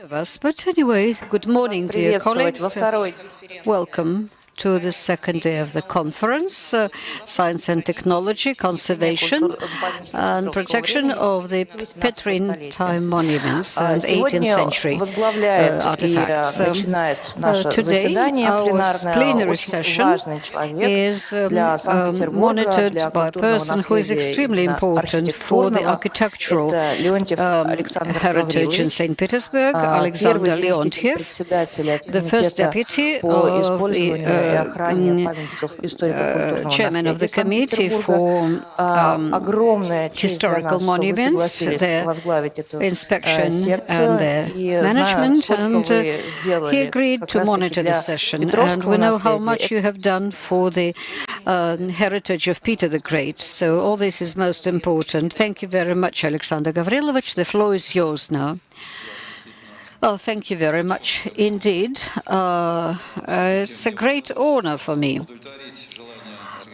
Of us. But anyway, good morning, dear colleagues. Welcome to the second day of the conference, Science and Technology, Conservation and Protection of the Petrine Time Monuments and 18th century artifacts. Today, our plenary session is monitored by a person who is extremely important for the architectural heritage in St. Petersburg, Alexander Leontiev, the first deputy of the chairman of the committee for historical monuments, their inspection and their management, and he agreed to monitor the session. And we know how much you have done for the heritage of Peter the Great. So all this is most important. Thank you very much, Alexander Gavrilovich. The floor is yours now. Well, thank you very much indeed. It's a great honor for me.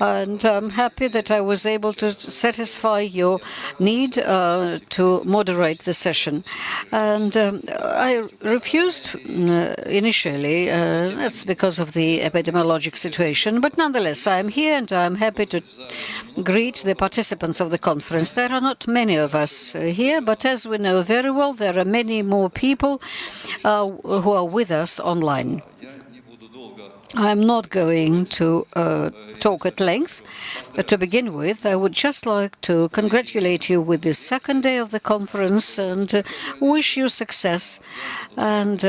And I'm happy that I was able to satisfy your need to moderate the session. And I refused initially. That's because of the epidemiologic situation. But nonetheless, I'm here and I'm happy to greet the participants of the conference. There are not many of us here, but as we know very well, there are many more people who are with us online. I'm not going to talk at length. To begin with, I would just like to congratulate you with the second day of the conference and wish you success. And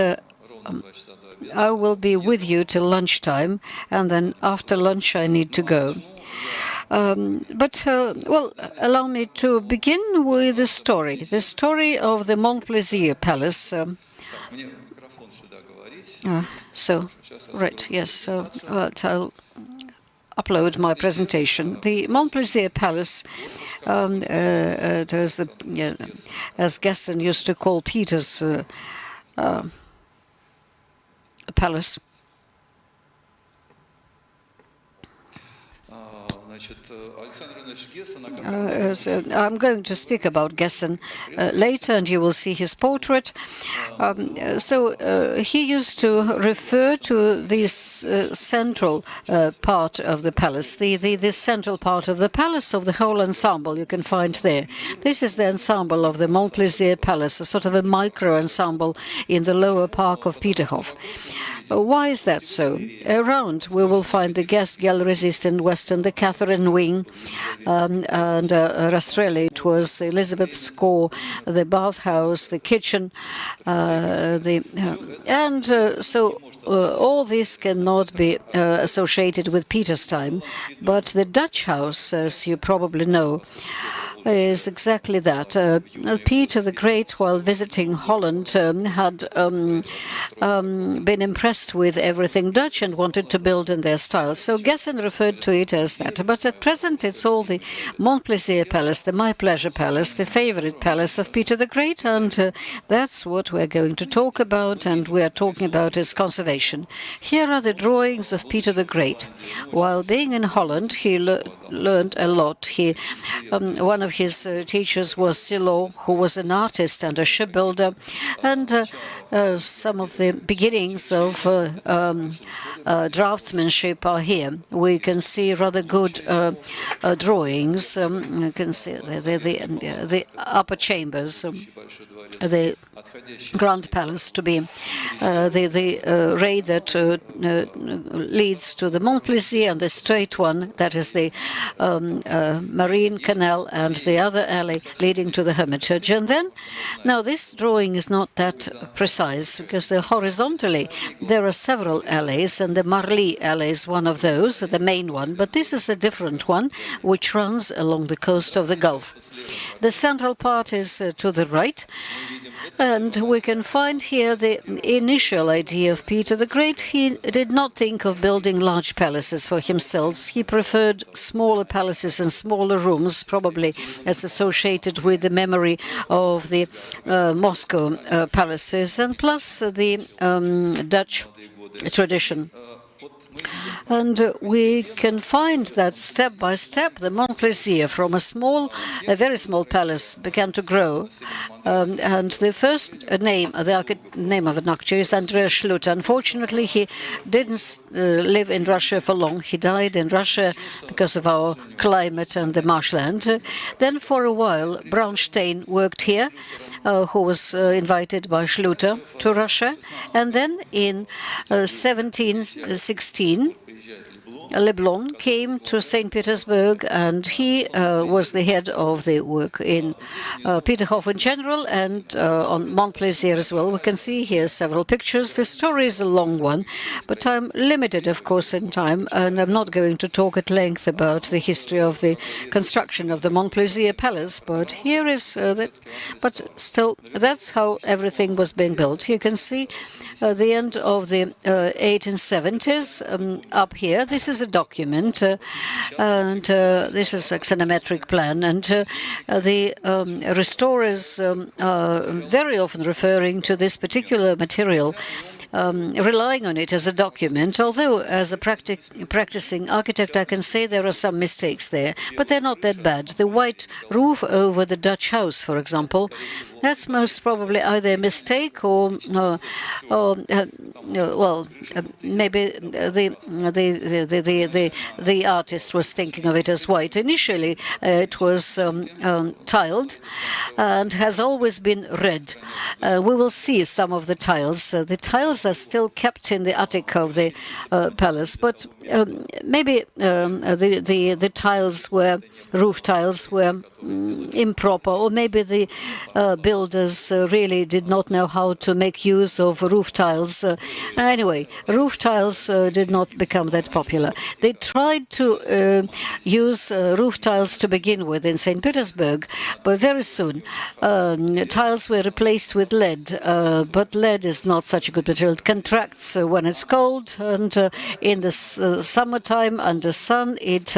I will be with you till lunchtime, and then after lunch I need to go. Well, allow me to begin with the story of the Montplaisir Palace. Right, yes, I'll upload my presentation. The Montplaisir Palace, as Gaston used to call Peter's palace. I'm going to speak about Gesson later, and you will see his portrait. He used to refer to this central part of the palace, this central part of the palace of the whole ensemble you can find there. This is the ensemble of the Montplaisir Palace, a sort of a micro ensemble in the lower park of Peterhof. Why is that so? Around we will find the guest galleries, east and west, and the Catherine Wing, and Rastrelli. It was the Elizabeth Score, the bathhouse, the kitchen, all this cannot be associated with Peter's time, but the Dutch house, as you probably know, is exactly that. Peter the Great, while visiting Holland, had been impressed with everything Dutch and wanted to build in their style. So Gesson referred to it as that. But at present, it's all the Montplaisir Palace, the My Pleasure Palace, the favorite palace of Peter the Great, and that's what we're going to talk about, and we are talking about is conservation. Here are the drawings of Peter the Great. While being in Holland, he learned a lot. One of his teachers was Silo, who was an artist and a shipbuilder, and some of the beginnings of draftsmanship are here. We can see rather good drawings. You can see the upper chambers, the Grand Palace to be the ray that leads to the Montplaisir, and the straight one, that is the Marine Canal, and the other alley leading to the Hermitage. And then, now this drawing is not that precise, because horizontally there are several alleys, and the Marly alley is one of those, the main one, but this is a different one, which runs along the coast of the Gulf. The central part is to the right, and we can find here the initial idea of Peter the Great. He did not think of building large palaces for himself. He preferred smaller palaces and smaller rooms, probably as associated with the memory of the Moscow palaces, and plus the Dutch tradition. And we can find that step by step the Mont Plaisir, from a very small palace, began to grow. And the first name of an architect is Andreas Schluter. Unfortunately, he didn't live in Russia for long. He died in Russia because of our climate and the marshland. Then for a while, Braunstein worked here, who was invited by Schluter to Russia. And then in 1716, Leblon came to St. Petersburg, and he was the head of the work in Peterhof in general and on Mont Plaisir as well. We can see here several pictures. The story is a long one, but I'm limited, of course, in time, and I'm not going to talk at length about the history of the construction of the Mont Plaisir Palace. But here is that. But still, that's how everything was being built. You can see the end of the 1870s up here. This is a document, and this is a xenometric plan, and the restorers are very often referring to this particular material, relying on it as a document, although as a practicing architect I can say there are some mistakes there, but they're not that bad. The white roof over the Dutch house, for example, that's most probably either a mistake or maybe the artist was thinking of it as white. Initially, it was tiled and has always been red. We will see some of the tiles. The tiles are still kept in the attic of the palace, but maybe the tiles were roof tiles were improper, or maybe the builders really did not know how to make use of roof tiles. Anyway, roof tiles did not become that popular. They tried to use roof tiles to begin with in St. Petersburg, but very soon tiles were replaced with lead. But lead is not such a good material. It contracts when it's cold, and in the summertime under sun it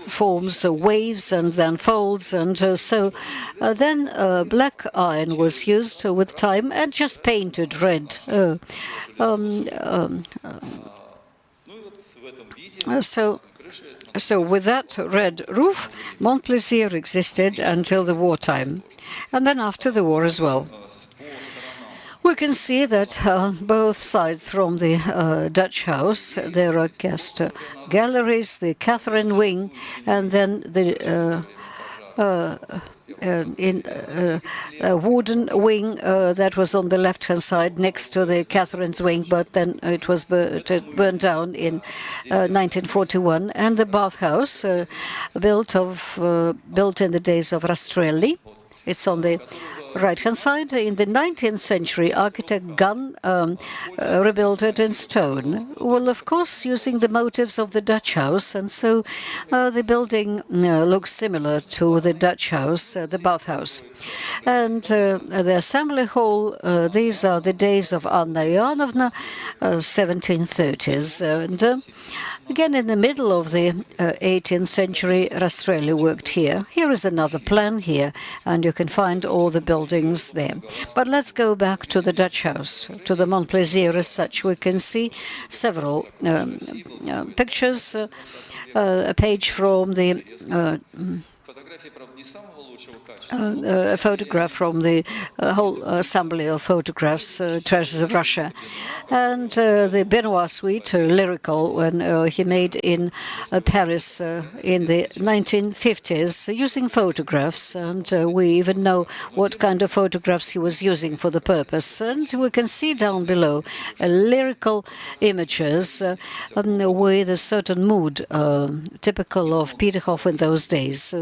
forms waves and then folds, and so then black iron was used with time and just painted red. So with that red roof, Mont Plaisir existed until the wartime, and then after the war as well. We can see that both sides from the Dutch house, there are guest galleries, the Catherine wing, and then the wooden wing that was on the left-hand side next to the Catherine's wing, but then it was burned down in 1941. And the bathhouse built in the days of Rastrelli. It's on the right-hand side. In the 19th century, architect Gunn rebuilt it in stone. Well, of course, using the motifs of the Dutch house, and so the building looks similar to the Dutch house, the bathhouse. And the assembly hall, these are the days of Anna Ivanovna, 1730s. And again, in the middle of the 18th century, Rastrelli worked here. Here is another plan here, and you can find all the buildings there. But let's go back to the Dutch house, to the Mont Plaisir as such. We can see several pictures, a page from the a photograph from the whole assembly of photographs, Treasures of Russia, and the Benoit suite, lyrical, when he made in Paris in the 1950s, using photographs, and we even know what kind of photographs he was using for the purpose. And we can see down below lyrical images with a certain mood, typical of Peterhof in those days.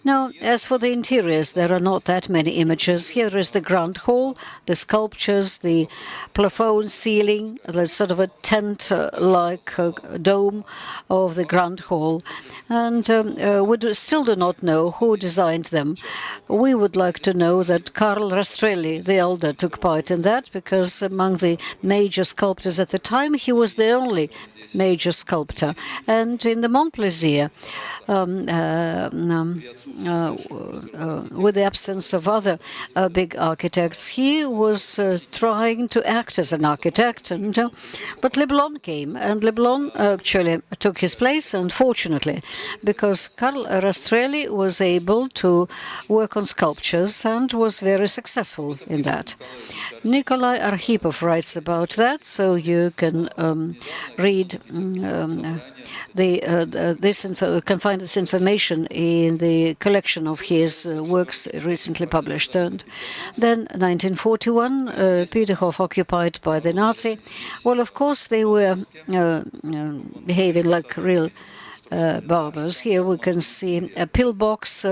Now, as for the interiors, there are not that many images. Here is the Grand Hall, the sculptures, the plafond ceiling, the sort of a tent-like dome of the Grand Hall. And we still do not know who designed them. We would like to know that Karl Rastrelli, the elder, took part in that, because among the major sculptors at the time, he was the only major sculptor. And in the Montplaisir, with the absence of other big architects, he was trying to act as an architect. But Leblon came, and Leblon actually took his place, unfortunately, because Carl Rastrelli was able to work on sculptures and was very successful in that. Nikolai Arkhipov writes about that, so you can read can find this information in the collection of his works recently published. And then 1941, Peterhof occupied by the Nazi. Well, of course, they were behaving like real barbers. Here we can see a pillbox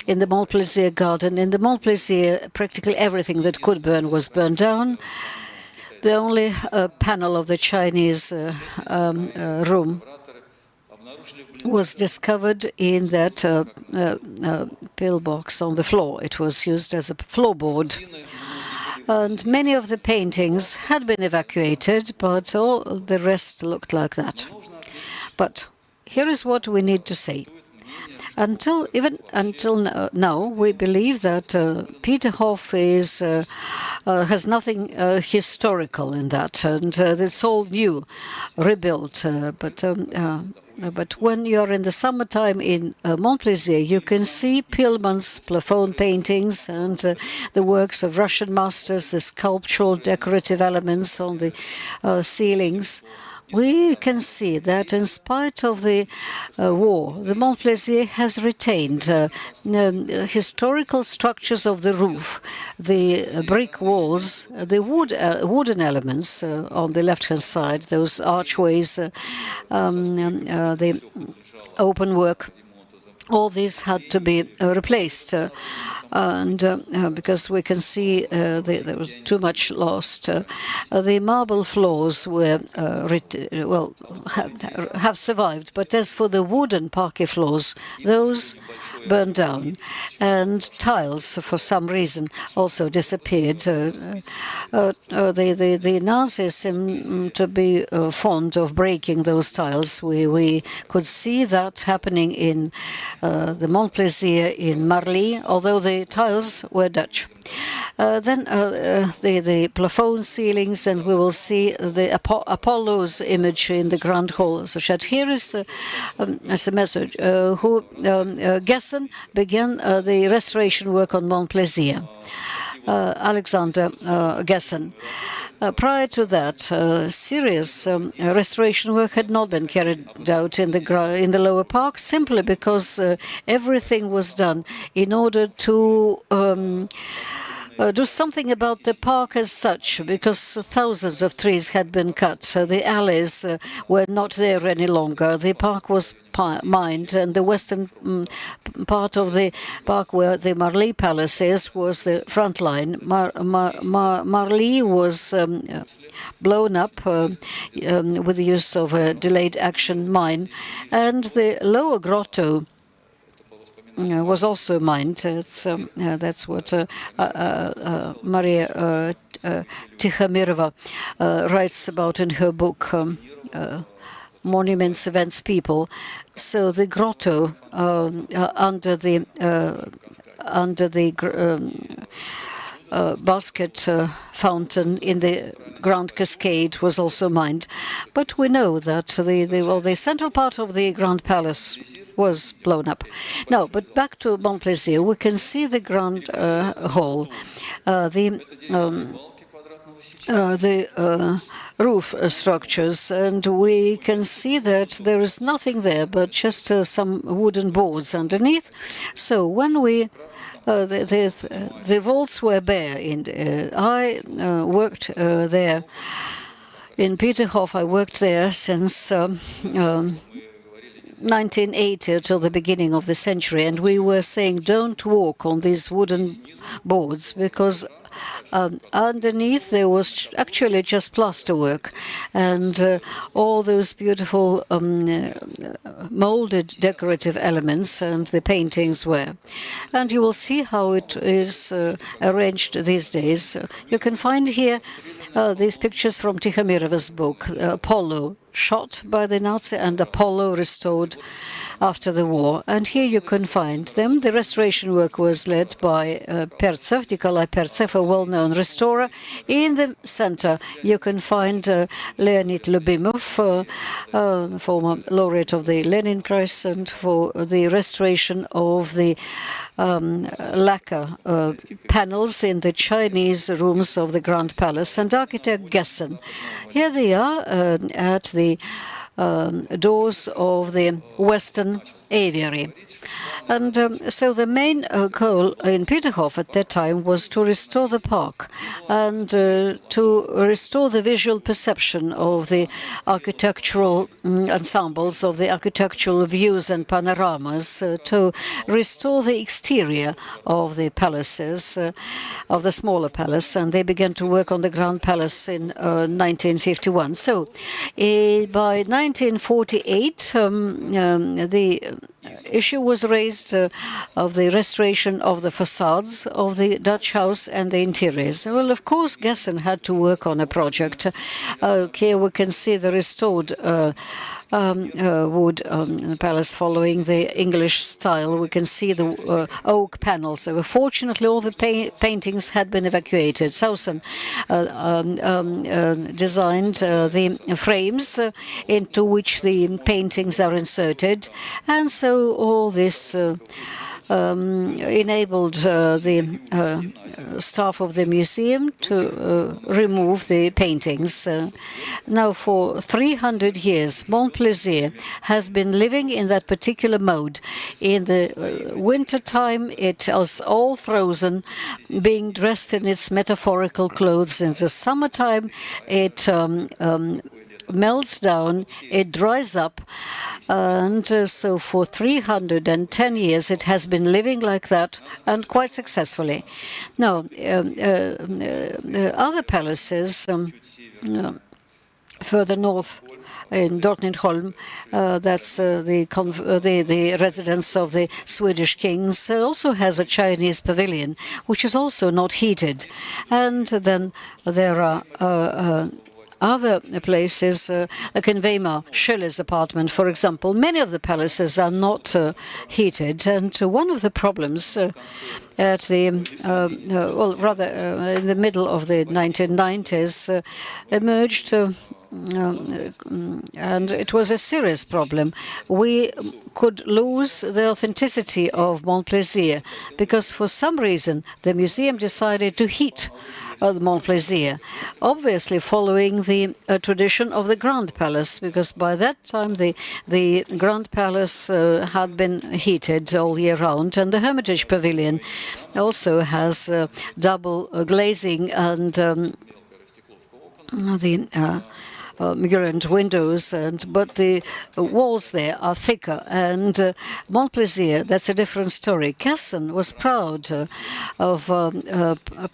in the Montplaisir garden. In the Montplaisir, practically everything that could burn was burned down. The only panel of the Chinese room was discovered in that pillbox on the floor. It was used as a floorboard. And many of the paintings had been evacuated, but all the rest looked like that. But here is what we need to say. Until now, we believe that Peterhof has nothing historical in that, and it's all new, rebuilt. But when you are in the summertime in Montplaisir, you can see Pillman's plafond paintings and the works of Russian masters, the sculptural decorative elements on the ceilings. We can see that in spite of the war, the Montplaisir has retained historical structures of the roof, the brick walls, the wooden elements on the left-hand side, those archways, the open work. All these had to be replaced, and because we can see there was too much lost. The marble floors were have survived, but as for the wooden parquet floors, those burned down, and tiles, for some reason, also disappeared. The Nazis seem to be fond of breaking those tiles. We could see that happening in the Montplaisir in Marly, although the tiles were Dutch. Then the plafond ceilings, and we will see the Apollo's image in the Grand Hall. So here is a message. Gessen began the restoration work on Montplaisir. Alexander Gessen. Prior to that, serious restoration work had not been carried out in the lower park, simply because everything was done in order to do something about the park as such, because thousands of trees had been cut. The alleys were not there any longer. The park was mined, and the western part of the park where the Marly Palace is was the front line. Marly was blown up with the use of a delayed action mine, and the lower grotto was also mined. That's what Maria Tikhomirova writes about in her book, Monuments, Events, People. So the grotto under the basket fountain in the Grand Cascade was also mined. But we know that the central part of the Grand Palace was blown up. Now, but back to Montplaisir, we can see the Grand Hall, the roof structures, and we can see that there is nothing there but just some wooden boards underneath. So when we the vaults were bare, and I worked there in Peterhof. I worked there since 1980 till the beginning of the century, and we were saying don't walk on these wooden boards, because underneath there was actually just plasterwork, and all those beautiful molded decorative elements and the paintings were. And you will see how it is arranged these days. You can find here these pictures from Tikhomirova's book, Apollo shot by the Nazi and Apollo restored after the war. And here you can find them. The restoration work was led by Pertsev, Nikolai Pertsev, a well-known restorer. In the center, you can find Leonid Lubimov, the former laureate of the Lenin Prize, and for the restoration of the lacquer panels in the Chinese rooms of the Grand Palace, and architect Gessen. Here they are at the doors of the Western Aviary. And so the main goal in Peterhof at that time was to restore the park and to restore the visual perception of the architectural ensembles, of the architectural views and panoramas, to restore the exterior of the palaces, of the smaller palace, and they began to work on the Grand Palace in 1951. So by 1948, the issue was raised of the restoration of the facades of the Dutch house and the interiors. Well, of course, Gessen had to work on a project. Here we can see the restored wood palace following the English style. We can see the oak panels. Fortunately, all the paintings had been evacuated. Sausen designed the frames into which the paintings are inserted, and so all this enabled the staff of the museum to remove the paintings. Now, for 300 years, Montplaisir has been living in that particular mode. In the winter time, it was all frozen, being dressed in its metaphorical clothes. In the summertime, it melts down, it dries up, and so for 310 years it has been living like that, and quite successfully. Now, other palaces further north in Drottningholm, that's the residence of the Swedish kings, also has a Chinese pavilion, which is also not heated. And then there are other places, like in Weimar, Schiller's apartment, for example. Many of the palaces are not heated, and one of the problems at the, well, rather in the middle of the 1990s emerged, and it was a serious problem. We could lose the authenticity of Montplaisir because for some reason the museum decided to heat the Montplaisir, obviously following the tradition of the Grand Palace, because by that time the Grand Palace had been heated all year round, and the Hermitage Pavilion also has double glazing and the mirrored windows, but the walls there are thicker. And Montplaisir, that's a different story. Gessen was proud of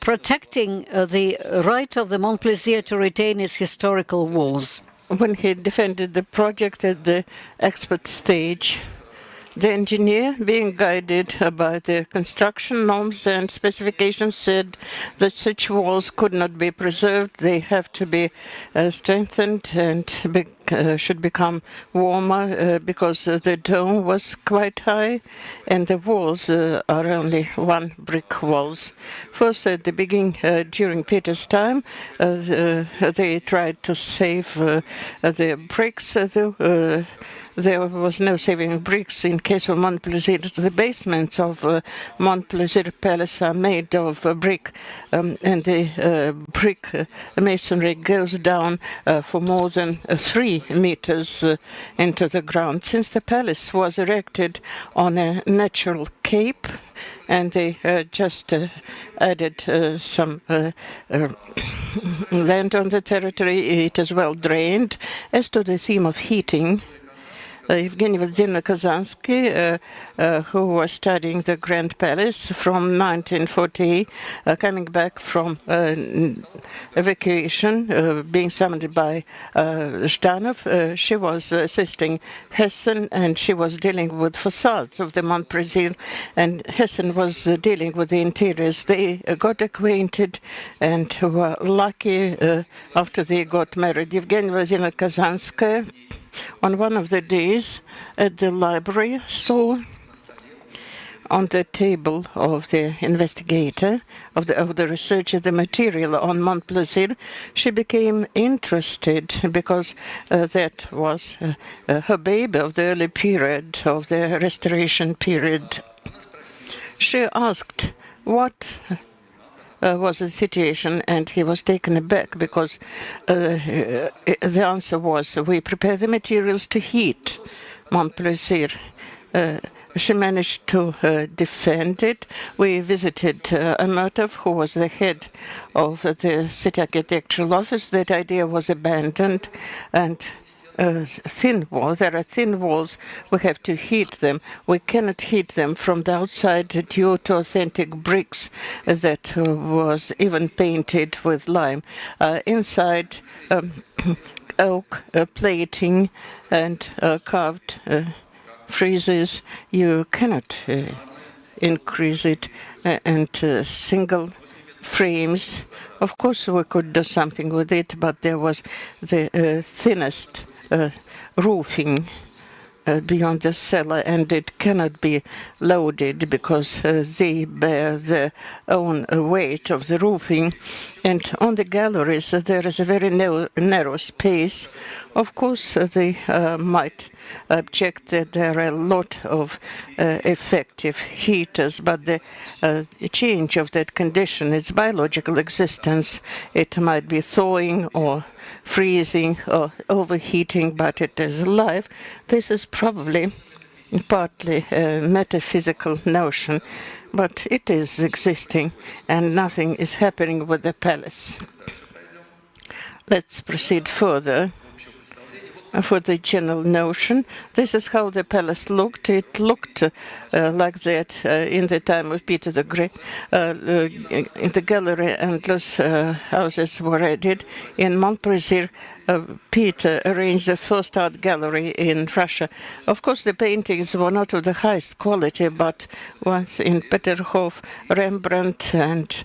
protecting the right of the Montplaisir to retain its historical walls. When he defended the project at the expert stage, the engineer, being guided by the construction norms and specifications, said that such walls could not be preserved. They have to be strengthened and should become warmer because the dome was quite high and the walls are only one brick walls. First, at the beginning, during Peter's time, they tried to save the bricks. There was no saving bricks in case of Montplaisir. The basements of Montplaisir Palace are made of brick, and the brick masonry goes down for more than 3 meters into the ground. Since the palace was erected on a natural cape, and they just added some land on the territory, it is well drained. As to the theme of heating, Evgeny Vladimirovna Kazansky, who was studying the Grand Palace from 1940, coming back from evacuation, being summoned by Zhdanov. She was assisting Hessen, and she was dealing with facades of the Montplaisir, and Hessen was dealing with the interiors. They got acquainted and were lucky after they got married. Evgeny Vladimirovna Kazanskaya, on one of the days at the library, saw on the table of the investigator, of the researcher, the material on Montplaisir. She became interested because that was her baby of the early period, of the Restoration period. She asked what was the situation, and he was taken aback because the answer was, we prepare the materials to heat Montplaisir. She managed to defend it. We visited Amertov, who was the head of the city architectural office. That idea was abandoned, and thin wall. There are thin walls. We have to heat them. We cannot heat them from the outside due to authentic bricks that was even painted with lime. Inside, oak plating and carved friezes. You cannot increase it, and single frames. Of course, we could do something with it, but there was the thinnest roofing beyond the cellar, and it cannot be loaded because they bear their own weight of the roofing. And on the galleries, there is a very narrow space. Of course, they might object that there are a lot of effective heaters, but the change of that condition, its biological existence, it might be thawing or freezing or overheating, but it is alive. This is probably partly a metaphysical notion, but it is existing and nothing is happening with the palace. Let's proceed further. For the general notion, this is how the palace looked. It looked like that in the time of Peter the Great. In the gallery, endless houses were added. In Montplaisir, Peter arranged the first art gallery in Russia. Of course, the paintings were not of the highest quality, but once in Peterhof, Rembrandt and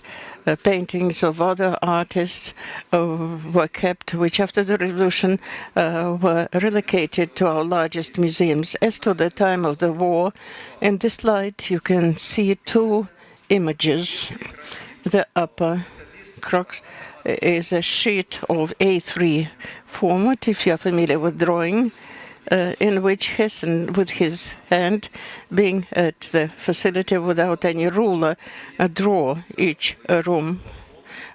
paintings of other artists were kept, which after the revolution were relocated to our largest museums. As to the time of the war, in this slide you can see two images. The upper crux is a sheet of A3 format, if you are familiar with drawing, in which Hessen, with his hand, being at the facility without any ruler, draw each room.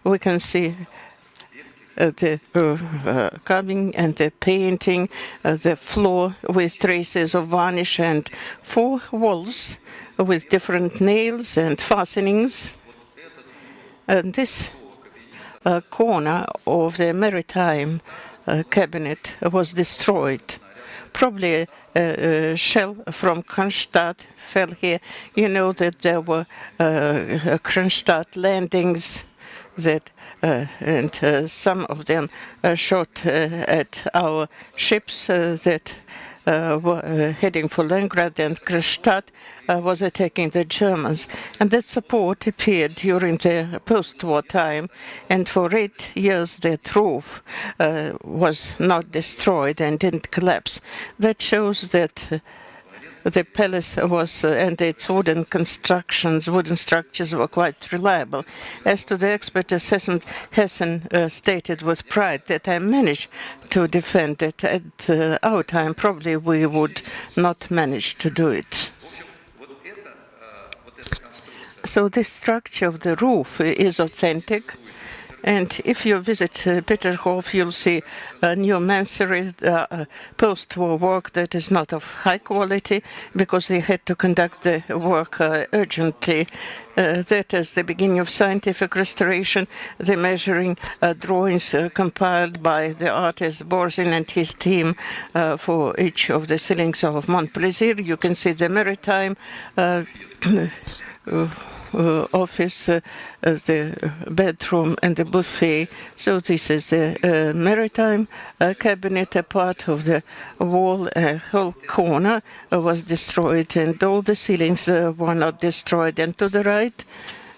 We can see the carving and the painting, the floor with traces of varnish, and 4 walls with different nails and fastenings. And this corner of the maritime cabinet was destroyed. Probably a shell from Kronstadt fell here. You know that there were Kronstadt landings that and some of them shot at our ships that were heading for Leningrad, and Kronstadt was attacking the Germans. And that support appeared during the post-war time, and for 8 years that roof was not destroyed and didn't collapse. That shows that the palace was, and its wooden constructions, wooden structures were quite reliable. As to the expert assessment, Hessen stated with pride that I managed to defend it. At our time, probably we would not manage to do it. So this structure of the roof is authentic. And if you visit Peterhof, you'll see a new mansardy, post-war work that is not of high quality because they had to conduct the work urgently. That is the beginning of scientific restoration, the measuring drawings compiled by the artist Borzin and his team for each of the ceilings of Mont Plaisir. You can see the maritime office, the bedroom and the buffet. So this is the maritime cabinet. A part of the wall, a whole corner was destroyed, and all the ceilings were not destroyed. And to the right,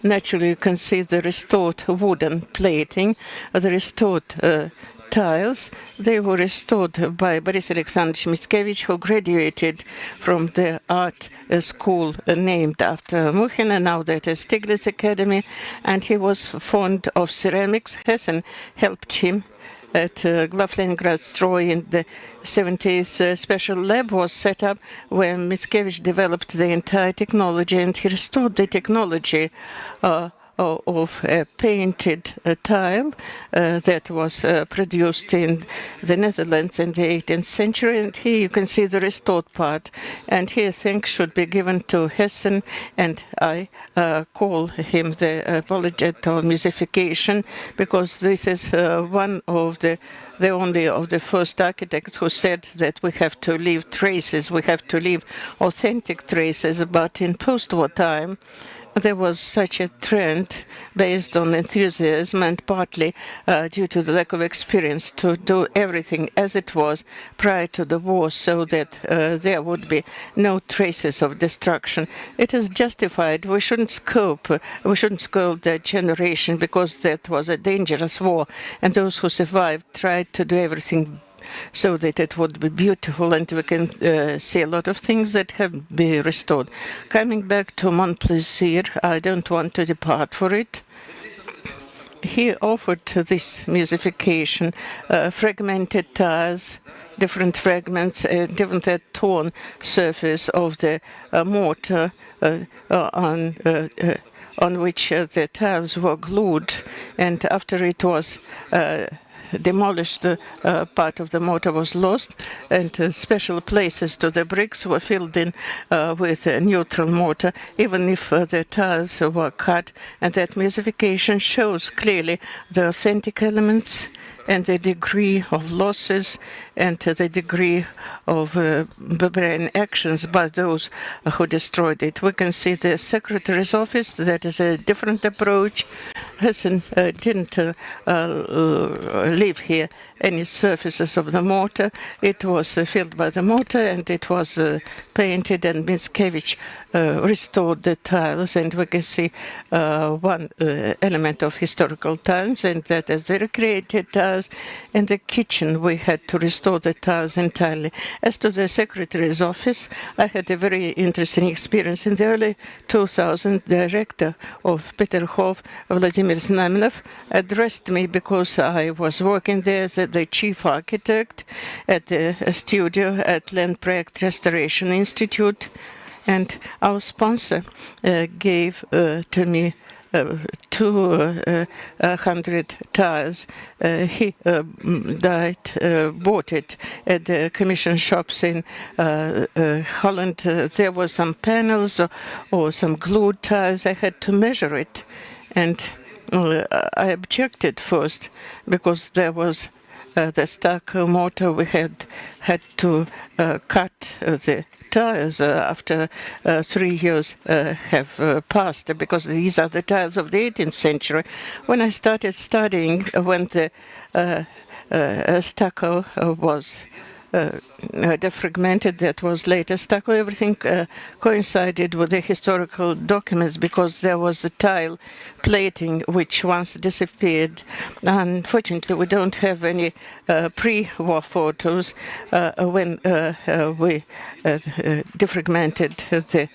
naturally, you can see the restored wooden plating, the restored tiles. They were restored by Boris Alexandrovich Mickiewicz, who graduated from the art school named after Muchina, now that is Stiglitz Academy, and he was fond of ceramics. Hessen helped him at Glafleningrad Stroy in the 70s. Special lab was set up where Mickiewicz developed the entire technology, and he restored the technology of a painted tile that was produced in the Netherlands in the 18th century. And here you can see the restored part. And here thanks should be given to Hessen, and I call him the apologist of musification, because this is one of the only of the first architects who said that we have to leave traces, we have to leave authentic traces. But in post-war time, there was such a trend based on enthusiasm and partly due to the lack of experience to do everything as it was prior to the war, so that there would be no traces of destruction. It is justified. We shouldn't scold that generation, because that was a dangerous war, and those who survived tried to do everything so that it would be beautiful, and we can see a lot of things that have been restored. Coming back to Mont Plaisir, I don't want to depart for it. He offered this musification, fragmented tiles, different fragments, different torn surface of the mortar on which the tiles were glued, and after it was demolished, part of the mortar was lost, and special places to the bricks were filled in with a neutral mortar, even if the tiles were cut. And that musification shows clearly the authentic elements and the degree of losses and the degree of barbarian actions by those who destroyed it. We can see the Secretary's office. That is a different approach. Hessen didn't leave here any surfaces of the mortar. It was filled by the mortar, and it was painted, and Mickiewicz restored the tiles, and we can see one element of historical times, and that is the recreated tiles. In the kitchen, we had to restore the tiles entirely. As to the Secretary's office, I had a very interesting experience. In the early 2000s, the director of Peterhof, Vladimir Znamenov, addressed me because I was working there as the chief architect at the studio at Landprojekt Restoration Institute, and our sponsor gave to me 200 tiles. He bought it at the commission shops in Holland. There were some panels or some glued tiles. I had to measure it, and I objected first because there was the stucco mortar. We had to cut the tiles after 3 years have passed, because these are the tiles of the 18th century. When I started studying, when the stucco was defragmented, that was later stucco, everything coincided with the historical documents, because there was a tile plating which once disappeared. Unfortunately, we don't have any pre-war photos. When we defragmented the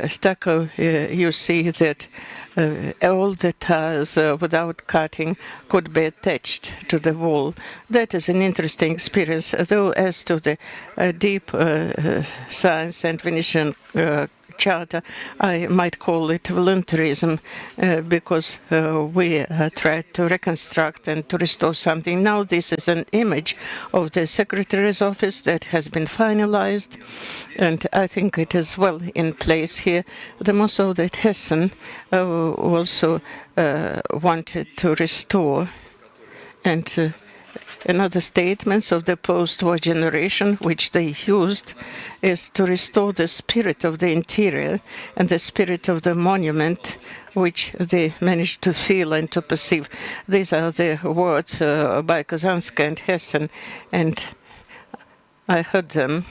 stucco, you see that all the tiles without cutting could be attached to the wall. That is an interesting experience. Though as to the deep science and Venetian charter. I might call it voluntarism because we tried to reconstruct and to restore something. Now this is an image of the Secretary's office that has been finalized, and I think it is well in place here. The more so that Hessen also wanted to restore, and another statement of the post-war generation, which they used, is to restore the spirit of the interior and the spirit of the monument, which they managed to feel and to perceive. These are the words by Kazanska and Hessen, and I heard them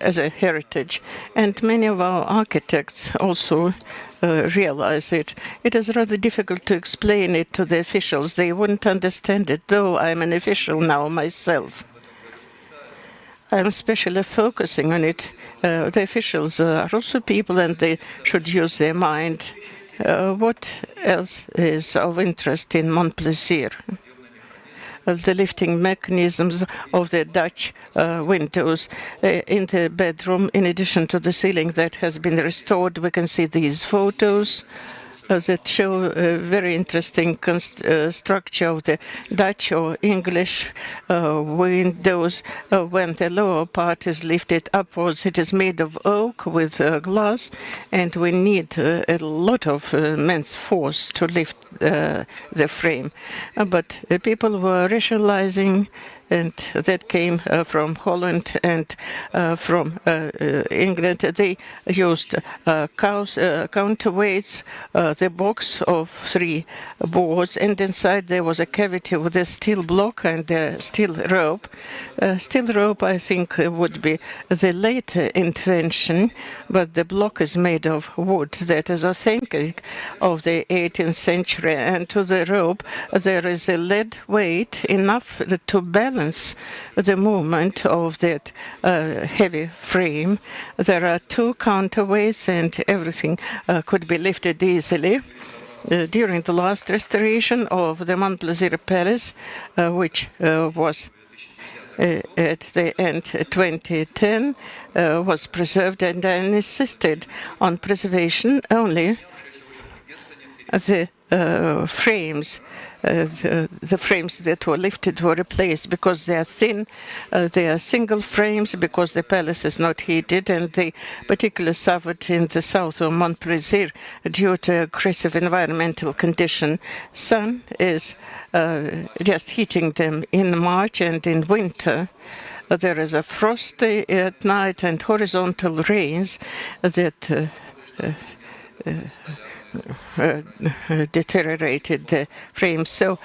as a heritage. And many of our architects also realize it. It is rather difficult to explain it to the officials. They wouldn't understand it, though I'm an official now myself. I'm especially focusing on it. The officials are also people, and they should use their mind. What else is of interest in Montplaisir? The lifting mechanisms of the Dutch windows in the bedroom. In addition to the ceiling that has been restored, we can see these photos that show a very interesting structure of the Dutch or English windows. When the lower part is lifted upwards, it is made of oak with glass, and we need a lot of men's force to lift the frame. But people were rationalizing, and that came from Holland and from England. They used counterweights, the box of 3 boards, and inside there was a cavity with a steel block and a steel rope. Steel rope, I think, would be the later invention, but the block is made of wood that is authentic of the 18th century. And to the rope, there is a lead weight enough to balance the movement of that heavy frame. There are 2 counterweights, and everything could be lifted easily. During the last restoration of the Montplaisir Palace, which was at the end 2010, was preserved, and I insisted on preservation only the frames. The frames that were lifted were replaced because they are thin. They are single frames because the palace is not heated, and they particularly suffered in the south of Montplaisir due to aggressive environmental condition. Sun is just heating them in March, and in winter there is a frost at night and horizontal rains that deteriorated the frames, so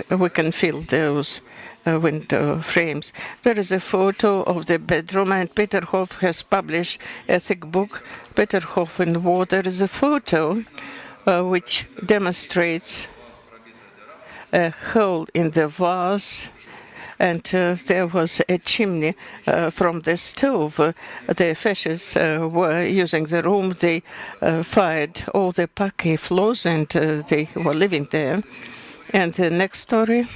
we can feel those window frames. There is a photo of the bedroom, and Peterhof has published a thick book, Peterhof in War. There is a photo which demonstrates a hole in the vase, and there was a chimney from the stove. The fascists were using the room. They fired all the parquet floors, and they were living there. And the next story,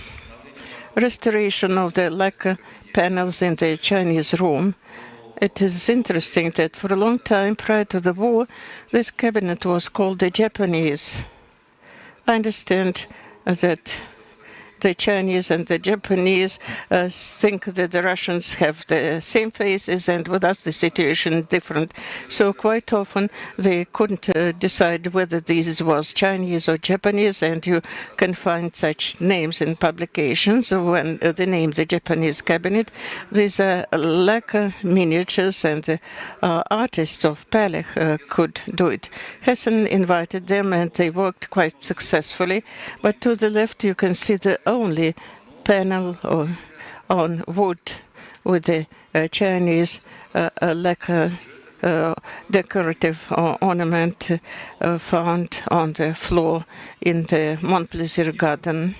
restoration of the lacquer panels in the Chinese room. It is interesting that for a long time prior to the war, this cabinet was called the Japanese. I understand that the Chinese and the Japanese think that the Russians have the same faces, and with us the situation is different. So quite often they couldn't decide whether this was Chinese or Japanese, and you can find such names in publications when they name the Japanese cabinet. These are lacquer miniatures, and the artists of Palech could do it. Hessen invited them, and they worked quite successfully. But to the left you can see the only panel on wood with the Chinese lacquer decorative ornament found on the floor in the Montplaisir garden.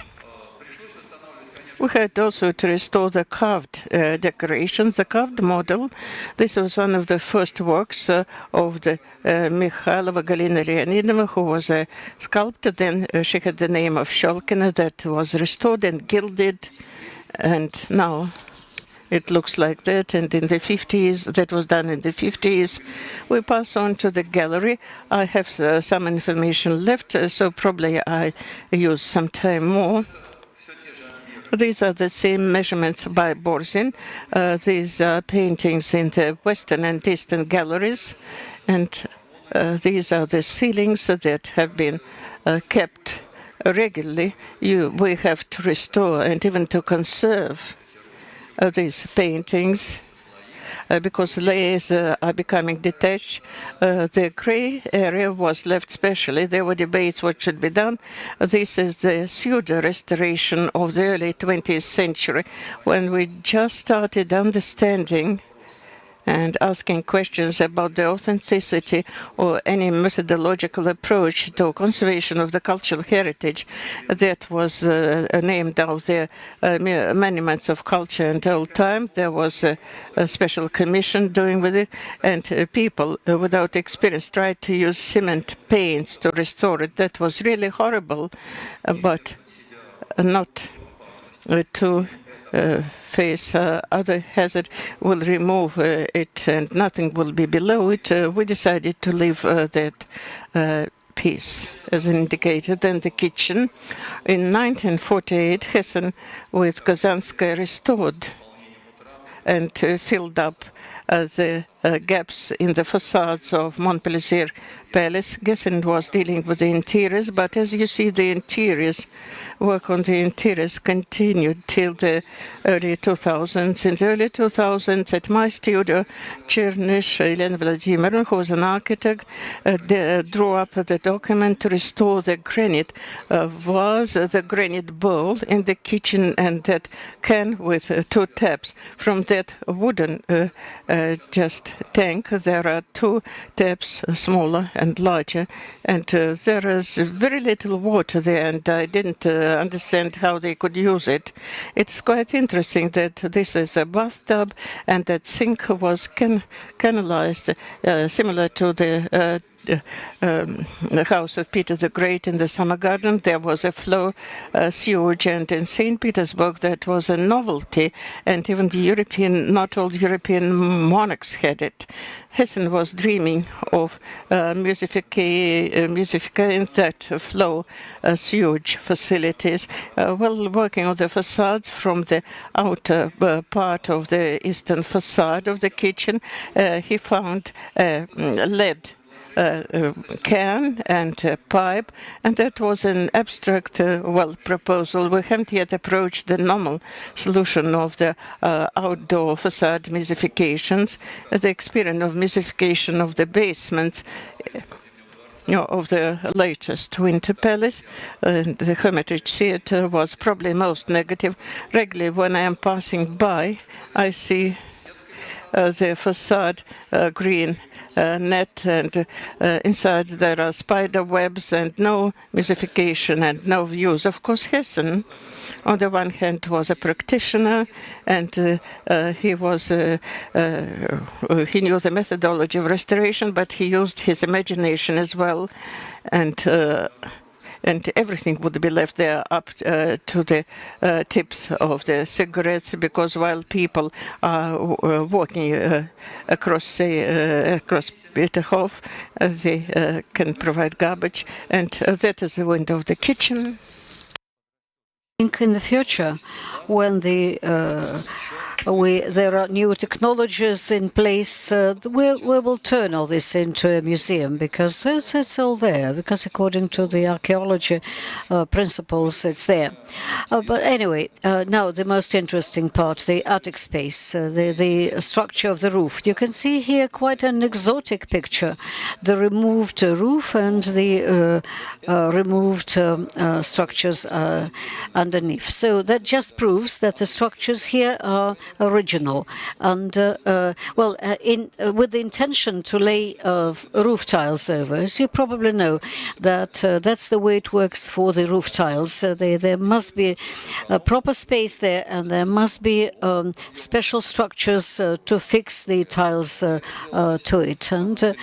We had also to restore the carved decorations, the carved model. This was one of the first works of the Mikhailova Galina Leonidova, who was a sculptor. Then she had the name of Sholkina, that was restored and gilded, and now It looks like that, and in the 50s, that was done in the 50s. We pass on to the gallery. I have some information left, so probably I use some time more. These are the same measurements by Borzin. These are paintings in the Western and Eastern galleries, and these are the ceilings that have been kept regularly. We have to restore and even to conserve these paintings because layers are becoming detached. The grey area was left specially. There were debates what should be done. This is the pseudo-restoration of the early 20th century, when we just started understanding and asking questions about the authenticity or any methodological approach to conservation of the cultural heritage that was named out there, monuments of culture and old time. There was a special commission doing with it, and people without experience tried to use cement paints to restore it. That was really horrible, but not to face other hazard will remove it and nothing will be below it. We decided to leave that piece as indicated. Then the kitchen. In 1948, Hessen with Kazanskaya restored and filled up the gaps in the facades of Montpensier Palace. Gessen was dealing with the interiors, but as you see, the interiors, work on the interiors continued till the early 2000s. In the early 2000s, at my studio, Chernish Elena Vladimirovna, who was an architect, drew up the document to restore the granite vase, the granite bowl in the kitchen, and that can with two taps. From that wooden just tank, there are two taps, smaller and larger, and there is very little water there, and I didn't understand how they could use it. It's quite interesting that this is a bathtub and that sink was canalized, similar to the house of Peter the Great in the Summer Garden. There was a flow sewage, and in St. Petersburg that was a novelty, and even the not all European monarchs had it. Hessen was dreaming of musifying that flow sewage facilities while working on the facades from the outer part of the eastern facade of the kitchen. He found lead can and pipe, and that was an abstract proposal. We haven't yet approached the normal solution of the outdoor facade musifications. The experience of musification of the basements of the latest Winter Palace, the Hermitage Theatre, was probably most negative. Regularly when I am passing by, I see the facade green net, and inside there are spider webs and no musification and no views. Of course, Hessen, on the one hand, was a practitioner, and he knew the methodology of restoration, but he used his imagination as well, and everything would be left there up to the tips of the cigarettes, because while people are walking across Peterhof, they can provide garbage, and that is the window of the kitchen. I think in the future, when there are new technologies in place, we will turn all this into a museum, because it's all there, because according to the archaeology principles, it's there. But anyway, now the most interesting part, the attic space, the structure of the roof. You can see here quite an exotic picture, the removed roof and the removed structures underneath. So that just proves that the structures here are original, and with the intention to lay roof tiles over. As you probably know, that that's the way it works for the roof tiles. There must be a proper space there, and there must be special structures to fix the tiles to it. And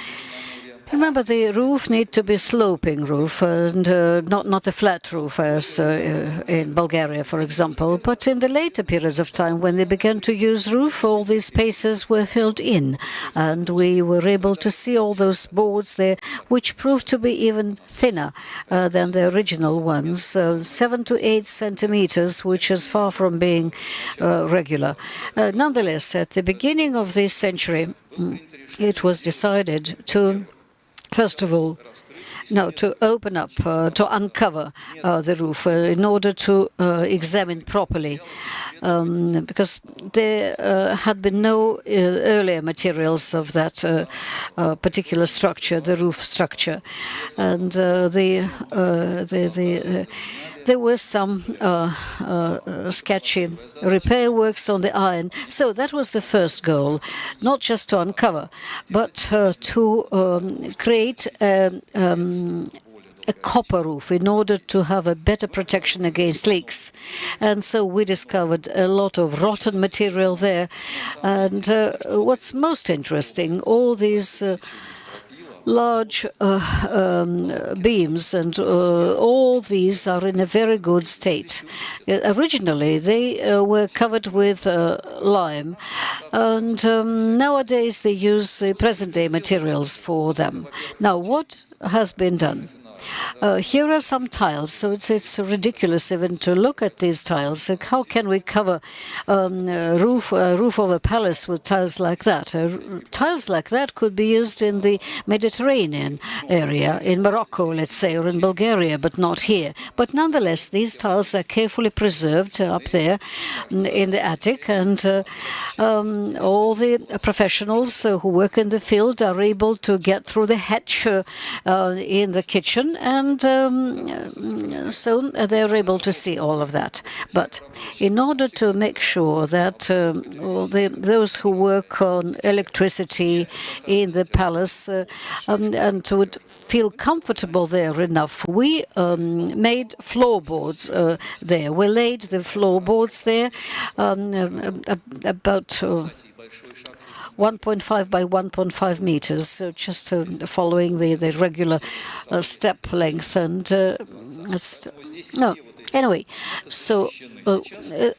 Remember, the roof need to be sloping roof and not a flat roof as in Bulgaria, for example. But in the later periods of time, when they began to use roof, all these spaces were filled in, and we were able to see all those boards there, which proved to be even thinner than the original ones, 7 to 8 centimeters, which is far from being regular. Nonetheless, at the beginning of this century, it was decided to, first of all, to open up, to uncover the roof in order to examine properly, because there had been no earlier materials of that particular structure, the roof structure, and there were some sketchy repair works on the iron. So that was the first goal, not just to uncover, but to create a copper roof in order to have a better protection against leaks. And so we discovered a lot of rotten material there. And what's most interesting, all these large beams, and all these are in a very good state. Originally, they were covered with lime, and nowadays they use the present-day materials for them. Now, what has been done? Here are some tiles, so it's ridiculous even to look at these tiles. Like, how can we cover roof of a palace with tiles like that? Tiles like that could be used in the Mediterranean area, in Morocco, let's say, or in Bulgaria, but not here. But nonetheless, these tiles are carefully preserved up there in the attic, and all the professionals who work in the field are able to get through the hatch in the kitchen, and so they're able to see all of that. But in order to make sure that those who work on electricity in the palace and would feel comfortable there enough, we made floorboards there. We laid the floorboards there about 1.5 by 1.5 meters, so just following the regular step length. And anyway, so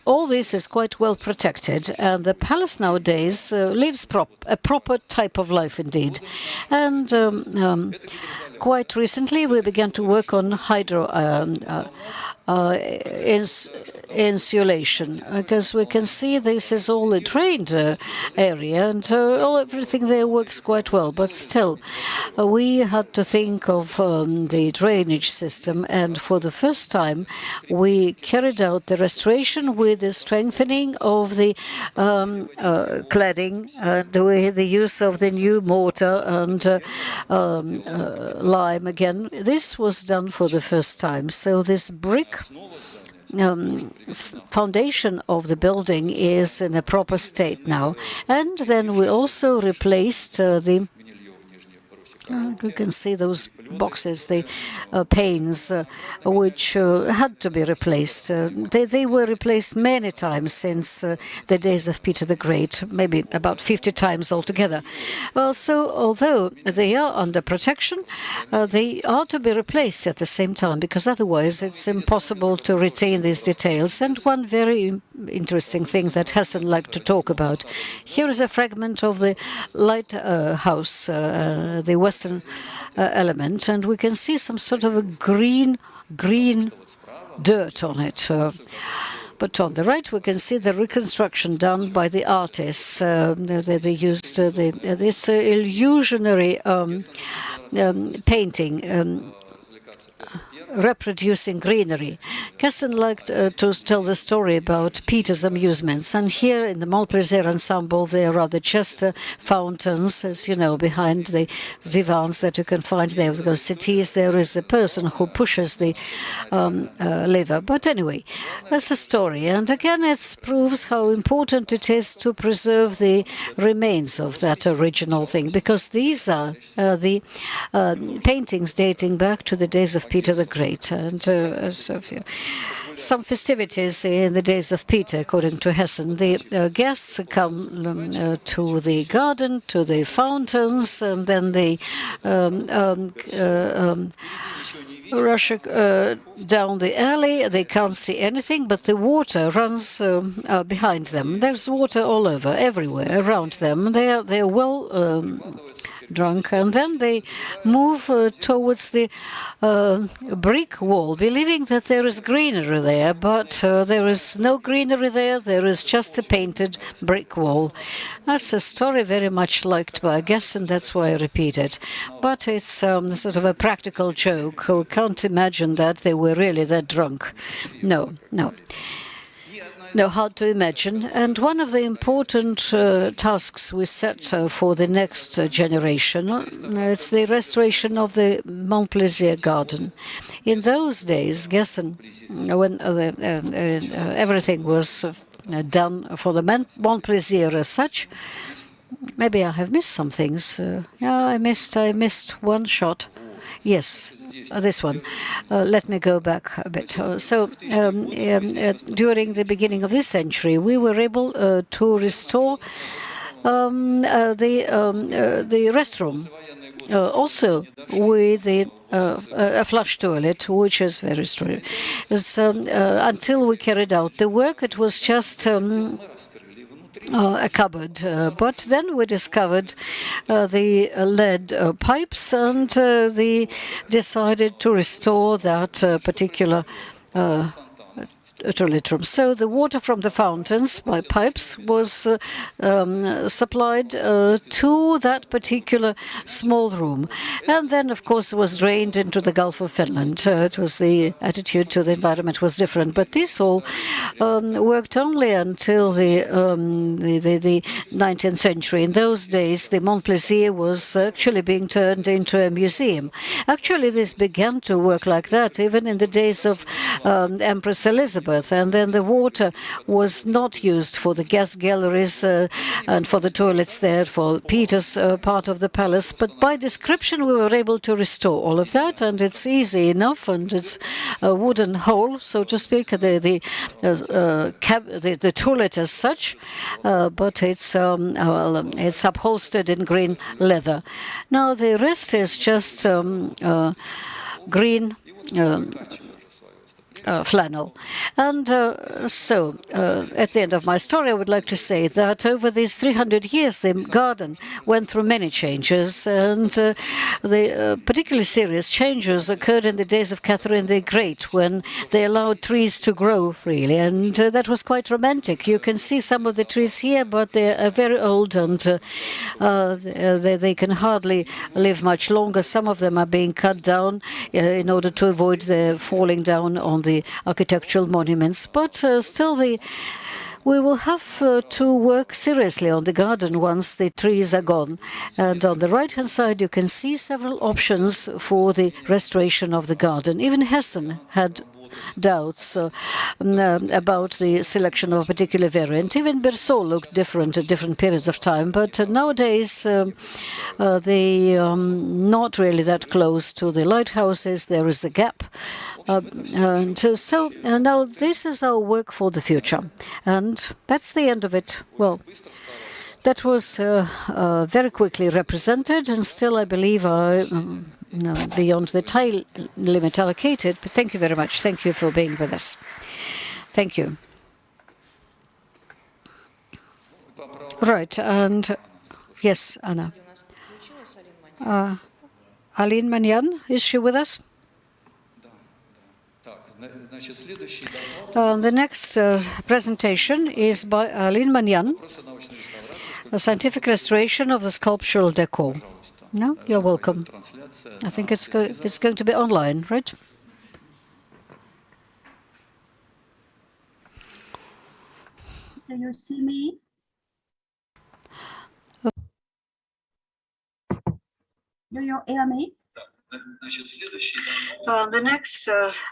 all this is quite well protected, and the palace nowadays lives a proper type of life indeed. And quite recently we began to work on insulation, because we can see this is all a drained area, and everything there works quite well. But still, we had to think of the drainage system, and for the first time we carried out the restoration with the strengthening of the cladding, with the use of the new mortar and lime again. This was done for the first time. So this brick foundation of the building is in a proper state now. And then we also replaced you can see those boxes, the panes, which had to be replaced. They were replaced many times since the days of Peter the Great, maybe about 50 times altogether. So although they are under protection, they are to be replaced at the same time, because otherwise it's impossible to retain these details. And one very interesting thing that Hassan liked to talk about. Here is a fragment of the lighthouse, the western element, and we can see some sort of a green dirt on it. But on the right, we can see the reconstruction done by the artists. They used this illusionary painting, reproducing greenery. Kesson liked to tell the story about Peter's amusements, and here in the Montplaisir ensemble there are the Chester fountains, as you know, behind the divans that you can find there with those settees. There is a person who pushes the lever. But anyway, that's a story, and again it proves how important it is to preserve the remains of that original thing, because these are the paintings dating back to the days of Peter the Great. Great. And some festivities in the days of Peter, according to Hessen. The guests come to the garden, to the fountains, and then they rush down the alley. They can't see anything, but the water runs behind them. There's water all over, everywhere around them. They're well drunk, and then they move towards the brick wall, believing that there is greenery there, but there is no greenery there. There is just a painted brick wall. That's a story very much liked by guests, and that's why I repeat it. But it's sort of a practical joke. We can't imagine that they were really that drunk. No. Hard to imagine. And one of the important tasks we set for the next generation, it's the restoration of the Montplaisir garden. In those days, Gessen, when everything was done for the Montplaisir as such, maybe I have missed some things. Yeah, I missed one shot. Yes. This one. Let me go back a bit. During the beginning of this century, we were able to restore the restroom, also with a flush toilet, which is very strange. Until we carried out the work, it was just a cupboard, but then we discovered the lead pipes, and they decided to restore that particular toilet room. So the water from the fountains by pipes was supplied to that particular small room, and then of course was drained into the Gulf of Finland. It was the attitude to the environment was different, but this all worked only until the 19th century. In those days, the Montplaisir was actually being turned into a museum. Actually, this began to work like that even in the days of Empress Elizabeth. And then the water was not used for the guest galleries and for the toilets there, for Peter's part of the palace. But by description, we were able to restore all of that, and it's easy enough, and it's a wooden hole, so to speak, the toilet as such, but it's upholstered in green leather. Now the rest is just green flannel. And so at the end of my story, I would like to say that over these 300 years, the garden went through many changes, and the particularly serious changes occurred in the days of Catherine the Great, when they allowed trees to grow freely, and that was quite romantic. You can see some of the trees here, but they are very old, and they can hardly live much longer. Some of them are being cut down in order to avoid the falling down on the architectural monuments, but still we will have to work seriously on the garden once the trees are gone. And on the right-hand side, you can see several options for the restoration of the garden. Even Hessen had doubts about the selection of a particular variant. Even Berceau looked different at different periods of time, but nowadays they are not really that close to the lighthouses. There is a gap. And so now this is our work for the future. And that's the end of it. Well, that was very quickly represented, and still I believe beyond the time limit allocated. But thank you very much. Thank you for being with us. Thank you. Right, and yes, Anna. Aline Manyan, is she with us? The next presentation is by Aline Manyan, a scientific restoration of the sculptural decor. No, you're welcome. I think it's going to be online, right? Can you see me? Do you hear me? The next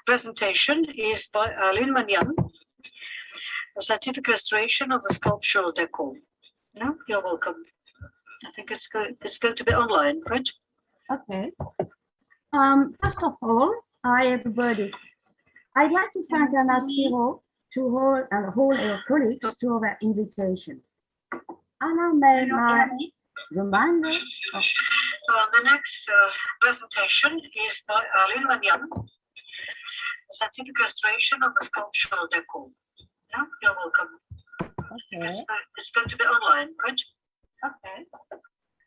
presentation is by Aline Manyan, a scientific restoration of the sculptural decor. No, you're welcome. I think it's going to be online, right? Okay. First of all, Hi, everybody. I'd like to thank Anna Siro and all her colleagues to our invitation. Anna made my reminder. So the next presentation is by Lin Manyan, scientific illustration of the sculptural decor. Yeah, you're welcome. Okay. It's going to be online, right? Okay.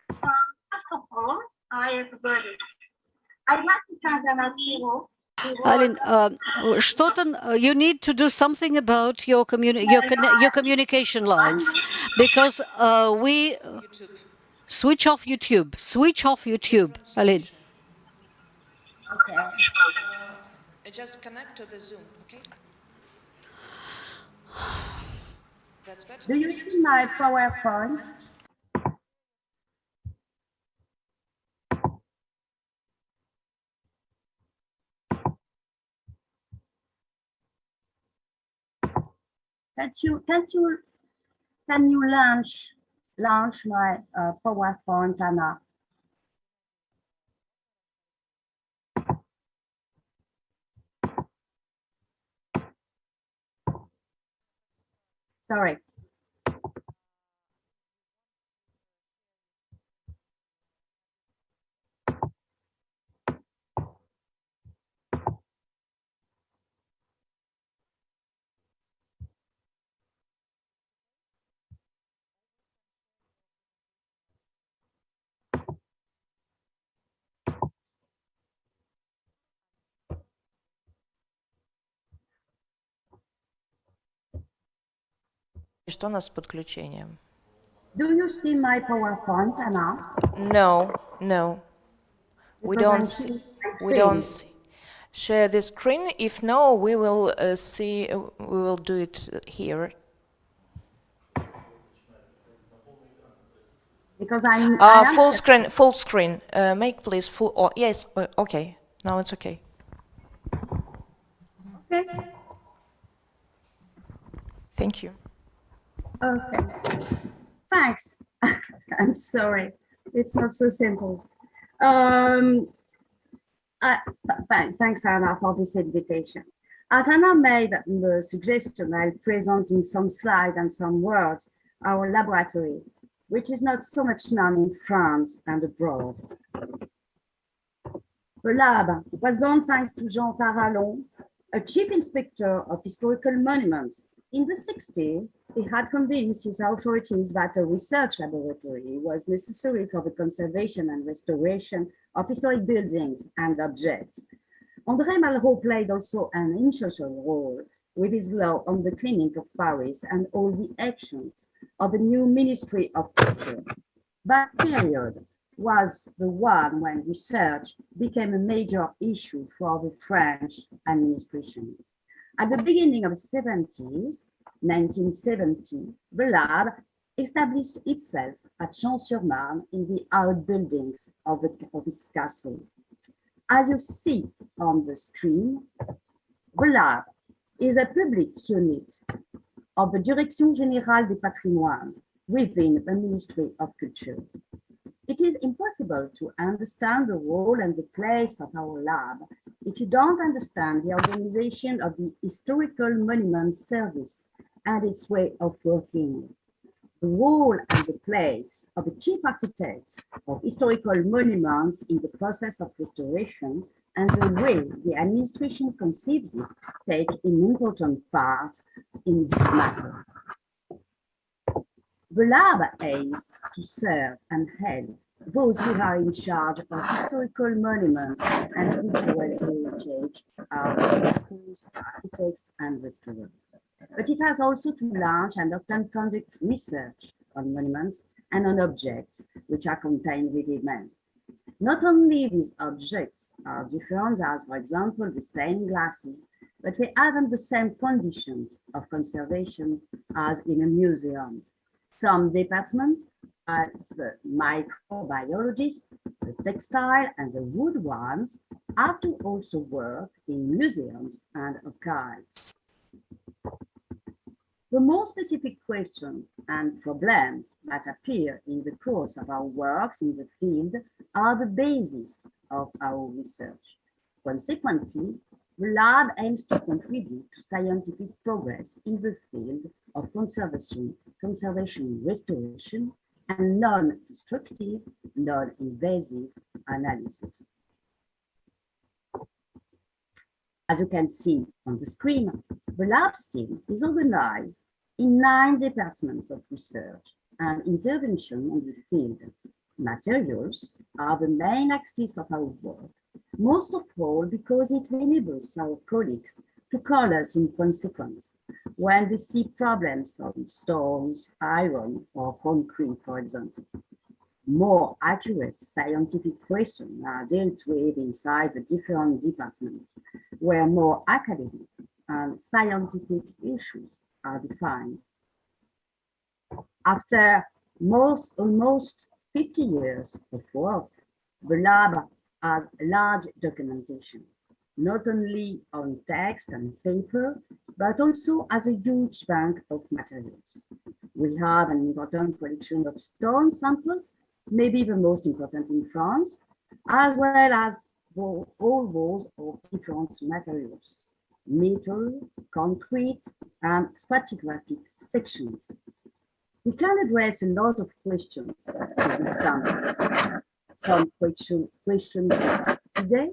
First of all, hi, everybody. I'd like to thank Anna Siro. Aline, you need to do something about your communication lines, because we switch off YouTube. Switch off YouTube, Aline. Okay. Just connect to the Zoom, okay? That's better. Do you see my PowerPoint? Can you launch my PowerPoint, Anna? Sorry. Что у нас с подключением? Do you see my PowerPoint, Anna? No. We don't see. Share the screen. If no, we will we will do it here. Because Full screen. Make please full. Oh, yes. Okay. Now it's okay. Okay. Thank you. Okay. Thanks. I'm sorry. It's not so simple. Thanks, Anna, for this invitation. As Anna made the suggestion, I'll present in some slides and some words our laboratory, which is not so much known in France and abroad. The lab was born thanks to Jean Tarallon, a chief inspector of historical monuments. In the 60s, he had convinced his authorities that a research laboratory was necessary for the conservation and restoration of historic buildings and objects. André Malraux played also an essential role with his law on the cleaning of Paris and all the actions of the new Ministry of Culture. That period was the one when research became a major issue for the French administration. At the beginning of the 70s, 1970, the lab established itself at Champs-sur-Marne in the outbuildings of its castle. As you see on the screen, the lab is a public unit of the Direction Générale des Patrimoines within the Ministry of Culture. It is impossible to understand the role and the place of our lab if you don't understand the organization of the Historical Monuments Service and its way of working. The role and the place of the chief architects of historical monuments in the process of restoration and the way the administration conceives it take an important part in this matter. The lab aims to serve and help those who are in charge of historical monuments and cultural heritage are schools, architects, and restorers. But it has also to launch and often conduct research on monuments and on objects which are contained within them. Not only these objects are different as, for example, the stained glasses, but they have the same conditions of conservation as in a museum. Some departments, as the microbiologist, the textile, and the wood ones, have to also work in museums and archives. The more specific questions and problems that appear in the course of our works in the field are the basis of our research. Consequently, the lab aims to contribute to scientific progress in the field of conservation, restoration, and non-destructive, non-invasive analysis. As you can see on the screen, the lab's team is organized in 9 departments of research and intervention on the field. Materials are the main axis of our work, most of all because it enables our colleagues to call us in consequence when they see problems on stones, iron, or concrete, for example. More accurate scientific questions are dealt with inside the different departments, where more academic and scientific issues are defined. After almost 50 years of work, the lab has large documentation, not only on text and paper, but also as a huge bank of materials. We have an important collection of stone samples, maybe the most important in France, as well as all those of different materials, metal, concrete, and stratigraphic sections. We can address a lot of questions with this sample. Some questions today,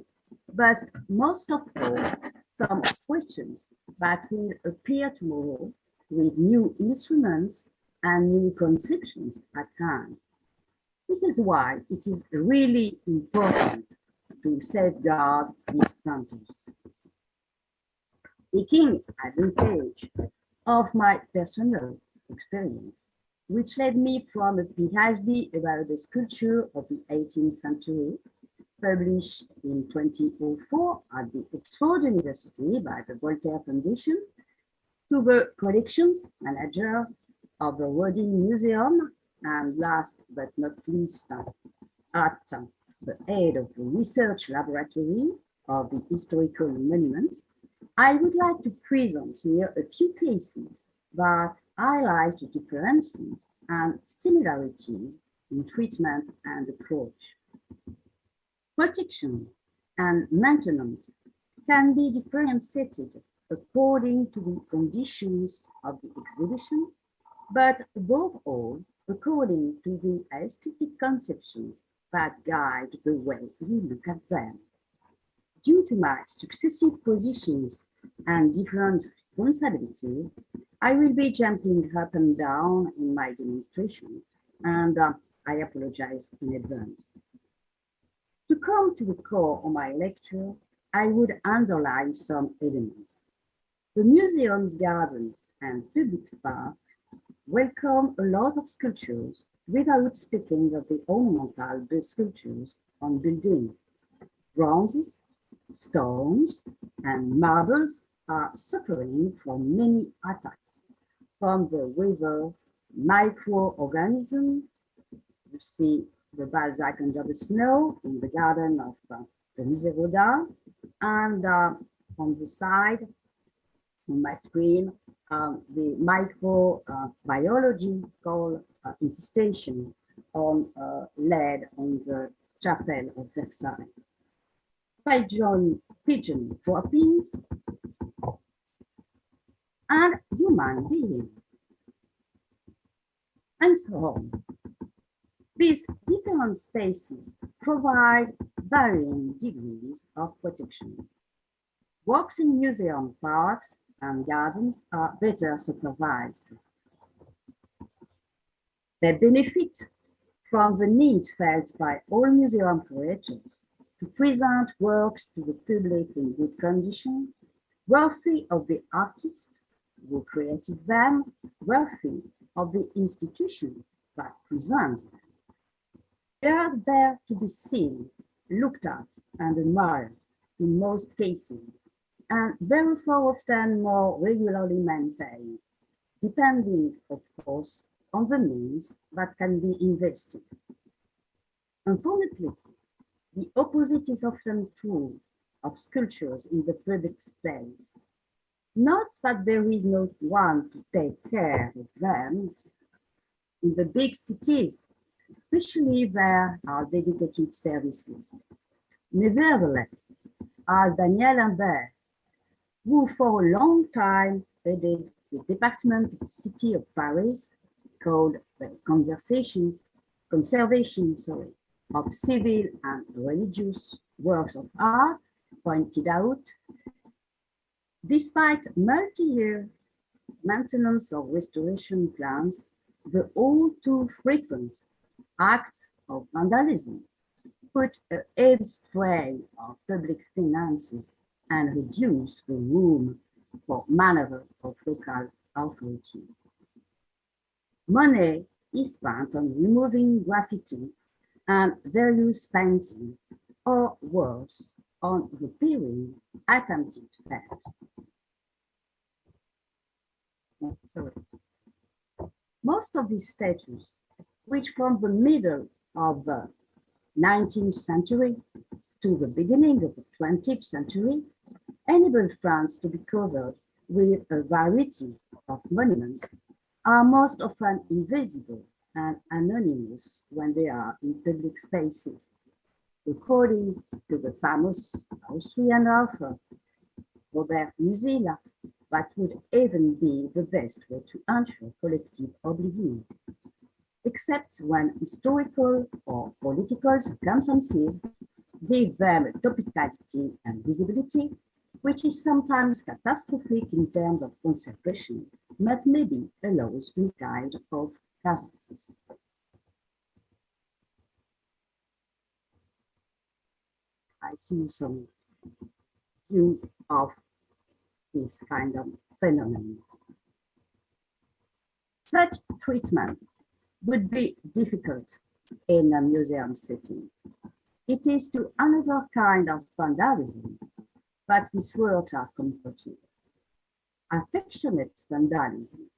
but most of all, some questions that will appear tomorrow with new instruments and new conceptions at hand. This is why it is really important to safeguard these samples. Taking advantage of my personal experience, which led me from a PhD about the sculpture of the 18th century, published in 2004 at the Oxford University by the Voltaire Foundation, to the collections manager of the Rodin Museum, and last but not least, at the head of the research laboratory of the historical monuments, I would like to present here a few cases that highlight the differences and similarities in treatment and approach. Protection and maintenance can be differentiated according to the conditions of the exhibition, but above all, according to the aesthetic conceptions that guide the way we look at them. Due to my successive positions and different responsibilities, I will be jumping up and down in my demonstration, and I apologize in advance. To come to the core of my lecture, I would underline some elements. The museum's gardens and public parks welcome a lot of sculptures without speaking of the ornamental sculptures on buildings. Bronzes, stones, and marbles are suffering from many attacks, from the weather, microorganisms. You see the Balzac under the snow in the garden of the Musée Rodin, and on the side, on my screen, the microbiological infestation on lead on the chapel of Versailles. Pigeon droppings, and human beings, and so on. These different spaces provide varying degrees of protection. Walks in museum parks and gardens are better supervised. They benefit from the need felt by all museum curators to present works to the public in good condition, worthy of the artist who created them, worthy of the institution that presents them. They are there to be seen, looked at, and admired in most cases, and very often more regularly maintained, depending, of course, on the means that can be invested. Unfortunately, the opposite is often true of sculptures in the public space. Not that there is no one to take care of them. In the big cities, especially, there are dedicated services. Nevertheless, as Daniel Imbert, who for a long time headed the department of the city of Paris called the conservation of civil and religious works of art, pointed out, despite multi-year maintenance of restoration plans, the all too frequent acts of vandalism put a heavy strain on public finances and reduce the room for maneuver of local authorities. Money is spent on removing graffiti and various paintings, or worse, on repairing attempted thefts. Most of these statues, which from the middle of the 19th century to the beginning of the 20th century, enabled France to be covered with a variety of monuments, are most often invisible and anonymous when they are in public spaces. According to the famous Austrian author Robert Musil, that would even be the best way to ensure collective oblivion, except when historical or political circumstances give them a topicality and visibility, which is sometimes catastrophic in terms of conservation, but maybe allows some kind of catharsis. I see some view of this kind of phenomenon. Such treatment would be difficult in a museum setting. It is to another kind of vandalism that these works are comforting. Affectionate vandalism,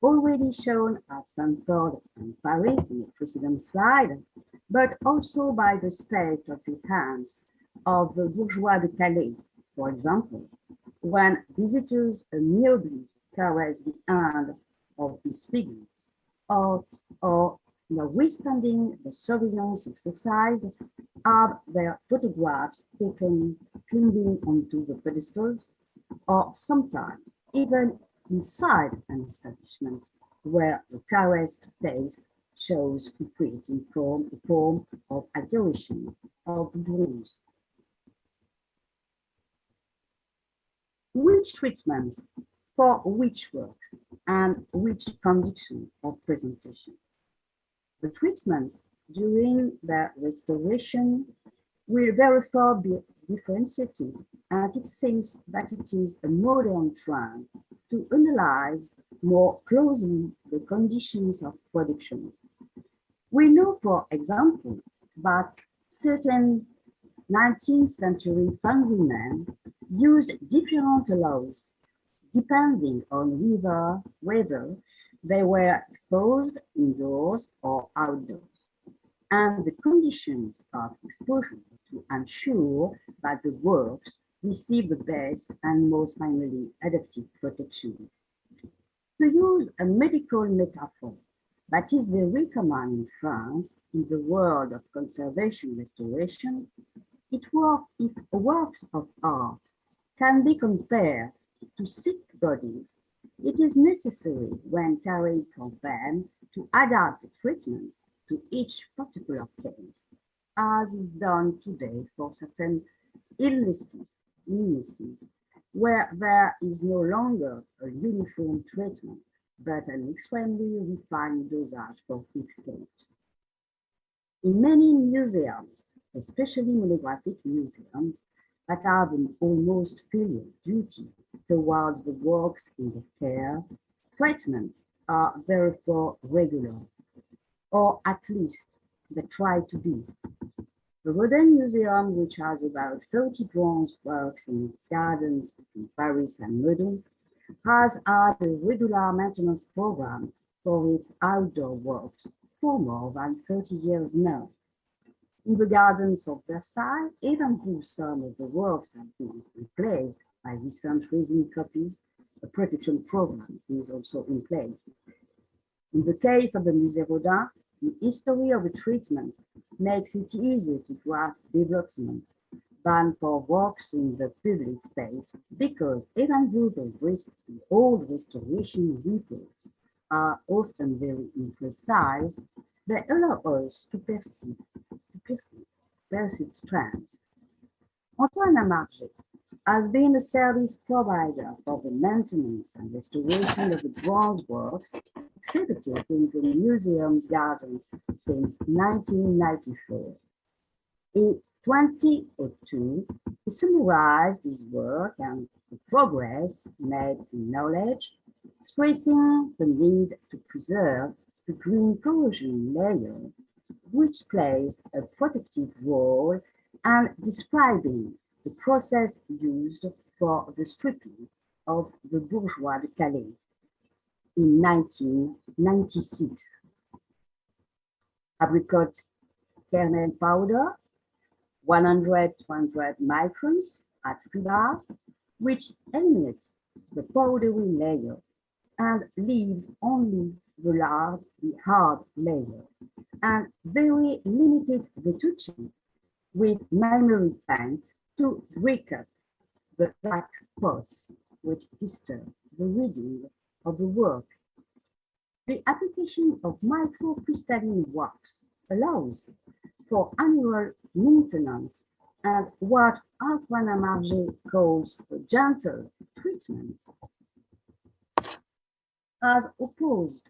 already shown at Sanford and Paris in the precedent slide, but also by the state of the hands of the bourgeois de Calais, for example, when visitors amiably caress the hand of these figures, or notwithstanding the surveillance exercised, have their photographs taken climbing onto the pedestals, or sometimes even inside an establishment where the caressed face shows creating a form of adoration of the bronze. Which treatments for which works and which condition of presentation? The treatments during the restoration will therefore be differentiated, and it seems that it is a modern trend to analyze more closely the conditions of production. We know, for example, that certain 19th century foundrymen used different alloys depending on whether they were exposed indoors or outdoors, and the conditions of exposure to ensure that the works receive the best and most finally adapted protection. To use a medical metaphor that is very common in France in the world of conservation restoration, if works of art can be compared to sick bodies, it is necessary when caring for them to adapt the treatments to each particular case, as is done today for certain illnesses, where there is no longer a uniform treatment, but an extremely refined dosage for each case. In many museums, especially monographic museums, that have an almost filial duty towards the works in their care, treatments are therefore regular, or at least they try to be. The Rodin Museum, which has about 30 bronze works in its gardens in Paris and Meudon, has had a regular maintenance program for its outdoor works for more than 30 years now. In the gardens of Versailles, even though some of the works have been replaced by recent resin copies, a protection program is also in place. In the case of the Musée Rodin, the history of the treatments makes it easy to grasp development ban for walks in the public space because even though the old restoration reports are often very imprecise, they allow us to perceive trends. Antoine Amargé has been a service provider for the maintenance and restoration of the bronze works exhibited in the museum's gardens since 1994. In 2002, he summarized his work and the progress made in knowledge, stressing the need to preserve the green corrosion layer, which plays a protective role, and describing the process used for the stripping of the bourgeois de Calais in 1996. Apricot kernel powder, 100-200 microns at 3 bars, which eliminates the powdery layer and leaves only the hard layer, and very limited retouching with memory paint to break up the black spots which disturb the reading of the work. The application of microcrystalline wax allows for annual maintenance and what Antoine Amargé calls a gentle treatment, as opposed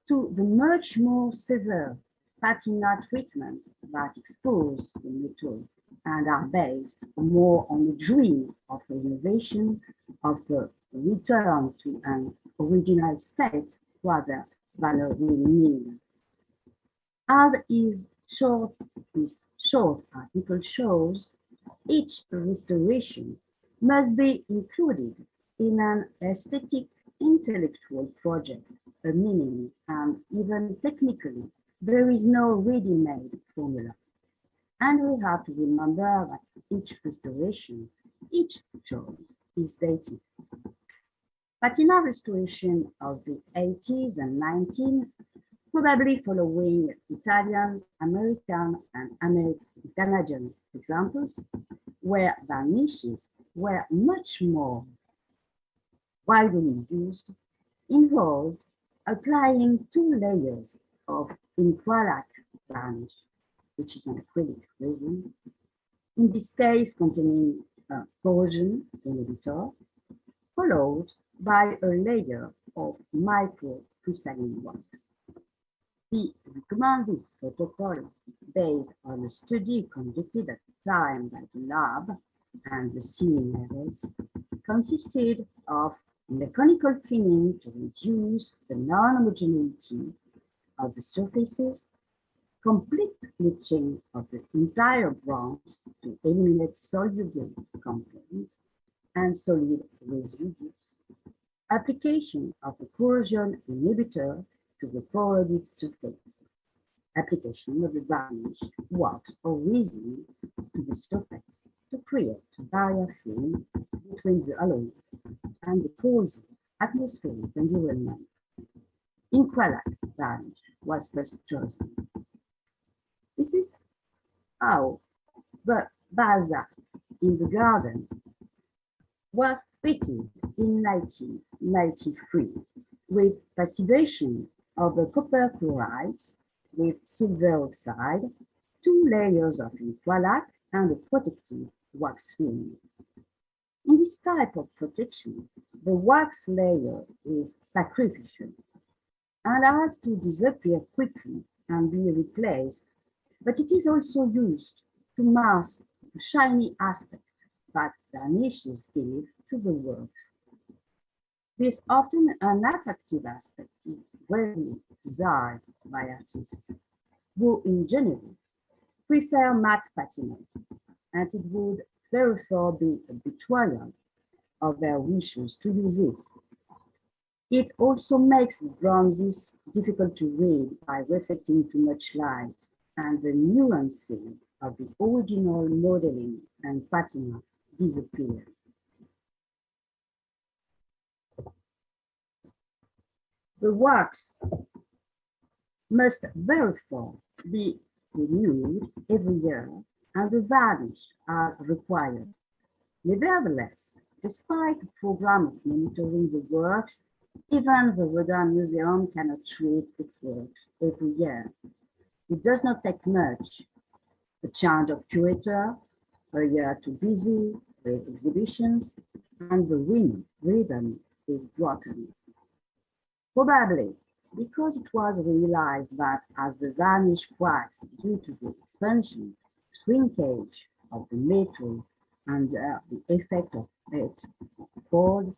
to the much more severe patina treatments that expose the metal and are based more on the dream of renovation, of a return to an original state rather than a real meaning. As this short article shows, each restoration must be included in an aesthetic intellectual project, a meaning, and even technically, there is no ready-made formula. And we have to remember that each restoration, each choice is dated. Patina restoration of the 80s and 90s, probably following Italian, American, and Canadian examples, where varnishes were much more widely used, involved applying 2 layers of inqualac varnish, which is an acrylic resin, in this case containing corrosion inhibitor, followed by a layer of microcrystalline wax. The recommended protocol, based on a study conducted at the time by the lab and the sealing levels, consisted of mechanical thinning to reduce the non-homogeneity of the surfaces, complete bleaching of the entire bronze to eliminate soluble compounds and solid residues, application of a corrosion inhibitor to the corroded surface, application of the varnish, wax, or resin to the surface to create a barrier film between the alloy and the corrosive atmospheric environment. Inqualac varnish was first chosen. This is how the Balzac in the garden was fitted in 1993 with passivation of the copper chlorides with silver oxide, 2 layers of inqualac, and a protective wax film. In this type of protection, the wax layer is sacrificial and has to disappear quickly and be replaced, but it is also used to mask the shiny aspect that varnishes give to the works. This often unattractive aspect is rarely desired by artists, who in general prefer matte patinas, and it would therefore be a betrayal of their wishes to use it. It also makes bronzes difficult to read by reflecting too much light, and the nuances of the original modeling and patina disappear. The wax must therefore be renewed every year and the varnish as required. Nevertheless, despite a program of monitoring the works, even the Rodin Museum cannot treat its works every year. It does not take much. A change of curator, a year too busy with exhibitions, and the rhythm is broken. Probably because it was realized that as the varnish cracks due to the expansion, shrinkage of the metal and the effect of it cold,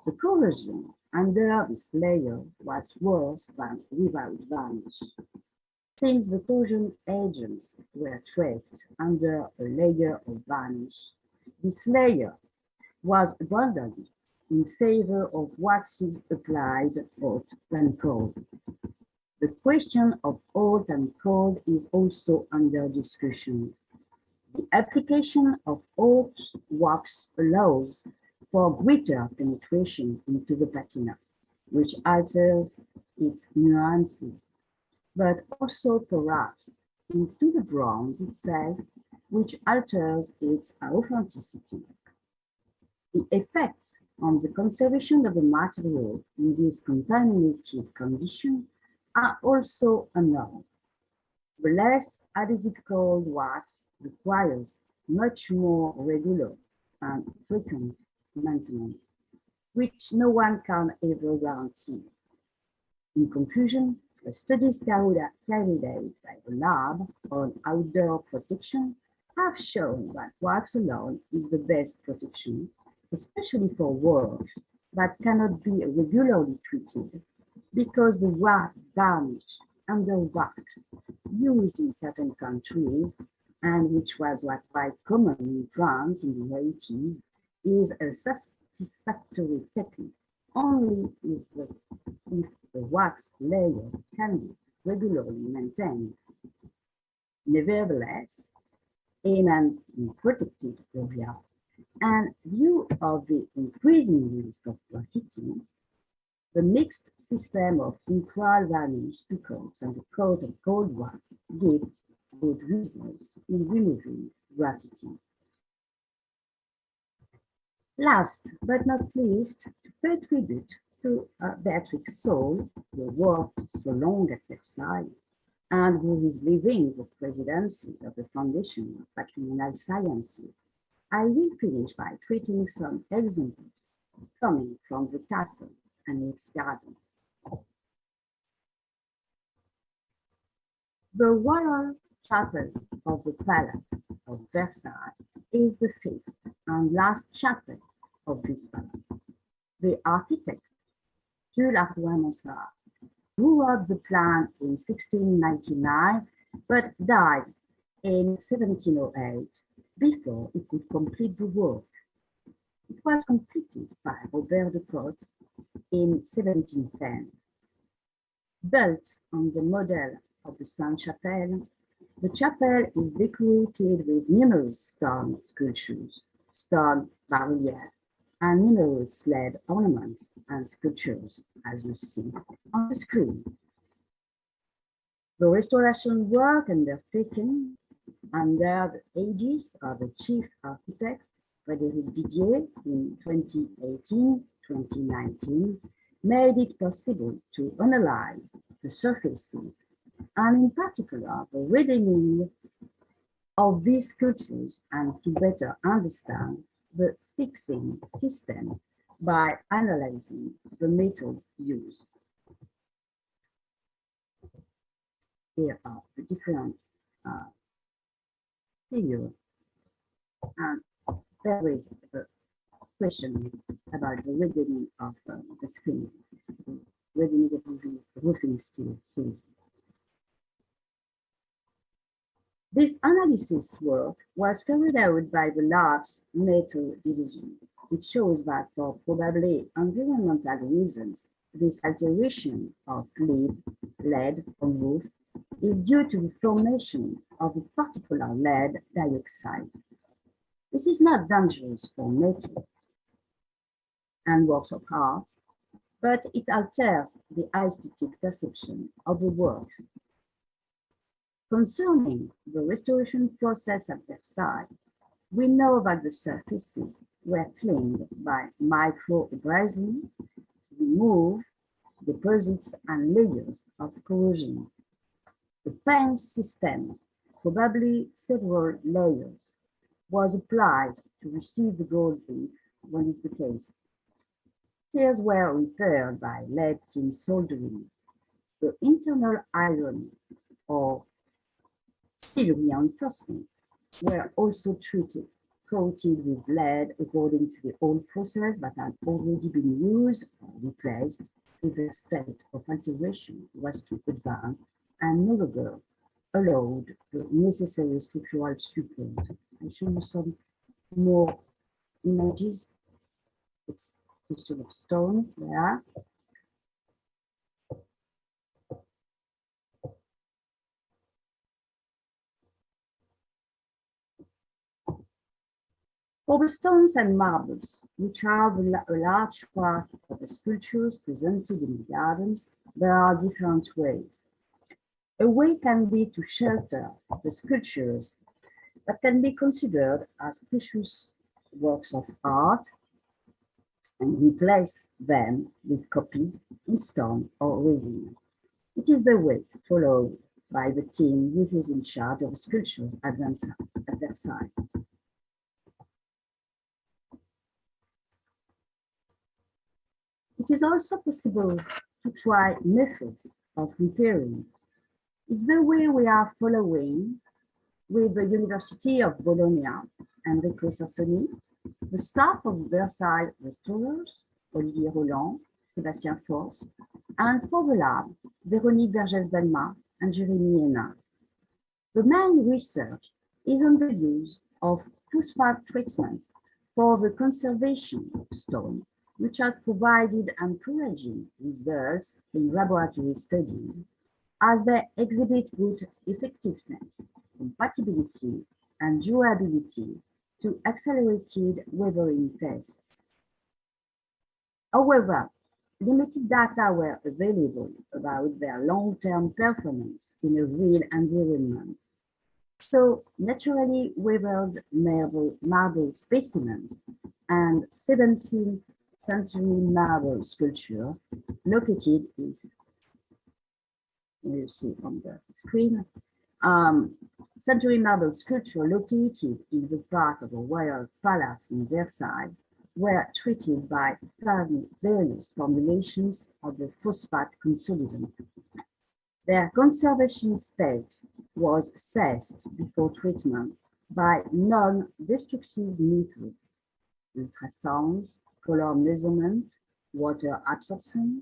the corrosion under this layer was worse than without varnish. Since the corrosion agents were trapped under a layer of varnish, this layer was abandoned in favor of waxes applied hot and cold. The question of hot and cold is also under discussion. The application of hot wax allows for greater penetration into the patina, which alters its nuances, but also perhaps into the bronze itself, which alters its authenticity. The effects on the conservation of the material in this contaminated condition are also unknown. The less adhesive cold wax requires much more regular and frequent maintenance, which no one can ever guarantee. In conclusion, the studies carried out by the lab on outdoor protection have shown that wax alone is the best protection, especially for works that cannot be regularly treated, because the varnish under wax used in certain countries, and which was quite common in France in the 80s, is a satisfactory technique only if the wax layer can be regularly maintained. Nevertheless, in an unprotected area, and view of the increasing risk of graffiti, the mixed system of neutral varnish to coats and the coat of cold wax gives good results in removing graffiti. Last but not least, to pay tribute to Beatrix Saul, who worked so long at Versailles, and who is leaving the presidency of the Foundation of Patrimonial Sciences, I will finish by treating some examples coming from the castle and its gardens. The Royal Chapel of the Palace of Versailles is the fifth and last chapel of this palace. The architect, Jules Ardoin-Mansart, drew up the plan in 1699, but died in 1708 before he could complete the work. It was completed by Robert de Cotte in 1710. Built on the model of the Sainte-Chapelle, the chapel is decorated with numerous stone sculptures, stone bas-reliefs, and numerous lead ornaments and sculptures, as you see on the screen. The restoration work undertaken under the aegis of the chief architect, Frédéric Didier, in 2018-2019, made it possible to analyze the surfaces, and in particular the redeeming of these sculptures, and to better understand the fixing system by analyzing the metal used. Here are the different figures, and there is a question about the redeeming of the screen, redeeming of the roofing seals. This analysis work was carried out by the lab's metal division. It shows that for probably environmental reasons, this alteration of lead on roof is due to the formation of a particular lead dioxide. This is not dangerous for metal and works of art, but it alters the aesthetic perception of the works. Concerning the restoration process at Versailles, we know that the surfaces were cleaned by microabrasing, remove deposits and layers of corrosion. The paint system, probably several layers, was applied to receive the gold leaf when it's the case. Tears were repaired by lead-tin soldering. The internal iron or steel reinforcements were also treated, coated with lead according to the old process that had already been used or replaced if the state of alteration was too advanced and no longer allowed the necessary structural support. I show you some more images. It's a question of stones there. For the stones and marbles, which are a large part of the sculptures presented in the gardens, there are different ways. A way can be to shelter the sculptures that can be considered as precious works of art and replace them with copies in stone or resin. It is the way followed by the team which is in charge of sculptures at Versailles. It is also possible to try methods of repairing. It's the way we are following with the University of Bologna and the Sassoni, the staff of Versailles restorers, Olivier Roland, Sébastien Force, and for the lab, Véronique Vergès-Belma and Jérémy Hénin. The main research is on the use of phosphate treatments for the conservation of stone, which has provided encouraging results in laboratory studies as they exhibit good effectiveness, compatibility, and durability to accelerated weathering tests. However, limited data were available about their long-term performance in a real environment. So naturally weathered marble specimens and 17th century marble sculpture located is, you see on the screen, century marble sculpture located in the park of the Royal Palace in Versailles were treated by various formulations of the phosphate consolidant. Their conservation state was assessed before treatment by non-destructive methods, ultrasounds, color measurement, water absorption,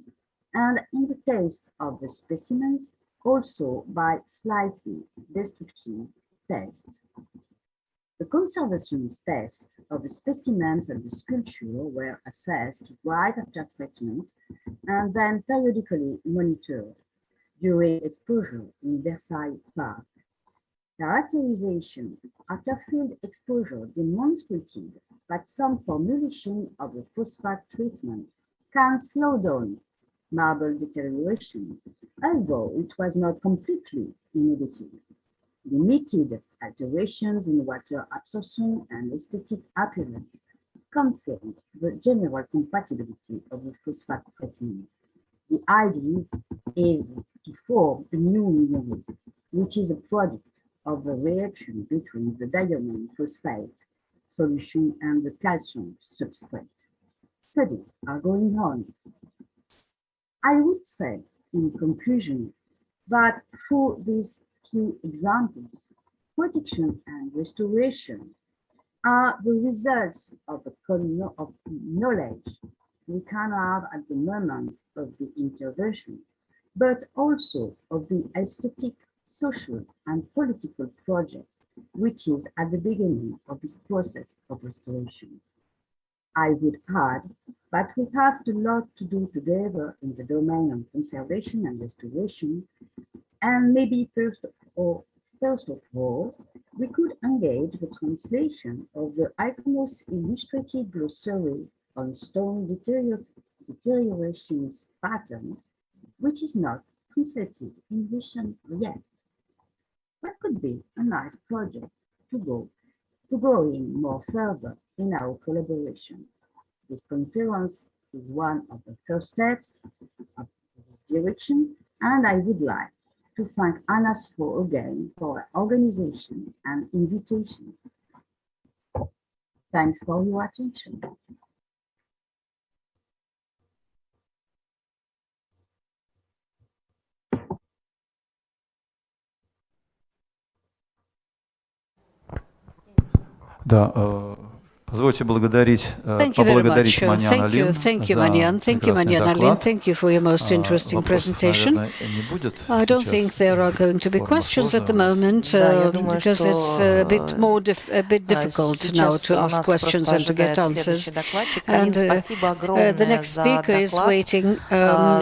and in the case of the specimens, also by slightly destructive tests. The conservation tests of the specimens and the sculpture were assessed right after treatment and then periodically monitored during exposure in Versailles Park. Characterization after field exposure demonstrated that some formulation of the phosphate treatment can slow down marble deterioration, although it was not completely inhibited. Limited alterations in water absorption and aesthetic appearance confirmed the general compatibility of the phosphate treatment. The idea is to form a new mineral, which is a product of the reaction between the diamond phosphate solution and the calcium substrate. Studies are going on. I would say, in conclusion, that through these few examples, protection and restoration are the results of knowledge we can have at the moment of the intervention, but also of the aesthetic, social, and political project, which is at the beginning of this process of restoration. I would add that we have a lot to do together in the domain of conservation and restoration, and maybe first of all, we could engage the translation of the ICOMOS illustrated glossary on stone deterioration patterns, which is not translated in Russian yet. that could be a nice project to go in more further in our collaboration. This conference is one of the first steps of this direction, and I would like to thank ANASFO again for her organization and invitation. Thanks for your attention. Да, позвольте поблагодарить Маньян Алин Thank you, Manyan. Thank you, Manyan Alin. Thank you for your most interesting presentation. I don't think there are going to be questions at the moment because it's a bit difficult now to ask questions and to get answers. And the next speaker is waiting. Now,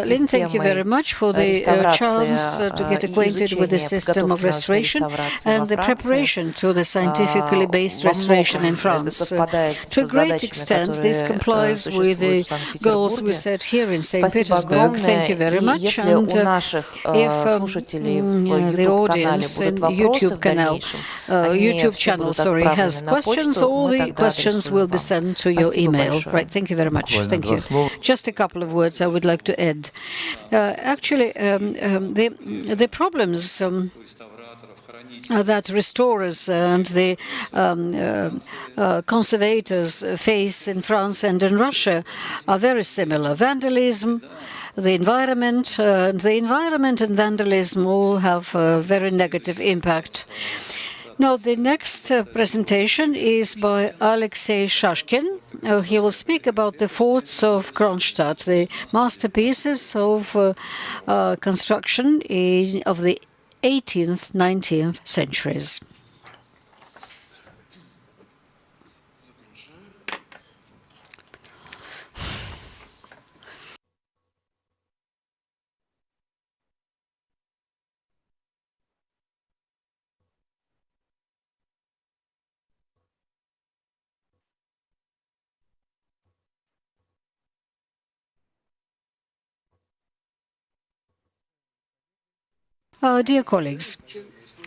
Lynn, thank you very much for the chance to get acquainted with the system of restoration and the preparation to the scientifically based restoration in France. To a great extent, this complies with the goals we set here in St. Petersburg. Thank you very much. And if the audience in YouTube channel, has questions, all the questions will be sent to your email. Right, thank you very much. Thank you. Just a couple of words I would like to add. Actually, the problems that restorers and the conservators face in France and in Russia are very similar. Vandalism, the environment and vandalism all have a very negative impact. Now, the next presentation is by Alexei Shashkin. He will speak about the forts of Kronstadt, the masterpieces of construction of the 18th, 19th centuries. Dear colleagues,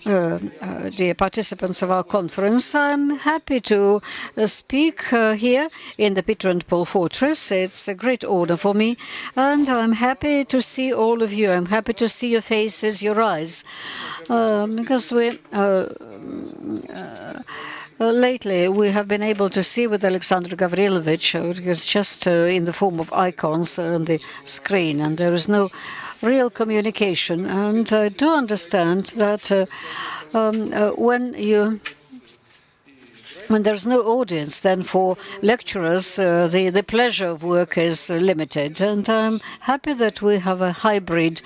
dear participants of our conference, I'm happy to speak here in the Peter and Paul Fortress. It's a great honor for me, and I'm happy to see all of you. I'm happy to see your faces, your eyes, because lately, we have been able to see with Alexander Gavrilovich, it was just in the form of icons on the screen, and there is no real communication. And I do understand that when there's no audience, then for lecturers, the pleasure of work is limited. And I'm happy that we have a hybrid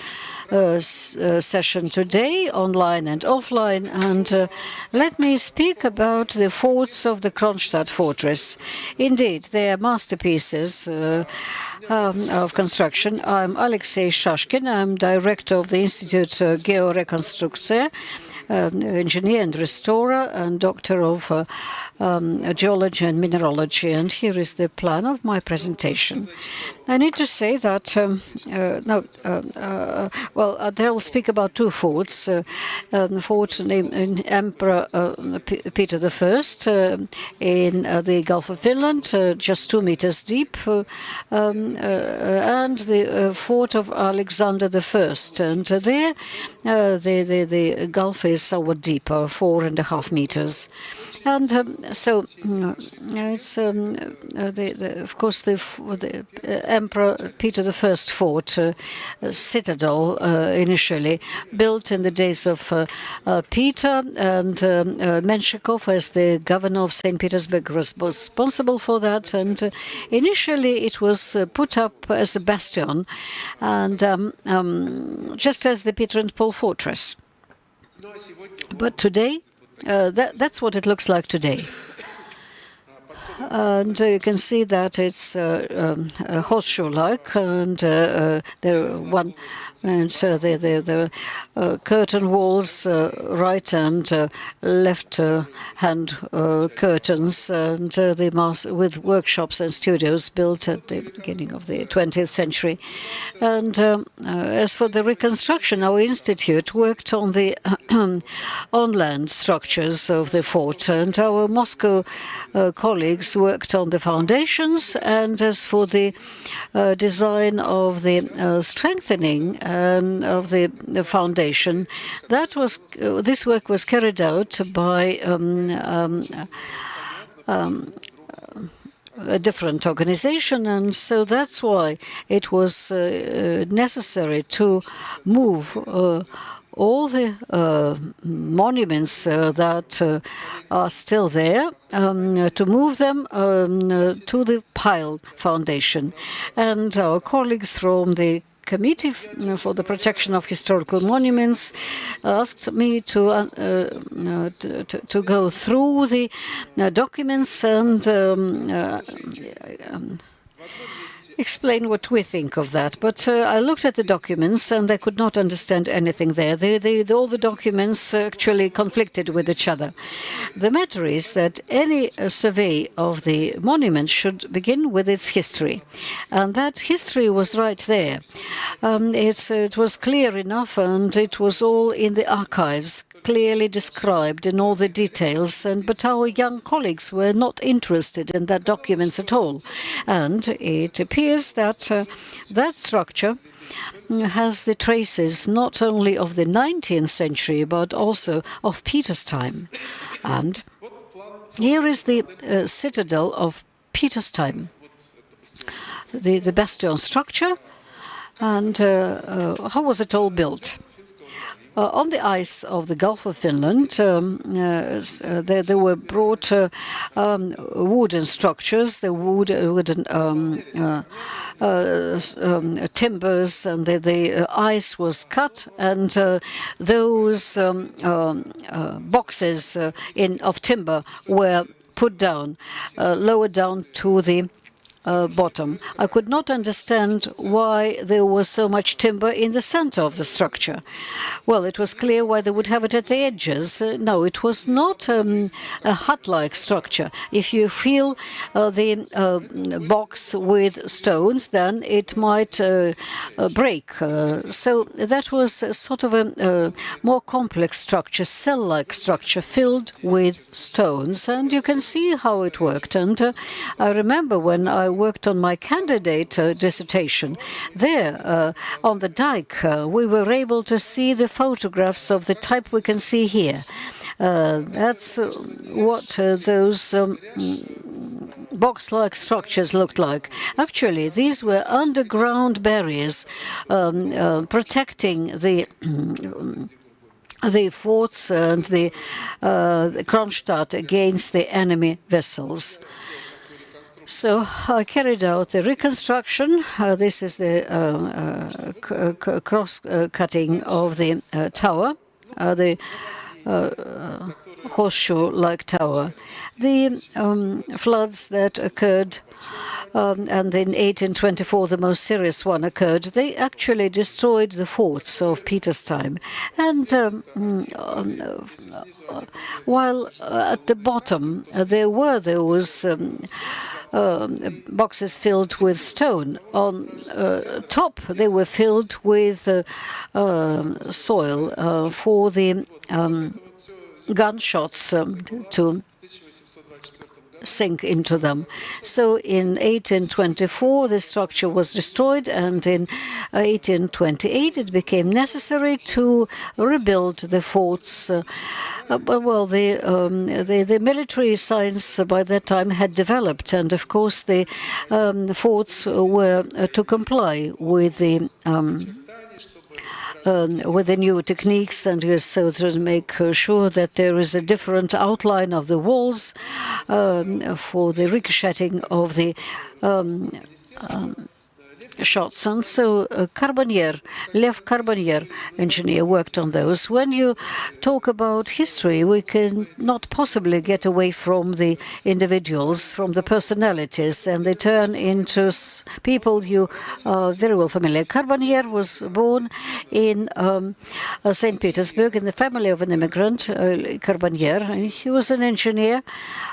session today, online and offline. And let me speak about the forts of the Kronstadt fortress. Indeed, they are masterpieces of construction. I'm Alexei Shashkin. I'm director of the Institute Georekonstrukция, engineer and restorer, and doctor of geology and mineralogy. And here is the plan of my presentation. I need to say that, they'll speak about two forts. The fort named Emperor Peter I in the Gulf of Finland, just 2 meters deep, and the fort of Alexander I. And there, the Gulf is somewhat deeper, 4.5 meters. And so it's of course the Emperor Peter I fort, citadel initially built in the days of Peter, and Menshikov, as the governor of St. Petersburg, was responsible for that. And initially it was put up as a bastion, and just as the Peter and Paul fortress. But today, that's what it looks like today. And you can see that it's horseshoe-like, and so the curtain walls, right and left hand curtains, and with workshops and studios built at the beginning of the 20th century. And as for the reconstruction, our institute worked on the on-land structures of the fort, and our Moscow colleagues worked on the foundations. And as for the design of the strengthening of the foundation, this work was carried out by a different organization, and so that's why it was necessary to move all the monuments that are still there, to move them to the pile foundation. And our colleagues from the Committee for the Protection of Historical Monuments asked me to go through the documents and explain what we think of that. But I looked at the documents and I could not understand anything there. All the documents actually conflicted with each other. The matter is that any survey of the monument should begin with its history. And that history was right there. It was clear enough, and it was all in the archives, clearly described in all the details, but our young colleagues were not interested in that documents at all. And it appears that that structure has the traces not only of the 19th century, but also of Peter's time. And here is the citadel of Peter's time, the bastion structure. And how was it all built? On the ice of the Gulf of Finland, there were brought wooden structures, the wooden timbers, and the ice was cut, and those boxes of timber were put down, lowered down to the bottom. I could not understand why there was so much timber in the center of the structure. Well, it was clear why they would have it at the edges. No, it was not a hut-like structure. If you fill the box with stones, then it might break. So that was sort of a more complex structure, cell-like structure filled with stones. And you can see how it worked. And I remember when I worked on my candidate dissertation, there on the dike, we were able to see the photographs of the type we can see here. That's what those box-like structures looked like. Actually, these were underground barriers protecting the forts and the Kronstadt against the enemy vessels. So I carried out the reconstruction. This is the cross-cutting of the tower, the horseshoe-like tower. The floods that occurred, and in 1824 the most serious one occurred, they actually destroyed the forts of Peter's time. And while at the bottom there were those boxes filled with stone, on top they were filled with soil for the gunshots to sink into them. So in 1824 the structure was destroyed, and in 1828 it became necessary to rebuild the forts. Well, the military science by that time had developed, and of course the forts were to comply with the new techniques, and so to make sure that there is a different outline of the walls for the ricocheting of the shots. And so Carbonnier, Lev Carbonnier, engineer, worked on those. When you talk about history, we can not possibly get away from the individuals, from the personalities, and they turn into people you are very well familiar. Carbonnier was born in St. Petersburg in the family of an immigrant, Carbonnier. And he was an engineer,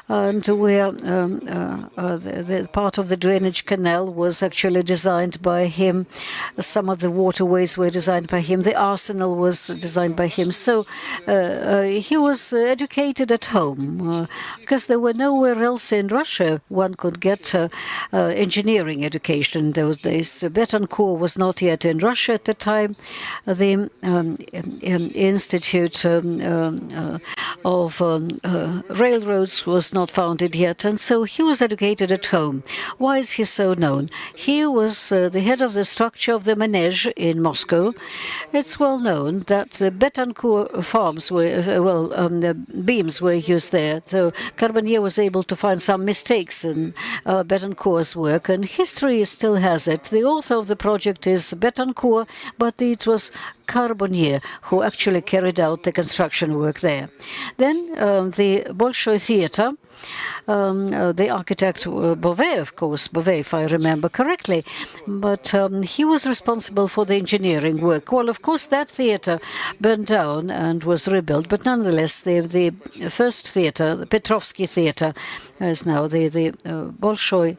and where the part of the drainage canal was actually designed by him. Some of the waterways were designed by him. The arsenal was designed by him. So he was educated at home because there were nowhere else in Russia one could get engineering education in those days. Betancourt was not yet in Russia at the time. The Institute of Railroads was not founded yet, and so he was educated at home. Why is he so known? He was the head of the structure of the Manege in Moscow. It's well known that the Betancourt farms were, the beams were used there. So Carbonnier was able to find some mistakes in Betancourt's work, and history still has it. The author of the project is Betancourt, but it was Carbonnier who actually carried out the construction work there. Then the Bolshoi Theatre, the architect Beauvais, of course, Beauvais, if I remember correctly, but he was responsible for the engineering work. Well, of course, that theatre burned down and was rebuilt, but nonetheless, the first theatre, the Petrovsky Theatre, is now the Bolshoi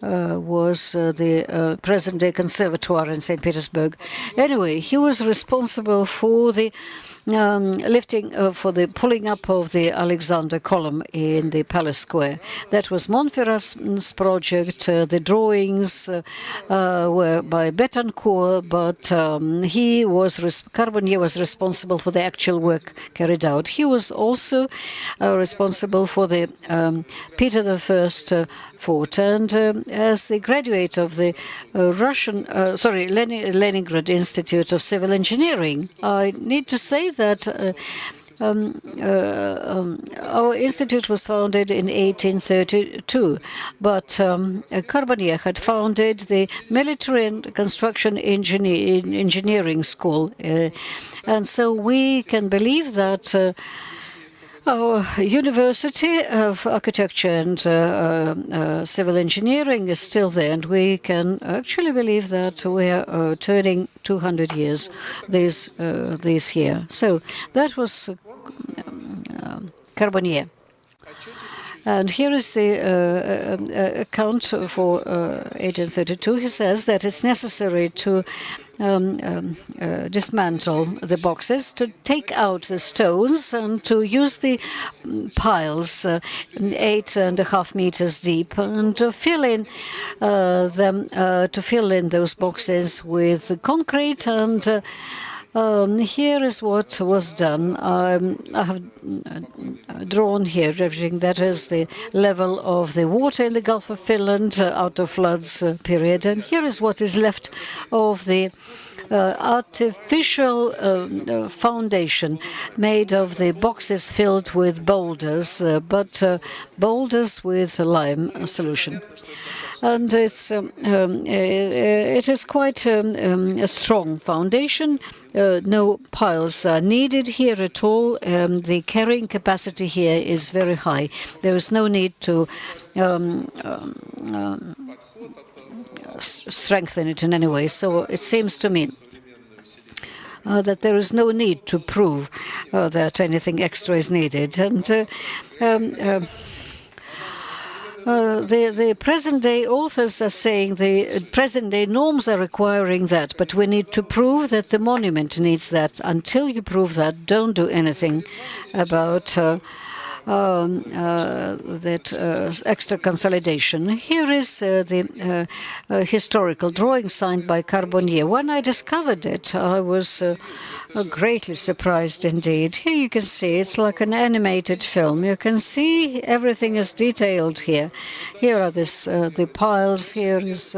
was the present-day conservatoire in St. Petersburg. Anyway, he was responsible for the lifting, for the pulling up of the Alexander column in the Palace Square. That was Montferrat's project. The drawings were by Betancourt, but Carbonnier was responsible for the actual work carried out. He was also responsible for the Peter I fort, and as the graduate of the Leningrad Institute of Civil Engineering, I need to say that our institute was founded in 1832, but Carbonnier had founded the Military and Construction Engineering School, and so we can believe that our University of Architecture and Civil Engineering is still there, and we can actually believe that we are turning 200 years this year. So that was Carbonnier. And here is the account for 1832. He says that it's necessary to dismantle the boxes, to take out the stones, and to use the piles 8.5 meters deep, and to fill in those boxes with concrete. And here is what was done. I have drawn here everything that is the level of the water in the Gulf of Finland out of floods period, and here is what is left of the artificial foundation made of the boxes filled with boulders, but boulders with lime solution. And it is quite a strong foundation. No piles are needed here at all. The carrying capacity here is very high. There is no need to strengthen it in any way. So it seems to me that there is no need to prove that anything extra is needed. And the present-day authors are saying the present-day norms are requiring that, but we need to prove that the monument needs that. Until you prove that, don't do anything about that extra consolidation. Here is the historical drawing signed by Carbonnier. When I discovered it, I was greatly surprised indeed. Here you can see it's like an animated film. You can see everything is detailed here. Here are the piles. Here is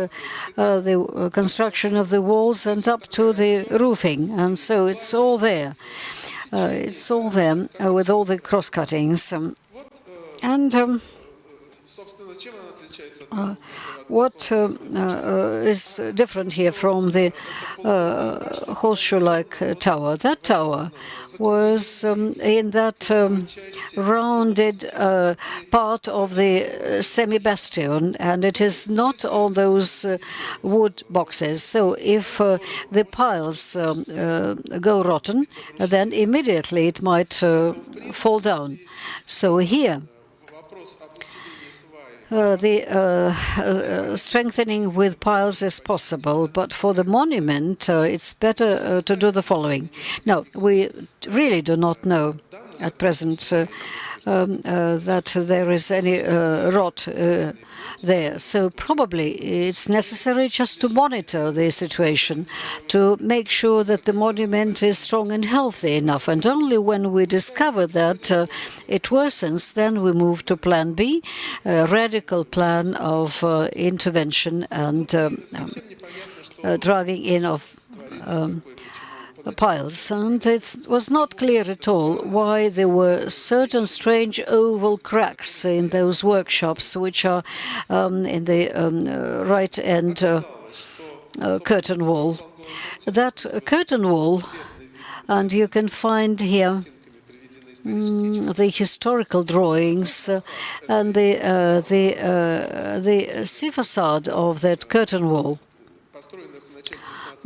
the construction of the walls and up to the roofing, and so it's all there. It's all there with all the cross cuttings. And What is different here from the horseshoe-like tower? That tower was in that rounded part of the semi-bastion, and it is not on those wood boxes. So if the piles go rotten, then immediately it might fall down. So here, the strengthening with piles is possible, but for the monument, it's better to do the following. Now, we really do not know at present that there is any rot there. So probably it's necessary just to monitor the situation, to make sure that the monument is strong and healthy enough. And only when we discover that it worsens, then we move to Plan B, a radical plan of intervention and driving in of piles. And it was not clear at all why there were certain strange oval cracks in those workshops, which are in the right end curtain wall. That curtain wall, and you can find here the historical drawings and the sea facade of that curtain wall,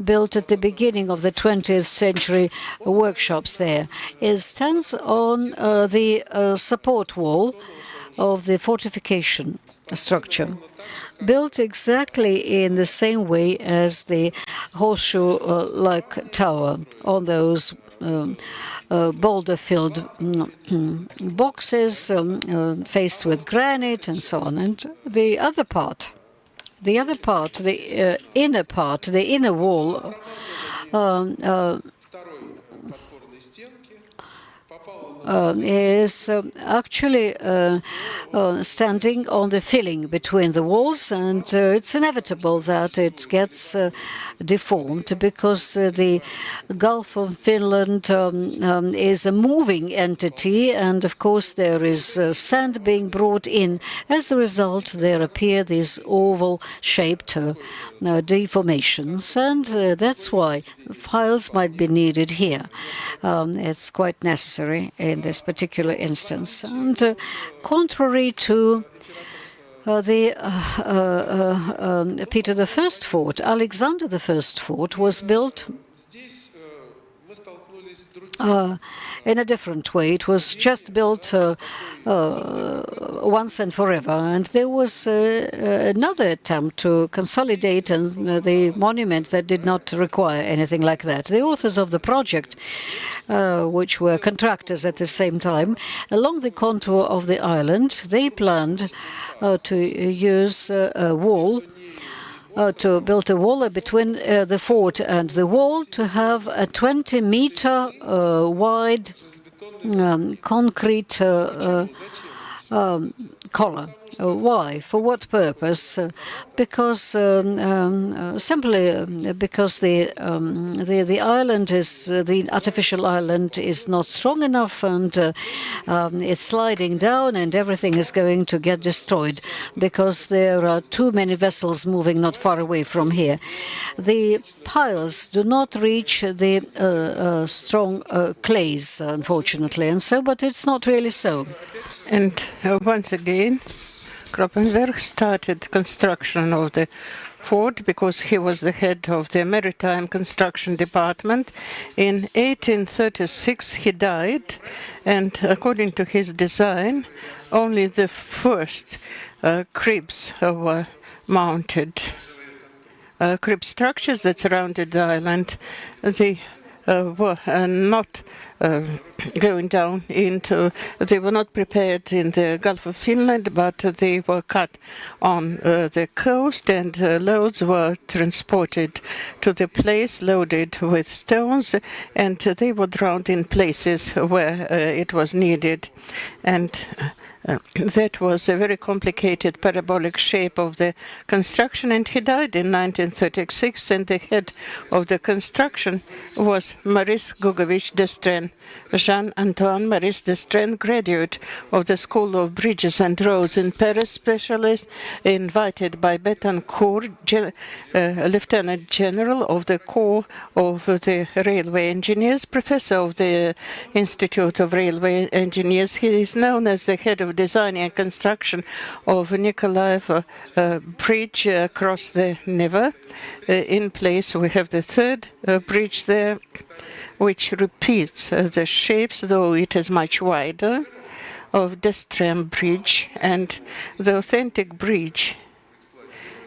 built at the beginning of the 20th century workshops there. It stands on the support wall of the fortification structure, built exactly in the same way as the horseshoe-like tower on those boulder-filled boxes faced with granite and so on. And the inner part, the inner wall, is actually standing on the filling between the walls, and it's inevitable that it gets deformed because the Gulf of Finland is a moving entity, and of course there is sand being brought in. As a result, there appear these oval-shaped deformations, and that's why piles might be needed here. It's quite necessary in this particular instance. And contrary to the Peter I fort, Alexander I fort was built in a different way. It was just built once and forever. And there was another attempt to consolidate the monument that did not require anything like that. The authors of the project, which were contractors at the same time, along the contour of the island, they planned to use a wall, to build a wall between the fort and the wall, to have a 20-meter wide concrete collar. Why? For what purpose? Because simply because the island is the artificial island is not strong enough, and it's sliding down, and everything is going to get destroyed because there are too many vessels moving not far away from here. The piles do not reach the strong clays, unfortunately, and so. But it's not really so. And once again, Kroppenberg started construction of the fort because he was the head of the maritime construction department. In 1836 he died, and according to his design, only the first cribs were mounted. Crib structures that surrounded the island, they were not going down into, they were not prepared in the Gulf of Finland, but they were cut on the coast, and loads were transported to the place loaded with stones, and they were drowned in places where it was needed. And That was a very complicated parabolic shape of the construction, and he died in 1936, and the head of the construction was Maurice Gugovich d'Estrène, Jean-Antoine Maurice d'Estrène, graduate of the School of Bridges and Roads in Paris, specialist invited by Betancourt, Lieutenant General of the Corps of the Railway Engineers, professor of the Institute of Railway Engineers. He is known as the head of design and construction of Nikolaev Bridge across the Neva. In place, we have the third bridge there, which repeats the shapes, though it is much wider, of d'Estrène Bridge. And the authentic bridge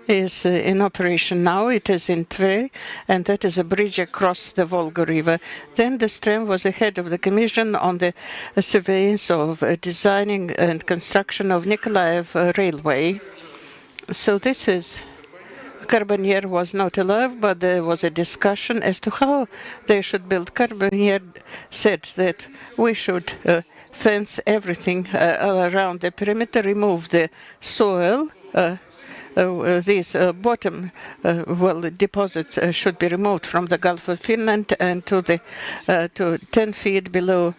is in operation now. It is in Tver, and that is a bridge across the Volga River. Then d'Estrène was the head of the commission on the surveillance of designing and construction of Nikolaev Railway. So this is, Carbonnier was not alive, but there was a discussion as to how they should build. Carbonnier said that we should fence everything all around the perimeter, remove the soil. These bottom deposits should be removed from the Gulf of Finland and to 10 feet below.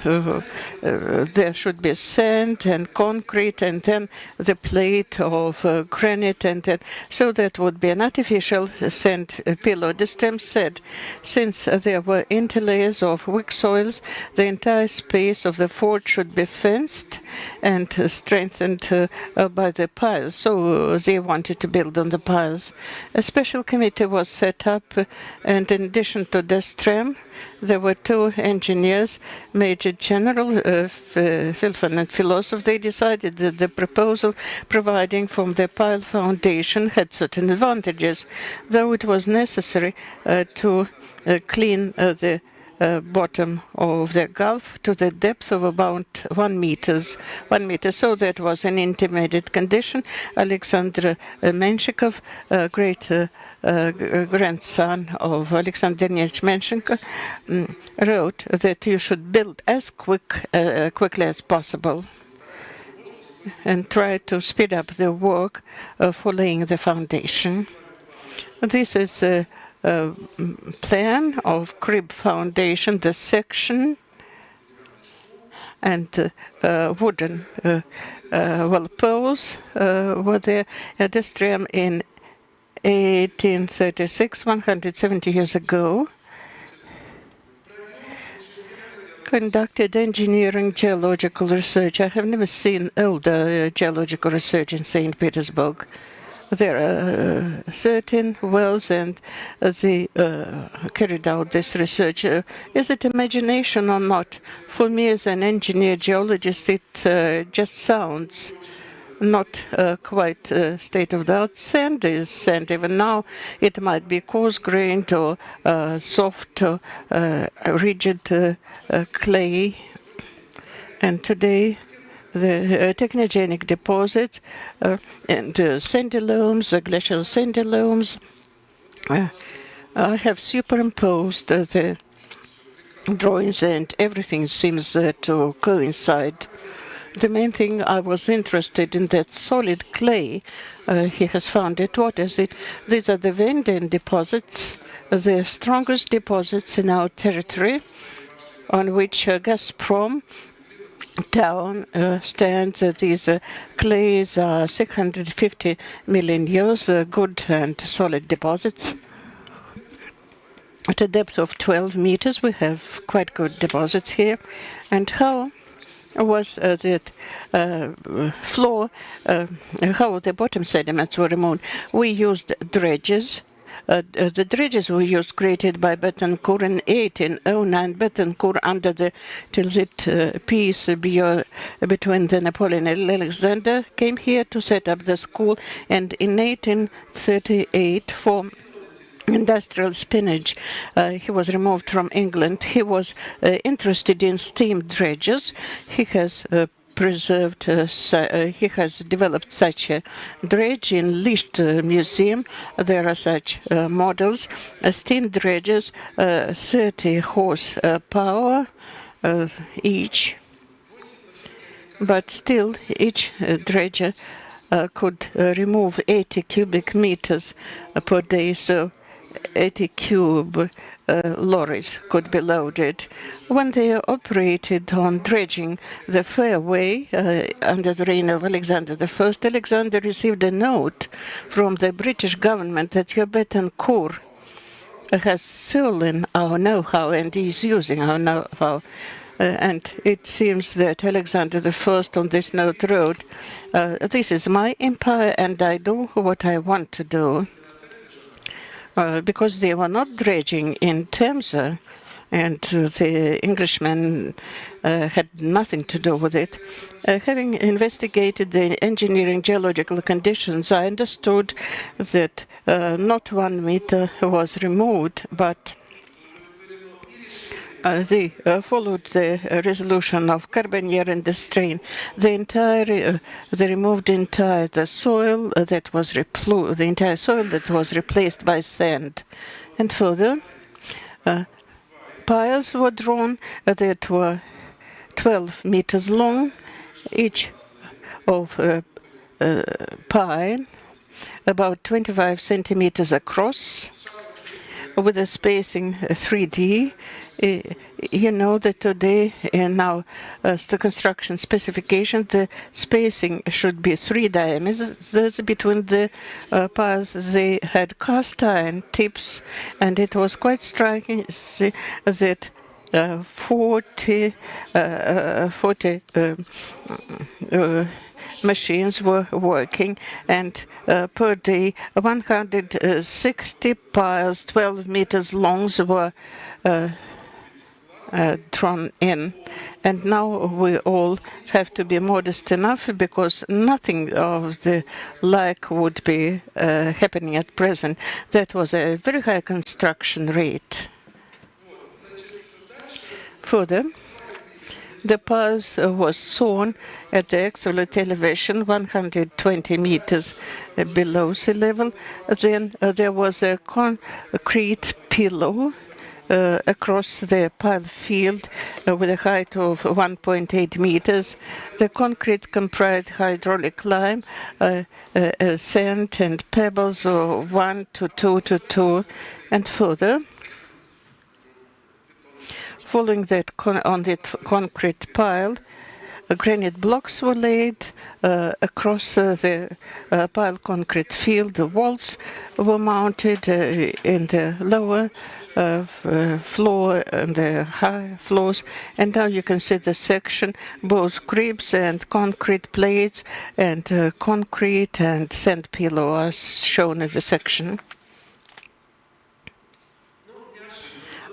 There should be sand and concrete, and then the plate of granite, and then, so that would be an artificial sand pillow. d'Estrène said, since there were interlayers of weak soils, the entire space of the fort should be fenced and strengthened by the piles. So they wanted to build on the piles. A special committee was set up, and in addition to d'Estrène, there were two engineers, Major General Filfan and Philosoph. They decided that the proposal providing from the pile foundation had certain advantages, though it was necessary to clean the bottom of the gulf to the depth of about 1 meter. So that was an intermediate condition. Alexander Menshikov, great grandson of Alexander Menshikov, wrote that you should build as quickly as possible and try to speed up the work for laying the foundation. This is a plan of crib foundation, the section, and wooden poles were there at d'Estrène in 1836, 170 years ago. Conducted engineering geological research. I have never seen older geological research in St. Petersburg. There are 13 wells, and they carried out this research. Is it imagination or not? For me, as an engineer geologist, it just sounds not quite state-of-the-art. Sand is sand. Even now, it might be coarse-grained or soft or rigid clay. And today, the technogenic deposits and sandy loams, glacial sandy loams. I have superimposed the drawings, and everything seems to coincide. The main thing I was interested in, that solid clay. He has found it. What is it? These are the Vendian deposits, the strongest deposits in our territory, on which Gazprom town stands. These clays are 650 million years, good and solid deposits. At a depth of 12 meters, we have quite good deposits here. And how was that floor, how the bottom sediments were removed? We used dredges. The dredges were used, created by Betancourt in 1809. Betancourt, under the Tilsit peace between the Napoleon and Alexander, came here to set up the school, and in 1838, for industrial spinach, he was removed from England. He was interested in steam dredges. He has preserved, he has developed such a dredge in Liszt Museum. There are such models. Steam dredges, 30 horsepower each. but still each dredger could remove 80 cubic meters per day, so 80 cube lorries could be loaded. When they operated on dredging the fairway under the reign of Alexander I, Alexander received a note from the British government that Betancourt has stolen our know-how and is using our know-how. And it seems that Alexander I on this note wrote, "This is my empire and I do what I want to do." Because they were not dredging in Temse, and the Englishmen had nothing to do with it. Having investigated the engineering geological conditions, I understood that not 1 meter was removed, but they followed the resolution of Carbonnier and the strain. They removed the soil that was the entire soil that was replaced by sand, and further, piles were drawn that were 12 meters long, each of pile about 25 centimeters across, with a spacing 3D. You know that today in our construction specification, the spacing should be 3 diameters between the piles. They had cast iron tips, and it was quite striking to see that 40 machines were working, and per day 160 piles 12 meters long were drawn in. And now we all have to be modest enough, because nothing of the like would be happening at present. That was a very high construction rate. Further, the piles was sawn at the excellent elevation, 120 meters below sea level. Then there was a concrete pillow across the pile field with a height of 1.8 meters. The concrete comprised hydraulic lime, sand and pebbles of 1 to 2 to 2, and further. Following that on the concrete pile, granite blocks were laid across the pile concrete field. The walls were mounted in the lower floor and the high floors. And now you can see the section, both cribs and concrete plates and concrete and sand pillow are shown in the section.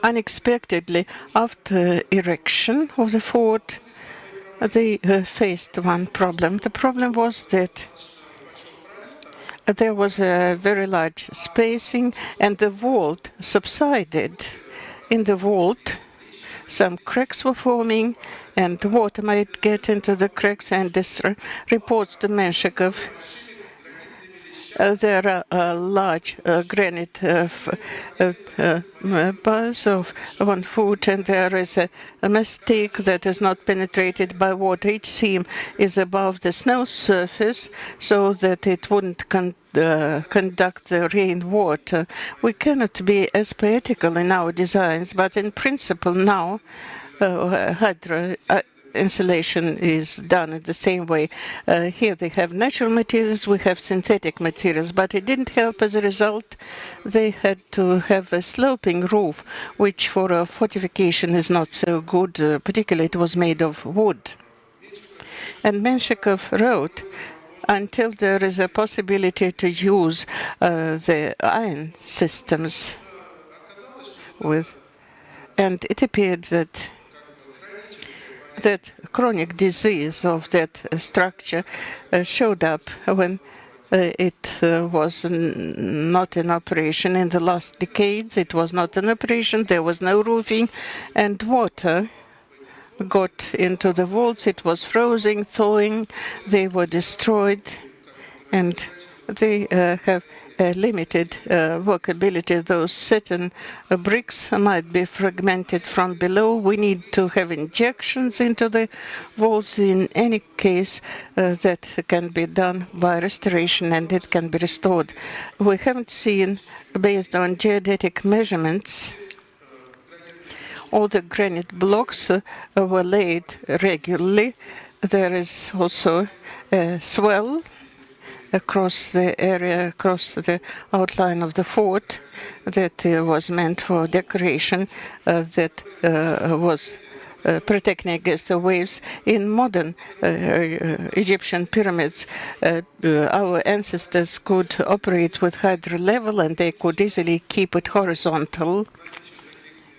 Unexpectedly, after erection of the fort, they faced one problem. The problem was that there was a very large spacing and the vault subsided. In the vault, some cracks were forming and water might get into the cracks, and this reports to Menshikov. There are large granite bars of 1 foot, and there is a mistake that is not penetrated by water. Each seam is above the snow surface so that it wouldn't conduct the rainwater. We cannot be as poetical in our designs, but in principle now hydro insulation is done in the same way. Here they have natural materials, we have synthetic materials, but it didn't help. As a result, they had to have a sloping roof, which for a fortification is not so good, particularly it was made of wood. And Menshikov wrote, until there is a possibility to use the iron systems and it appeared that chronic disease of that structure showed up when it was not in operation. In the last decades, it was not in operation. There was no roofing, and water got into the vaults. It was frozen, thawing. They were destroyed, and they have limited workability. Those certain bricks might be fragmented from below. We need to have injections into the walls. In any case, that can be done by restoration and it can be restored. We haven't seen, based on geodetic measurements, all the granite blocks were laid regularly. There is also a swell across the area, across the outline of the fort that was meant for decoration, that was protecting against the waves. In modern Egyptian pyramids, our ancestors could operate with hydro level and they could easily keep it horizontal.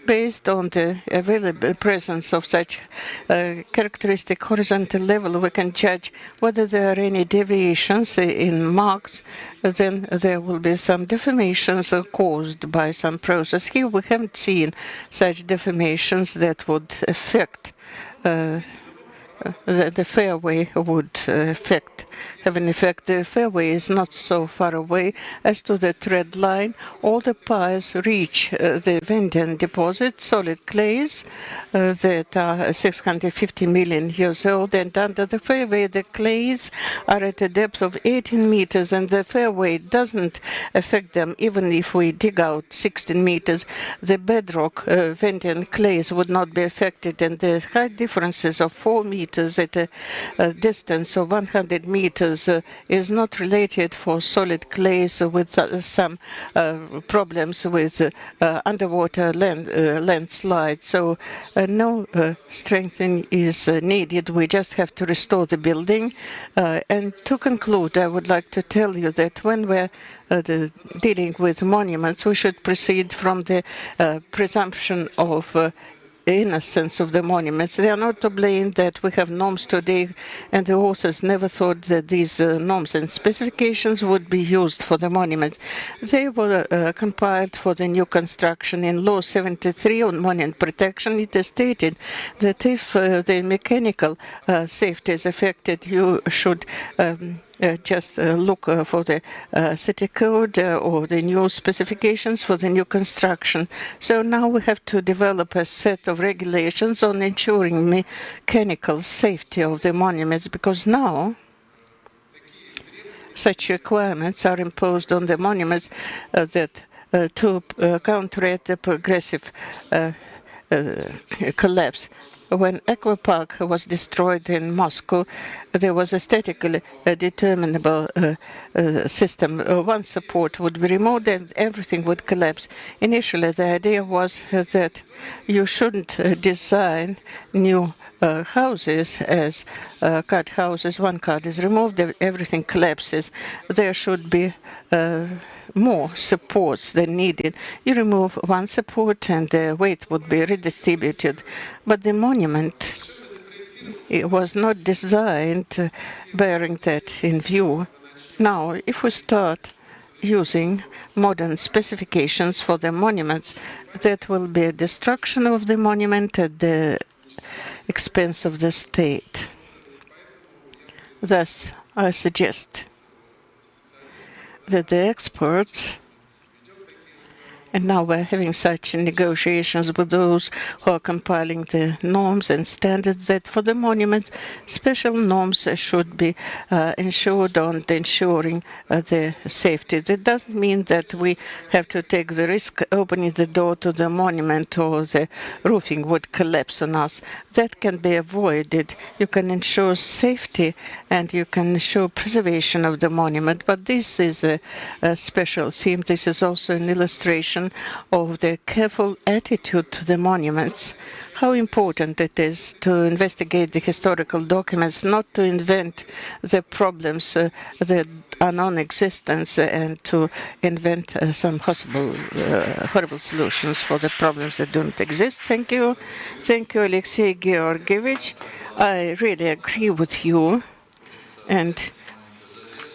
Based on the available presence of such characteristic horizontal level, we can judge whether there are any deviations in marks. Then there will be some deformations caused by some process. Here we haven't seen such deformations that would affect the fairway would have an effect. The fairway is not so far away. As to the trend line, all the piles reach the Vendian deposit, solid clays that are 650 million years old, and under the fairway the clays are at a depth of 18 meters, and the fairway doesn't affect them even if we dig out 16 meters. The bedrock Vendian clays would not be affected, and the height differences of 4 meters at a distance of 100 meters is not related for solid clays with some problems with underwater landslides. So no strengthening is needed. We just have to restore the building. And to conclude, I would like to tell you that when we're dealing with monuments, we should proceed from the presumption of innocence of the monuments. They are not to blame that we have norms today, and the authors never thought that these norms and specifications would be used for the monuments. They were compiled for the new construction. In Law 73 on monument protection, it is stated that if the mechanical safety is affected, you should just look for the city code or the new specifications for the new construction. So now we have to develop a set of regulations on ensuring mechanical safety of the monuments, because now such requirements are imposed on the monuments that to counteract the progressive collapse. When Aquapark was destroyed in Moscow, there was a statically determinable system. One support would be removed and everything would collapse. Initially, the idea was that you shouldn't design new houses as cut houses. One card is removed, everything collapses. There should be more supports than needed. You remove one support and the weight would be redistributed. But the monument, it was not designed bearing that in view. Now, if we start using modern specifications for the monuments, that will be a destruction of the monument at the expense of the state. Thus, I suggest that the experts, and now we're having such negotiations with those who are compiling the norms and standards, that for the monuments, special norms should be ensured on ensuring the safety. That doesn't mean that we have to take the risk opening the door to the monument or the roofing would collapse on us. That can be avoided. You can ensure safety and you can ensure preservation of the monument. But this is a special theme. This is also an illustration of the careful attitude to the monuments. How important it is to investigate the historical documents, not to invent the problems that are non-existent and to invent some possible horrible solutions for the problems that don't exist. Thank you. Thank you, Alexei Georgievich. I really agree with you. And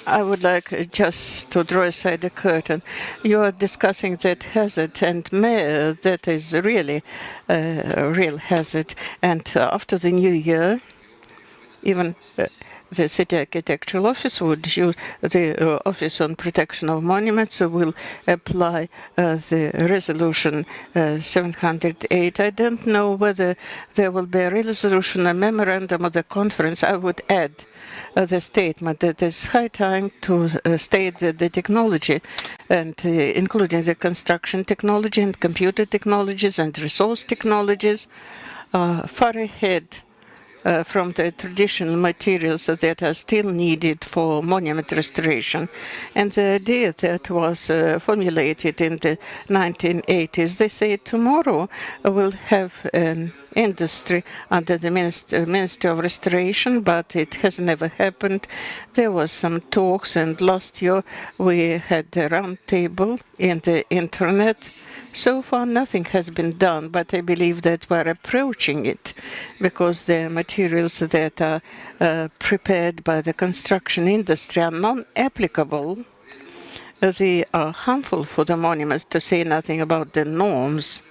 I would like just to draw aside the curtain. You are discussing that hazard, and that is really a real hazard. And after the new year, even the City Architectural Office would use the Office on Protection of Monuments will apply the resolution 708. I don't know whether there will be a resolution, a memorandum of the conference. I would add the statement that it's high time to state that the technology, and including the construction technology and computer technologies and resource technologies, are far ahead from the traditional materials that are still needed for monument restoration. And the idea that was formulated in the 1980s, they say tomorrow we'll have an industry under the Ministry of Restoration, but it has never happened. There was some talks, and last year we had a round table in the internet. So far, nothing has been done, but I believe that we're approaching it because the materials that are prepared by the construction industry are non-applicable. They are harmful for the monuments, to say nothing about the norms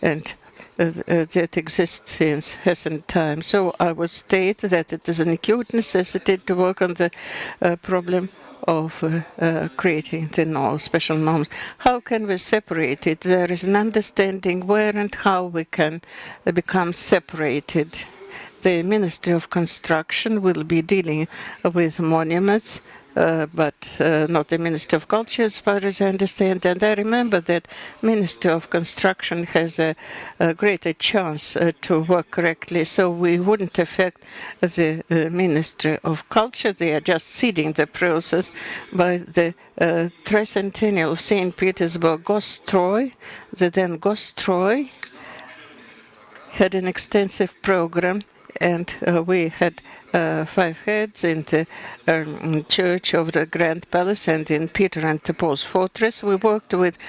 and that exist since recent times. So I would state that it is an acute necessity to work on the problem of creating the norms, special norms. How can we separate it? There is an understanding where and how we can become separated. The Ministry of Construction will be dealing with monuments, but not the Ministry of Culture, as far as I understand. And I remember that Ministry of Construction has a greater chance to work correctly, so we wouldn't affect the Ministry of Culture. They are just seeding the process by the tricentennial of St. Petersburg Gostroy. The then Gostroy had an extensive program, and we had 5 heads in the church of the Grand Palace and in Peter and Paul's Fortress. We worked with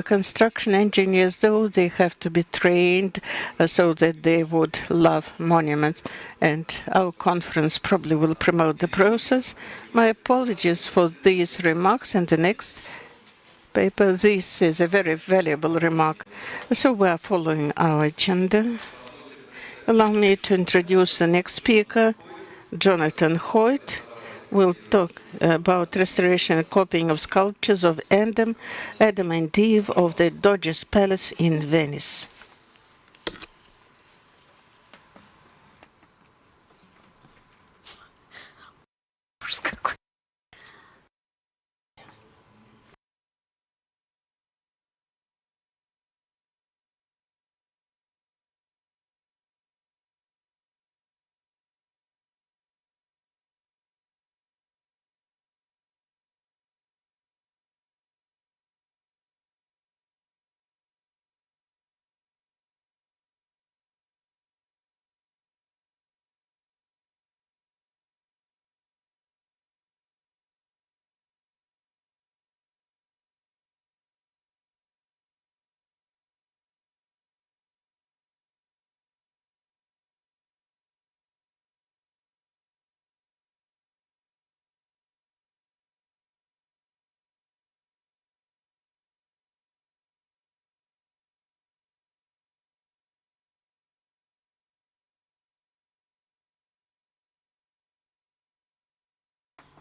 construction engineers, though they have to be trained so that they would love monuments. And our conference probably will promote the process. My apologies for these remarks. And the next paper, this is a very valuable remark. So we are following our agenda. Allow me to introduce the next speaker, Jonathan Hoyt. Will talk about restoration and copying of sculptures of Adam and Eve of the Doge's Palace in Venice.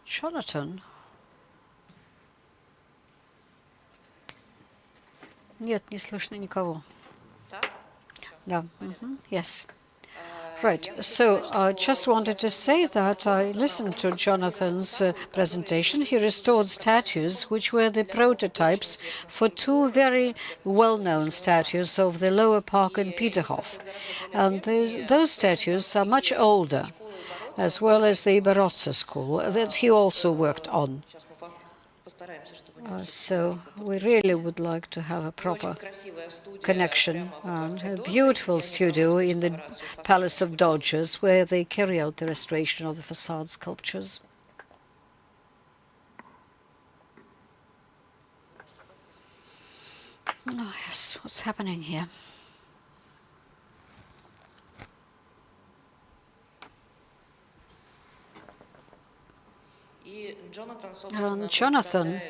Jonathan? Нет, не слышно никого. Да. Yes. Right. So I just wanted to say that I listened to Jonathan's presentation. He restored statues which were the prototypes for 2 very well-known statues of the lower park in Peterhof. And those statues are much older, as well as the Barossa school that he also worked on. So we really would like to have a proper connection and a beautiful studio in the Palace of Doges where they carry out the restoration of the facade sculptures. Oh, yes, what's happening here? Jonathan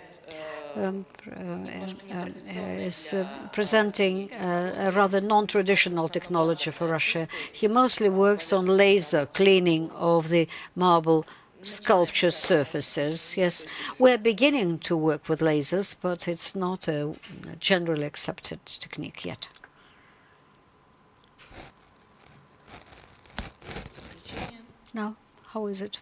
is presenting a rather non-traditional technology for Russia. He mostly works on laser cleaning of the marble sculpture surfaces. Yes, we're beginning to work with lasers, but it's not a generally accepted technique yet. Now, how is it?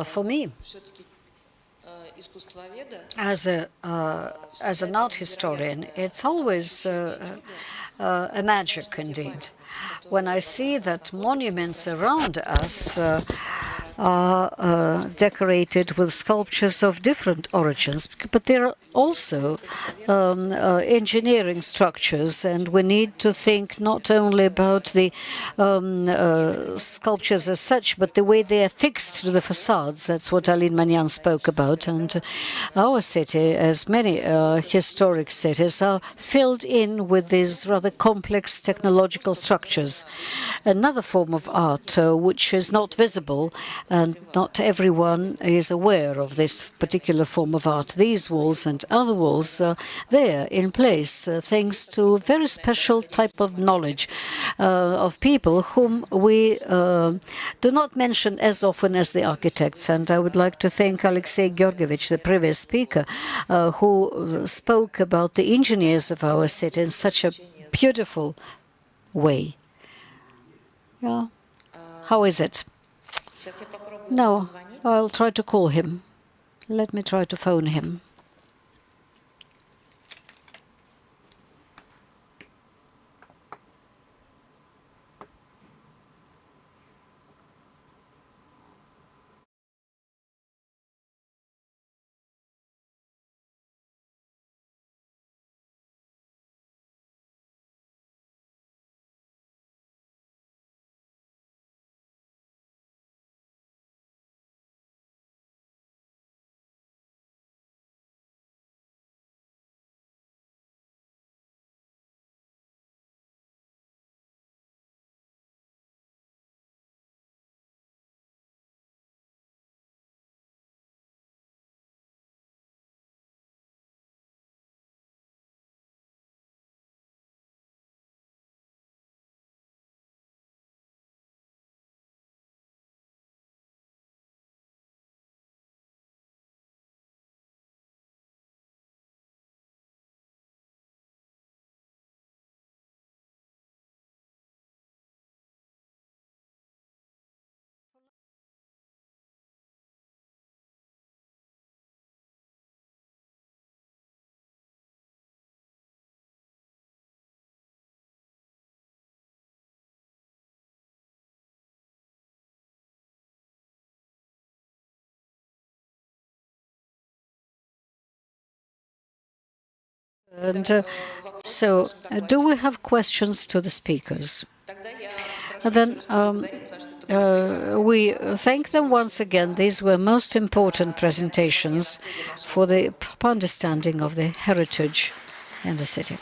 For me, as an art historian, it's always a magic indeed. When I see that monuments around us are decorated with sculptures of different origins, but there are also engineering structures, and we need to think not only about the sculptures as such, but the way they are fixed to the facades. That's what Aline Manyan spoke about. And our city, as many historic cities, are filled in with these rather complex technological structures. Another form of art which is not visible, and not everyone is aware of this particular form of art. These walls and other walls are there in place thanks to a very special type of knowledge of people whom we do not mention as often as the architects. And I would like to thank Alexei Georgievich, the previous speaker, who spoke about the engineers of our city in such a beautiful way. Yeah. How is it? No, I'll try to call him. Let me try to phone him. And do we have questions to the speakers? And then we thank them once again. These were most important presentations for the proper understanding of the heritage in the city.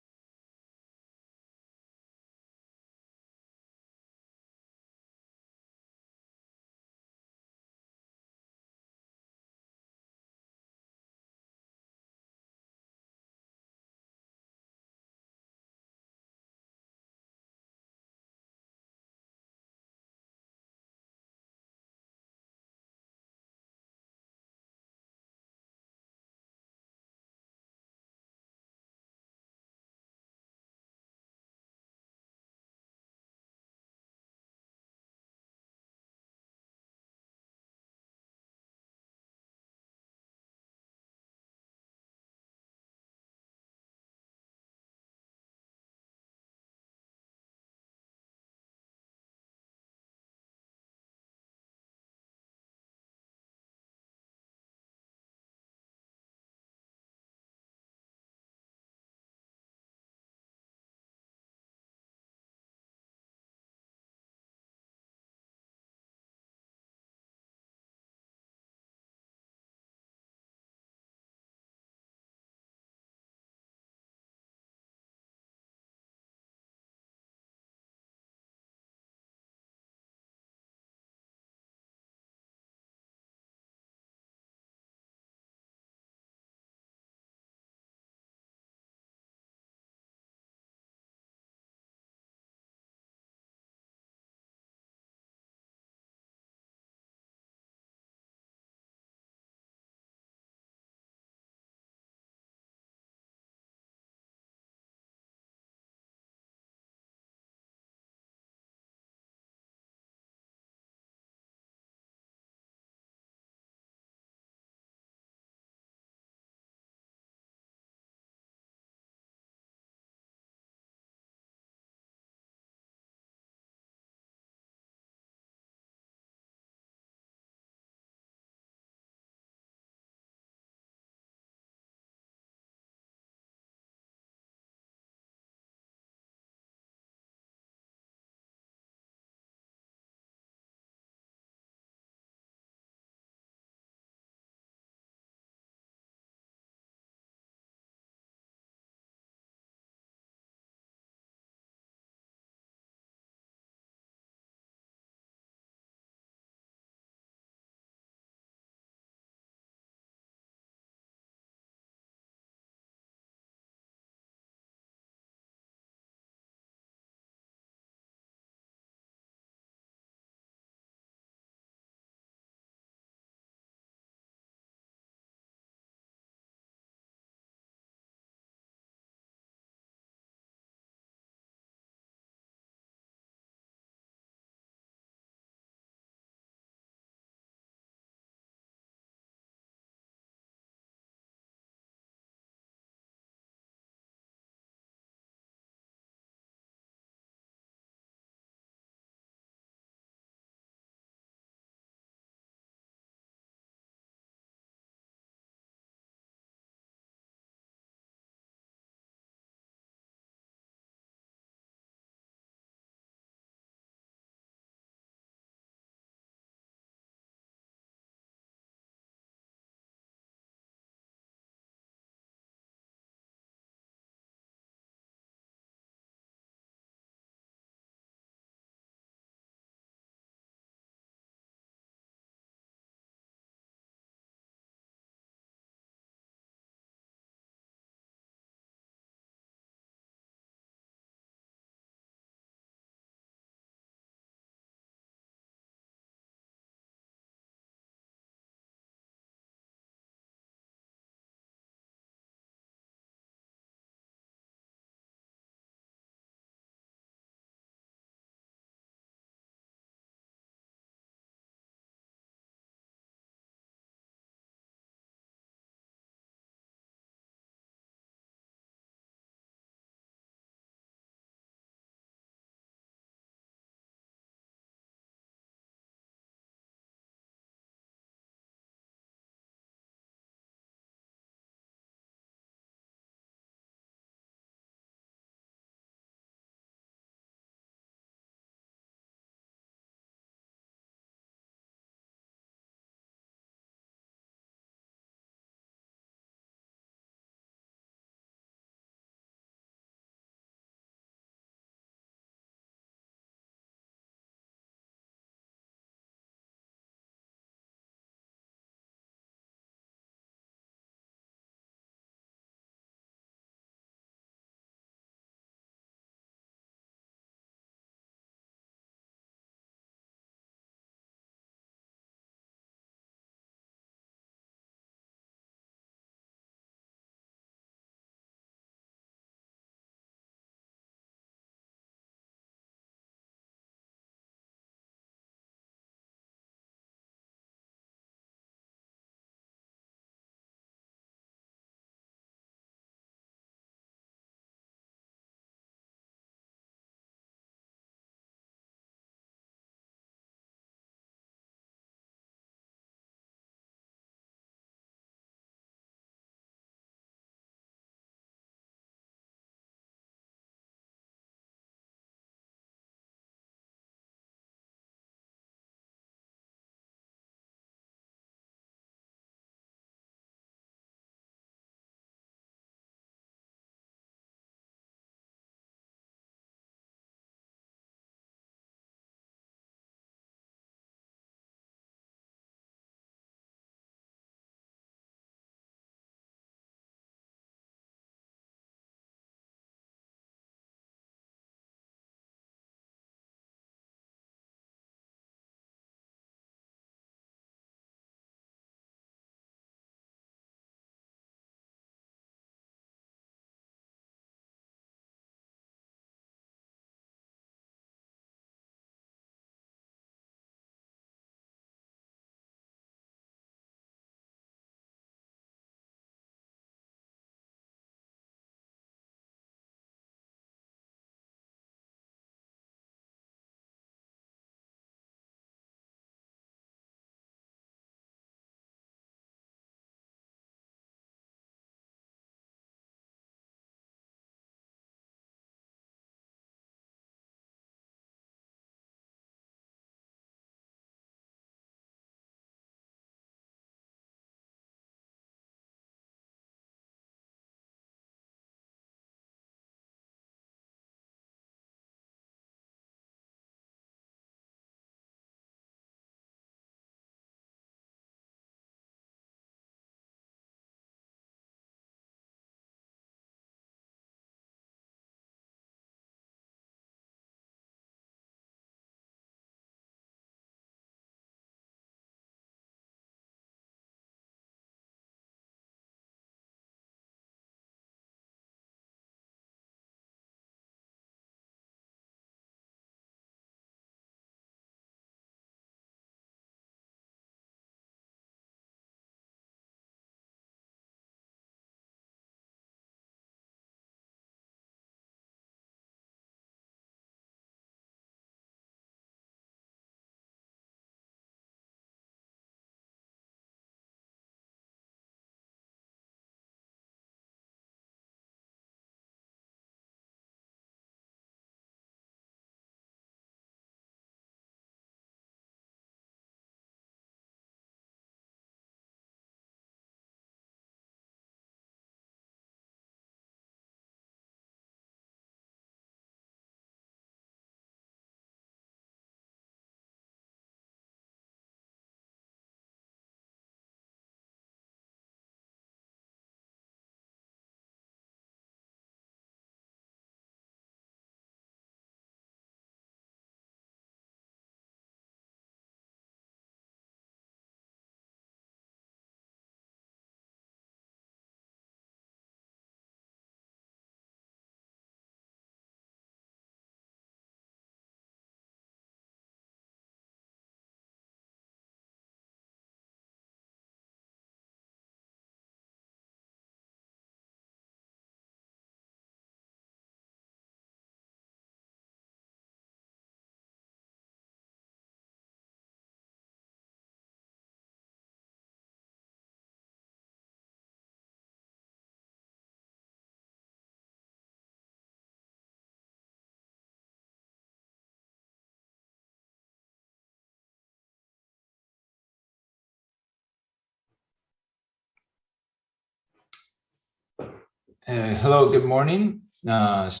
Hello, good morning. And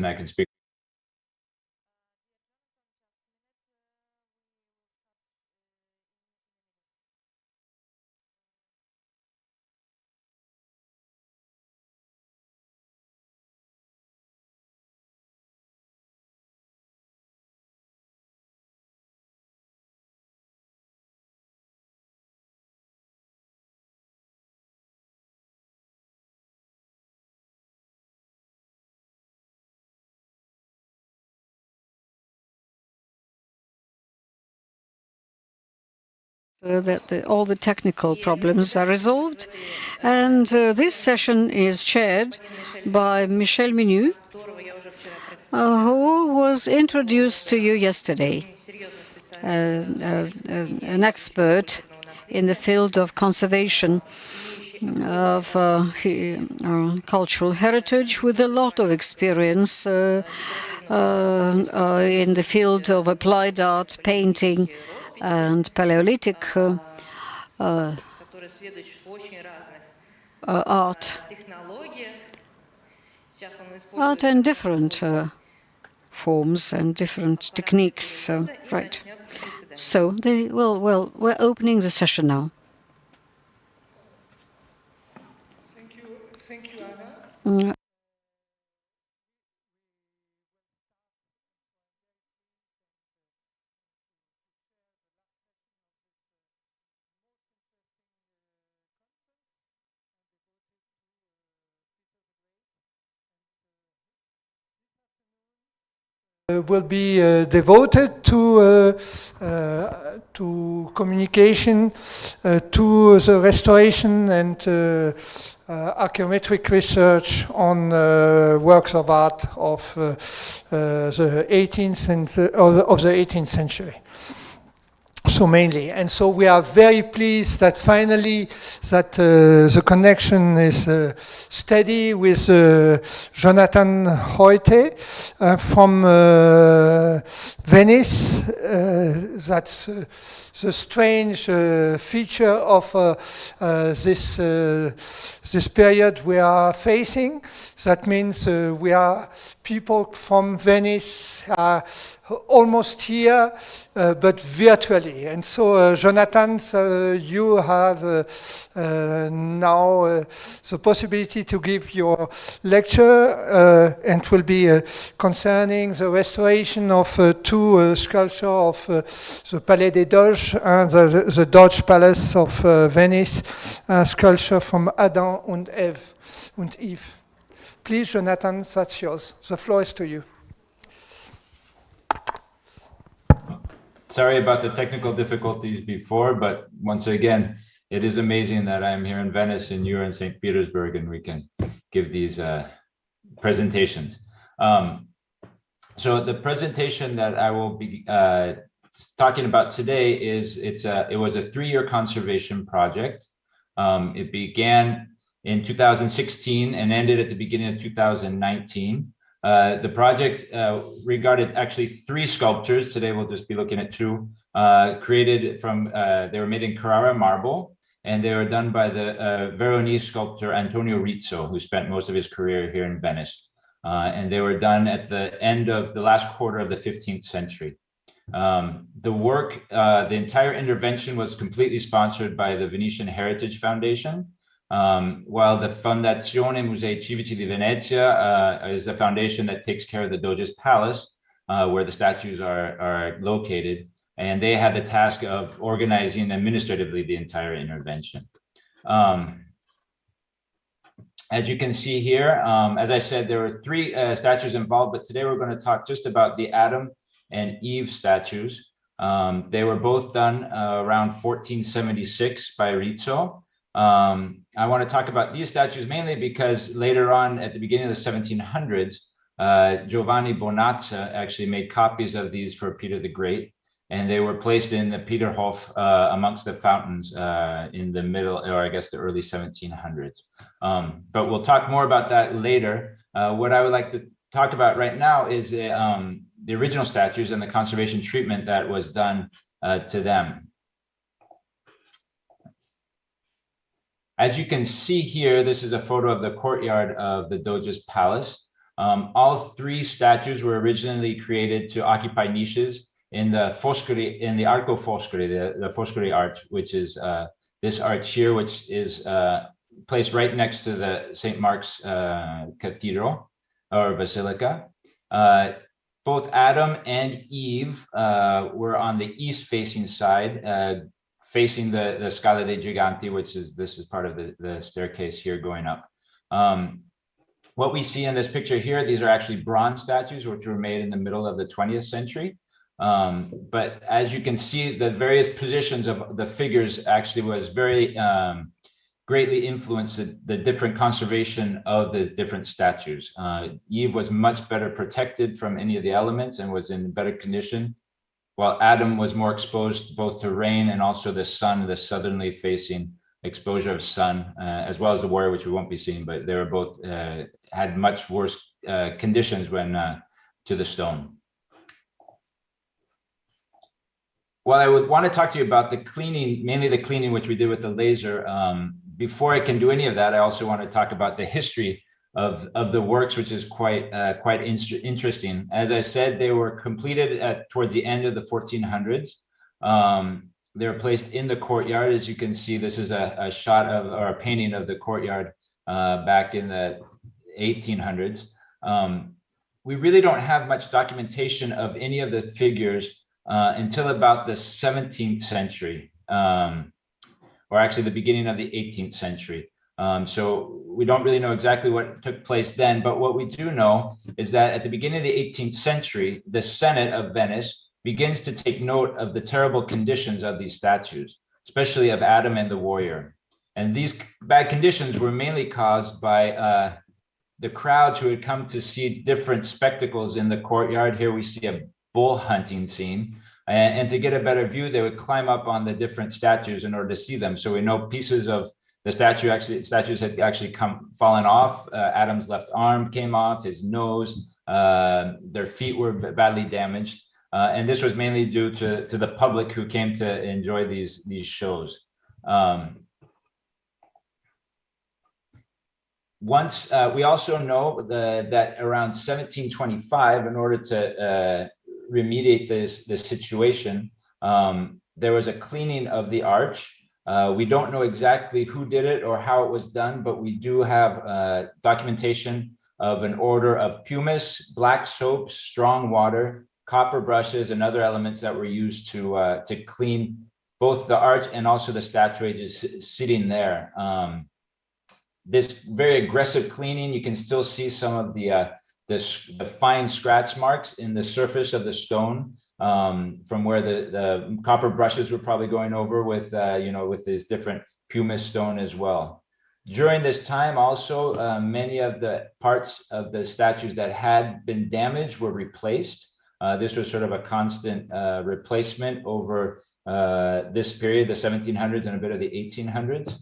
I can speak. That all the technical problems are resolved. And this session is chaired by Michel Minu, who was introduced to you yesterday, an expert in the field of conservation of cultural heritage with a lot of experience in the field of applied art, painting, and Paleolithic art in different forms and different techniques. Right. So we're opening the session now. Thank you, Anna. Will be devoted to communication, to the restoration and archaeometric research on works of art of the 18th and of the 18th century. So mainly, and so we are very pleased that finally that the connection is steady with Jonathan Hoyte from Venice. That's the strange feature of this period we are facing. That means we are people from Venice almost here, but virtually. And so, Jonathan, you have now the possibility to give your lecture, and will be concerning the restoration of two sculptures of the Palais des Doges and the Doge Palace of Venice, a sculpture from Adam and Eve. Please, Jonathan, that's yours. The floor is to you. Sorry about the technical difficulties before, but once again, it is amazing that I'm here in Venice and you're in St. Petersburg and we can give these presentations. So the presentation that I will be talking about today is it was a 3-year conservation project. It began in 2016 and ended at the beginning of 2019. The project regarded actually 3 sculptures. Today we'll just be looking at 2, created from, they were made in Carrara marble, and they were done by the Veronese sculptor Antonio Rizzo, who spent most of his career here in Venice. And they were done at the end of the last quarter of the 15th century. The work, the entire intervention was completely sponsored by the Venetian Heritage Foundation, while the Fondazione Musei Civici di Venezia is a foundation that takes care of the Doge's Palace, where the statues are located, and they had the task of organizing administratively the entire intervention. As you can see here, as I said, there were 3 statues involved, but today we're going to talk just about the Adam and Eve statues. They were both done around 1476 by Rizzo. I want to talk about these statues mainly because later on, at the beginning of the 1700s, Giovanni Bonazza actually made copies of these for Peter the Great, and they were placed in the Peterhof amongst the fountains in the middle, or I guess the early 1700s. But we'll talk more about that later. What I would like to talk about right now is the original statues and the conservation treatment that was done to them. As you can see here, this is a photo of the courtyard of the Doge's palace. All three statues were originally created to occupy niches in the Foscari, in the Arco Foscari, the Foscari arch, which is this arch here, which is placed right next to the St. Mark's Cathedral or Basilica. Both Adam and Eve were on the east-facing side, facing the Scala dei Giganti, which is, this is part of the staircase here going up. What we see in this picture here, these are actually bronze statues, which were made in the middle of the 20th century. But as you can see, the various positions of the figures actually was very greatly influenced the different conservation of the different statues. Eve was much better protected from any of the elements and was in better condition, while Adam was more exposed both to rain and also the sun, the southerly facing exposure of sun, as well as the warrior, which we won't be seeing, but they were both had much worse conditions when to the stone. Well, I would want to talk to you about the cleaning, mainly the cleaning which we did with the laser. Before I can do any of that, I also want to talk about the history of the works, which is quite interesting. As I said, they were completed towards the end of the 1400s. They were placed in the courtyard. As you can see, this is a shot of, or a painting of the courtyard back in the 1800s. We really don't have much documentation of any of the figures until about the 17th century, or actually the beginning of the 18th century. So we don't really know exactly what took place then, but what we do know is that at the beginning of the 18th century, the Senate of Venice begins to take note of the terrible conditions of these statues, especially of Adam and the warrior. And these bad conditions were mainly caused by the crowds who had come to see different spectacles in the courtyard. Here we see a bull hunting scene. And to get a better view, they would climb up on the different statues in order to see them. So we know pieces of the statues had actually fallen off. Adam's left arm came off, his nose, their feet were badly damaged. And this was mainly due to the public who came to enjoy these shows. We also know that around 1725, in order to remediate this situation, there was a cleaning of the arch. We don't know exactly who did it or how it was done, but we do have documentation of an order of pumice, black soaps, strong water, copper brushes, and other elements that were used to clean both the arch and also the statuages sitting there. This very aggressive cleaning, you can still see some of the fine scratch marks in the surface of the stone, from where the copper brushes were probably going over with with this different pumice stone as well. During this time also, many of the parts of the statues that had been damaged were replaced. This was sort of a constant replacement over this period, the 1700s and a bit of the 1800s.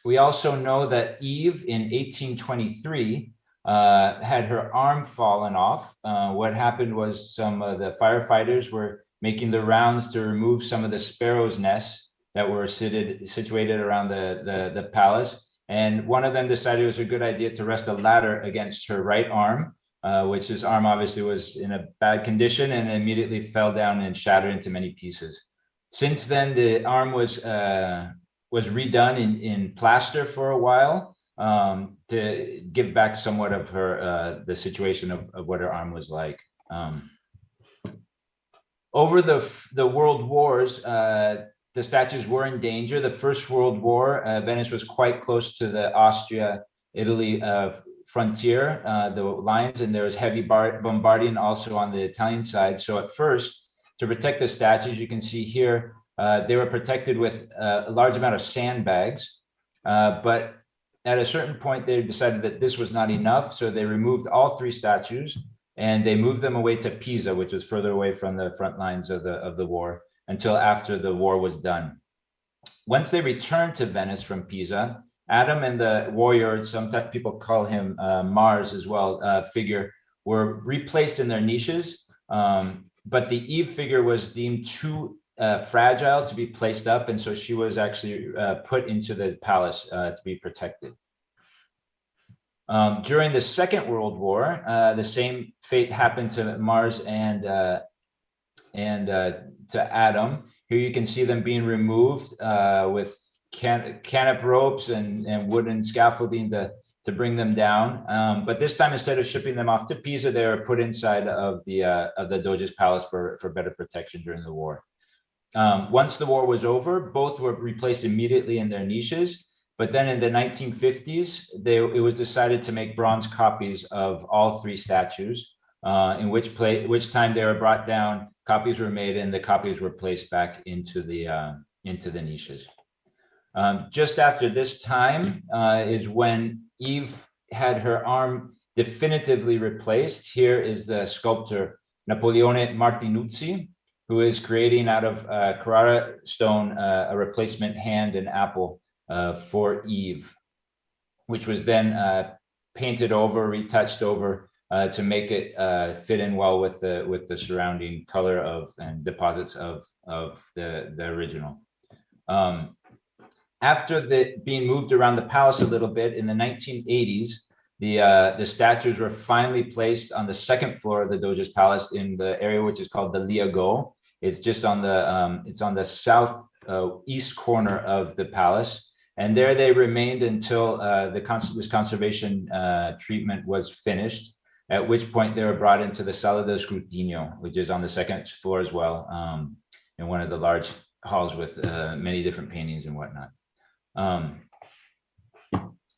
We also know that Eve in 1823 had her arm fallen off. What happened was some of the firefighters were making the rounds to remove some of the sparrows' nests that were situated around the palace. And one of them decided it was a good idea to rest a ladder against her right arm, which his arm obviously was in a bad condition and immediately fell down and shattered into many pieces. Since then, the arm was redone in plaster for a while, to give back somewhat of her the situation of what her arm was like. Over the world wars, the statues were in danger. The First World War, Venice was quite close to the Austria-Italy frontier, the lines, and there was heavy bombarding also on the Italian side. So at first, to protect the statues, you can see here, they were protected with a large amount of sandbags, but at a certain point, they decided that this was not enough, so they removed all three statues and they moved them away to Pisa, which was further away from the front lines of the war, until after the war was done. Once they returned to Venice from Pisa, Adam and the warrior, sometimes people call him Mars as well, figure, were replaced in their niches, but the Eve figure was deemed too fragile to be placed up, and so she was actually put into the palace to be protected. During the Second World War, the same fate happened to Mars and to Adam. Here you can see them being removed with canop ropes and wooden scaffolding to bring them down. But this time, instead of shipping them off to Pisa, they were put inside of the Doge's palace for better protection during the war. Once the war was over, both were replaced immediately in their niches. But then in the 1950s, it was decided to make bronze copies of all three statues, in which time they were brought down, copies were made, and the copies were placed back into the niches. Just after this time is when Eve had her arm definitively replaced. Here is the sculptor Napoleone Martinuzzi, who is creating out of Carrara stone a replacement hand and apple for Eve, which was then painted over, retouched over to make it fit in well with the surrounding color and deposits of the original. After being moved around the palace a little bit in the 1980s, the statues were finally placed on the second floor of the Doge's palace in the area which is called the Liago. It's just on the south east corner of the palace, and there they remained until this conservation treatment was finished, at which point they were brought into the Sala del Scrutinio, which is on the second floor as well, in one of the large halls with many different paintings and whatnot.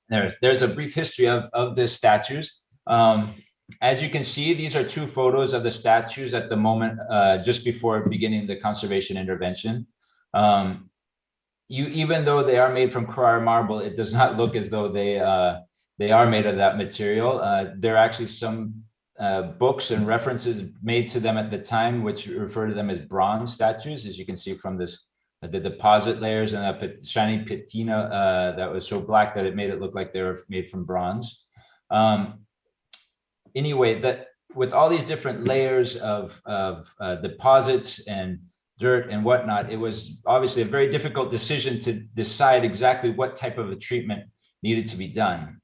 There's a brief history of the statues. As you can see, these are two photos of the statues at the moment, just before beginning the conservation intervention. Even though they are made from Carrara marble, it does not look as though they are made of that material. There are actually some books and references made to them at the time, which refer to them as bronze statues, as you can see from this, the deposit layers and a shiny patina that was so black that it made it look like they were made from bronze. Anyway, with all these different layers of deposits and dirt and whatnot, it was obviously a very difficult decision to decide exactly what type of a treatment needed to be done.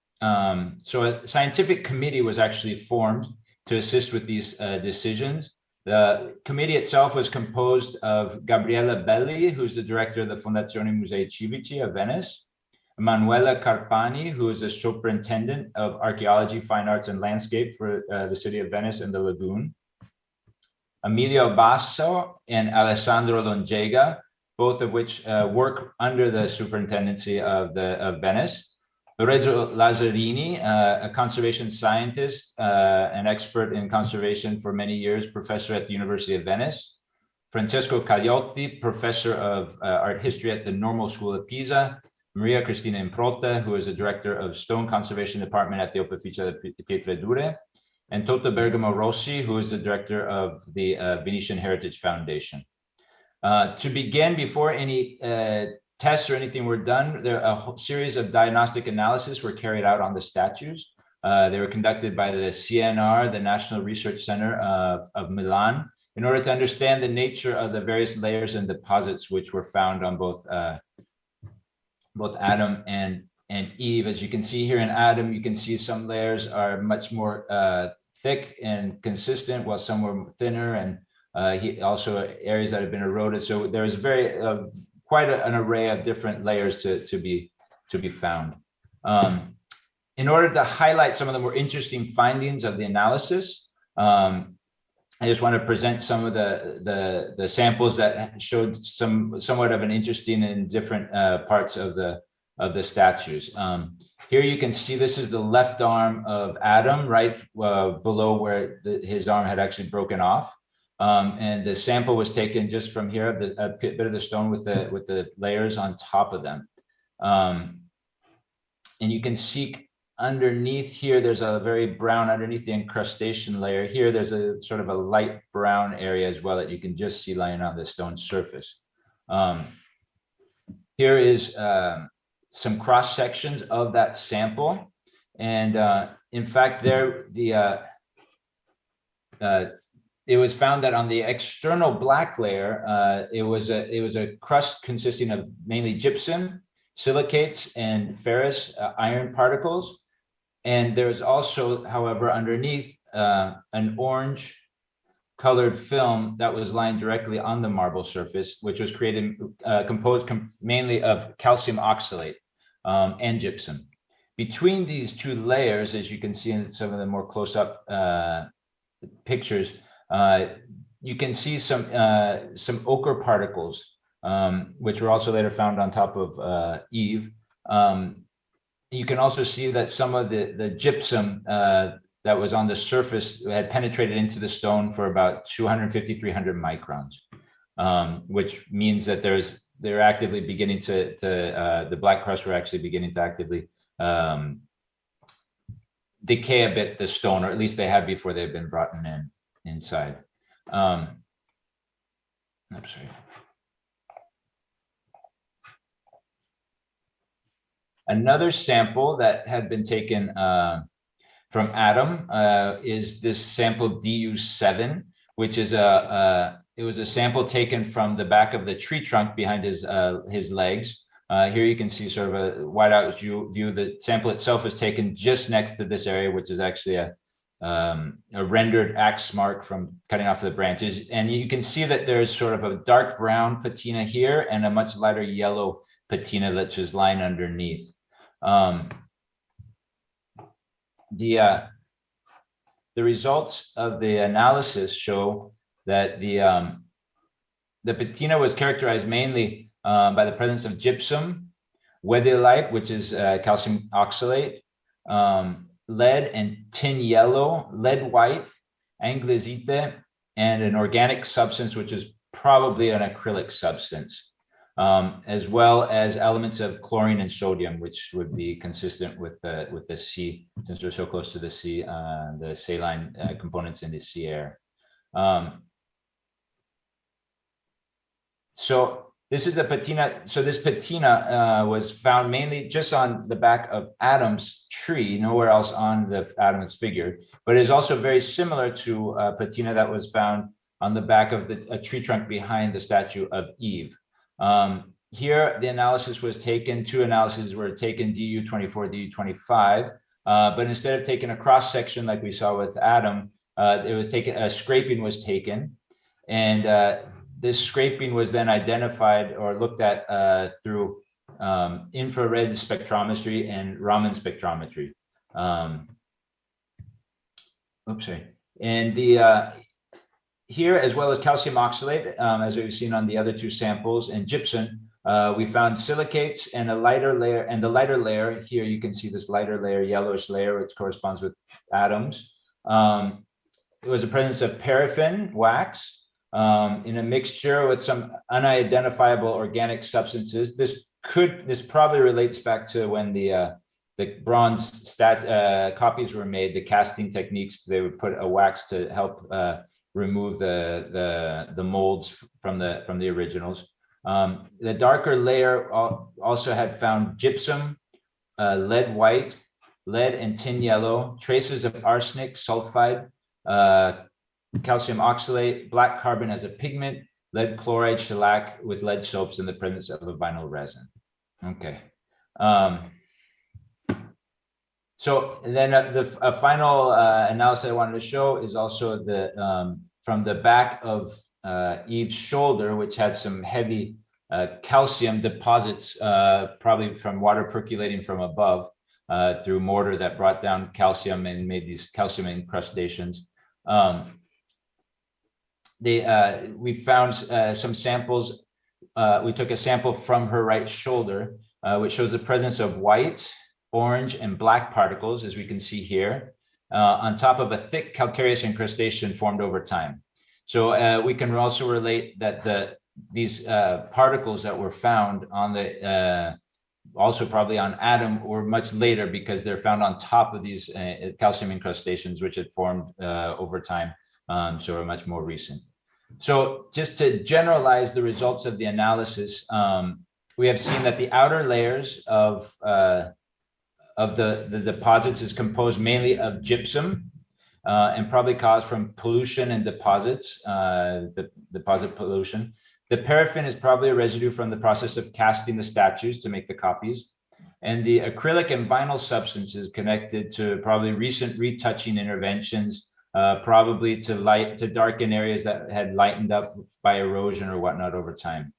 So a scientific committee was actually formed to assist with these decisions. The committee itself was composed of Gabriella Belli, who's the director of the Fondazione Musei Civici of Venice, Emanuela Carpani, who is the superintendent of archaeology, fine arts, and landscape for the city of Venice and the lagoon, Emilio Basso and Alessandro Longega, both of which work under the superintendency of Venice, Lorenzo Lazzarini, a conservation scientist, an expert in conservation for many years, professor at the University of Venice, Francesco Cagliotti, professor of art history at the Normal School of Pisa, Maria Cristina Improta, who is the director of Stone Conservation Department at the Opificio di Pietre Dure, and Toto Bergamo Rossi, who is the director of the Venetian Heritage Foundation. To begin, before any tests or anything were done, a whole series of diagnostic analysis were carried out on the statues. They were conducted by the CNR, the National Research Center of Milan, in order to understand the nature of the various layers and deposits which were found on both Adam and Eve. As you can see here in Adam, you can see some layers are much more thick and consistent, while some were thinner, and also areas that have been eroded. So there is quite an array of different layers to be found. In order to highlight some of the more interesting findings of the analysis, I just want to present some of the samples that showed somewhat of an interesting and different parts of the statues. Here you can see this is the left arm of Adam, right below where his arm had actually broken off. And the sample was taken just from here, a bit of the stone with the layers on top of them. And you can see underneath here, there's a very brown underneath the incrustation layer. Here, there's a sort of a light brown area as well that you can just see lying on the stone surface. Here is some cross sections of that sample. And in fact, there, it was found that on the external black layer, it was a crust consisting of mainly gypsum, silicates, and ferrous iron particles. And there's also, however, underneath an orange colored film that was lying directly on the marble surface, which was composed mainly of calcium oxalate and gypsum. Between these two layers, as you can see in some of the more close-up pictures, you can see some ochre particles, which were also later found on top of Eve. You can also see that some of the gypsum that was on the surface had penetrated into the stone for about 250, 300 microns, which means that they're actively beginning the black crust were actually beginning to actively decay a bit the stone, or at least they have before they've been brought inside. I'm sorry. Another sample that had been taken from Adam is this sample DU7, which is it was a sample taken from the back of the tree trunk behind his legs. Here you can see sort of a wide out view. The sample itself is taken just next to this area, which is actually a rendered axe mark from cutting off the branches. And you can see that there's sort of a dark brown patina here and a much lighter yellow patina that's just lying underneath. The results of the analysis show that the patina was characterized mainly by the presence of gypsum, wedellite, which is calcium oxalate, lead and tin yellow, lead white, anglesite, and an organic substance, which is probably an acrylic substance, as well as elements of chlorine and sodium, which would be consistent with the sea, since we're so close to the sea, the saline components in the sea air. So this is a patina. So this patina was found mainly just on the back of Adam's tree, nowhere else on Adam's figure, but is also very similar to a patina that was found on the back of a tree trunk behind the statue of Eve. Here, the analysis was taken, two analyses were taken, DU24, DU25, but instead of taking a cross section like we saw with Adam, it was taken, a scraping was taken, and this scraping was then identified or looked at through infrared spectrometry and Raman spectrometry. Oops, sorry. And here, as well as calcium oxalate, as we've seen on the other two samples, and gypsum, we found silicates and a lighter layer. And the lighter layer here, you can see this lighter layer, yellowish layer, which corresponds with Adam's. It was a presence of paraffin wax in a mixture with some unidentifiable organic substances. This probably relates back to when the bronze copies were made, the casting techniques. They would put a wax to help remove the molds from the originals. The darker layer also had found gypsum, lead white, lead and tin yellow, traces of arsenic, sulfide, calcium oxalate, black carbon as a pigment, lead chloride, shellac with lead soaps in the presence of a vinyl resin. Okay. So then a final analysis I wanted to show is also from the back of Eve's shoulder, which had some heavy calcium deposits, probably from water percolating from above through mortar that brought down calcium and made these calcium incrustations. We found some samples. We took a sample from her right shoulder, which shows the presence of white, orange, and black particles, as we can see here, on top of a thick calcareous incrustation formed over time. So we can also relate that these particles that were found on also probably on Adam were much later, because they're found on top of these calcium incrustations, which had formed over time, so are much more recent. So just to generalize the results of the analysis, we have seen that the outer layers of the deposits is composed mainly of gypsum, and probably caused from pollution and deposits, the deposit pollution. The paraffin is probably a residue from the process of casting the statues to make the copies. And the acrylic and vinyl substances connected to probably recent retouching interventions, probably to darken areas that had lightened up by erosion or whatnot over time.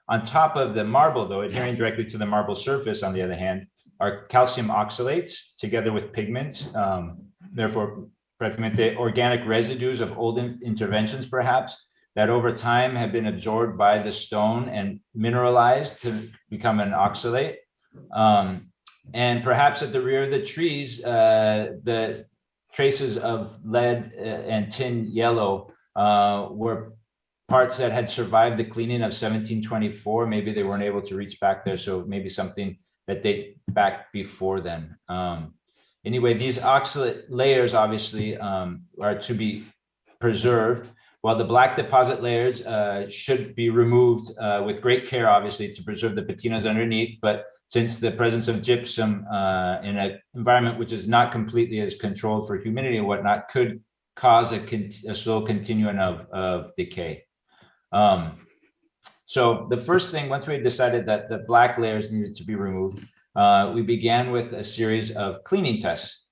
On top of the marble, though, adhering directly to the marble surface, on the other hand, are calcium oxalates together with pigments, therefore prácticamente organic residues of old interventions, perhaps, that over time have been absorbed by the stone and mineralized to become an oxalate. And perhaps at the rear of the trees, the traces of lead and tin yellow were parts that had survived the cleaning of 1724. Maybe they weren't able to reach back there, so maybe something that dates back before then. Anyway, these oxalate layers obviously are to be preserved, while the black deposit layers should be removed with great care, obviously, to preserve the patinas underneath. But since the presence of gypsum in an environment which is not completely as controlled for humidity and whatnot could cause a slow continuum of decay. So the first thing, once we decided that the black layers needed to be removed, we began with a series of cleaning tests.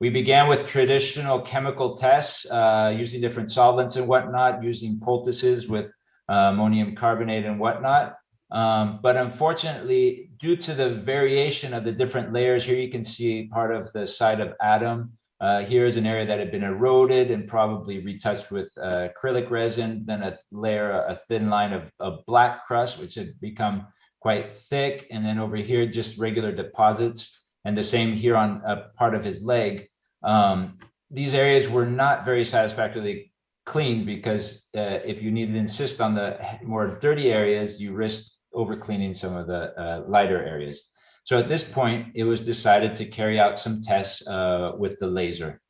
We began with traditional chemical tests using different solvents and whatnot, using poultices with ammonium carbonate and whatnot. But unfortunately, due to the variation of the different layers, here you can see part of the side of Adam. Here is an area that had been eroded and probably retouched with acrylic resin, then a thin line of black crust, which had become quite thick. And then over here, just regular deposits. And the same here on a part of his leg. These areas were not very satisfactorily cleaned because if you needed to insist on the more dirty areas, you risked over cleaning some of the lighter areas. So at this point, it was decided to carry out some tests with the laser.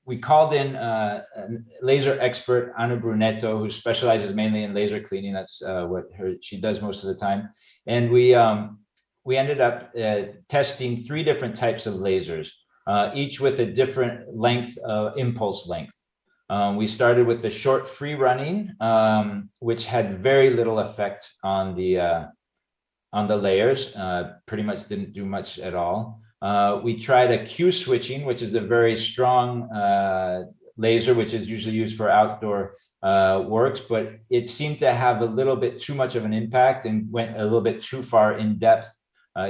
We called in a laser expert, Anu Brunetto, who specializes mainly in laser cleaning. That's what she does most of the time. And we ended up testing 3 different types of lasers, each with a different length, impulse length. We started with the short free running, which had very little effect on the layers, pretty much didn't do much at all. We tried a Q switching, which is a very strong laser, which is usually used for outdoor works, but it seemed to have a little bit too much of an impact and went a little bit too far in depth,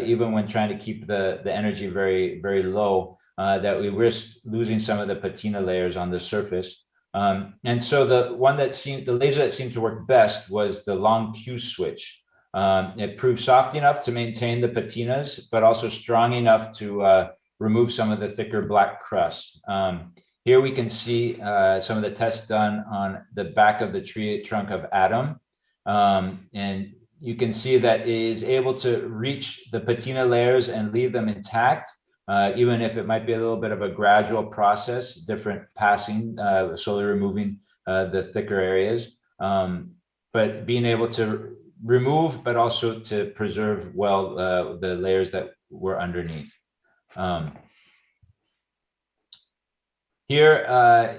even when trying to keep the energy very, very low, that we risked losing some of the patina layers on the surface. And so the laser that seemed to work best was the long Q switch. It proved soft enough to maintain the patinas, but also strong enough to remove some of the thicker black crust. Here we can see some of the tests done on the back of the tree trunk of Adam. And you can see that it is able to reach the patina layers and leave them intact, even if it might be a little bit of a gradual process, different passing, slowly removing the thicker areas, but being able to remove, but also to preserve well the layers that were underneath. Here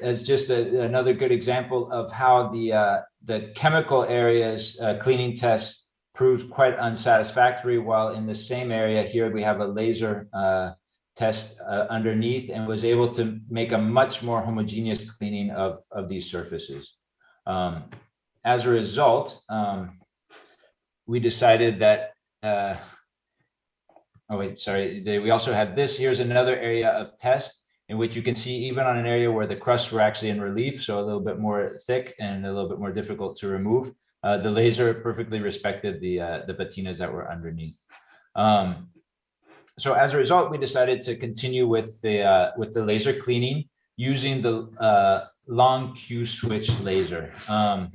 is just another good example of how the chemical areas cleaning test proved quite unsatisfactory, while in the same area here we have a laser test underneath and was able to make a much more homogeneous cleaning of these surfaces. As a result, we decided that, we also have this. Here's another area of test in which you can see even on an area where the crusts were actually in relief, so a little bit more thick and a little bit more difficult to remove, the laser perfectly respected the patinas that were underneath. So as a result, we decided to continue with the laser cleaning using the long Q switch laser. I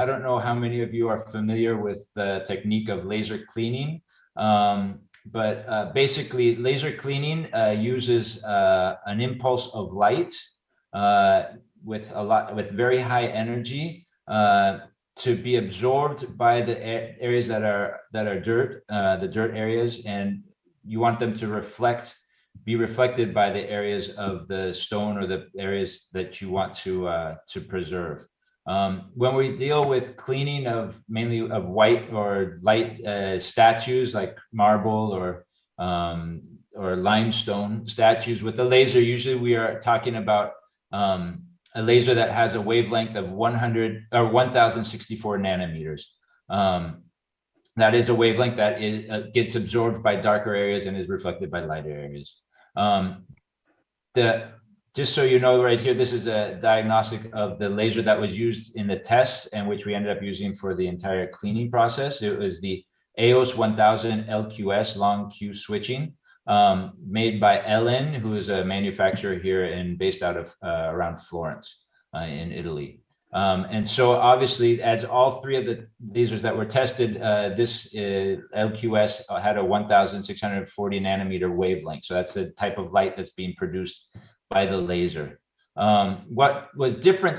don't know how many of you are familiar with the technique of laser cleaning, but basically laser cleaning uses an impulse of light with very high energy to be absorbed by the areas that are dirt, the dirt areas, and you want them to be reflected by the areas of the stone or the areas that you want to preserve. When we deal with cleaning of mainly of white or light statues like marble or limestone statues with the laser, usually we are talking about a laser that has a wavelength of 100 or 1064 nanometers. That is a wavelength that gets absorbed by darker areas and is reflected by lighter areas. Just so you know, right here, this is a diagnostic of the laser that was used in the test and which we ended up using for the entire cleaning process. It was the EOS 1000 LQS long Q switching, made by Ellen, who is a manufacturer here and based out of around Florence in Italy. And so obviously, as all three of the lasers that were tested, this LQS had a 1640 nanometer wavelength. So that's the type of light that's being produced by the laser. What was differed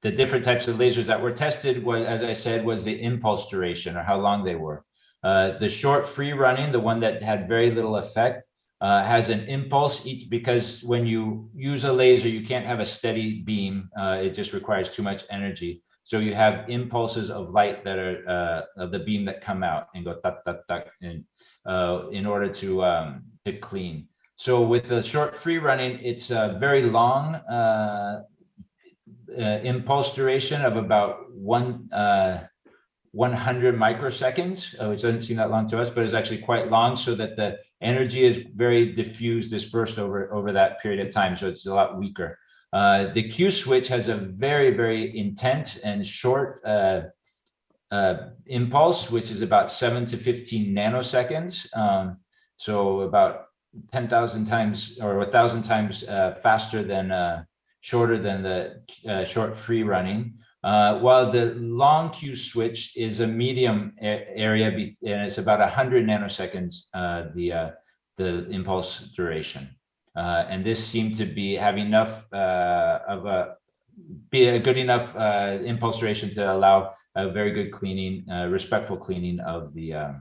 the different types of lasers that were tested was, as I said, was the impulse duration or how long they were. The short free running, the one that had very little effect, has an impulse each, because when you use a laser, you can't have a steady beam. It just requires too much energy. So you have impulses of light that are of the beam that come out and go tak, tak, tak, in order to clean. So with the short free running, it's a very long impulse duration of about 100 microseconds, which doesn't seem that long to us, but it's actually quite long, so that the energy is very diffused, dispersed over that period of time. So it's a lot weaker. The Q switch has a very, very intense and short impulse, which is about 7 to 15 nanoseconds. So about 10,000 times or 1,000 times faster than, shorter than the short free running. While the long Q switch is a medium area, and it's about 100 nanoseconds, the impulse duration. And this seemed to be have enough be a good enough impulse duration to allow a very good cleaning, respectful cleaning of the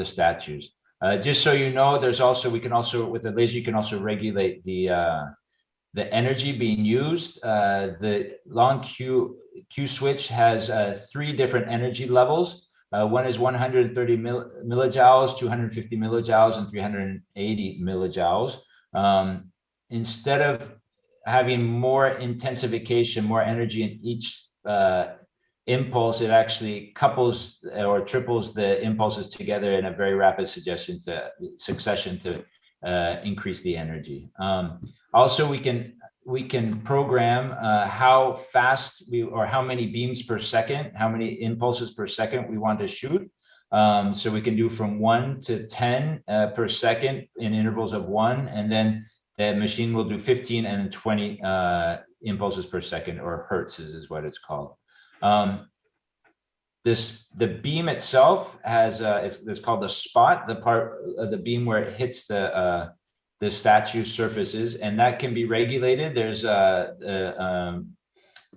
statues. Just so you know, there's also, we can also, with the laser, you can also regulate the energy being used. The long Q switch has 3 different energy levels. One is 130 millijoules, 250 millijoules, and 380 millijoules. Instead of having more intensification, more energy in each impulse, it actually couples or triples the impulses together in a very rapid succession to increase the energy. Also, we can program how fast or how many beams per second, how many impulses per second we want to shoot. So we can do from 1 to 10 per second in intervals of 1, and then the machine will do 15 and 20 impulses per second, or hertz is what it's called. The beam itself has it's called the spot, the part of the beam where it hits the statue surfaces, and that can be regulated. There's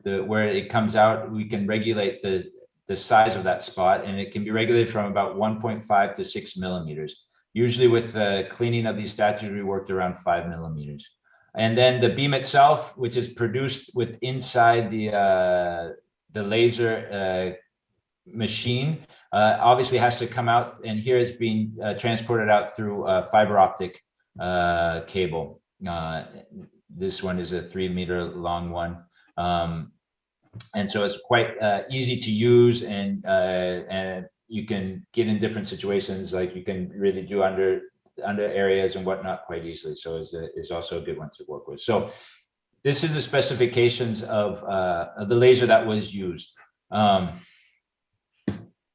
where it comes out, we can regulate the size of that spot, and it can be regulated from about 1.5 to 6 millimeters. Usually with the cleaning of these statues, we worked around 5 millimeters. And then the beam itself, which is produced with inside the laser machine, obviously has to come out, and here it's being transported out through fiber optic cable. This one is a 3-meter long one, and so it's quite easy to use, and you can get in different situations, like you can really do under areas and whatnot quite easily. So it's also a good one to work with. So this is the specifications of the laser that was used.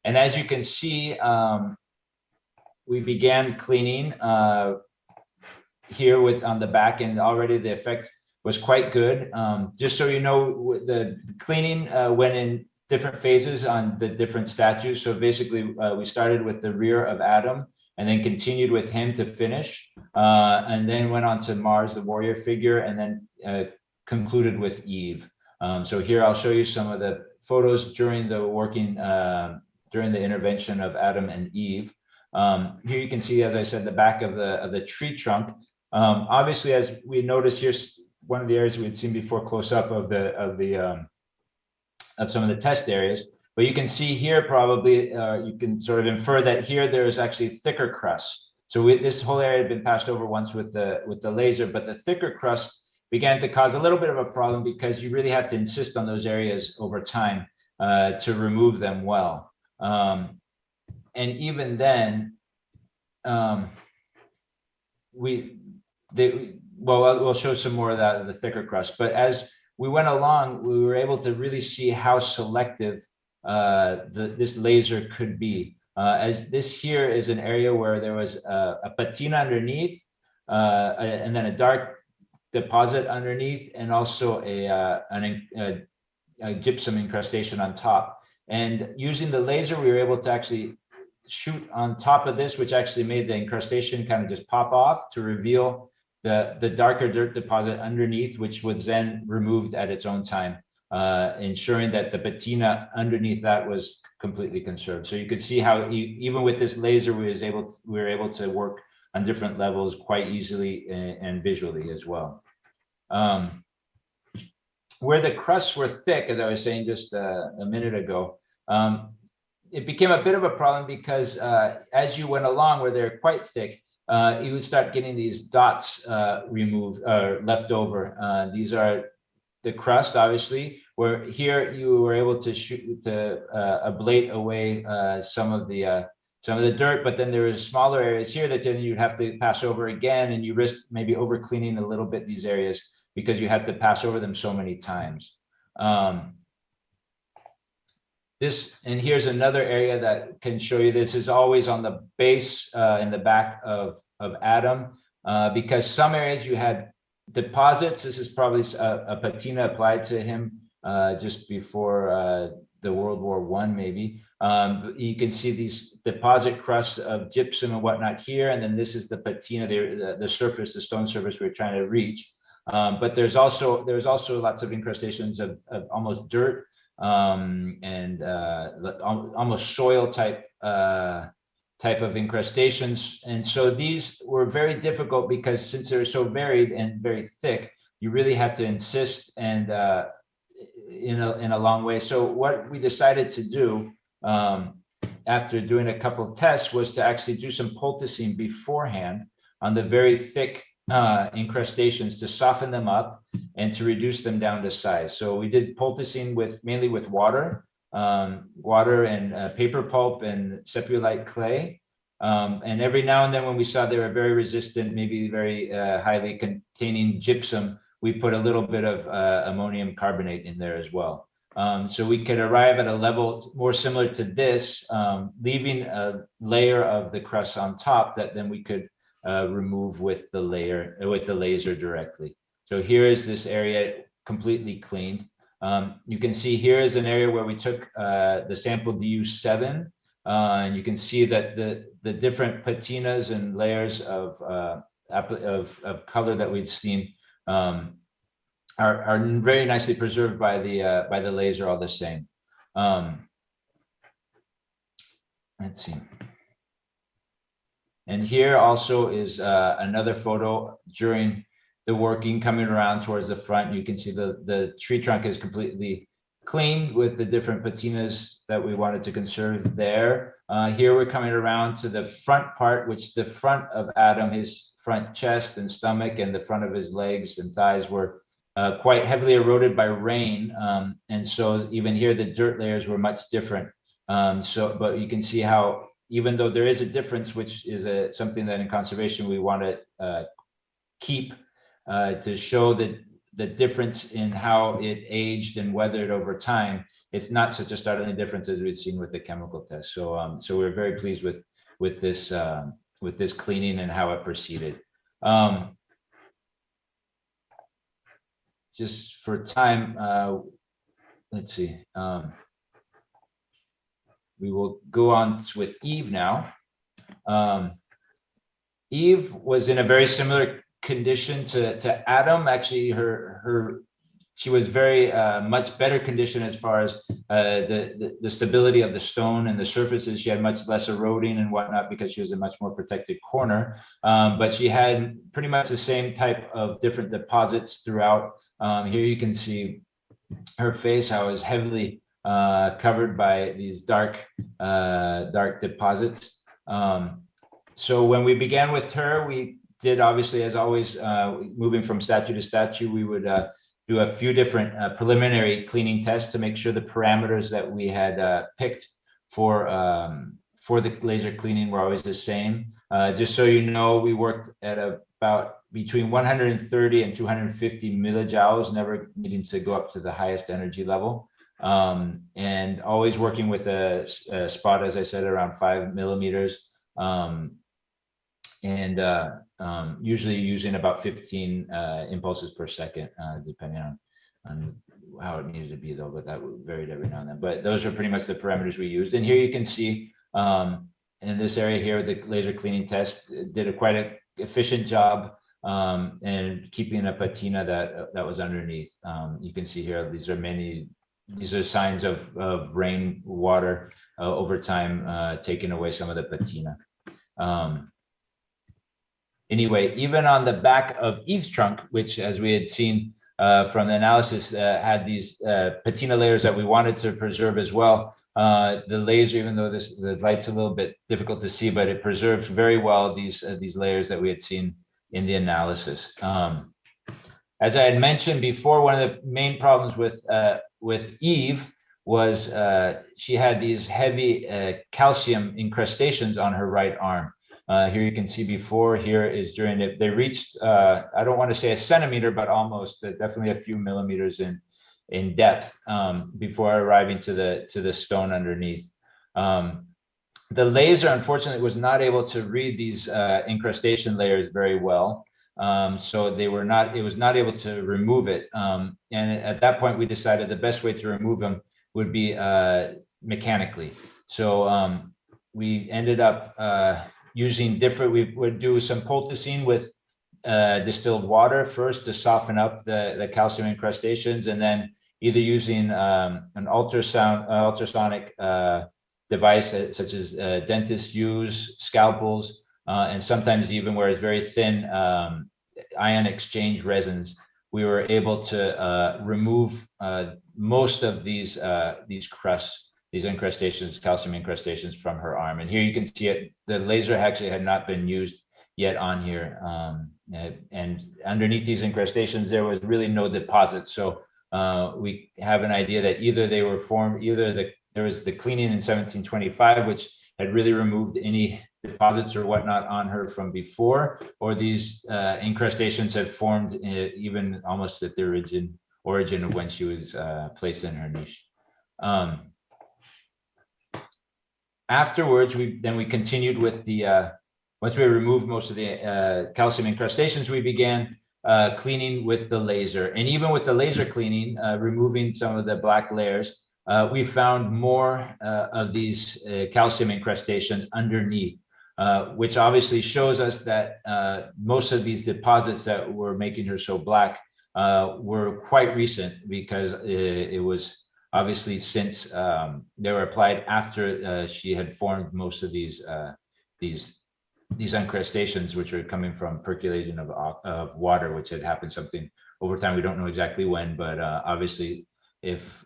And as you can see, we began cleaning here on the back, and already the effect was quite good. Just so you know, the cleaning went in different phases on the different statues. So basically, we started with the rear of Adam, and then continued with him to finish, and then went on to Mars, the warrior figure, and then concluded with Eve. So here I'll show you some of the photos during the during the intervention of Adam and Eve. Here you can see, as I said, the back of the tree trunk. Obviously, as we notice, here's one of the areas we had seen before close up of some of the test areas. But you can see here probably, you can sort of infer that here there is actually thicker crust. So this whole area had been passed over once with the laser, but the thicker crust began to cause a little bit of a problem because you really have to insist on those areas over time to remove them well. And even then, we'll show some more of that, the thicker crust. But as we went along, we were able to really see how selective this laser could be. As this here is an area where there was a patina underneath, and then a dark deposit underneath, and also a gypsum incrustation on top. And using the laser, we were able to actually shoot on top of this, which actually made the incrustation kind of just pop off to reveal the darker dirt deposit underneath, which was then removed at its own time, ensuring that the patina underneath that was completely conserved. So you could see how even with this laser, we were able to work on different levels quite easily and visually as well. Where the crusts were thick, as I was saying just a minute ago, it became a bit of a problem because as you went along where they're quite thick, you would start getting these dots removed or left over. These are the crust, obviously, where here you were able to ablate away some of the dirt, but then there was smaller areas here that then you'd have to pass over again, and you risk maybe over cleaning a little bit these areas because you had to pass over them so many times. And here's another area that can show you this is always on the base in the back of Adam, because some areas you had deposits. This is probably a patina applied to him just before the World War I, maybe. You can see these deposit crusts of gypsum and whatnot here, and then this is the patina, the surface, the stone surface we're trying to reach. But there's also lots of incrustations of almost dirt and almost soil type of incrustations. And so these were very difficult because since they're so varied and very thick, you really have to insist and in a long way. So what we decided to do after doing a couple of tests was to actually do some poulticing beforehand on the very thick incrustations to soften them up and to reduce them down to size. So we did poulticing mainly with water and paper pulp and sepulite clay. And every now and then when we saw they were very resistant, maybe very highly containing gypsum, we put a little bit of ammonium carbonate in there as well. So we could arrive at a level more similar to this, leaving a layer of the crust on top that then we could remove with the laser directly. So here is this area completely cleaned. You can see here is an area where we took the sample DU7, and you can see that the different patinas and layers of color that we'd seen are very nicely preserved by the laser all the same. Let's see. And here also is another photo during the working, coming around towards the front. You can see the tree trunk is completely cleaned with the different patinas that we wanted to conserve there. Here we're coming around to the front part, which the front of Adam, his front chest and stomach and the front of his legs and thighs were quite heavily eroded by rain. And so even here, the dirt layers were much different. But you can see how, even though there is a difference, which is something that in conservation we want to keep to show the difference in how it aged and weathered over time, it's not such a startling difference as we'd seen with the chemical test. So we're very pleased with this cleaning and how it proceeded. Just for time, let's see. We will go on with Eve now. Eve was in a very similar condition to Adam. Actually, her she was very much better condition as far as the stability of the stone and the surfaces. She had much less eroding and whatnot because she was a much more protected corner. But she had pretty much the same type of different deposits throughout. Here you can see her face, how it was heavily covered by these dark deposits. So when we began with her, we did, obviously, as always, moving from statue to statue, we would do a few different preliminary cleaning tests to make sure the parameters that we had picked for the laser cleaning were always the same. Just so you know, we worked at about between 130 and 250 millijoules, never needing to go up to the highest energy level. And always working with a spot, as I said, around 5 millimeters. Usually using about 15 impulses per second, depending on how it needed to be, though, but that varied every now and then. But those are pretty much the parameters we used. And here you can see in this area here, the laser cleaning test did quite an efficient job and keeping a patina that was underneath. You can see here, these are signs of rain water over time taking away some of the patina. Anyway, even on the back of Eve's trunk, which, as we had seen from the analysis, had these patina layers that we wanted to preserve as well. The laser, even though the light's a little bit difficult to see, but it preserves very well these layers that we had seen in the analysis. As I had mentioned before, one of the main problems with Eve was she had these heavy calcium incrustations on her right arm. Here you can see before, here is during it, they reached, I don't want to say a centimeter, but almost, definitely a few millimeters in depth before arriving to the stone underneath. The laser, unfortunately, was not able to read these incrustation layers very well. So it was not able to remove it. And at that point, we decided the best way to remove them would be mechanically. So we ended up using we would do some poulticing with distilled water first to soften up the calcium incrustations, and then either using an ultrasonic device such as dentists use, scalpels, and sometimes even where it's very thin ion exchange resins, we were able to remove most of these crusts, these incrustations, calcium incrustations from her arm. And here you can see it, the laser actually had not been used yet on here. And underneath these incrustations, there was really no deposit. So we have an idea that either they were formed, there was the cleaning in 1725, which had really removed any deposits or whatnot on her from before, or these incrustations had formed even almost at the origin of when she was placed in her niche. Afterwards, we continued with once we removed most of the calcium incrustations, we began cleaning with the laser. And even with the laser cleaning, removing some of the black layers, we found more of these calcium incrustations underneath, which obviously shows us that most of these deposits that were making her so black were quite recent, because it was obviously since they were applied after she had formed most of these incrustations, which are coming from percolation of water, which had happened something over time. We don't know exactly when, but obviously if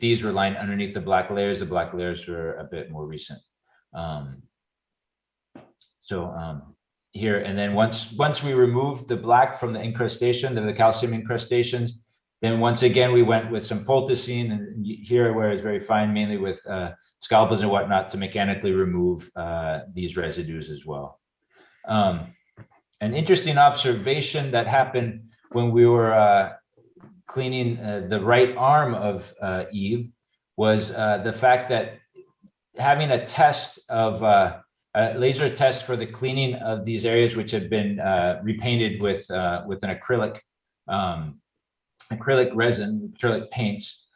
these were lying underneath the black layers were a bit more recent. Here, and then once we removed the black from the incrustation, the calcium incrustations, then once again we went with some poulticing, and here where it's very fine, mainly with scalpels and whatnot, to mechanically remove these residues as well. An interesting observation that happened when we were cleaning the right arm of Eve was the fact that having a test of a laser test for the cleaning of these areas which had been repainted with an acrylic resin, acrylic paints,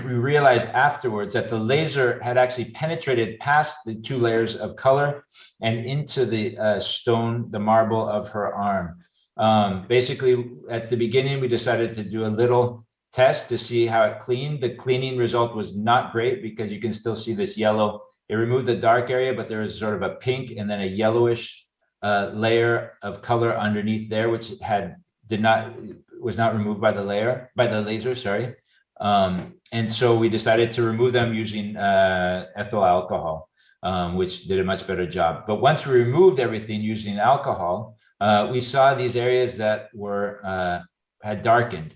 we realized afterwards that the laser had actually penetrated past the two layers of color and into the stone, the marble of her arm. Basically, at the beginning, we decided to do a little test to see how it cleaned. The cleaning result was not great because you can still see this yellow. It removed the dark area, but there is sort of a pink and then a yellowish layer of color underneath there, which was not removed by the laser, sorry. And so we decided to remove them using ethyl alcohol, which did a much better job. But once we removed everything using alcohol, we saw these areas that had darkened.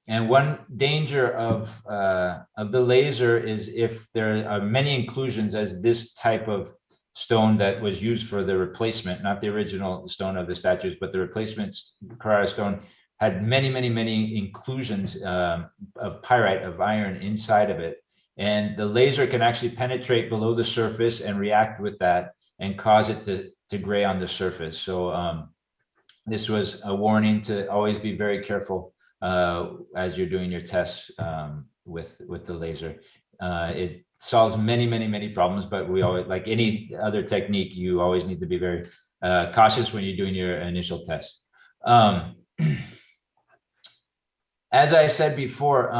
And one danger of the laser is if there are many inclusions, as this type of stone that was used for the replacement, not the original stone of the statues, but the replacement Carrara stone had many inclusions of pyrite, of iron inside of it. And the laser can actually penetrate below the surface and react with that and cause it to gray on the surface. So this was a warning to always be very careful as you're doing your tests with the laser. It solves many problems, but we always, like any other technique, you always need to be very cautious when you're doing your initial test. As I said before,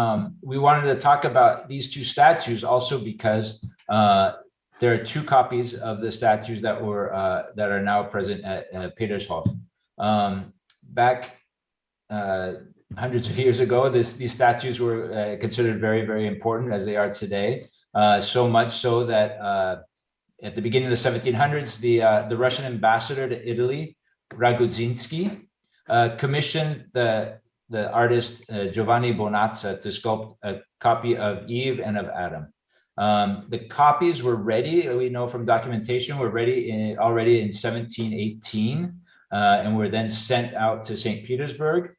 we wanted to talk about these two statues also because there are two copies of the statues that are now present at Petershof. Back hundreds of years ago, these statues were considered very important, as they are today. So much so that at the beginning of the 1700s, the Russian ambassador to Italy, Ragudzinski, commissioned the artist Giovanni Bonazza to sculpt a copy of Eve and of Adam. The copies were ready, we know from documentation, were ready already in 1718, and were then sent out to St. Petersburg.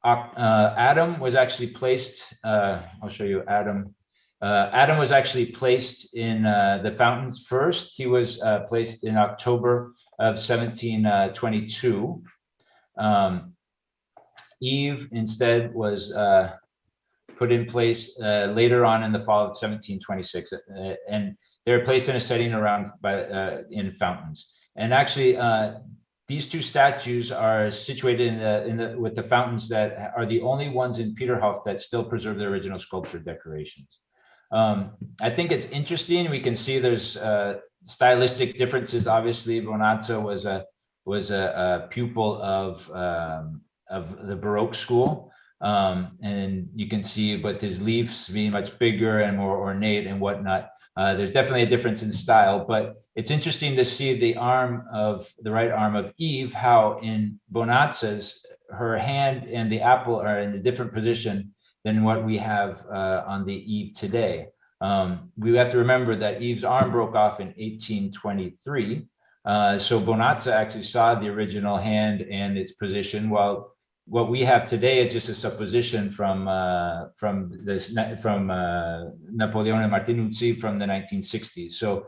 Adam was actually placed, I'll show you Adam. Adam was actually placed in the fountains first. He was placed in October of 1722. Eve instead was put in place later on in the fall of 1726, and they were placed in a setting around in fountains. And actually, these two statues are situated with the fountains that are the only ones in Peterhof that still preserve the original sculpture decorations. I think it's interesting. We can see there's stylistic differences. Obviously, Bonazza was a pupil of the Baroque school, and you can see with his leaves being much bigger and more ornate and whatnot. There's definitely a difference in style, but it's interesting to see the right arm of Eve, how in Bonazza's, her hand and the apple are in a different position than what we have on the Eve today. We have to remember that Eve's arm broke off in 1823. So Bonazza actually saw the original hand and its position, while what we have today is just a supposition from Napoleone Martinuzzi from the 1960s. So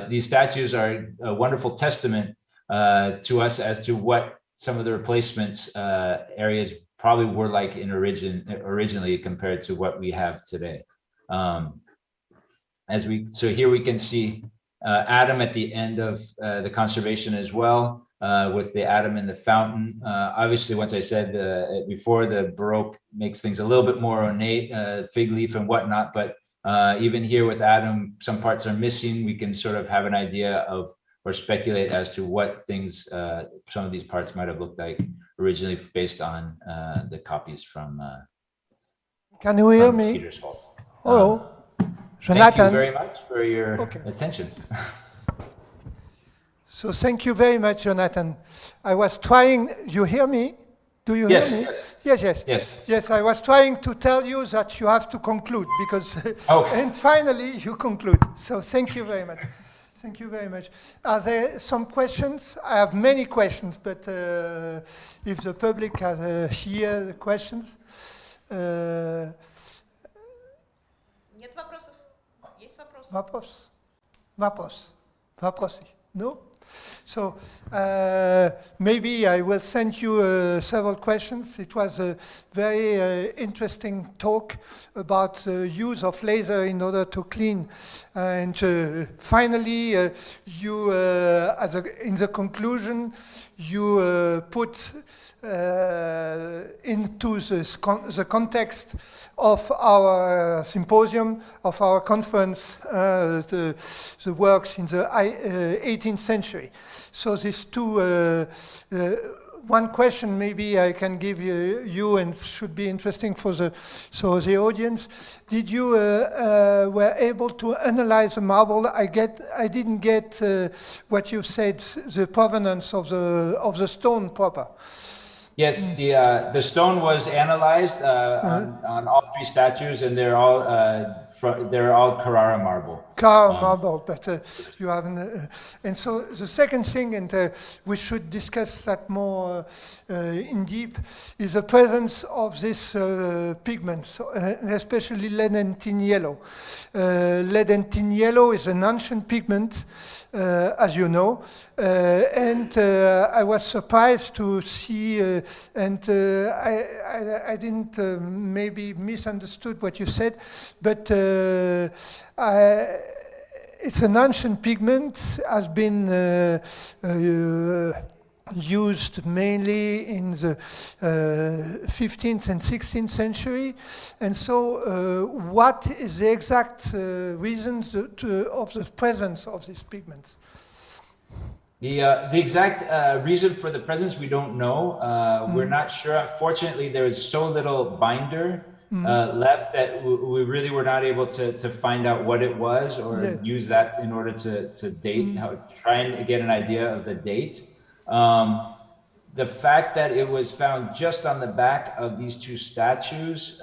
these statues are a wonderful testament to us as to what some of the replacements areas probably were like originally compared to what we have today. So here we can see Adam at the end of the conservation as well, with the Adam in the fountain. Obviously, once I said before, the Baroque makes things a little bit more ornate, fig leaf and whatnot, but even here with Adam, some parts are missing. We can sort of have an idea of, or speculate as to what things, some of these parts might have looked like originally based on the copies from Can you hear me? Petershof. Hello. Jonathan. Thank you very much for your attention. So thank you very much, Jonathan. I was trying, you hear me? Do you hear me? Yes. Yes, I was trying to tell you that you have to conclude because, and finally you conclude. So thank you very much. Thank you very much. Are there some questions? I have many questions, but if the public has here the questions. Нет вопросов. Есть вопросы. Вопросы. No? So maybe I will send you several questions. It was a very interesting talk about the use of laser in order to clean. And finally, you, in the conclusion, you put into the context of our symposium, of our conference, the works in the 18th century. So these two, one question maybe I can give you and should be interesting for the audience. Did you were able to analyze the marble? I didn't get what you said, the provenance of the stone proper. Yes, the stone was analyzed on all three statues, and they're all Carrara marble. Carrara marble, but you haven't. And so the second thing, and we should discuss that more in deep, is the presence of this pigments, especially lead and tin yellow. Lead and tin yellow is an ancient pigment, as you know, and I was surprised to see, and I didn't maybe misunderstood what you said, but it's an ancient pigment, has been used mainly in the 15th and 16th century. And so what is the exact reasons of the presence of these pigments? The exact reason for the presence, we don't know. We're not sure. Unfortunately, there is so little binder left that we really were not able to find out what it was or use that in order to date, try and get an idea of the date. The fact that it was found just on the back of these two statues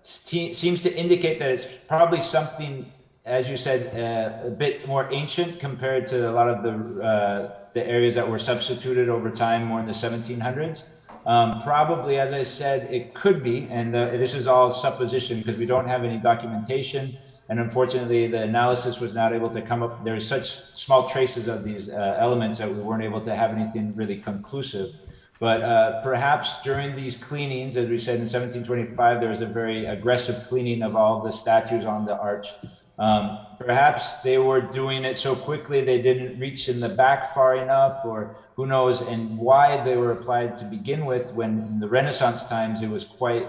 seems to indicate that it's probably something, as you said, a bit more ancient compared to a lot of the areas that were substituted over time, more in the 1700s. Probably, as I said, it could be, and this is all supposition because we don't have any documentation, and unfortunately the analysis was not able to come up. There's such small traces of these elements that we weren't able to have anything really conclusive. But perhaps during these cleanings, as we said in 1725, there was a very aggressive cleaning of all the statues on the arch. Perhaps they were doing it so quickly they didn't reach in the back far enough, or who knows, and why they were applied to begin with, when in the Renaissance times it was quite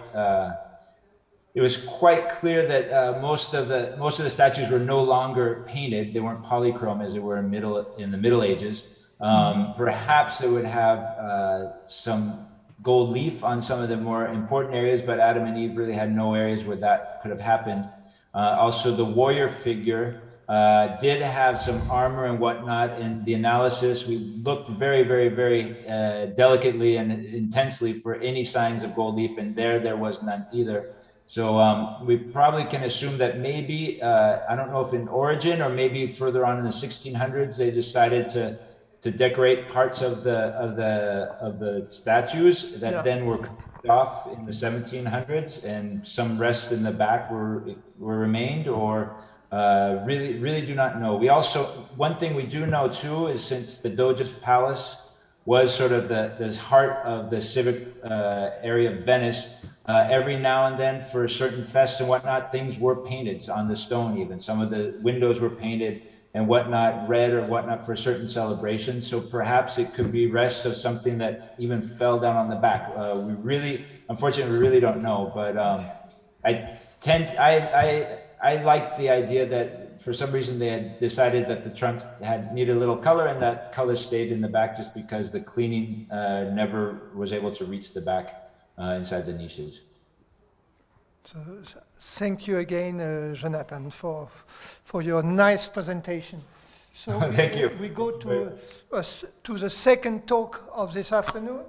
clear that most of the statues were no longer painted. They weren't polychrome as they were in the Middle Ages. Perhaps they would have some gold leaf on some of the more important areas, but Adam and Eve really had no areas where that could have happened. Also, the warrior figure did have some armor and whatnot. In the analysis, we looked very, very, very delicately and intensely for any signs of gold leaf, and there was none either. So we probably can assume that maybe, I don't know if in origin or maybe further on in the 1600s, they decided to decorate parts of the statues that then were cut off in the 1700s, and some rest in the back were remained, or really do not know. We also, one thing we do know too is, since the Doge's palace was sort of the heart of the civic area of Venice, every now and then for certain fests and whatnot, things were painted on the stone. Even some of the windows were painted and whatnot, red or whatnot, for certain celebrations. So perhaps it could be rests of something that even fell down on the back. Unfortunately, we really don't know. But I like the idea that for some reason they had decided that the trunks needed a little color, and that color stayed in the back just because the cleaning never was able to reach the back inside the niches. So, thank you again, Jonathan, for your nice presentation. So thank you. We go to the second talk of this afternoon.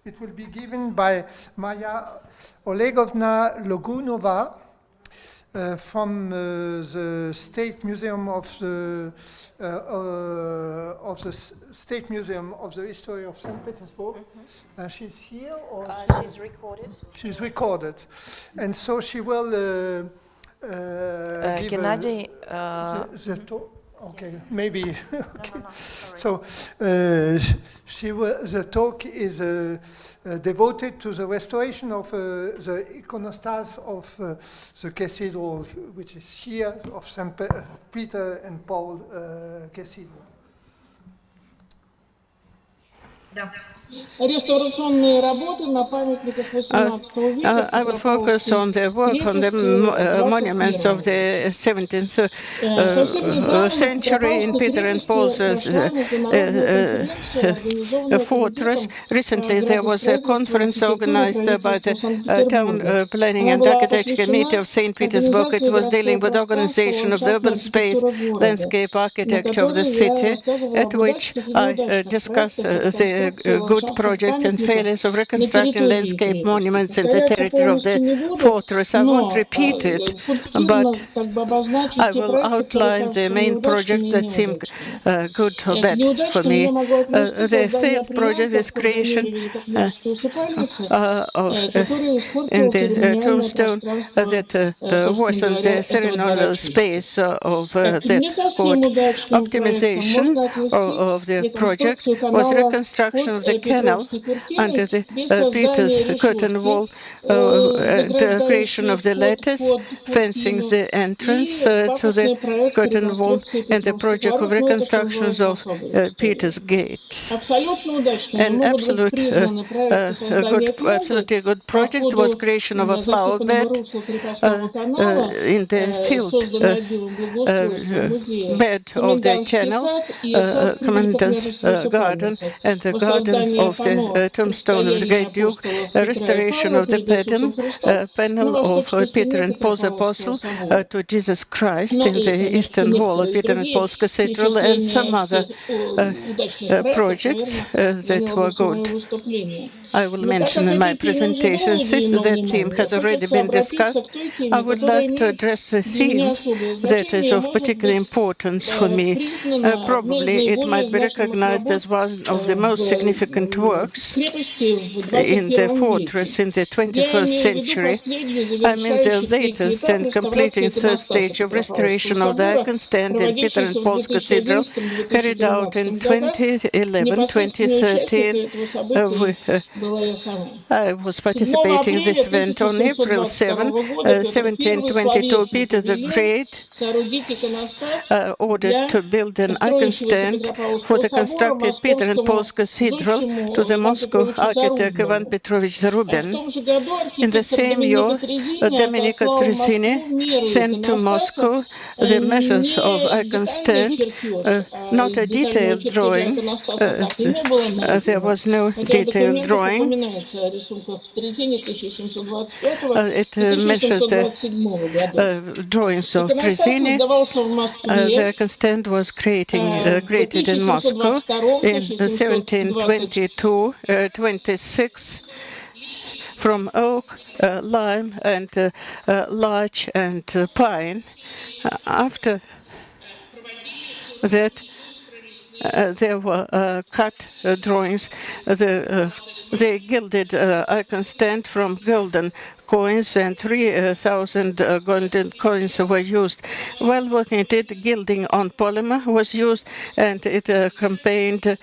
It will be given by Maya Olegovna Logunova from the State Museum of the State Museum of the History of St. Petersburg. She's here, or she's recorded. She's recorded, and so she will give Gennady, the talk. Okay, maybe. Okay. So the talk is devoted to the restoration of the iconostas of the cathedral, which is here of St. Peter and Paul Cathedral. I will focus on the work on the monuments of the 17th century in Peter and Paul's fortress. Recently, there was a conference organized by the Town Planning and Architecture Committee of St. Petersburg. It was dealing with organization of the urban space, landscape architecture of the city, at which I discussed the good projects and failures of reconstructing landscape monuments in the territory of the fortress. I won't repeat it, but I will outline the main projects that seem good or bad for me. The failed project is creation in the tombstone that was in the ceremonial space of the court. Optimization of the project was reconstruction of the canal under the Peter's curtain wall, the creation of the lattice, fencing the entrance to the curtain wall, and the project of reconstructions of Peter's gate. An absolutely good project was creation of a flower bed in the field bed of the channel, Commandant's garden, and the garden of the tombstone of the Great Duke, a restoration of the panel of Peter and Paul's Apostle to Jesus Christ in the eastern wall of Peter and Paul's Cathedral, and some other projects that were good. I will mention in my presentation, since that theme has already been discussed, I would like to address the theme that is of particular importance for me. Probably it might be recognized as one of the most significant works in the fortress in the 21st century. I mean the latest and completing third stage of restoration of the icon stand in Peter and Paul's Cathedral, carried out in 2011, 2013. I was participating in this event on April 7, 1722. Peter the Great ordered to build an icon stand for the constructed Peter and Paul's Cathedral to the Moscow architect Ivan Petrovich Zarubin. In the same year, Domenico Trezzini sent to Moscow the measures of icon stand, not a detailed drawing. There was no detailed drawing. It measures the drawings of Trezzini. The icon stand was created in Moscow in 1722-26 from oak, lime, and larch and pine. After that, there were cut drawings. They gilded icon stand from golden coins, and 3,000 golden coins were used. While working at it, gilding on polymer was used, and it contained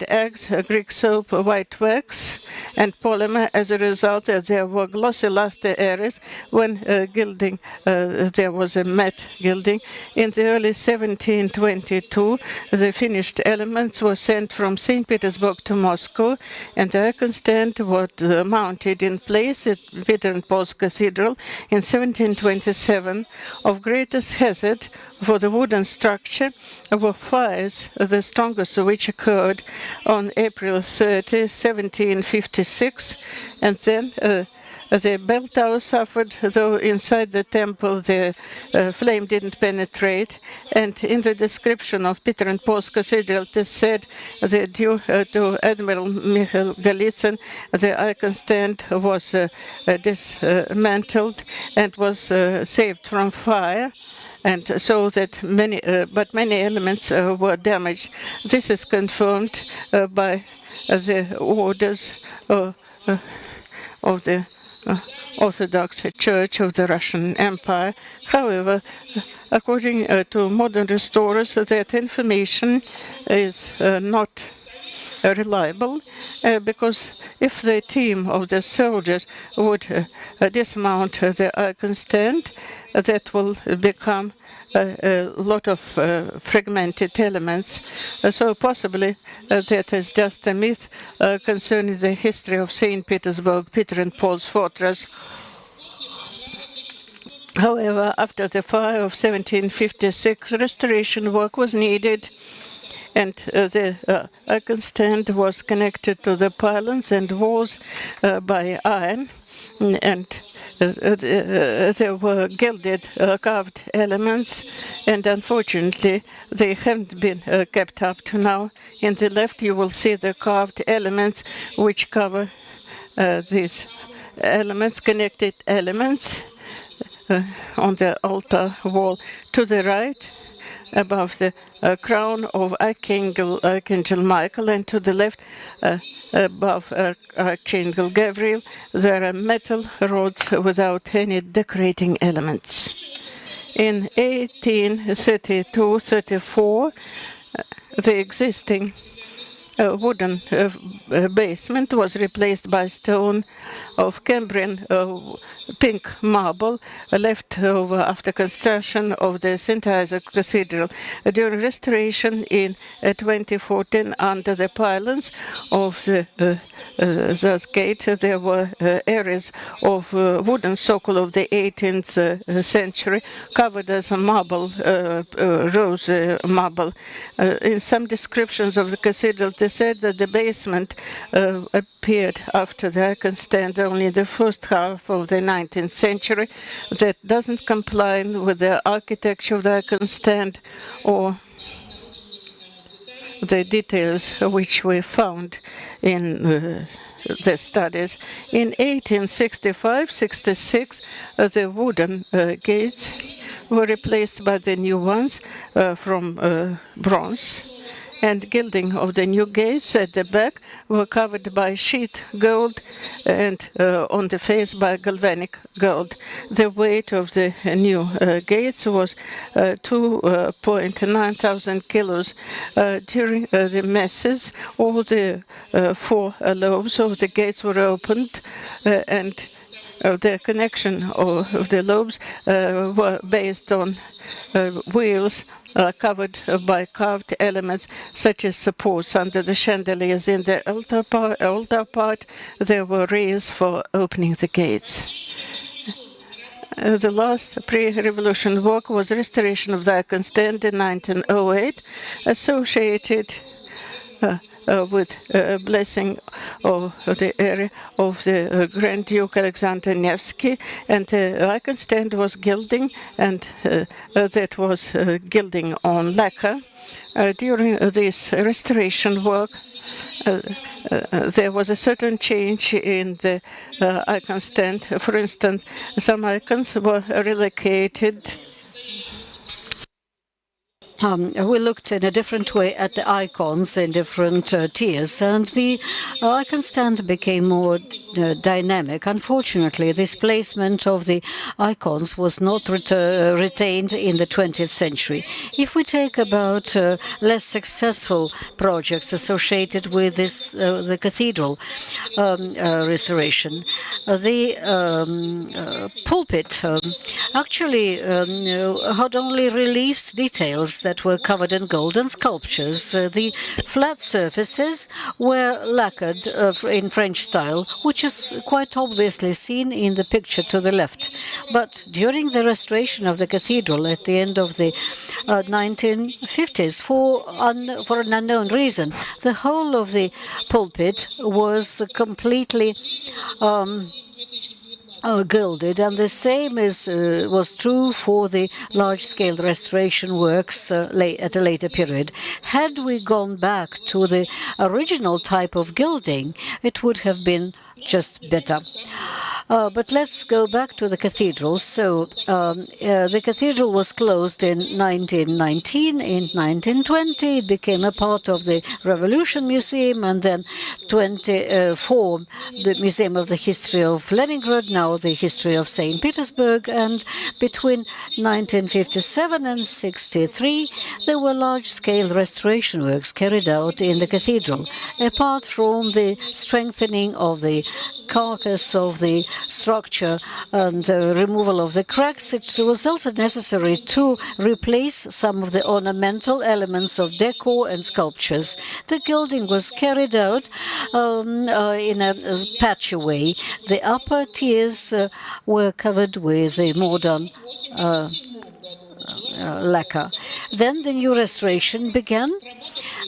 eggs, Greek soap, white wax, and polymer. As a result, there were glossy luster areas. When gilding, there was a matte gilding. In the early 1722, the finished elements were sent from St. Petersburg to Moscow, and the icon stand was mounted in place at Peter and Paul's Cathedral in 1727. Of greatest hazard for the wooden structure were fires, the strongest of which occurred on April 30, 1756, and then the bell tower suffered, though inside the temple the flame didn't penetrate. And in the description of Peter and Paul's Cathedral, it is said that due to Admiral Mikhail Golitsyn, the icon stand was dismantled and was saved from fire, and so that many elements were damaged. This is confirmed by the orders of the Orthodox Church of the Russian Empire. However, according to modern restorers, that information is not reliable because if the team of the soldiers would dismount the icon stand, that will become a lot of fragmented elements. So possibly that is just a myth concerning the history of St. Petersburg, Peter and Paul's fortress. However, after the fire of 1756, restoration work was needed, and the icon stand was connected to the pylons and walls by iron, and there were gilded carved elements, and unfortunately they haven't been kept up to now. In the left you will see the carved elements which cover these elements, connected elements on the altar wall. To the right, above the crown of Archangel Michael, and to the left, above Archangel Gabriel, there are metal rods without any decorating elements. In 1832-34, the existing wooden basement was replaced by stone of Cambrian pink marble left over after construction of the St. Isaac Cathedral. During restoration in 2014, under the pylons of the gate, there were areas of wooden socle of the 18th century covered as a marble, rose marble. In some descriptions of the cathedral, they said that the basement appeared after the icon stand only in the first half of the 19th century. That doesn't comply with the architecture of the icon stand or the details which we found in the studies. In 1865-66, the wooden gates were replaced by the new ones from bronze, and gilding of the new gates at the back were covered by sheet gold and on the face by galvanic gold. The weight of the new gates was 2.9 thousand kilos. During the masses, all the 4 lobes of the gates were opened and the connection of the lobes were based on wheels covered by carved elements such as supports under the chandeliers. In the altar part, there were rails for opening the gates. The last pre-revolution work was restoration of the icon stand in 1908, associated with blessing of the area of the Grand Duke Alexander Nevsky, and the icon stand was gilding, and that was gilding on lacquer. During this restoration work, there was a certain change in the icon stand. For instance, some icons were relocated. We looked in a different way at the icons in different tiers, and the icon stand became more dynamic. Unfortunately, this placement of the icons was not retained in the 20th century. If we take about less successful projects associated with this, the cathedral restoration, the pulpit actually had only reliefs, details that were covered in gold, and sculptures. The flat surfaces were lacquered in French style, which is quite obviously seen in the picture to the left. But during the restoration of the cathedral at the end of the 1950s, for an unknown reason, the whole of the pulpit was completely gilded, and the same was true for the large-scale restoration works at a later period. Had we gone back to the original type of gilding, it would have been just better. But let's go back to the cathedral. So the cathedral was closed in 1919. In 1920, it became a part of the Revolution Museum, and then 24, the Museum of the History of Leningrad, now the History of St. Petersburg. And between 1957 and 63, there were large-scale restoration works carried out in the cathedral. Apart from the strengthening of the carcass of the structure and removal of the cracks, it was also necessary to replace some of the ornamental elements of decor and sculptures. The gilding was carried out in a patchy way. The upper tiers were covered with a modern lacquer. Then the new restoration began,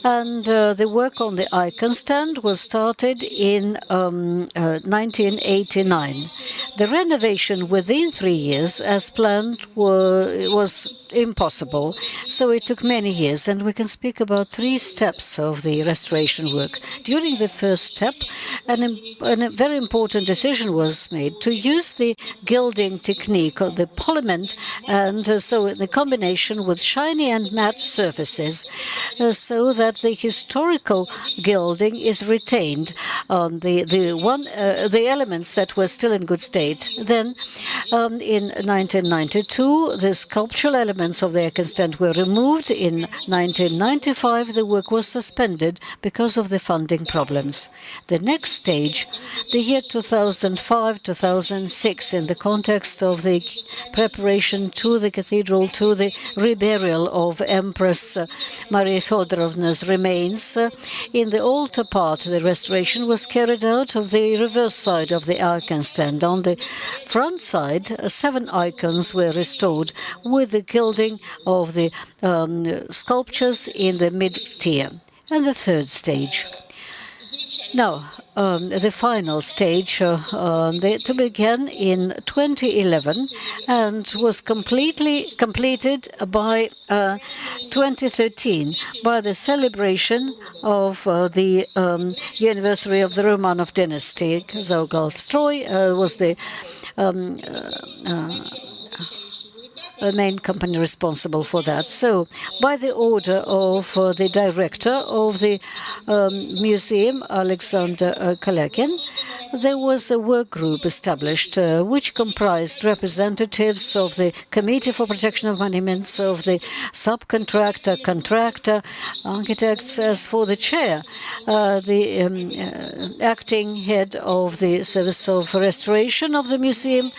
and the work on the icon stand was started in 1989. The renovation within 3 years, as planned, was impossible, so it took many years, and we can speak about 3 steps of the restoration work. During the first step, a very important decision was made to use the gilding technique, or the poliment, and so the combination with shiny and matte surfaces, so that the historical gilding is retained on the elements that were still in good state. Then, in 1992, the sculptural elements of the icon stand were removed. In 1995, the work was suspended because of the funding problems. The next stage, the year 2005-2006, in the context of the preparation to the cathedral, to the reburial of Empress Maria Feodorovna's remains, in the altar part, the restoration was carried out of the reverse side of the icon stand. On the front side, 7 icons were restored with the gilding of the sculptures in the mid-tier. And the third stage. Now, the final stage to begin in 2011 and was completely completed by 2013 by the celebration of the anniversary of the Romanov dynasty. Zaugalstroy was the main company responsible for that. So, by the order of the director of the museum, Alexander Kalekin, there was a work group established which comprised representatives of the Committee for Protection of Monuments, of the subcontractor, contractor, architects. As for the chair, the acting head of the Service of Restoration of the museum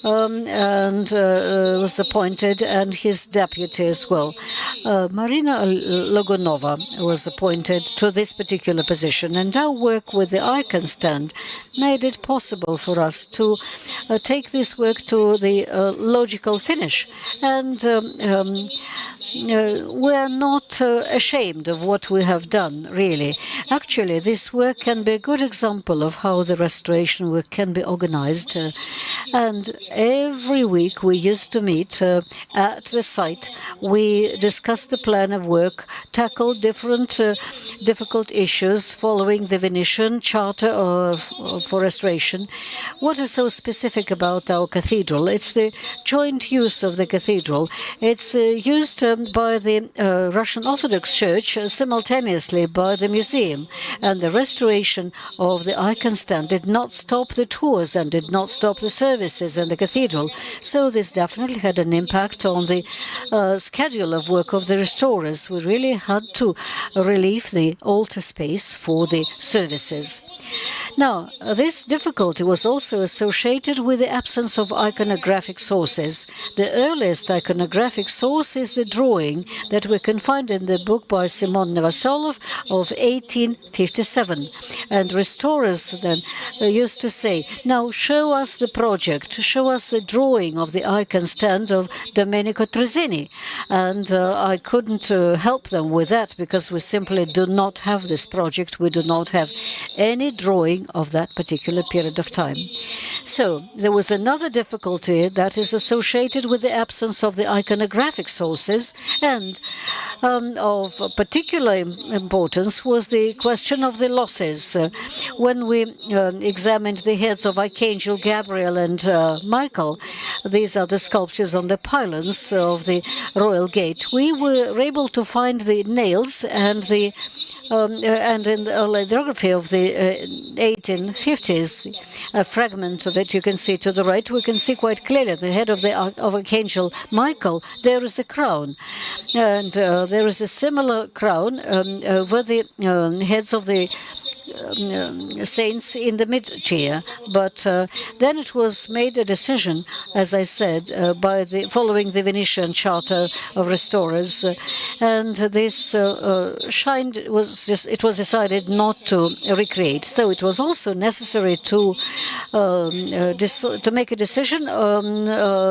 and was appointed, and his deputy as well. Marina Logunova was appointed to this particular position, and our work with the icon stand made it possible for us to take this work to the logical finish. And we're not ashamed of what we have done, really. Actually, this work can be a good example of how the restoration work can be organized. And every week we used to meet at the site. We discussed the plan of work, tackled different difficult issues following the Venetian Charter for Restoration. What is so specific about our cathedral? It's the joint use of the cathedral. It's used by the Russian Orthodox Church simultaneously by the museum, and the restoration of the icon stand did not stop the tours and did not stop the services in the cathedral. So this definitely had an impact on the schedule of work of the restorers. We really had to relieve the altar space for the services. Now, this difficulty was also associated with the absence of iconographic sources. The earliest iconographic source is the drawing that we can find in the book by Simon Nevasolov of 1857. And restorers then used to say, now show us the project, show us the drawing of the icon stand of Domenico Trezzini. And I couldn't help them with that because we simply do not have this project. We do not have any drawing of that particular period of time. So there was another difficulty that is associated with the absence of the iconographic sources, And of particular importance was the question of the losses. When we examined the heads of Archangel Gabriel and Michael, these are the sculptures on the pylons of the Royal Gate, we were able to find the nails and the and in the lithography of the 1850s, a fragment of it you can see to the right, we can see quite clearly the head of Archangel Michael. There is a crown, and there is a similar crown over the heads of the saints in the mid-tier, but then it was made a decision, as I said, following the Venetian Charter of Restorers, and this it was decided not to recreate. So it was also necessary to make a decision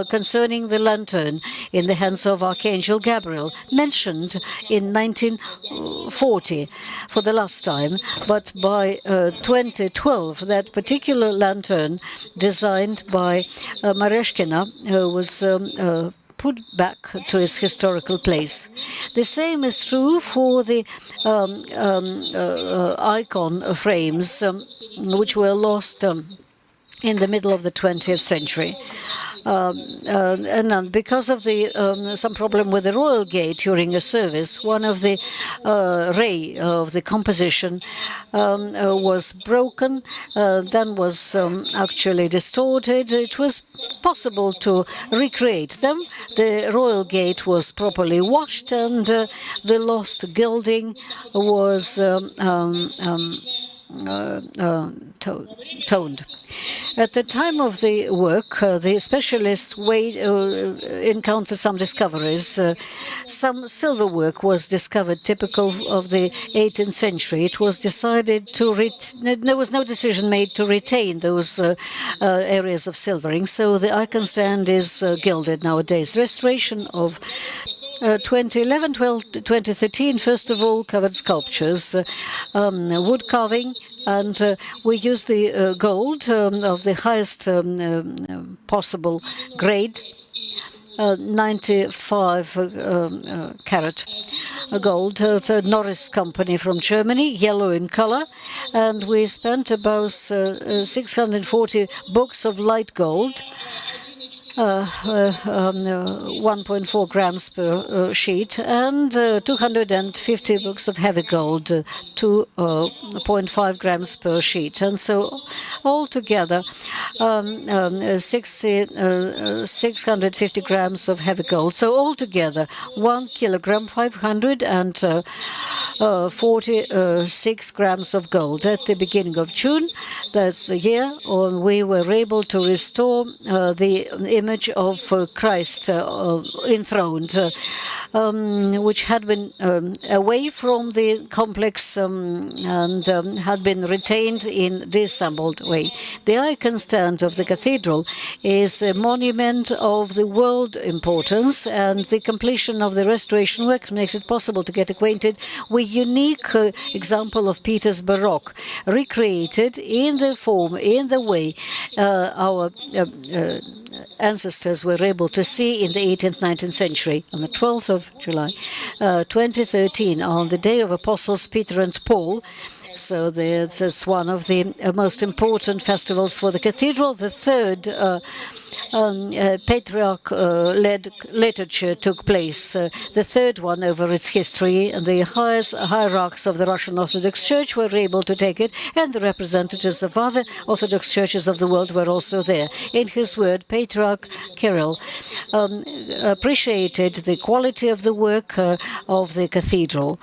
concerning the lantern in the hands of Archangel Gabriel, mentioned in 1940 for the last time, but by 2012, that particular lantern, designed by Mareshkina, was put back to its historical place. The same is true for the icon frames, which were lost in the middle of the 20th century. And because of some problem with the Royal Gate during a service, one of the ray of the composition was broken, then was actually distorted. It was possible to recreate them. The Royal Gate was properly washed, and the lost gilding was toned. At the time of the work, the specialists encountered some discoveries. Some silver work was discovered typical of the 18th century. It was decided there was no decision made to retain those areas of silvering, so the icon stand is gilded nowadays. Restoration of 2011, 2013, first of all, covered sculptures, wood carving, and we used the gold of the highest possible grade, 95 carat gold, Norris Company from Germany, yellow in color, and we spent about 640 books of light gold, 1.4 grams per sheet, and 250 books of heavy gold, 2.5 grams per sheet. And so altogether, 650 grams of heavy gold. So altogether, 1 kilogram, 546 grams of gold. At the beginning of June, that's the year, we were able to restore the image of Christ enthroned, which had been away from the complex and had been retained in disassembled way. The icon stand of the cathedral is a monument of the world importance, and the completion of the restoration work makes it possible to get acquainted with unique example of Peter's Baroque, recreated in the form, in the way our ancestors were able to see in the 18th, 19th century. On the 12th of July, 2013, on the day of Apostles Peter and Paul, so this is one of the most important festivals for the cathedral. The third patriarch-led liturgy took place, the third one over its history, and the highest hierarchs of the Russian Orthodox Church were able to take it, and the representatives of other Orthodox churches of the world were also there. In his word, Patriarch Kirill appreciated the quality of the work of the cathedral,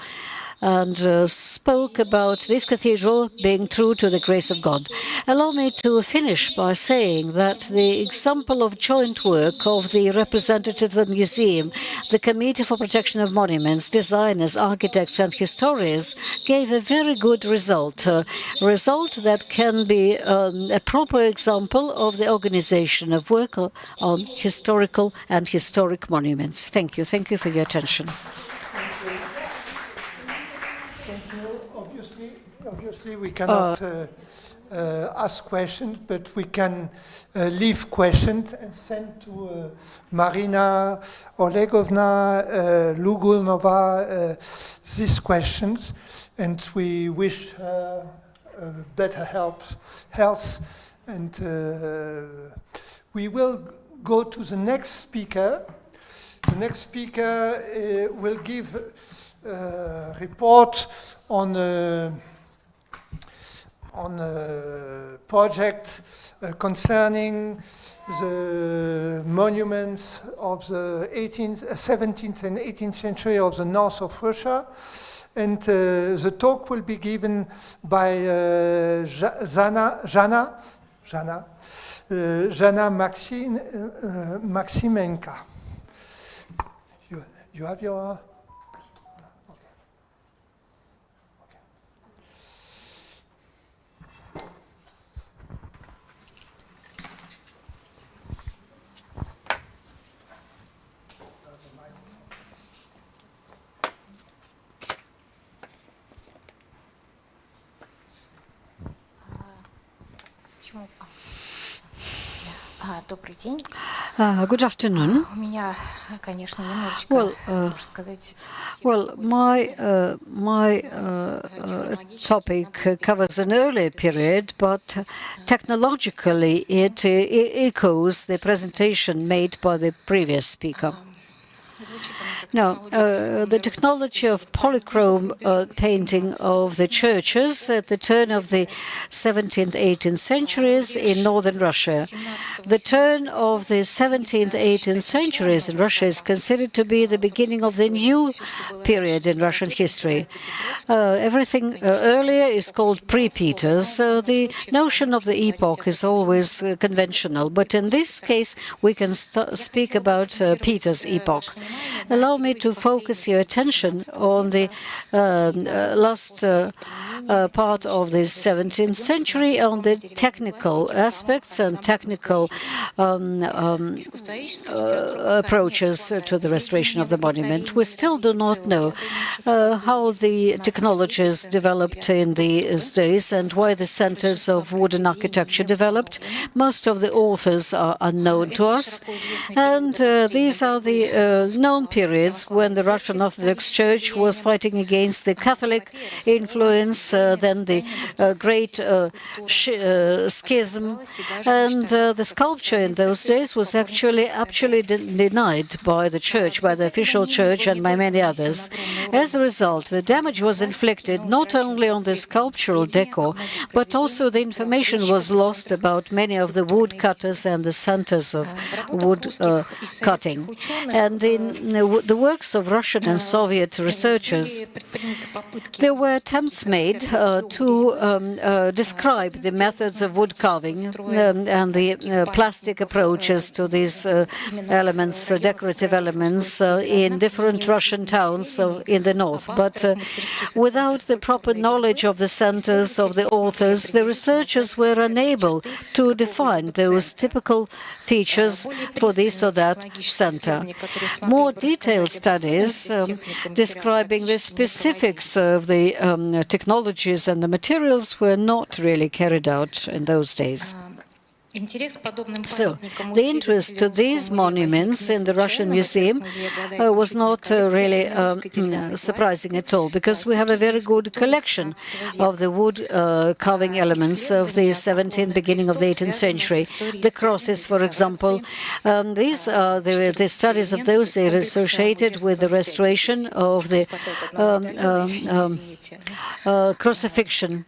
and spoke about this cathedral being true to the grace of God. Allow me to finish by saying that the example of joint work of the representatives of the museum, the Committee for Protection of Monuments, designers, architects, and historians gave a very good result, a result that can be a proper example of the organization of work on historical and historic monuments. Thank you. Thank you for your attention. Obviously, we cannot ask questions, but we can leave questions and send to Marina Olegovna Lugunova these questions, and we wish her better health, and we will go to the next speaker. The next speaker will give a report on a project concerning the monuments of the 17th and 18th century of the north of Russia. And the talk will be given by Jana Maximenka. You have your... Добрый день. Good afternoon. У меня, конечно, немножечко, можно сказать... Well, my topic covers an earlier period, but technologically it echoes the presentation made by the previous speaker. Now, the technology of polychrome painting of the churches at the turn of the 17th, 18th centuries in northern Russia. The turn of the 17th, 18th centuries in Russia is considered to be the beginning of the new period in Russian history. Everything earlier is called pre-Peters, so the notion of the epoch is always conventional. But in this case, we can speak about Peter's epoch. Allow me to focus your attention on the last part of the 17th century, on the technical aspects and technical approaches to the restoration of the monument. We still do not know how the technologies developed in these days and why the centers of wooden architecture developed. Most of the authors are unknown to us, and these are the known periods when the Russian Orthodox Church was fighting against the Catholic influence, then the Great Schism, and the sculpture in those days was actually denied by the church, by the official church, and by many others. As a result, the damage was inflicted not only on the sculptural decor, but also the information was lost about many of the woodcutters and the centers of wood cutting. And in the works of Russian and Soviet researchers, there were attempts made to describe the methods of wood carving and the plastic approaches to these elements, decorative elements, in different Russian towns in the north. But without the proper knowledge of the centers of the authors, the researchers were unable to define those typical features for this or that center. More detailed studies describing the specifics of the technologies and the materials were not really carried out in those days. So, the interest to these monuments in the Russian Museum was not really surprising at all, because we have a very good collection of the wood carving elements of the 17th, beginning of the 18th century. The crosses, for example, these are the studies of those days associated with the restoration of the crucifixion,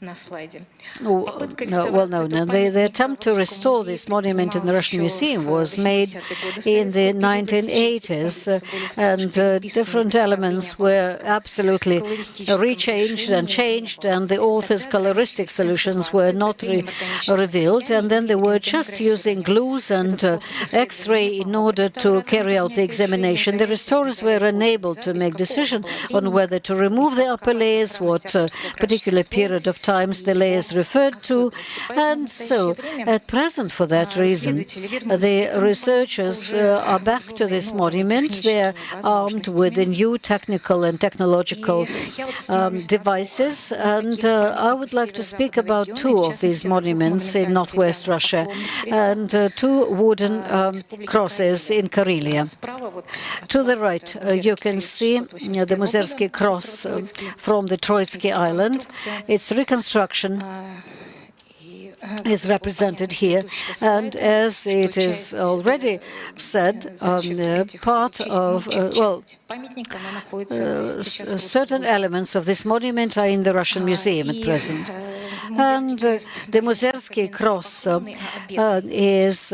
well known. And the attempt to restore this monument in the Russian Museum was made in the 1980s, and different elements were absolutely rechanged and changed, and the author's coloristic solutions were not revealed, and then they were just using glues and X-ray in order to carry out the examination. The restorers were unable to make decision on whether to remove the upper layers, what particular period of times the layers referred to, and so at present important for that reason. The researchers are back to this monument. They're armed with the new technical and technological devices. And I would like to speak about two of these monuments in northwest Russia and two wooden crosses in Karelia. To the right, you can see the Muzersky cross from the Troitsky Island. Its reconstruction is represented here, and as it is already said, part of certain elements of this monument are in the Russian Museum at present. And the Muzersky cross is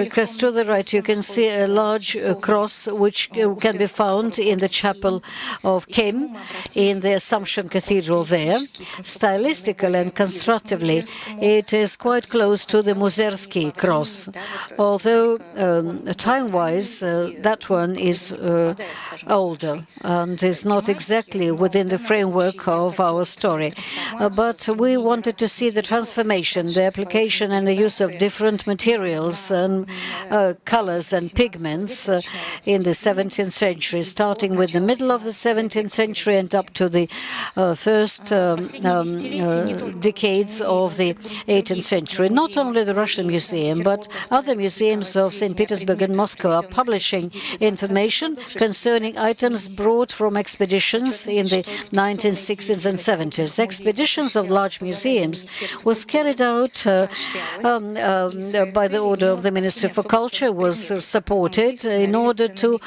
because to the right you can see a large cross which can be found in the chapel of Kim in the Assumption Cathedral there. Stylistically and constructively, it is quite close to the Muzersky cross, although time-wise that one is older and is not exactly within the framework of our story. But we wanted to see the transformation, the application and the use of different materials and colors and pigments in the 17th century, starting with the middle of the 17th century and up to the first decades of the 18th century. Not only the Russian Museum, but other museums of St. Petersburg and Moscow are publishing information concerning items brought from expeditions in the 1960s and 70s. Expeditions of large museums was carried out by the order of the Ministry for Culture, was supported in order to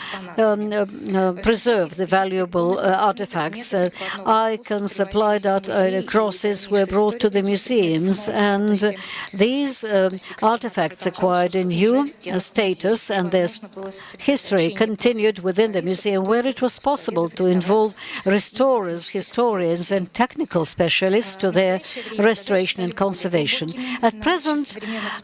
preserve the valuable artifacts. Icons, supplied crosses were brought to the museums, and these artifacts acquired a new status, and their history continued within the museum, where it was possible to involve restorers, historians, and technical specialists to their restoration and conservation. At present,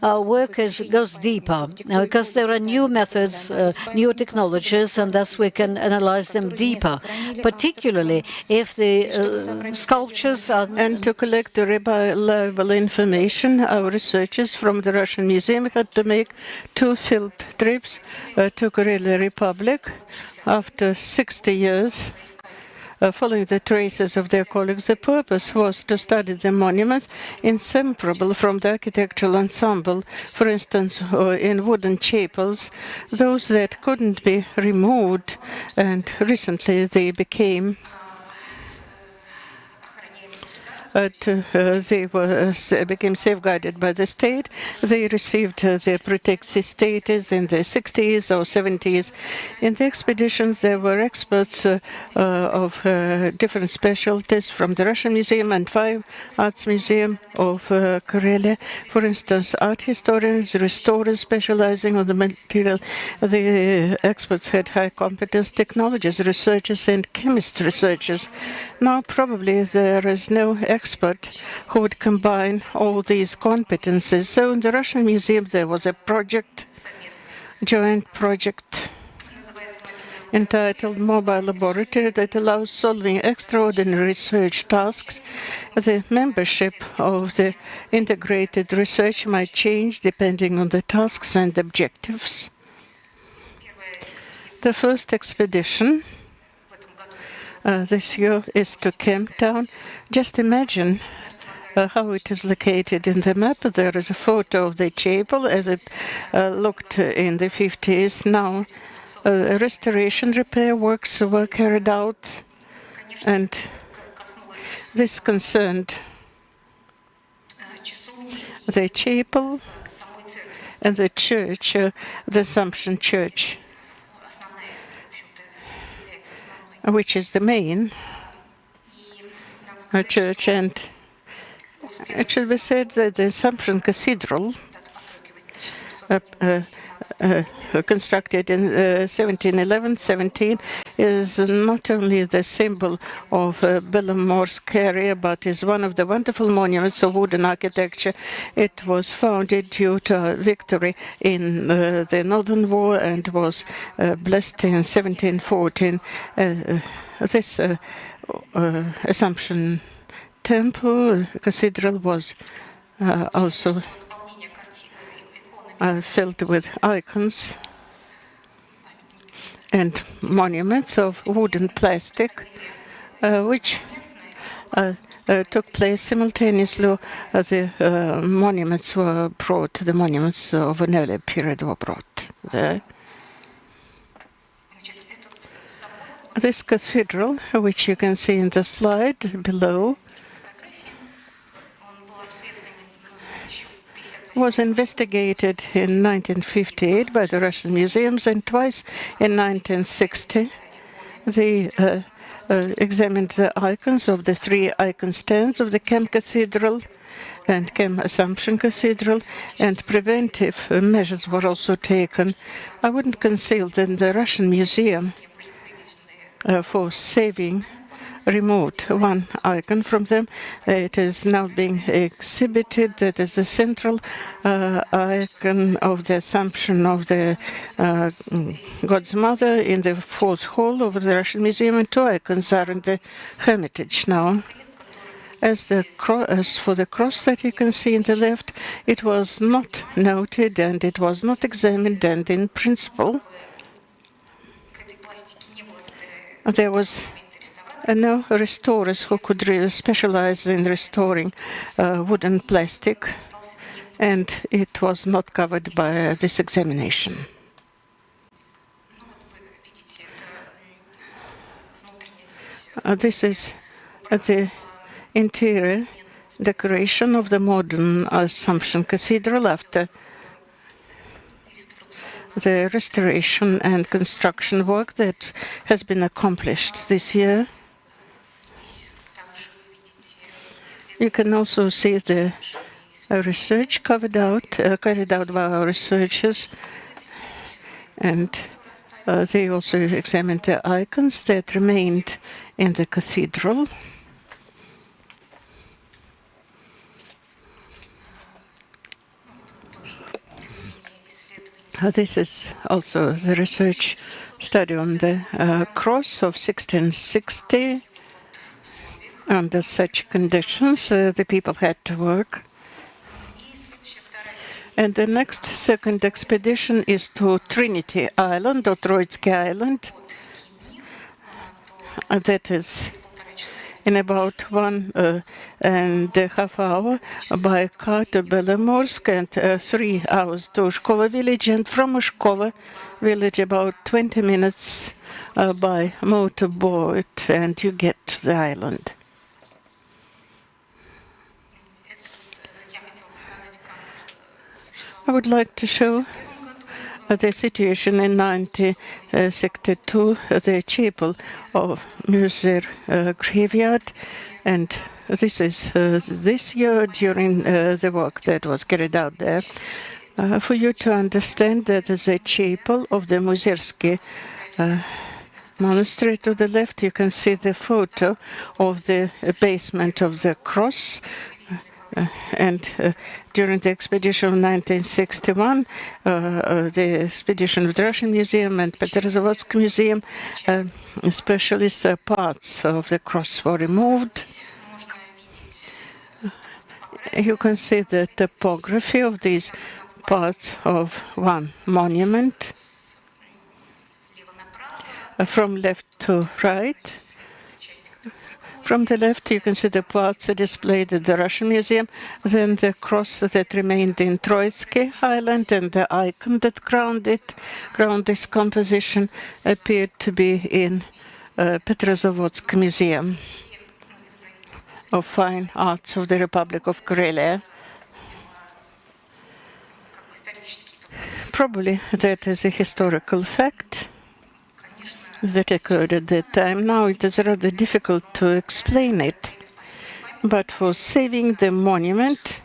our work goes deeper because there are new methods, new technologies, and thus we can analyze them deeper, particularly if the sculptures are... And to collect the reliable information, our researchers from the Russian Museum had to make two field trips to Karelia Republic after 60 years. Following the traces of their colleagues, the purpose was to study the monuments inseparable from the architectural ensemble, for instance, in wooden chapels, those that couldn't be removed, and recently they became became safeguarded by the state. They received their protected status in the 60s or 70s. In the expeditions, there were experts of different specialties from the Russian Museum and 5 Arts Museum of Karelia. For instance, art historians, restorers specializing on the material. The experts had high competence, technologists, researchers, and chemist researchers. Now, probably there is no expert who would combine all these competences. So in the Russian Museum, there was a joint project entitled Mobile Laboratory that allows solving extraordinary research tasks. The membership of the integrated research might change depending on the tasks and objectives. The first expedition this year is to Kemp Town. Just imagine how it is located in the map. There is a photo of the chapel as it looked in the 50s. Now, restoration repair works were carried out, and this concerned the chapel and the church, the Assumption Church, which is the main church. And it should be said that the Assumption Cathedral, constructed in 1711-17, is not only the symbol of Belomorsk area, but is one of the wonderful monuments of wooden architecture. It was founded due to victory in the Northern War and was blessed in 1714. This Assumption temple, cathedral was also filled with icons and monuments of wood and plastic, which took place simultaneously. The monuments were brought, the monuments of an earlier period were brought there. This cathedral, which you can see in the slide below, was investigated in 1958 by the Russian museums, and twice in 1960 they examined the icons of the three icon stands of the Kem Cathedral and Kem Assumption Cathedral, and preventive measures were also taken. I wouldn't conceal that the Russian Museum, for saving, removed one icon from them. It is now being exhibited. That is the central icon of the Assumption of the God's Mother in the fourth hall of the Russian Museum, and two icons are in the Hermitage now. As for the cross that you can see in the left, it was not noted and it was not examined, and in principle there was no restorers who could really specialize in restoring wood and plastic, and it was not covered by this examination. This is the interior decoration of the modern Assumption Cathedral after the restoration and construction work that has been accomplished this year. You can also see the research carried out by our researchers, and they also examined the icons that remained in the cathedral. This is also the research study on the cross of 1660. Under such conditions, the people had to work. And the next second expedition is to Trinity Island, or Troitsky Island. That is in about 1.5 hours by car to Belomorsk, and 3 hours to Ushkova village, and from Ushkova village about 20 minutes by motorboat, and you get to the island. I would like to show the situation in 1962, the chapel of Muser graveyard, and this is this year during the work that was carried out there. For you to understand that the chapel of the Musersky monastery to the left, you can see the photo of the basement of the cross. And during the expedition of 1961, the expedition of the Russian Museum and Pетровского Museum, especially parts of the cross were removed. You can see the topography of these parts of one monument from left to right. From the left, you can see the parts displayed at the Russian Museum, then the cross that remained in Troitsky Island, and the icon that crowned this composition appeared to be in Pетровского Museum of Fine Arts of the Republic of Karelia. Probably that is a historical fact that occurred at that time. Now it is rather difficult to explain it, but for saving the monument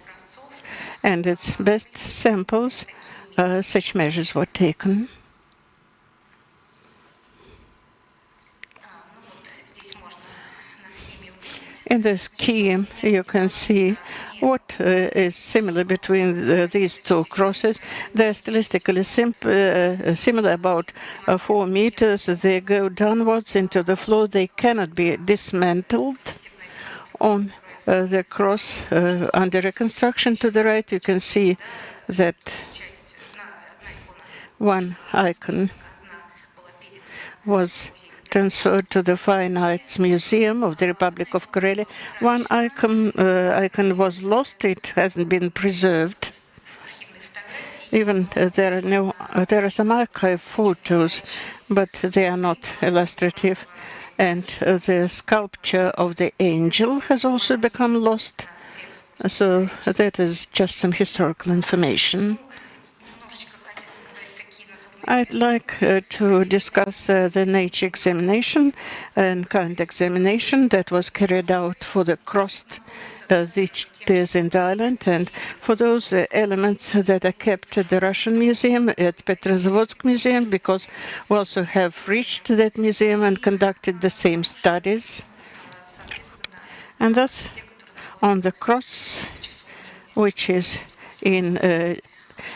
and its best samples, such measures were taken. In the scheme, you can see what is similar between these two crosses. They're stylistically similar, about 4 meters. They go downwards into the floor. They cannot be dismantled. On the cross under reconstruction to the right, you can see that one icon was transferred to the Fine Arts Museum of the Republic of Karelia. One icon was lost. It hasn't been preserved. Even there are some archive photos, but they are not illustrative. And the sculpture of the angel has also become lost. So that is just some historical information. I'd like to discuss the nature examination and kind examination that was carried out for the cross which is in the island, and for those elements that are kept at the Russian Museum, at Pетровского Museum, because we also have reached that museum and conducted the same studies. And thus, on the cross, which is in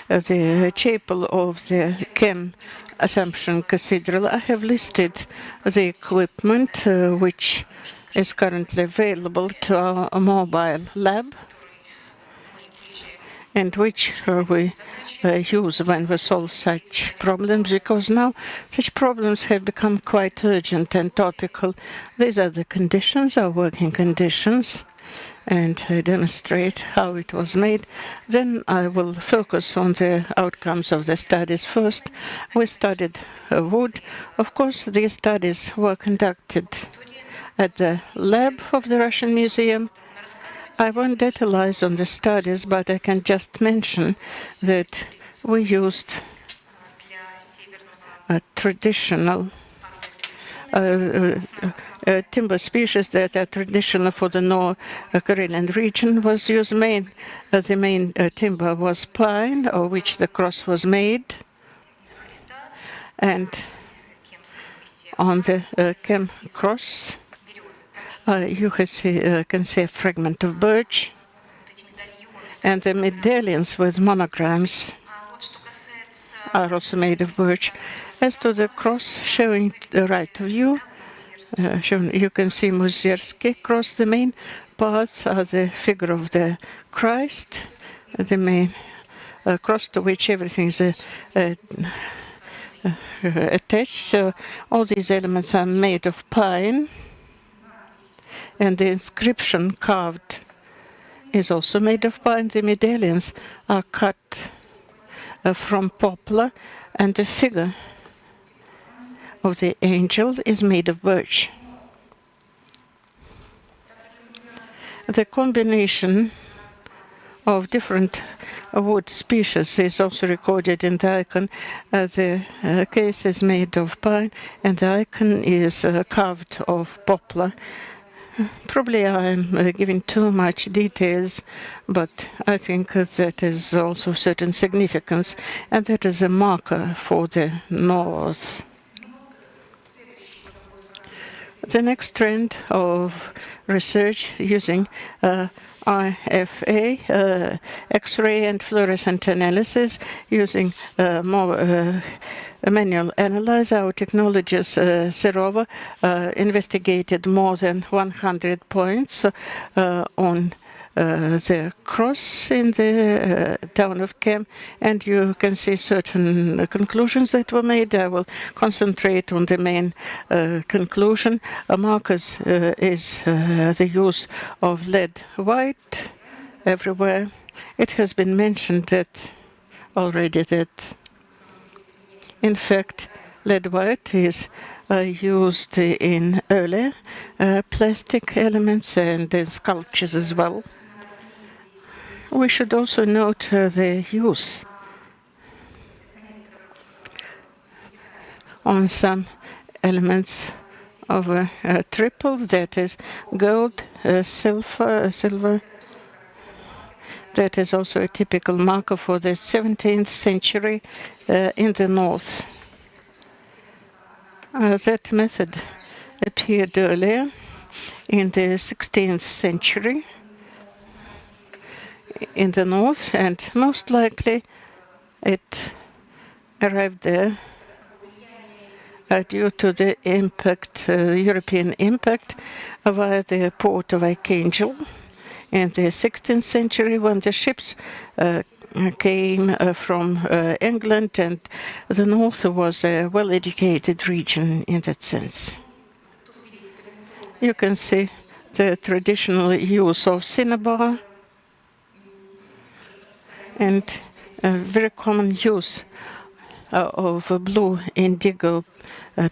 the chapel of the Kem Assumption Cathedral, I have listed the equipment which is currently available to our mobile lab and which we use when we solve such problems, because now such problems have become quite urgent and topical. These are the conditions, our working conditions, and I demonstrate how it was made. Then I will focus on the outcomes of the studies. First, we studied wood. Of course, these studies were conducted at the lab of the Russian Museum. I won't detailize on the studies, but I can just mention that we used a traditional timber species that are traditional for the North Karelian region was used. The main timber was pine, of which the cross was made. And on the Kem cross, you can see a fragment of birch, and the medallions with monograms are also made of birch. As to the cross showing the right view, you can see Muzersky cross. The main parts are the figure of the Christ, the main cross to which everything is attached. So all these elements are made of pine, and the inscription carved is also made of pine. The medallions are cut from poplar, and the figure of the angel is made of birch. The combination of different wood species is also recorded in the icon. The case is made of pine, and the icon is carved of poplar. Probably I'm giving too much details, but I think that is also certain significance, and that is a marker for the north. The next trend of research using IFA, X-ray and fluorescent analysis, using more manual analyzer. Our technologist Serova investigated more than 100 points on the cross in the town of Kem, and you can see certain conclusions that were made. I will concentrate on the main conclusion. Markers is the use of lead white everywhere. It has been mentioned that already that, in fact, lead white is used in early plastic elements and in sculptures as well. We should also note the use on some elements of a triple, that is gold, silver. That is also a typical marker for the 17th century in the north. That method appeared earlier in the 16th century in the north, and most likely it arrived there due to the impact, European impact via the port of Archangel in the 16th century when the ships came from England, and the north was a well-educated region in that sense. You can see the traditional use of cinnabar and a very common use of blue indigo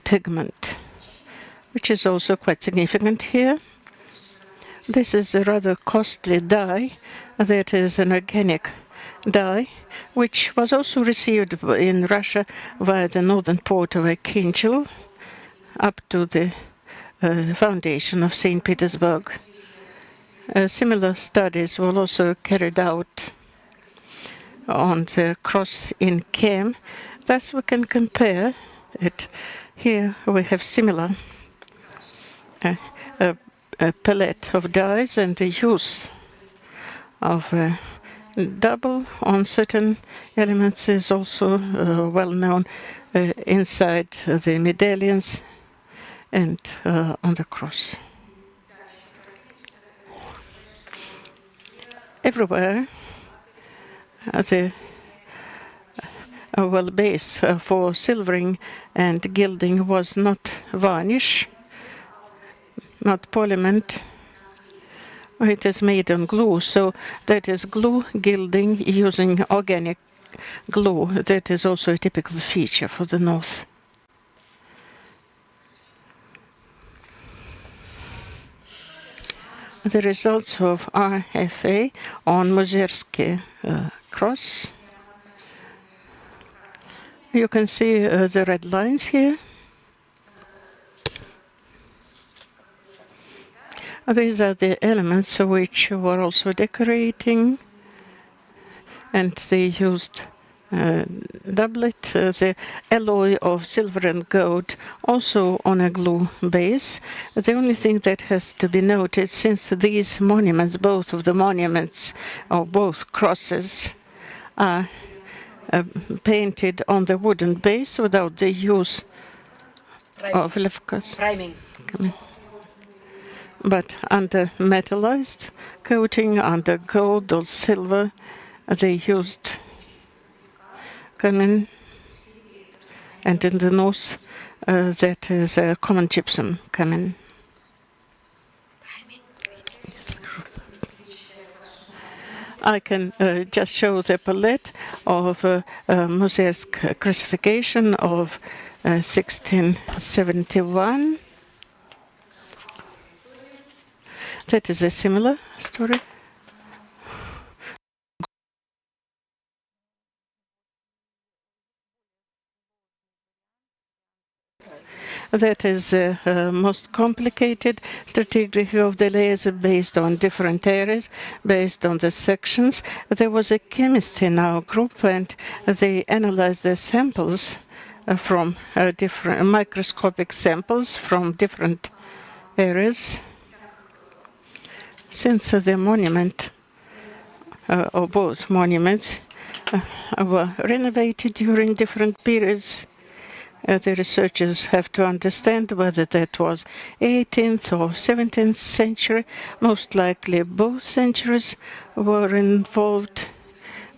pigment, which is also quite significant here. This is a rather costly dye that is an organic dye, which was also received in Russia via the northern port of Archangel up to the foundation of St. Petersburg. Similar studies were also carried out on the cross in Kem. Thus we can compare it. Here we have similar a palette of dyes, and the use of double on certain elements is also well known inside the medallions and on the cross. Everywhere the base for silvering and gilding was not varnish, not polyment. It is made on glue, so that is glue gilding using organic glue. That is also a typical feature for the north. The results of RFA on Muzersky cross. You can see the red lines here. These are the elements which were also decorating, and they used doublet, the alloy of silver and gold, also on a glue base. The only thing that has to be noted, since these monuments, both of the monuments or both crosses, are painted on the wooden base without the use of priming. But under metallized coating, under gold or silver, they used kamin, and in the north that is a common gypsum kamin. I can just show the palette of Muzersky crucifixion of 1671. That is a similar story. That is the most complicated stratigraphy of the layers based on different areas, based on the sections. There was a chemist in our group, and they analyzed the samples from different microscopic samples from different areas. Since the monument, or both monuments, were renovated during different periods, the researchers have to understand whether that was 18th or 17th century. Most likely both centuries were involved.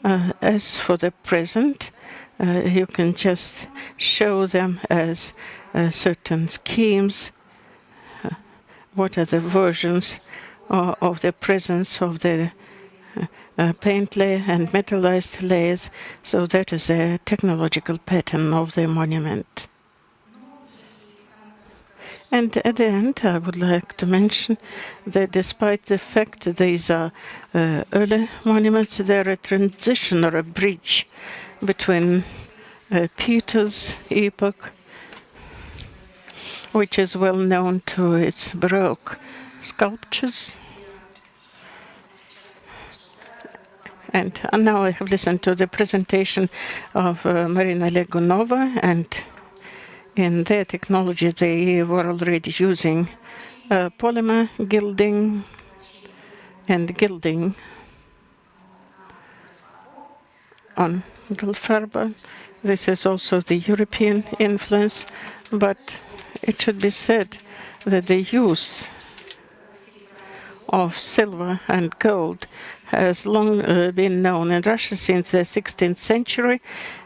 As for the present, you can just show them as certain schemes. What are the versions of the presence of the paint layer and metallized layers? So that is a technological pattern of the monument. And at the end, I would like to mention that despite the fact that these are early monuments, they're a transition or a bridge between Peter's epoch, which is well known to its Baroque sculptures. And now I have listened to the presentation of Marina Legunova, and in their technology they were already using polymer gilding and gilding on Gelfarbe. This is also the European influence, but it should be said that the use of silver and gold has long been known in Russia since the 16th century,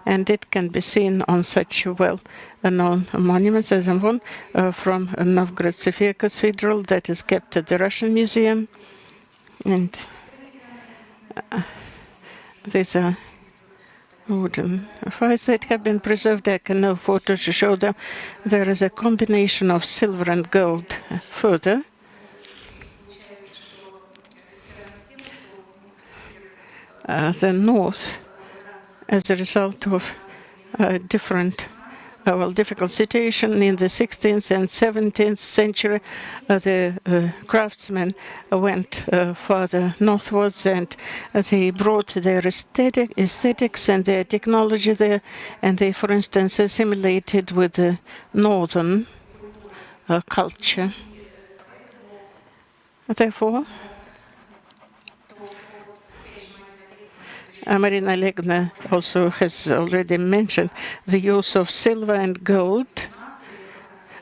and it can be seen on such well-known monuments as one from Novgorod Sophia Cathedral that is kept at the Russian Museum. And these are wooden files that have been preserved. I can no photos to show them. There is a combination of silver and gold further. The north, as a result of different difficult situation in the 16th and 17th century, the craftsmen went further northwards, and they brought their aesthetics and their technology there, and they, for instance, assimilated with the northern culture. Therefore, Marina Legna also has already mentioned the use of silver and gold.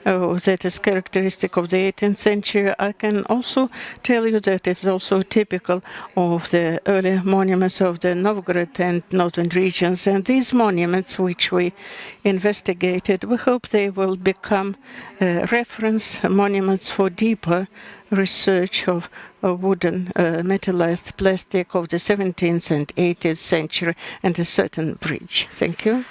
That is characteristic of the 18th century. I can also tell you that it's also typical of the early monuments of the Novgorod and northern regions. And these monuments, which we investigated, we hope they will become reference monuments for deeper research of wooden metallized plastic of the 17th and 18th century and a certain bridge. Thank you.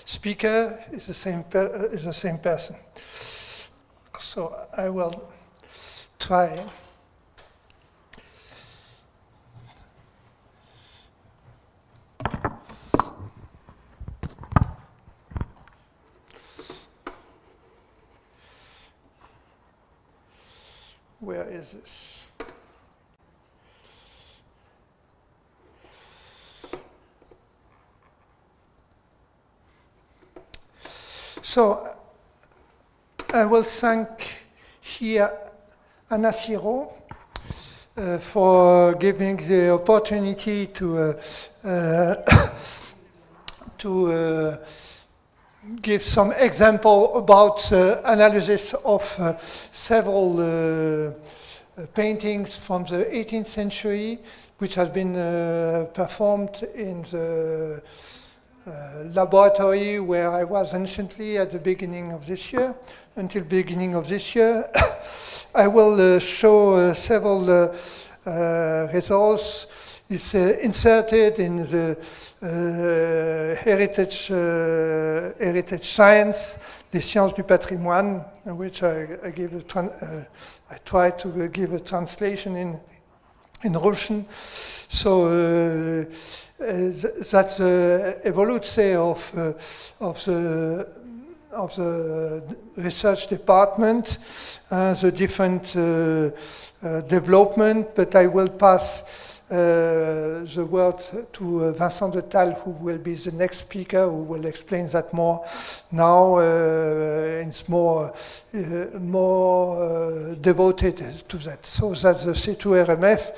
Speaker is the same person. So I will try. Where is this? So I will thank here Anna Siro for giving the opportunity to give some example about analysis of several paintings from the 18th century, which has been performed in the laboratory where I was anciently at the beginning of this year, until beginning of this year. I will show several results. It's inserted in the heritage science, les sciences du patrimoine, which I try to give a translation in Russian. So that's the evolution of the research department, the different development, but I will pass the word to Vincent de Tal, who will be the next speaker, who will explain that more. Now it's more devoted to that. So that the C2 RMF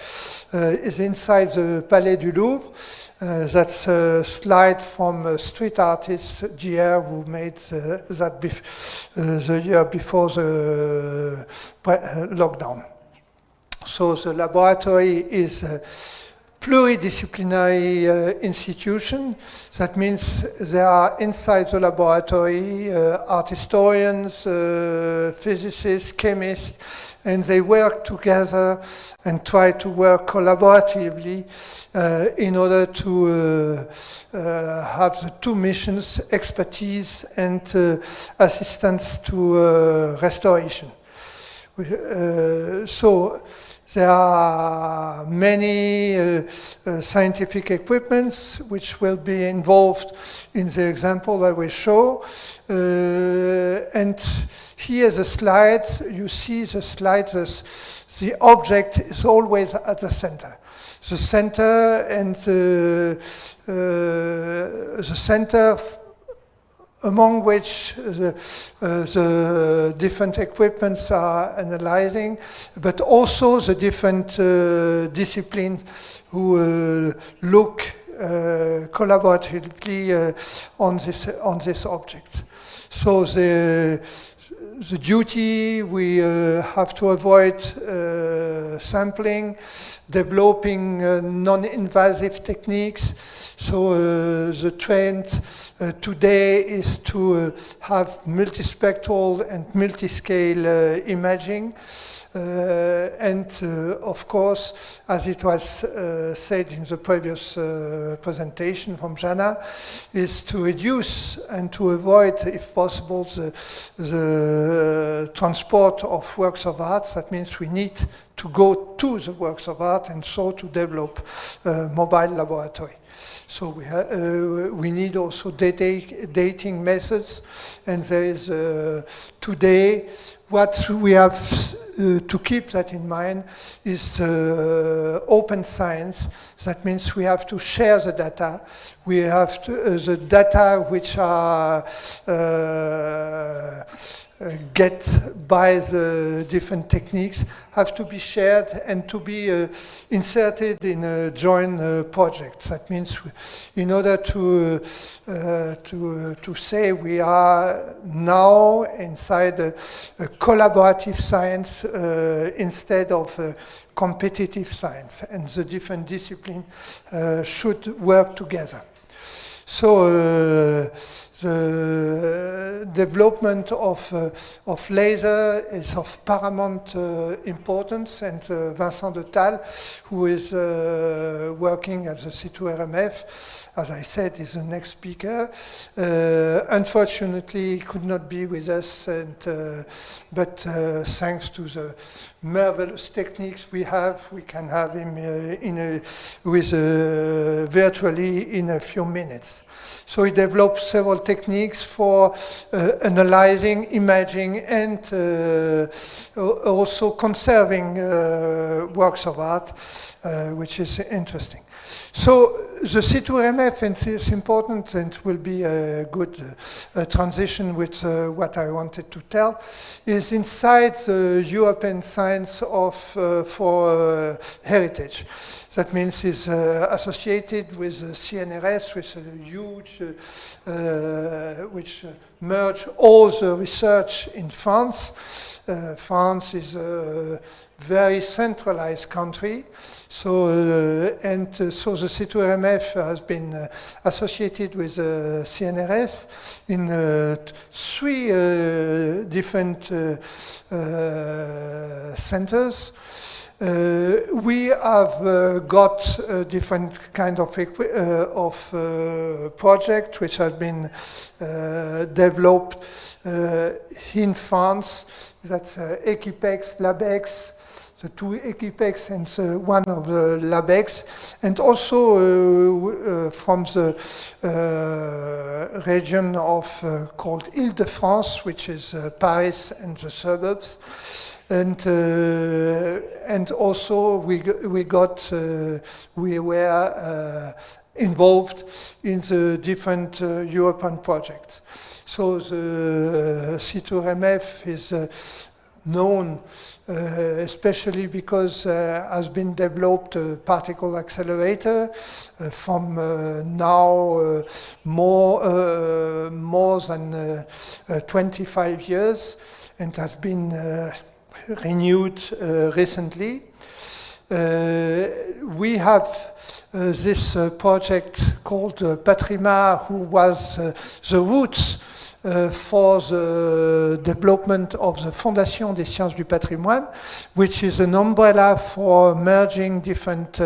is inside the Palais du Louvre. That's a slide from a street artist, GR, who made that the year before the lockdown. So the laboratory is a pluridisciplinary institution. That means there are inside the laboratory art historians, physicists, chemists, and they work together and try to work collaboratively in order to have the two missions, expertise and assistance to restoration. So There are many scientific equipments which will be involved in the example I will show. And here the slide, you see the slide, the object is always at the center. The center and the center among which the different equipments are analyzing, but also the different disciplines who look collaboratively on this object. So the duty, we have to avoid sampling, developing non-invasive techniques. So the trend today is to have multispectral and multi-scale imaging. And of course, as it was said in the previous presentation from Jana, is to reduce and to avoid, if possible, the transport of works of art. That means we need to go to the works of art and so to develop mobile laboratory. So we need also dating methods, and there is today what we have to keep that in mind is open science. That means we have to share the data. We have to, the data which are get by the different techniques have to be shared and to be inserted in a joint project. That means in order to say we are now inside a collaborative science instead of competitive science, and the different disciplines should work together. So the development of laser is of paramount importance, and Vincent de Tal, who is working at the C2RMF, as I said, is the next speaker. Unfortunately, he could not be with us, but thanks to the marvelous techniques we have, we can have him virtually in a few minutes. So he developed several techniques for analyzing, imaging, and also conserving works of art, which is interesting. So the C2RMF, and it's important, and will be a good transition with what I wanted to tell, is inside the European Science for Heritage. That means it's associated with the CNRS, which is a huge, which merge all the research in France. France is a very centralized country. So, so the C2RMF has been associated with CNRS in 3 different centers. We have got different kind of project which have been developed in France. That's Equipex, Labex, the 2 Equipex and one of the Labex, and also from the region of called Île-de-France, which is Paris and the suburbs. And also we were involved in the different European projects. So the C2RMF is known especially because has been developed a particle accelerator from now more than 25 years, and has been renewed recently. We have this project called Patrima, who was the roots for the development of the Fondation des Sciences du Patrimoine, which is an umbrella for merging different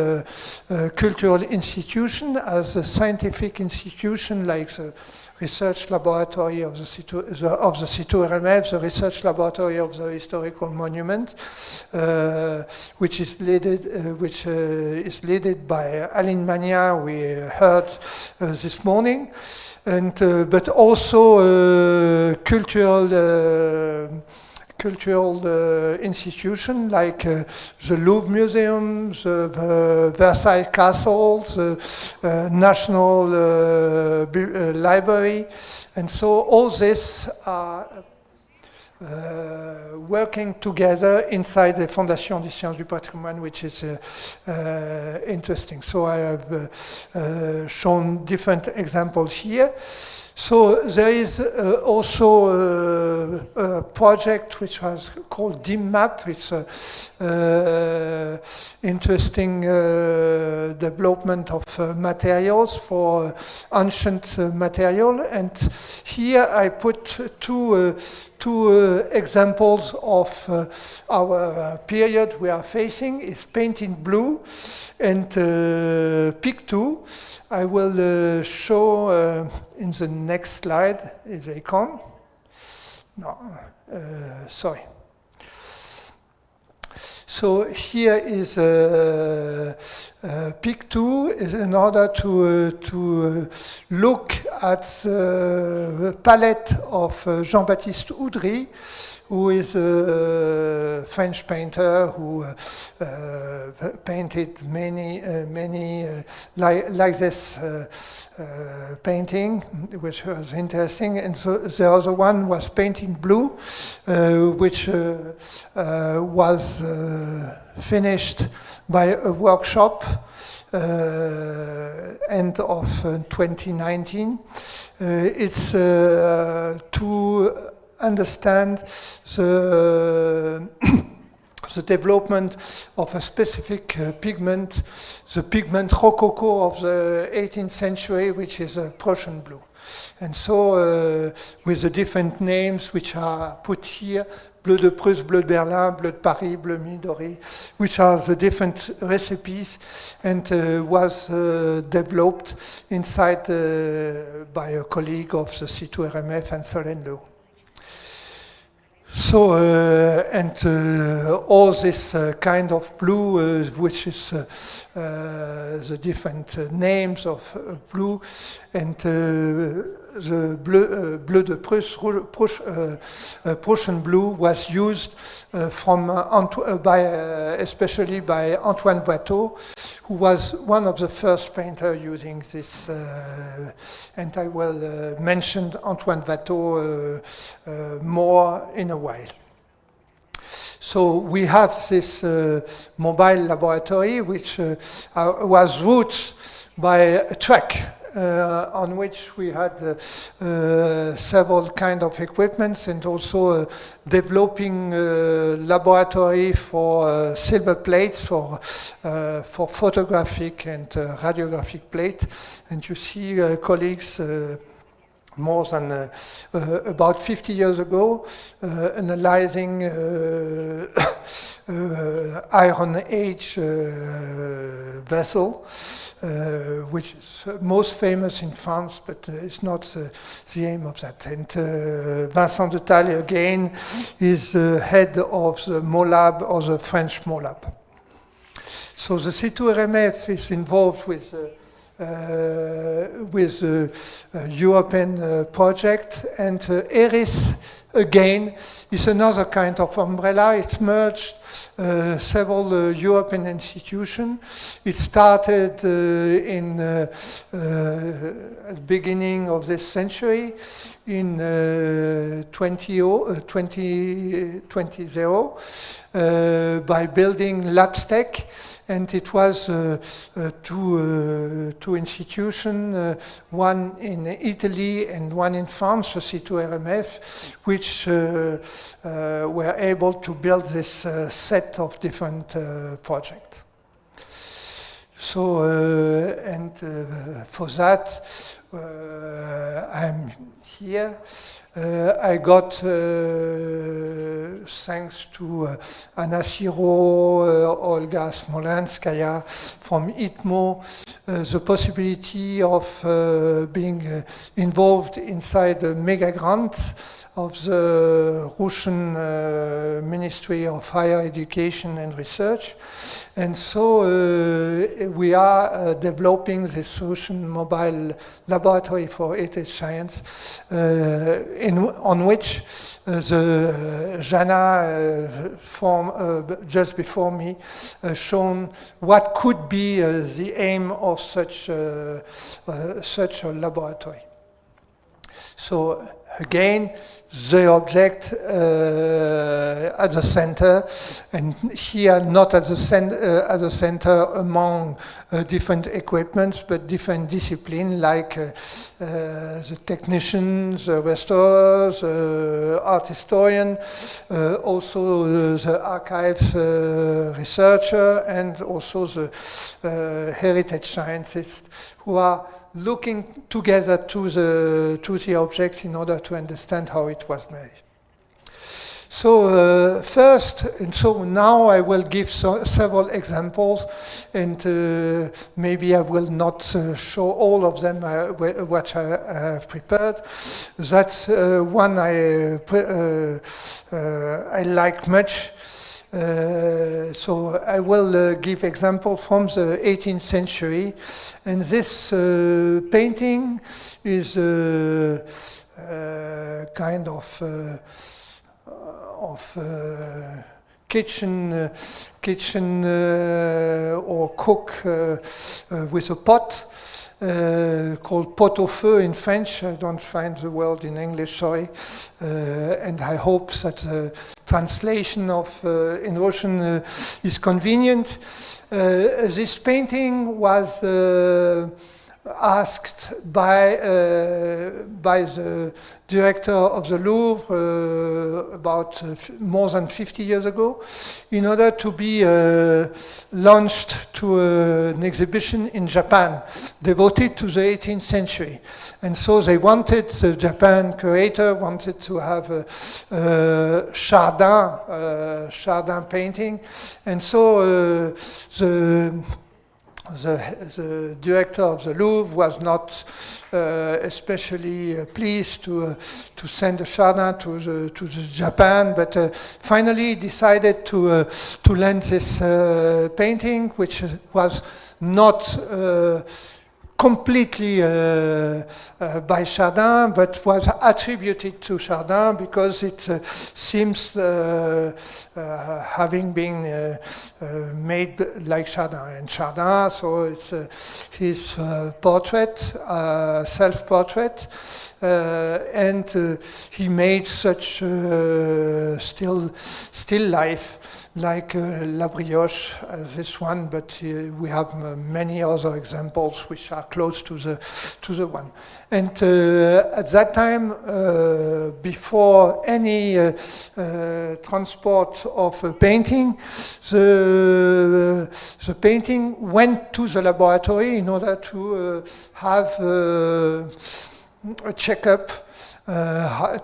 cultural institutions as a scientific institution like the research laboratory of the CITO-RMF, the research laboratory of the historical monument, which is led by Aline Magna, we heard this morning, and but also cultural institutions like the Louvre Museum, the Versailles Castle, the National Library, and so all this are working together inside the Fondation des Sciences du Patrimoine, which is interesting. So I have shown different examples here. So there is also a project which was called DIMMAP. It's an interesting development of materials for ancient material. And here I put two examples of our period we are facing. Is paint in blue and Pic 2. I will show in the next slide if they come. No, sorry. So here is Pic 2 is in order to look at the palette of Jean-Baptiste Oudry, who is a French painter who painted many like this painting, which was interesting. And so the other one was painting blue, which was finished by a workshop end of 2019. It's to understand the development of a specific pigment, the pigment Rococo of the 18th century, which is a Prussian blue. And so with the different names which are put here, bleu de Prusse, bleu de Berlin, bleu de Paris, bleu Midori, which are the different recipes, and was developed inside by a colleague of the CITO-RMF and Solène Lehoux. So, all this kind of blue, which is the different names of blue, and the bleu de Prusse, Prussian blue, was used especially by Antoine Watteau, who was one of the first painters using this, and I will mention Antoine Watteau more in a while. So we have this mobile laboratory, which was route by a truck, on which we had several kind of equipments, and also developing laboratory for silver plates for photographic and radiographic plate. And you see colleagues more than about 50 years ago analyzing Iron Age vessel, which is most famous in France, but it's not the aim of that. And Vincent de Taille, again, is head of the MOLAB, or the French MOLAB. So the CITO-RMF is involved with European project, and ERIS again is another kind of umbrella. It merged several European institutions. It started in the beginning of this century in 2020 by building LabStec. And it was two institutions, one in Italy and one in France, the CITO-RMF, which were able to build this set of different projects. So, for that, I'm here. I got, thanks to Anna Siro, Olga Smolenskaya from ITMO, the possibility of being involved inside the mega grant of the Russian Ministry of Higher Education and Research. And so we are developing this Russian mobile laboratory for heritage science on which the Jana just before me shown what could be the aim of such a laboratory. So again, the object at the center, and here not at the center among different equipments, but different disciplines like the technicians, the restorers, art historian, also the archives researcher, and also the heritage scientists who are looking together to the objects in order to understand how it was made. So first, and so now I will give several examples, and maybe I will not show all of them which I have prepared. That's one I like much. So I will give example from the 18th century, and this painting is kind of kitchen or cook with a pot. Called pot au feu in French. I don't find the word in English, sorry. And I hope that the translation of in Russian is convenient. This painting was asked by the director of the Louvre about more than 50 years ago, in order to be launched to an exhibition in Japan devoted to the 18th century. And so they wanted, the Japan curator wanted to have a Chardin painting, and so the director of the Louvre was not especially pleased to send a Chardin to Japan, but finally decided to lend this painting, which was not completely by Chardin, but was attributed to Chardin because it seems having been made like Chardin. And Chardin, so it's his portrait, self-portrait, and he made such still life, like La Brioche, this one, but we have many other examples which are close to the one. And at that time, before any transport of a painting, the painting went to the laboratory in order to have a checkup,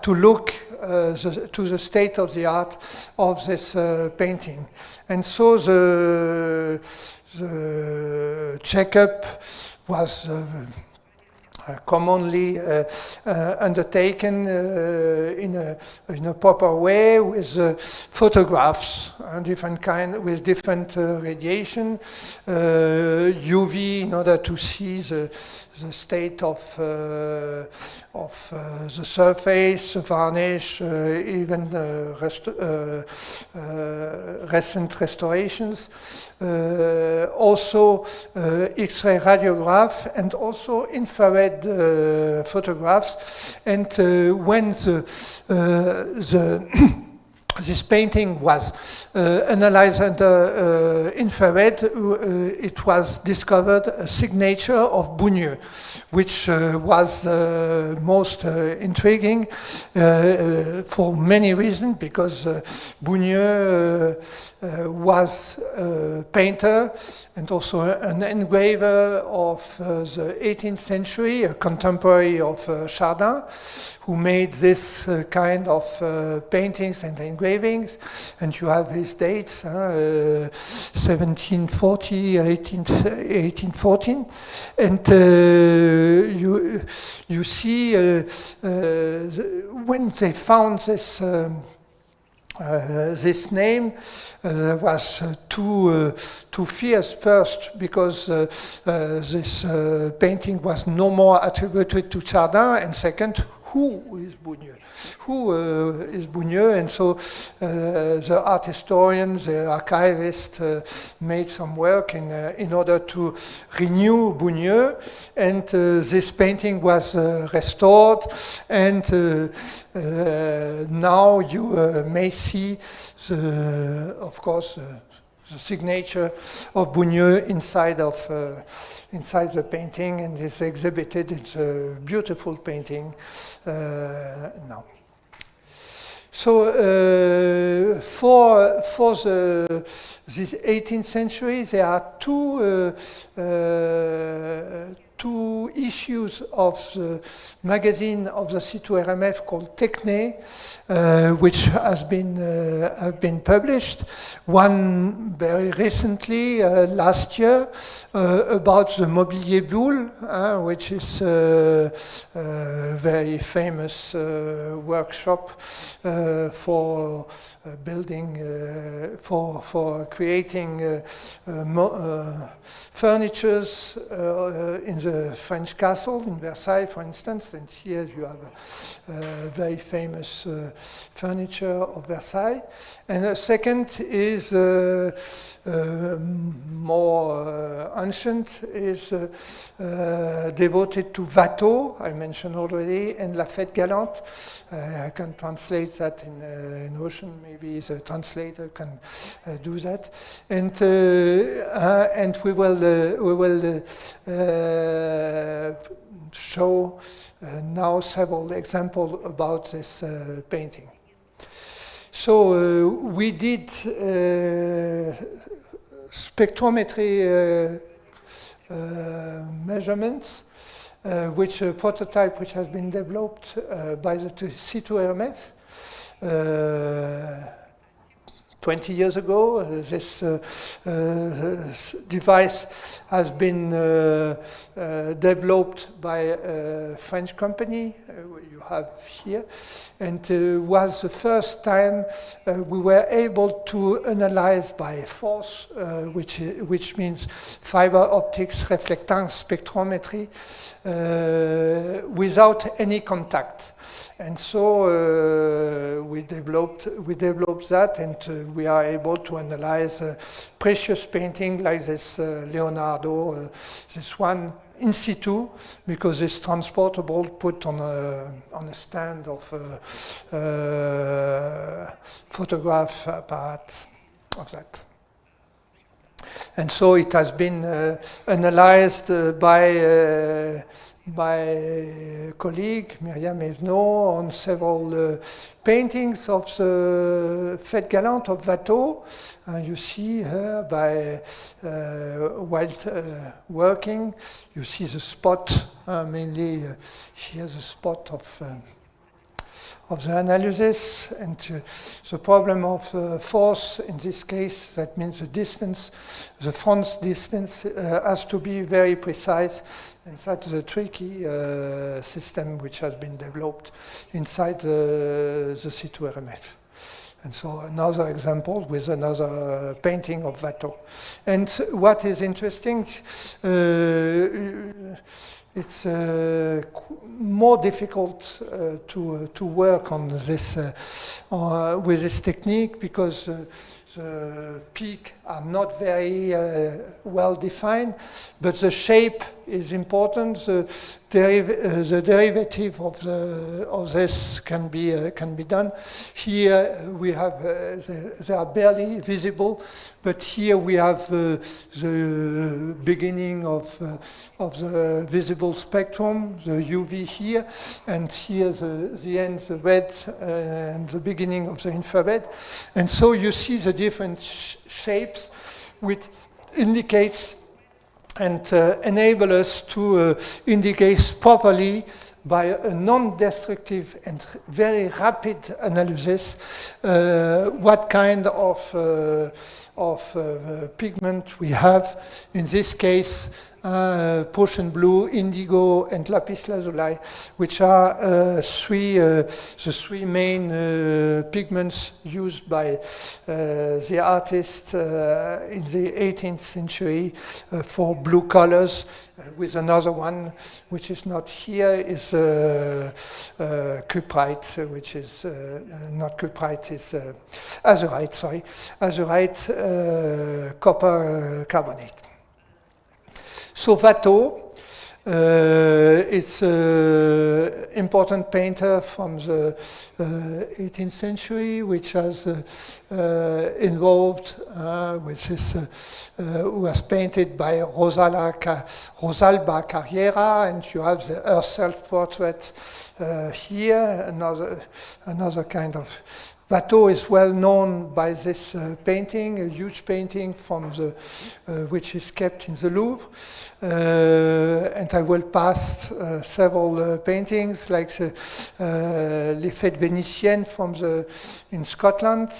to look to the state of the art of this painting. And so the checkup was commonly undertaken in a proper way with photographs and different kind, with different radiation, UV, in order to see the state of the surface, varnish, even recent restorations. Also X-ray radiograph, and also infrared photographs. And when this painting was analyzed under infrared, it was discovered a signature of Bougneux, which was most intriguing for many reasons, because Bougneux was a painter and also an engraver of the 18th century, a contemporary of Chardin, who made this kind of paintings and engravings, and you have his dates, 1740, 1814, and you see when they found this this name was too fierce first, because this painting was no more attributed to Chardin, and second, who is Bougneux? Who is Bougneux? And so the art historians, the archivists made some work in order to renew Bougneux, and this painting was restored, and now you may see, of course, the signature of Bougneux inside the painting, and is exhibited. It's a beautiful painting now. So for this 18th century, there are two issues of the magazine of the C2RMF called Techne, which have been published. One very recently, last year, about the Mobilier Boule, which is a very famous workshop for building, for creating furnitures in the French castle in Versailles, for instance, and here you have a very famous furniture of Versailles. And the second is more ancient, is devoted to Watteau, I mentioned already, and La Fête Galante. I can translate that in Russian, maybe the translator can do that. And we will show now several examples about this painting. So we did spectrometry measurements, which a prototype which has been developed by the C2RMF 20 years ago. This device has been developed by a French company you have here, and was the first time we were able to analyze by force, which means fiber optics reflectance spectrometry, without any contact. And so we developed that, and we are able to analyze precious painting like this Leonardo, this one in situ, because it's transportable, put on a stand of photograph apparatus of that. And so it has been analyzed by a colleague, Myriam Evenot, on several paintings of the Fête Galante of Watteau. You see her by while working. You see the spot, mainly she has a spot of the analysis, and the problem of force in this case, that means the distance, the front distance has to be very precise, and that's the tricky system which has been developed inside the C2RMF. And so another example with another painting of Watteau. And what is interesting, it's more difficult to work on this with this technique, because the peaks are not very well defined, but the shape is important. The derivative of this can be done. Here we have they are barely visible, but here we have the beginning of the visible spectrum, the UV here, and here the end, the red, and the beginning of the infrared. And so you see the different shapes, which indicates and enable us to indicate properly by a non-destructive and very rapid analysis what kind of pigment we have. In this case, Prussian blue, indigo, and lapis lazuli, which are the three main pigments used by the artists in the 18th century for blue colors. With another one, which is not here, is cuprite, which is not cuprite, is azurite. Sorry, azurite, copper carbonate. So Watteau is an important painter from the 18th century, which has involved with this, who was painted by Rosalba Carriera, and you have her self-portrait here, another kind of. Watteau is well known by this painting, a huge painting from the, which is kept in the Louvre. And I will pass several paintings like the Les Fêtes Vénitiennes in Scotland,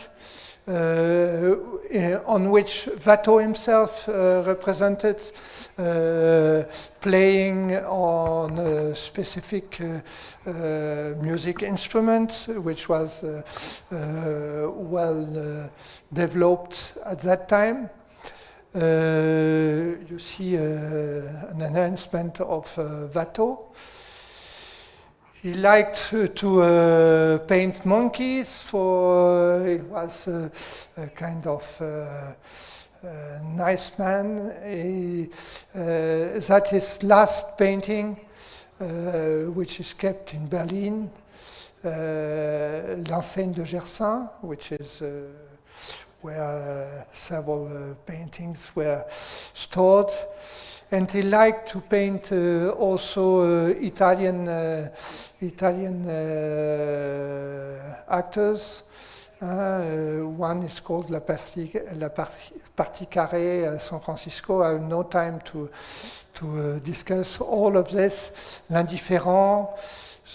on which Watteau himself represented, playing on a specific music instrument, which was well developed at that time. You see an enhancement of Watteau. He liked to paint monkeys, for he was a kind of nice man. That is last painting, which is kept in Berlin, l'enseigne de Gersaint, which is where several paintings were stored. And he liked to paint also Italian actors. One is called La Partie Carrée at San Francisco. I have no time to discuss all of this. L'Indifférent.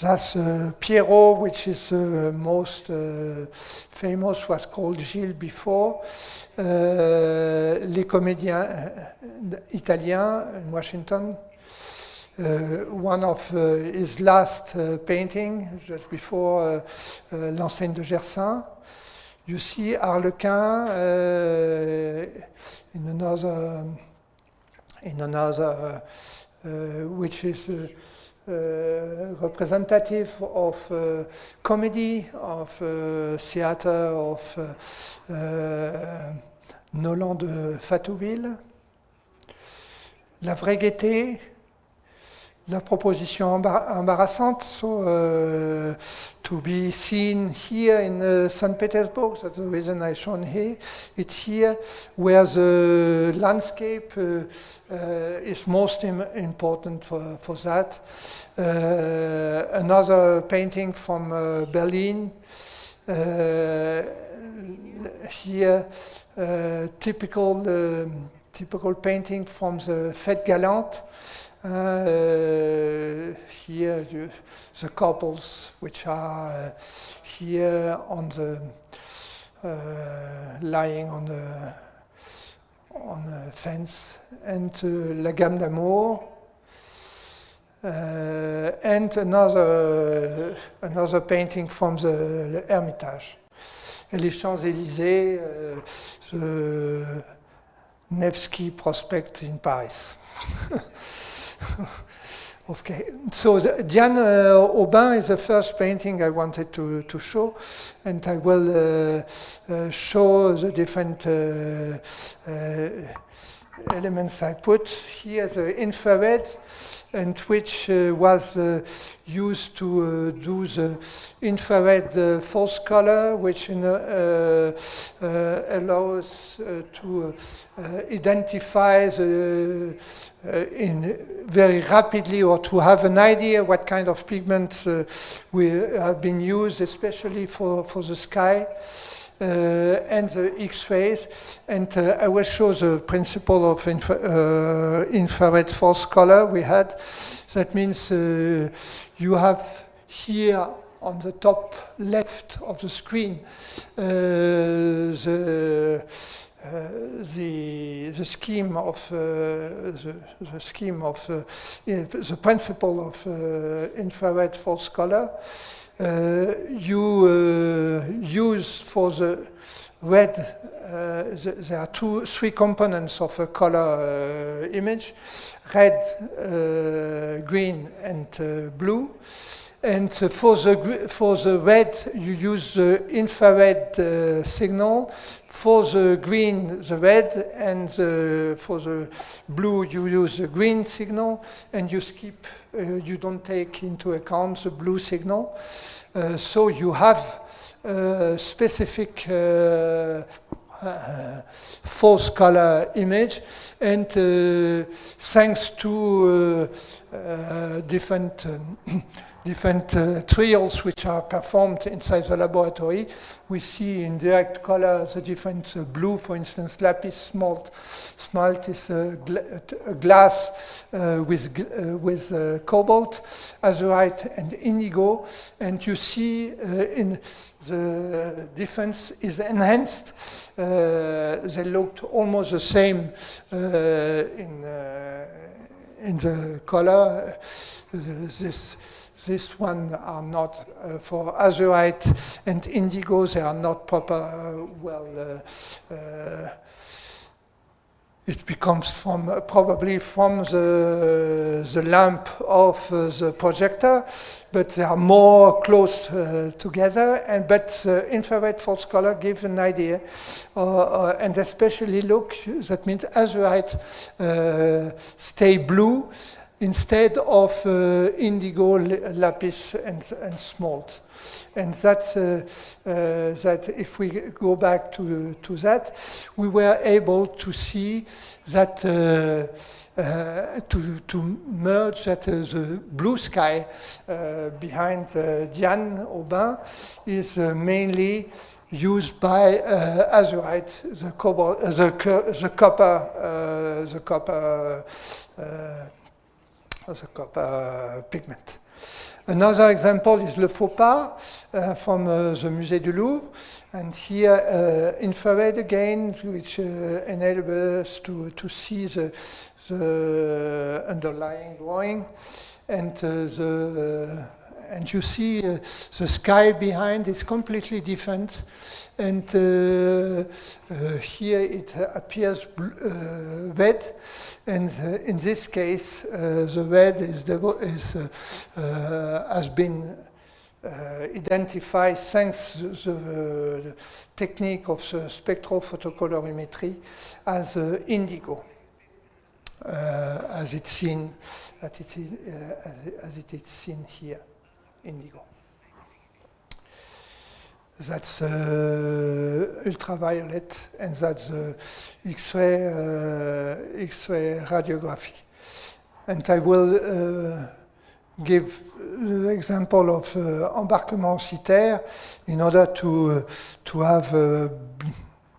That's Pierrot, which is most famous, was called Gilles before. Les Comédiens Italiens in Washington. One of his last painting, just before l'enseigne de Gersaint. You see Harlequin in another which is representative of comedy, of theater, of Noland de Fatouville. La vraie gaieté, la proposition embarrassante, so to be seen here in St. Petersburg. That's the reason I shown here. It's here where the landscape is most important for that. Another painting from Berlin. Here, typical painting from the Fête Galante. Here, the couples which are here on the lying on a fence, and La Gamme d'Amour, and another painting from the Hermitage. Et les Champs-Élysées, the Nevsky Prospect in Paris. Okay, so Diane Aubin is the first painting I wanted to show, and I will show the different elements I put here. The infrared, and which was used to do the infrared false color, which allows to identify very rapidly, or to have an idea what kind of pigments have been used, especially for the sky. and the X-rays. And I will show the principle of infrared force color we had. That means you have here on the top left of the screen the scheme of the principle of infrared force color. You use for the red, there are three components of a color image: red, green, and blue. And for the red, you use the infrared signal. For the green, the red, and for the blue, you use the green signal, and you skip. You don't take into account the blue signal. So you have a specific force color image, and thanks to different trials which are performed inside the laboratory, we see in direct color the different blue, for instance, lapis smalt. Smalt is a glass with cobalt, azurite, and indigo, and you see in the difference is enhanced. They looked almost the same in the color. This one are not for azurite and indigo. They are not proper. It becomes probably from the lamp of the projector, but they are more close together. But infrared force color gives an idea, and especially look. That means azurite stay blue instead of indigo, lapis, and smalt. And that's that if we go back to that, we were able to see that to merge that the blue sky behind Diane Aubin is mainly used by azurite, the copper pigment. Another example is le faux pas from the Musée du Louvre, and here infrared again, which enables us to see the underlying drawing, and you see the sky behind is completely different, and here it appears red, and in this case the red has been identified thanks to the technique of the spectrophotocolorimetry as indigo, as it's seen here. Indigo. That's ultraviolet, and that's X-ray radiography. And I will give the example of embarquement citaire in order to have a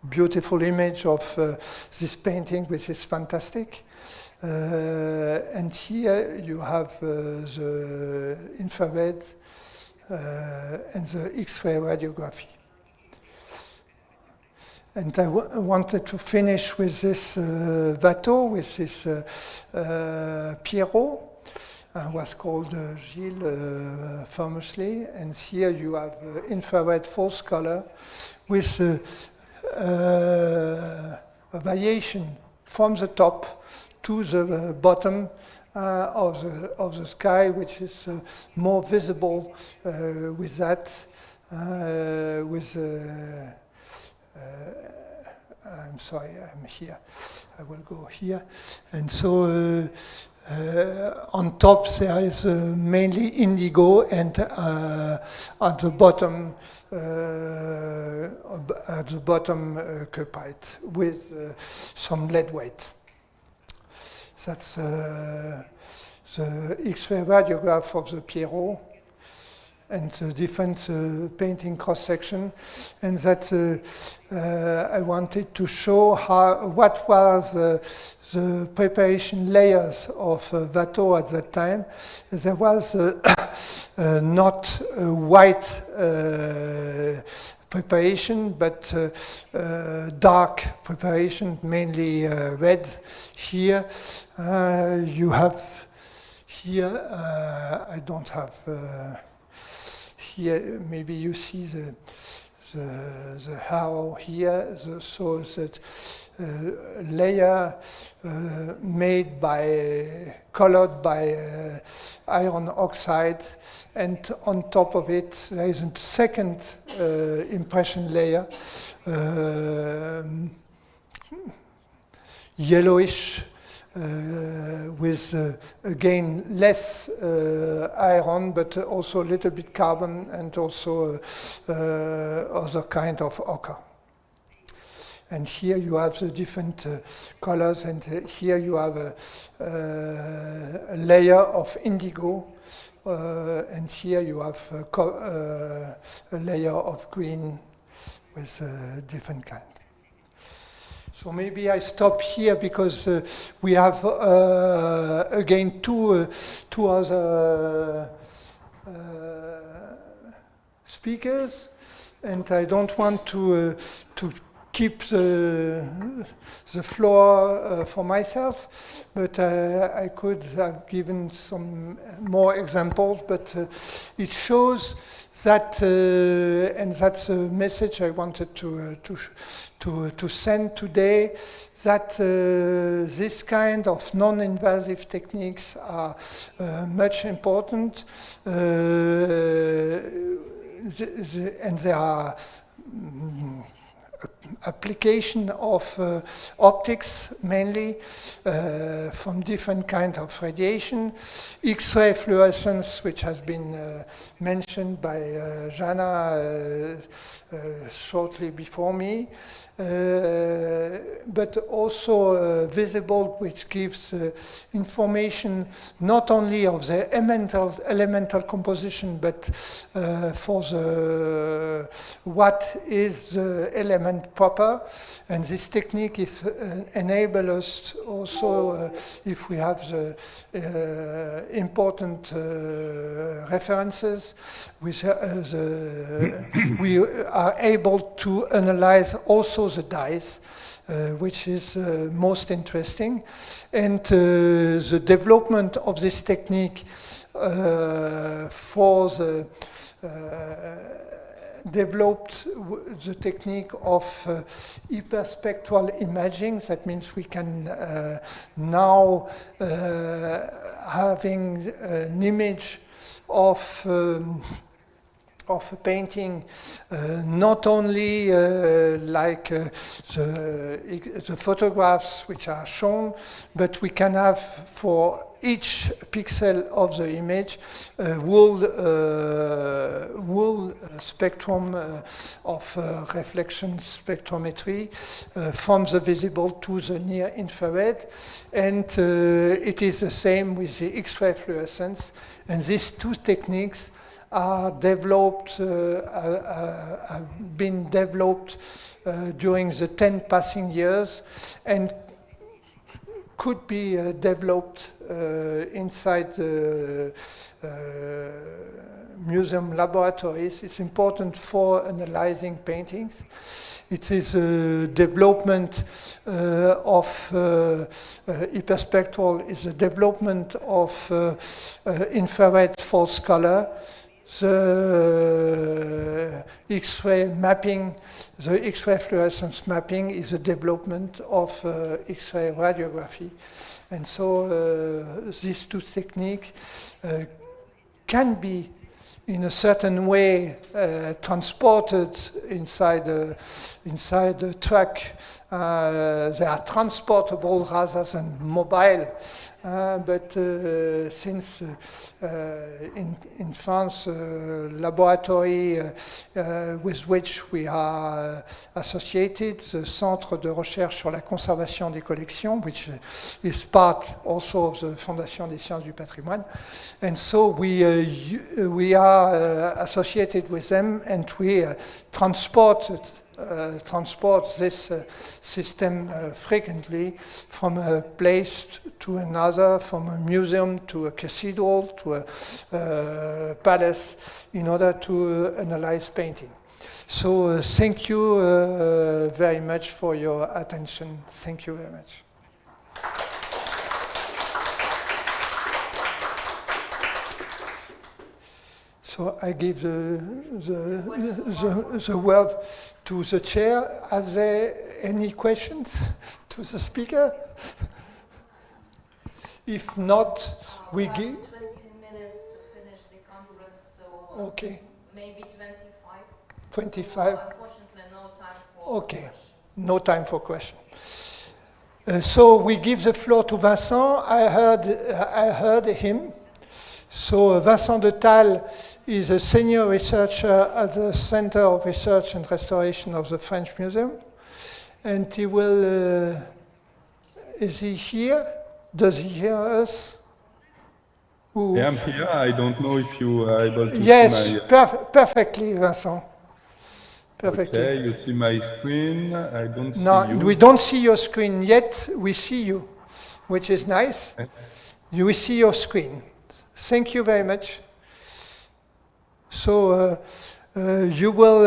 beautiful image of this painting, which is fantastic. And here you have the infrared and the X-ray radiography. And I wanted to finish with this Watteau, with this Pierrot, was called Gilles famously. And here you have infrared force color with a variation from the top to the bottom of the sky, which is more visible with that. I'm sorry, I'm here. I will go here. And so on top there is mainly indigo, and at the bottom cupite with some lead weight. That's the X-ray radiograph of the Pierrot, and different painting cross-section, and that I wanted to show what was the preparation layers of Watteau at that time. There was not a white preparation, but dark preparation, mainly red. Here you have, here I don't have, here maybe you see the arrow here, so that layer made by, colored by iron oxide, and on top of it there is a second impression layer, yellowish, with again less iron, but also a little bit carbon, and also other kind of ochre. And here you have the different colors, and here you have a layer of indigo, and here you have a layer of green with different kind. So maybe I stop here because we have again two other speakers, and I don't want to keep the floor for myself, but I could have given some more examples, but it shows that, and that's a message I wanted to send today, that this kind of non-invasive techniques are much important, and there are application of optics mainly from different kind of radiation, X-ray fluorescence, which has been mentioned by Jana shortly before me, but also visible, which gives information not only of the elemental composition, but for the what is the element proper. And this technique is enable us also, if we have the important references, we are able to analyze also the dyes, which is most interesting. And the development of this technique for the developed the technique of hyperspectral imaging. That means we can now having an image of a painting, not only like the photographs which are shown, but we can have for each pixel of the image whole spectrum of reflection spectrometry from the visible to the near infrared. And it is the same with the X-ray fluorescence. And these two techniques are developed, have been developed during the 10 passing years, and could be developed inside the museum laboratories. It's important for analyzing paintings. It is a development of hyperspectral, is a development of infrared false color. The X-ray mapping, the X-ray fluorescence mapping is a development of X-ray radiography. And so these two techniques can be in a certain way transported inside the truck They are transportable rather than mobile, but since in France, laboratory with which we are associated, the Centre de Recherche sur la Conservation des Collections, which is part also of the Fondation des Sciences du Patrimoine, and so we are associated with them, and we transport this system frequently from a place to another, from a museum to a cathedral to a palace, in order to analyze painting. So thank you very much for your attention. Thank you very much. So I give the word to the chair. Are there any questions to the speaker? If not, we give 20 minutes to finish the conference, so okay. Maybe 25. 25. So, unfortunately, no time for okay. questions. No time for questions. So we give the floor to Vincent. I heard him. So Vincent de Tal is a senior researcher at the Center of Research and Restoration of the French Museum. And he will, is he here? Does he hear us? Ooh. Yeah, I'm here. I don't know if you are able to see my... perfectly, Vincent. Perfectly. Okay, you see my screen. I don't see you. No, we don't see your screen yet. We see you, which is nice. Okay. We see your screen. Thank you very much. So you will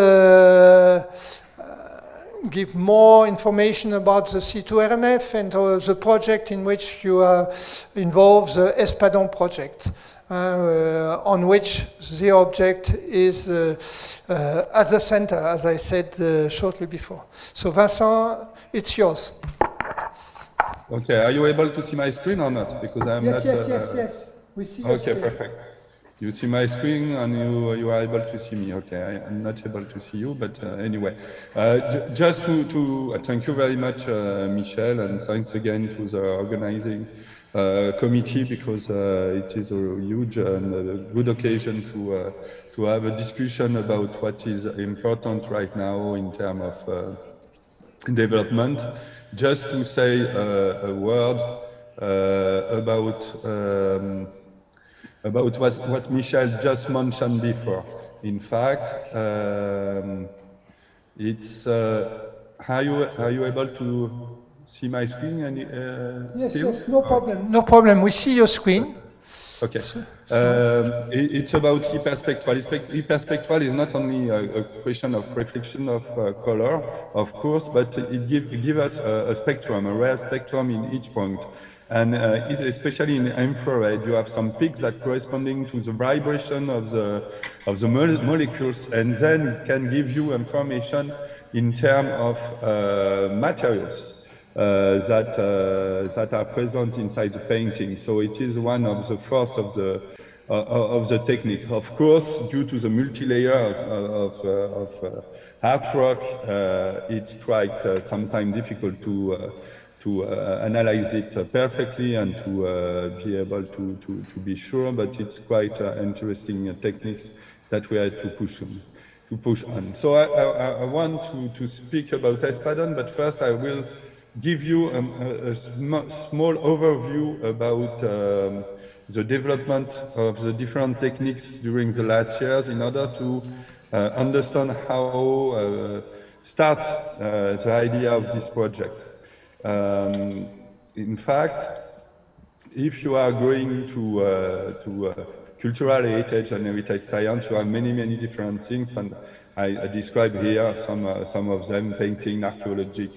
give more information about the C2RMF and the project in which you are involved, the Espadon project, on which the object is at the center, as I said shortly before. So Vincent, it's yours. Okay, are you able to see my screen or not? Because I'm yes, not... Yes. We see your okay, screen. Perfect. You see my screen and you are able to see me. Okay, I'm not able to see you, but anyway. Just to thank you very much, Michel, and thanks again to the organizing committee, because it is a huge and a good occasion to have a discussion about what is important right now in terms of development. Just to say a word about what Michel just mentioned before. In fact, it's are you able to see my screen? Still? Yes, no problem. No problem. We see your screen. Okay. It's about e-perspectual. E-perspectual is not only a question of reflection of color, of course, but it gives us a spectrum, a rare spectrum in each point. And especially in infrared, you have some peaks that corresponding to the vibration of the molecules, and then it can give you information in terms of materials that are present inside the painting. So it is one of the force of the technique. Of course, due to the multi-layer of artwork, it's quite sometimes difficult to analyze it perfectly and to be able to be sure, but it's quite interesting techniques that we had to push on. So I want to speak about Espadon, but first I will give you a small overview about the development of the different techniques during the last years in order to understand how start the idea of this project. In fact, if you are going to cultural heritage and heritage science, you have many different things, and I describe here some of them: painting, archaeologic,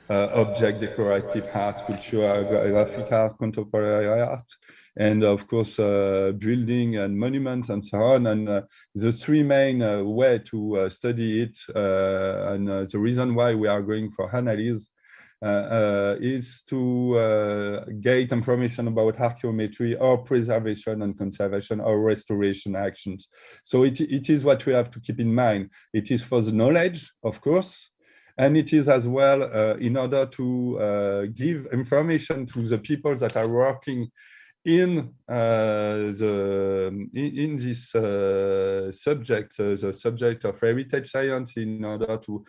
object, decorative art, sculpture, graphic art, contemporary art, and of course building and monuments and so on. And the three main way to study it, and the reason why we are going for analysis is to get information about archaeometry or preservation and conservation or restoration actions. So it is what we have to keep in mind. It is for the knowledge, of course, And it is as well in order to give information to the people that are working in this subject, the subject of heritage science, in order to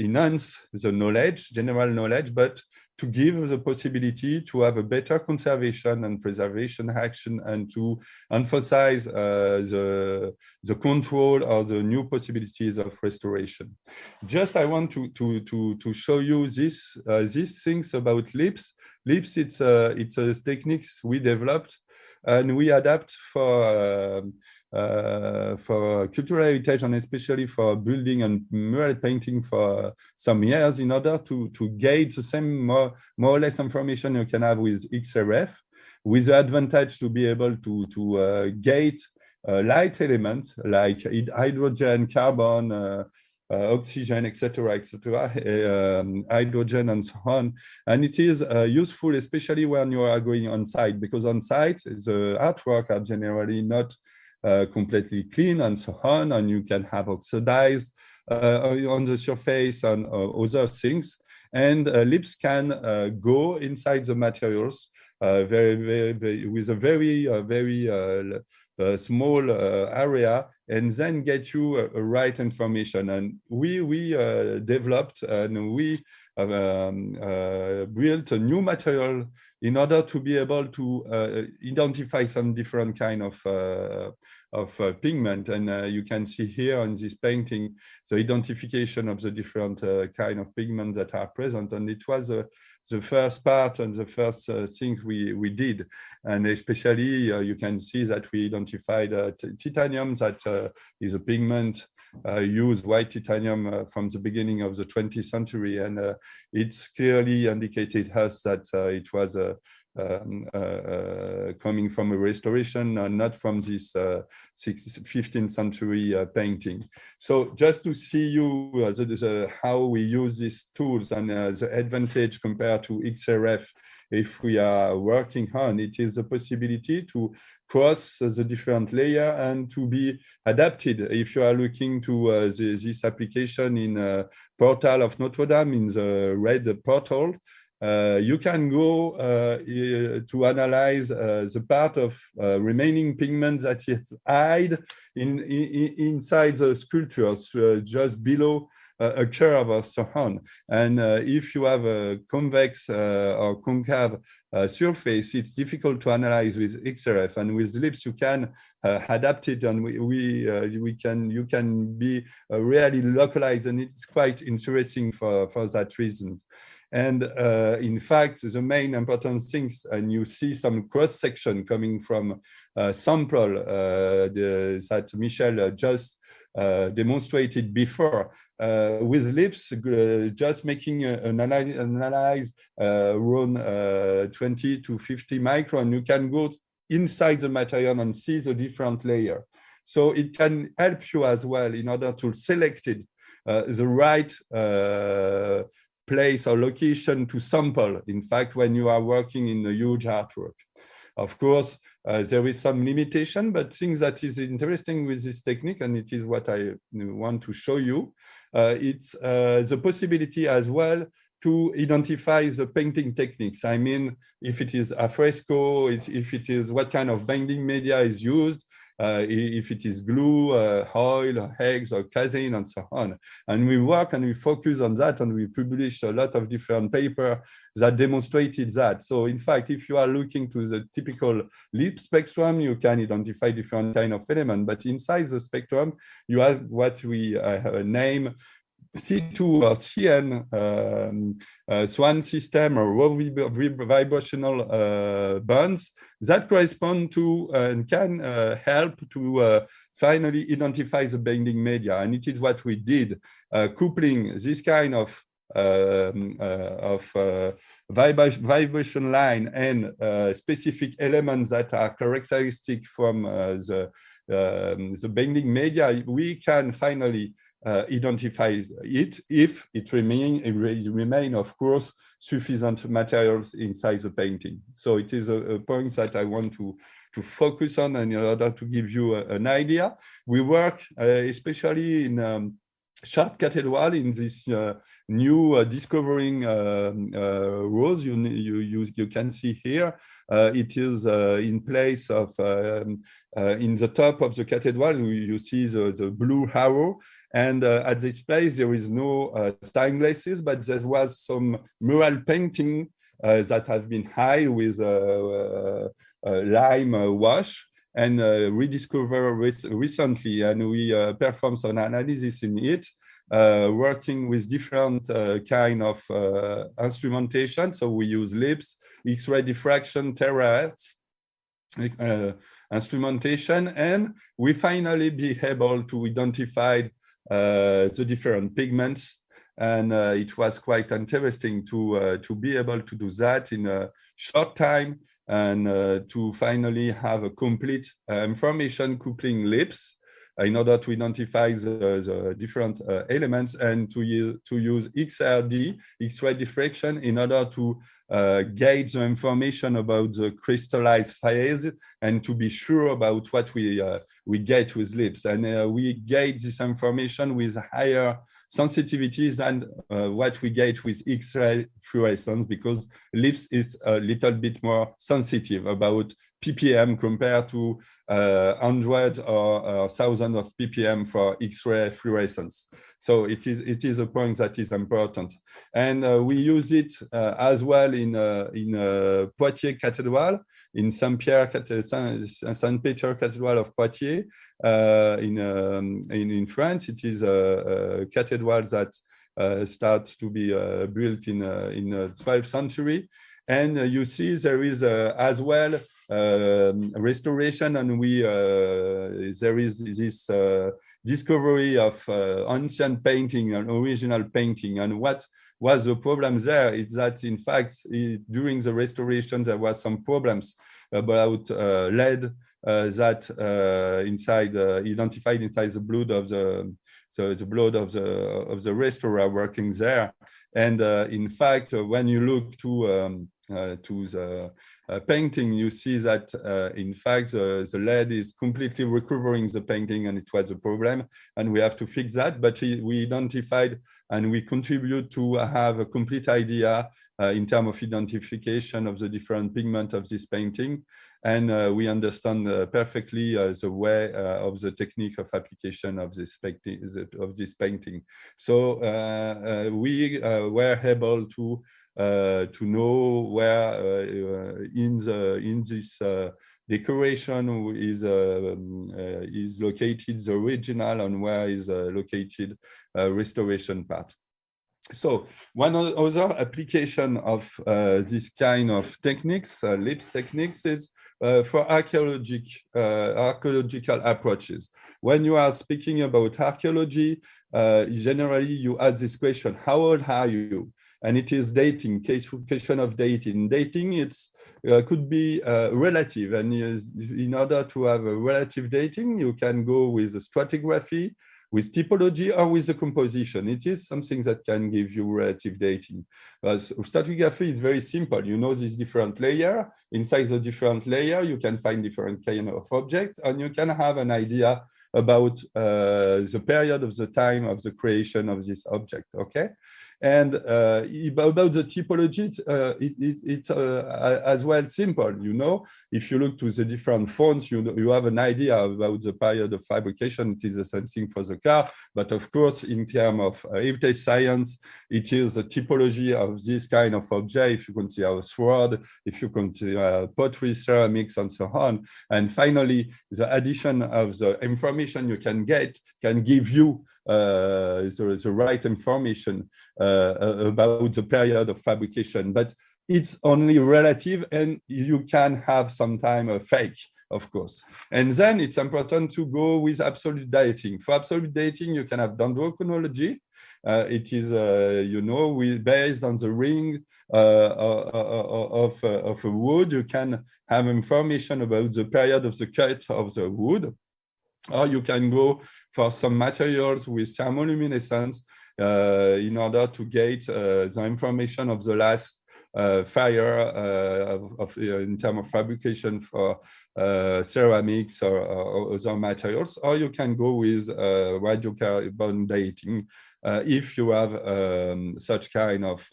enhance the knowledge, general knowledge, but to give the possibility to have a better conservation and preservation action, and to emphasize the control of the new possibilities of restoration. Just I want to show you these things about LIPS. LIPS, it's a techniques we developed and we adapt for cultural heritage, and especially for building and mural painting for some years, in order to gauge the same more or less information you can have with XRF, with the advantage to be able to gauge light elements like hydrogen, carbon, oxygen, etc., hydrogen, and so on. And it is useful, especially when you are going on site, because on site the artwork are generally not completely clean and so on, and you can have oxidized on the surface and other things. And LIPS can go inside the materials with a very small area, and then get you right information. And we developed and we built a new material in order to be able to identify some different kind of pigment. And you can see here on this painting the identification of the different kind of pigment that are present. And it was the first part and the first thing we did. And especially you can see that we identified titanium, that is a pigment used, white titanium, from the beginning of the 20th century. And it's clearly indicated us that it was coming from a restoration, not from this 15th century painting. So just to see you how we use these tools and the advantage compared to XRF, if we are working on it, is the possibility to cross the different layer and to be adapted. If you are looking to this application in Portal of Notre Dame, in the red portal, you can go to analyze the part of remaining pigment that is hide inside the sculptures, just below a curve or so on. And if you have a convex or concave surface, it's difficult to analyze with XRF. And with LIPS, you can adapt it, and you can be really localized, and it's quite interesting for that reason. And in fact, the main important things, and you see some cross-section coming from sample that Michel just demonstrated before. With LIPS, just making an analyze around 20 to 50 micron, you can go inside the material and see the different layer. So it can help you as well in order to select it, the right place or location to sample, in fact, when you are working in a huge artwork. Of course, there is some limitation, but things that is interesting with this technique, and it is what I want to show you, it's the possibility as well to identify the painting techniques. I mean, if it is a fresco, if it is what kind of binding media is used, if it is glue, oil, eggs, or casein, and so on. And we work and we focus on that, and we publish a lot of different papers that demonstrated that. So in fact, if you are looking to the typical LIPS spectrum, you can identify different kind of elements, but inside the spectrum, you have what we name C2 or CN swan system, or raw vibrational bands that correspond to and can help to finally identify the binding media. And it is what we did, coupling this kind of vibration line and specific elements that are characteristic from the binding media. We can finally identify it if it remain, of course, sufficient materials inside the painting. So it is a point that I want to focus on, and in order to give you an idea. We work especially in short cathedral in this new discovering rows you can see here. It is in place of in the top of the cathedral. You see the blue arrow, and at this place there is no stained glasses, but there was some mural painting that have been high with lime wash and rediscovered recently, and we performed some analysis in it, working with different kind of instrumentation. So we use LIPS, X-ray diffraction, terahertz instrumentation, and we finally be able to identify the different pigments. And it was quite interesting to be able to do that in a short time, and to finally have a complete information coupling LIPS in order to identify the different elements, and to use XRD, X-ray diffraction, in order to gauge the information about the crystallized phase and to be sure about what we get with LIPS. And we gauge this information with higher sensitivities than what we get with X-ray fluorescence, because LIPS is a little bit more sensitive about ppm compared to hundreds or thousands of ppm for X-ray fluorescence. So it is a point that is important, and we use it as well in Poitiers Cathedral, in Saint Peter Cathedral of Poitiers in France. It is a cathedral that starts to be built in the 12th century, and you see there is as well restoration, and there is this discovery of ancient painting and original painting. And what was the problem there is that, in fact, during the restoration there was some problems about lead that identified inside the blood of the blood of the restorer working there. And in fact, when you look to the painting, you see that in fact the lead is completely recovering the painting, and it was a problem, and we have to fix that. But we identified and we contribute to have a complete idea in terms of identification of the different pigment of this painting, and we understand perfectly the way of the technique of application of this painting. So we were able to know where in this decoration is located the original, and where is located restoration part. So one other application of this kind of techniques, LIPS techniques, is for archaeological approaches. When you are speaking about archaeology, generally you ask this question: how old are you? And it is dating, question of dating. Dating, could be relative, and in order to have a relative dating, you can go with a stratigraphy, with typology, or with the composition. It is something that can give you relative dating. Stratigraphy is very simple. You know this different layer. Inside the different layer, you can find different kind of objects, and you can have an idea about the period of the time of the creation of this object, okay? And about the typology, it's as well simple. You know, if you look to the different fonts, you have an idea about the period of fabrication. It is the same thing for the car, but of course, in terms of heritage science, it is the typology of this kind of object. If you consider a sword, if you consider pottery, ceramics, and so on. And finally, the addition of the information you can get can give you the right information about the period of fabrication, but it's only relative, and you can have sometime a fake, of course. And then it's important to go with absolute dating. For absolute dating, you can have dendrochronology. It is, based on the ring of a wood. You can have information about the period of the cut of the wood. Or you can go for some materials with thermoluminescence in order to get the information of the last fire in terms of fabrication for ceramics or other materials, or you can go with radiocarbon dating if you have such kind of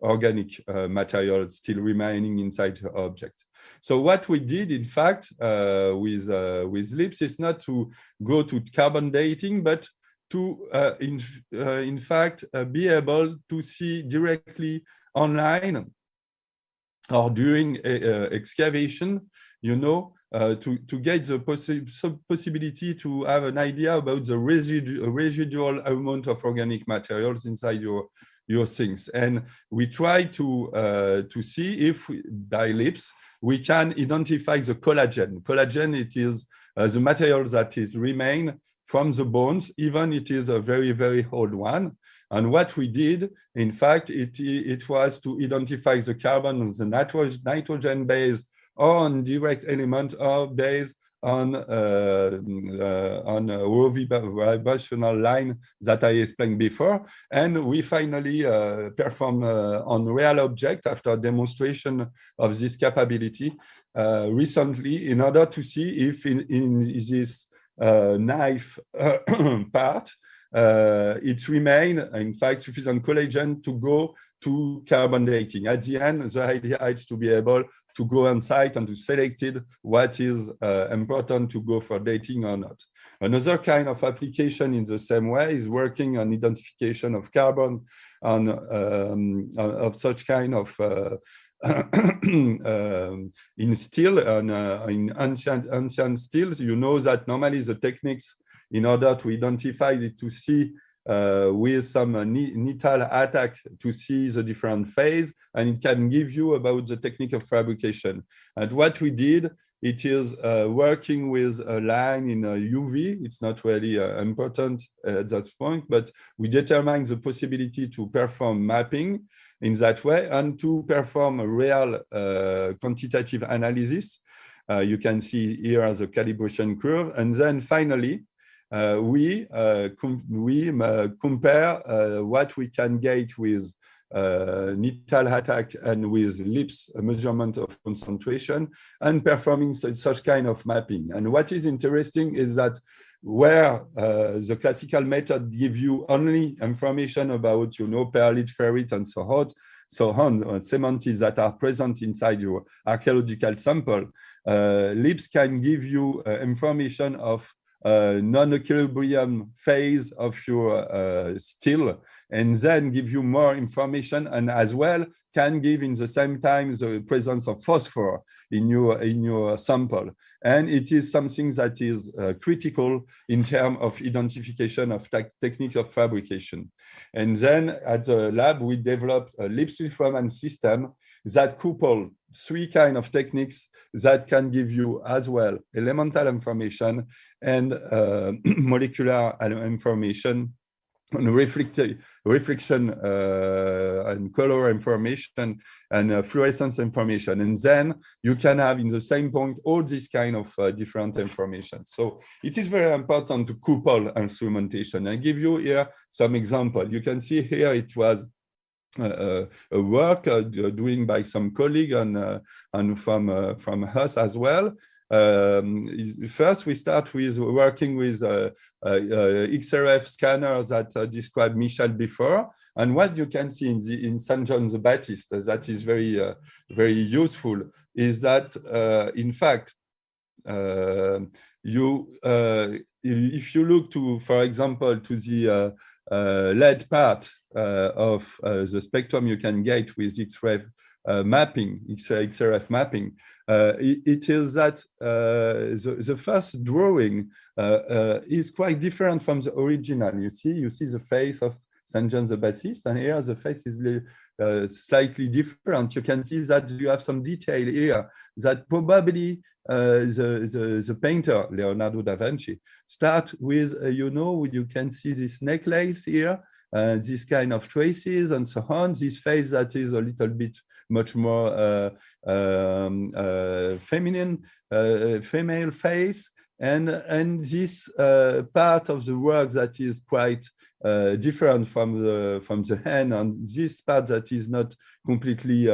organic materials still remaining inside the object. So what we did, in fact, with LIPS is not to go to carbon dating, but to, in fact, be able to see directly online or during excavation, you know, to get the possibility to have an idea about the residual amount of organic materials inside your things. And we try to see if by LIPS we can identify the collagen. Collagen, it is the material that is remain from the bones, even it is a very, very old one. And what we did, in fact, it was to identify the carbon, the nitrogen base on direct element or based on a raw vibrational line that I explained before. And we finally performed on real object after demonstration of this capability recently in order to see if in this knife part, it remains, in fact, sufficient collagen to go to carbon dating. At the end, the idea is to be able to go on site and to select it what is important to go for dating or not. Another kind of application in the same way is working on identification of carbon on of such kind of in steel and in ancient steels. You know that normally the techniques in order to identify it, to see with some needle attack to see the different phase, and it can give you about the technique of fabrication. And what we did, it is working with a line in a UV. It's not really important at that point, but we determine the possibility to perform mapping in that way and to perform a real quantitative analysis. You can see here the calibration curve, and then finally, we compare what we can get with needle attack and with LIPS measurement of concentration and performing such kind of mapping. And what is interesting is that where the classical method give you only information about, you know, perlite, ferrite, and so on, cementite that are present inside your archaeological sample, LIPS can give you information of non-equilibrium phase of your steel, and then give you more information, and as well can give in the same time the presence of phosphor in your sample. And it is something that is critical in terms of identification of techniques of fabrication. And then at the lab, we developed a LIPS Fulfillment system that couple three kinds of techniques that can give you as well elemental information and molecular information, and reflection and color information and fluorescence information. And then you can have in the same point all these kind of different information. So it is very important to couple instrumentation. I give you here some example. You can see here it was a work doing by some colleague and from us as well. First, we start with working with XRF scanners that described Michel before. And what you can see in St. John the Baptist that is very, very useful is that, in fact, if you look to, for example, to the lead part of the spectrum you can get with XRF mapping, XRF mapping, it is that the first drawing is quite different from the original. You see the face of St. John the Baptist, and here the face is slightly different. You can see that you have some detail here that probably the painter Leonardo da Vinci start with, you know, you can see this necklace here, this kind of traces and so on. This face that is a little bit much more feminine, female face, and this part of the work that is quite different from the hand, and this part that is not completely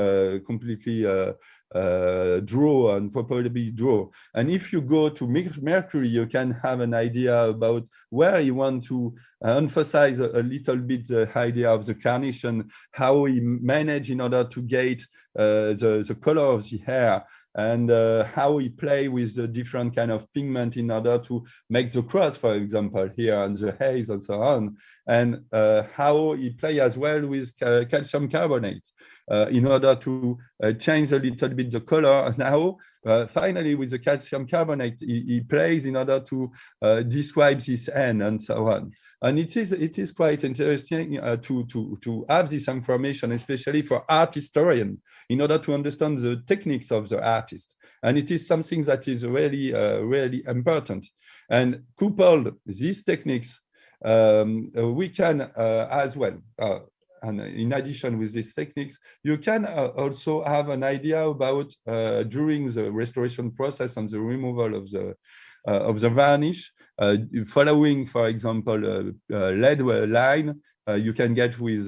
draw and properly draw. And if you go to Mercury, you can have an idea about where you want to emphasize a little bit the idea of the carnation, how we manage in order to get the color of the hair, and how we play with the different kind of pigment in order to make the cross, for example, here, and the haze and so on, and how he play as well with calcium carbonate in order to change a little bit the color. And now, finally, with the calcium carbonate, he plays in order to describe this end and so on. And it is quite interesting to have this information, especially for art historian, in order to understand the techniques of the artist. And it is something that is really, really important. And coupled these techniques, we can as well, and in addition with these techniques, you can also have an idea about during the restoration process and the removal of the varnish, following, for example, lead line, you can get with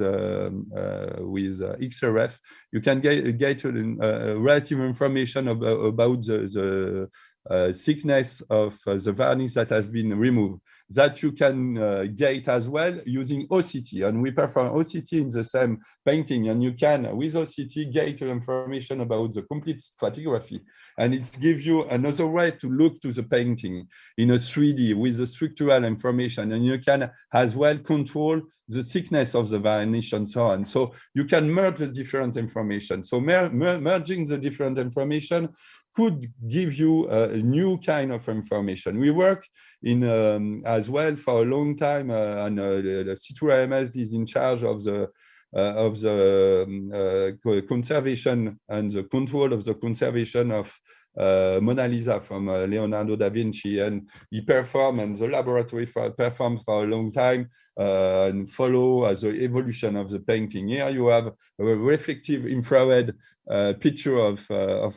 XRF, you can get relative information about the thickness of the varnish that has been removed, that you can get as well using OCT. And we perform OCT in the same painting, and you can, with OCT, get information about the complete stratigraphy. And it gives you another way to look to the painting in a 3D with the structural information. And you can as well control the thickness of the varnish and so on. So you can merge the different information. So merging the different information could give you a new kind of information. We work in as well for a long time, and the C2RMS is in charge of the conservation and the control of the conservation of Mona Lisa from Leonardo da Vinci, and he performed, and the laboratory performed for a long time and follow the evolution of the painting. Here you have a reflective infrared picture of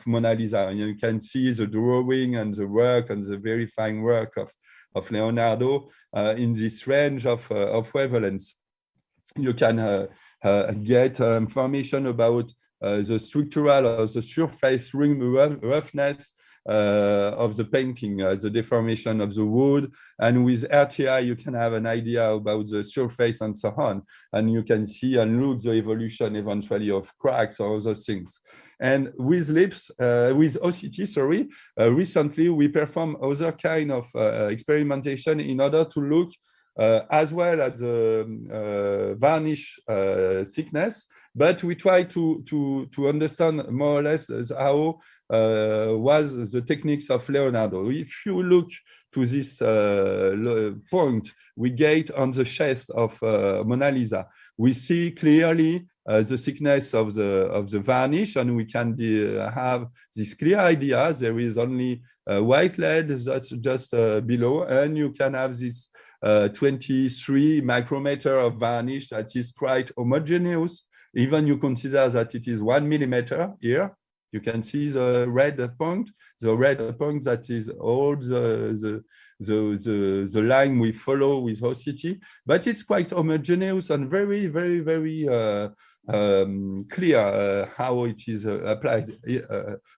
Mona Lisa, and you can see the drawing and the work and the very fine work of Leonardo in this range of wavelengths. You can get information about the structural or the surface roughness of the painting, the deformation of the wood, and with RTI you can have an idea about the surface and so on, and you can see and look the evolution eventually of cracks or other things. And with with OCT, sorry, recently we perform other kind of experimentation in order to look as well at the varnish thickness, but we try to understand more or less how was the techniques of Leonardo. If you look to this point we get on the chest of Mona Lisa, we see clearly the thickness of the varnish, and we can have this clear idea. There is only white lead that's just below, and you can have this 23 micrometer of varnish that is quite homogeneous. Even you consider that it is 1 millimeter here. You can see the red point that is all the line we follow with OCT, but it's quite homogeneous and very, very, very clear how it is applied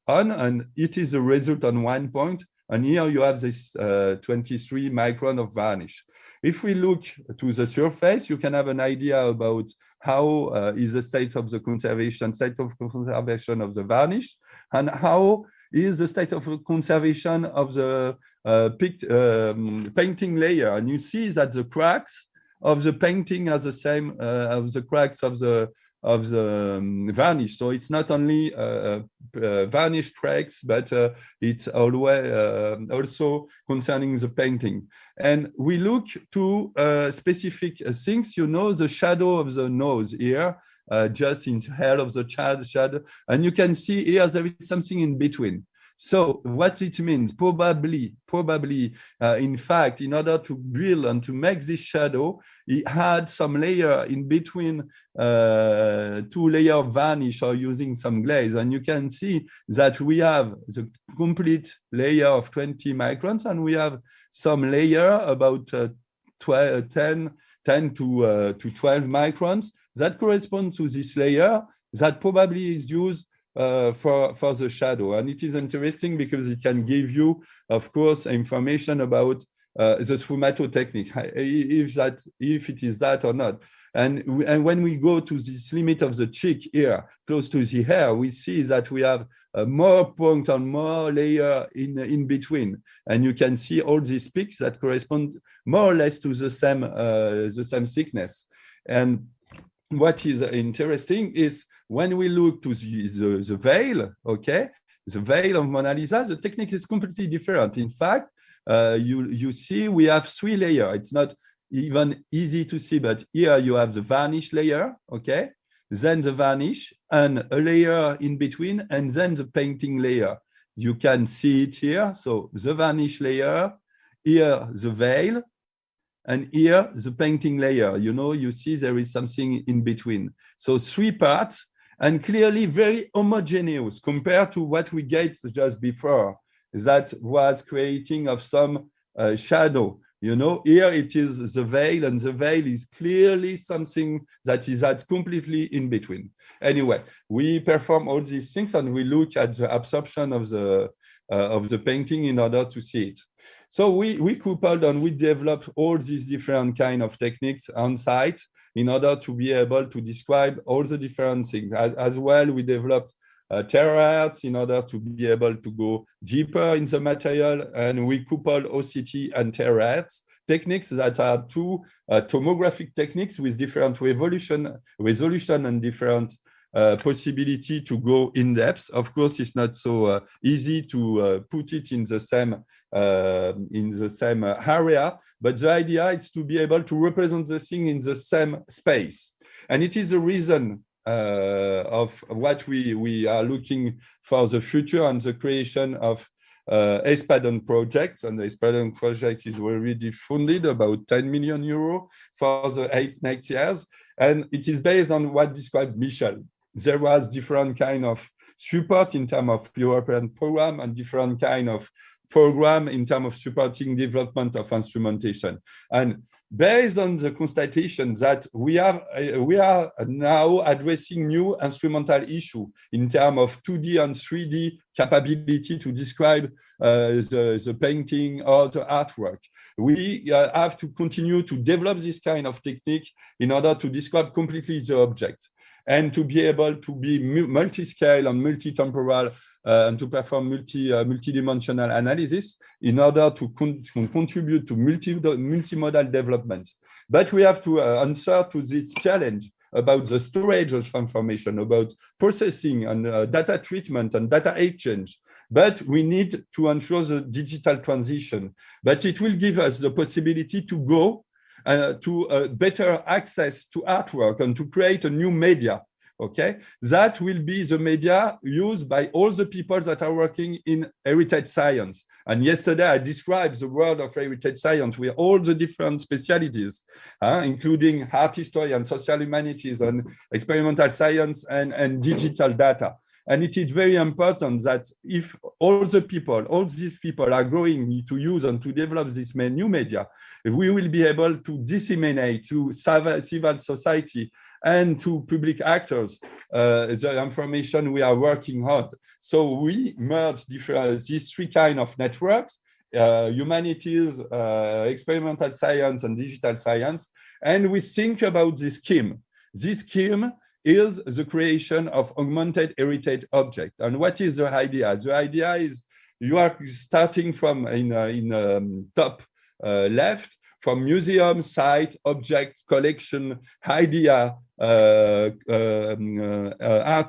on, and it is the result on one point. And here you have this 23 micron of varnish. If we look to the surface, you can have an idea about how is the state of conservation of the varnish, and how is the state of conservation of the painting layer. And you see that the cracks of the painting are the same as the cracks of the varnish. So it's not only varnish cracks, but it's always also concerning the painting. And we look to specific things, you know, the shadow of the nose here, just in the hair of the shadow. And you can see here there is something in between. So what it means, probably, in fact, in order to build and to make this shadow, he had some layer in between two layers of varnish or using some glaze. And you can see that we have the complete layer of 20 microns, and we have some layer about 10 10 to 12 microns that correspond to this layer that probably is used for the shadow. And it is interesting because it can give you, of course, information about the sfumato technique, if it is that or not. And when we go to this limit of the cheek here, close to the hair, we see that we have more point and more layer in between. And you can see all these peaks that correspond more or less to the same thickness. And what is interesting is when we look to the veil, okay, the veil of Mona Lisa, the technique is completely different. In fact, you see we have 3 layers. It's not even easy to see, but here you have the varnish layer, okay, then the varnish and a layer in between, and then the painting layer. You can see it here. So the varnish layer, here the veil, and here the painting layer. You know, you see there is something in between. So 3 parts, and clearly very homogeneous compared to what we get just before. That was creating of some shadow. You know, here it is the veil, and the veil is clearly something that is completely in between. Anyway, we perform all these things and we look at the absorption of the painting in order to see it. So we coupled and we developed all these different kind of techniques on site in order to be able to describe all the different things. As well, we developed terahertz in order to be able to go deeper in the material, and we couple OCT and terahertz techniques that are 2 tomographic techniques with different resolution and different possibility to go in depth. Of course, it's not so easy to put it in the same area, but the idea is to be able to represent the thing in the same space, and it is the reason of what we are looking for the future and the creation of Espadon project. And the Espadon project is already funded about 10 million euro for the 8 next years. And it is based on what described Michel. There was different kind of support in terms of European program and different kind of program in terms of supporting development of instrumentation. And based on the constatation that we are now addressing new instrumental issue in terms of 2D and 3D capability to describe the painting or the artwork, we have to continue to develop this kind of technique in order to describe completely the object and to be able to be multi-scale and multi-temporal and to perform multi-dimensional analysis in order to contribute to multimodal development. But we have to answer to this challenge about the storage of information, about processing and data treatment and data exchange. But we need to ensure the digital transition. But it will give us the possibility to go to better access to artwork and to create a new media. Okay, that will be the media used by all the people that are working in heritage science. And yesterday I described the world of heritage science with all the different specialties, including art history and social humanities and experimental science and digital data. And it is very important that if all these people are going to use and to develop this new media, we will be able to disseminate to civil society and to public actors the information we are working on. So we merge these 3 kind of networks, humanities, experimental science, and digital science, and we think about this scheme. This scheme is the creation of augmented heritage object. And what is the idea? The idea is you are starting from in top left, from museum, site, object, collection, idea, art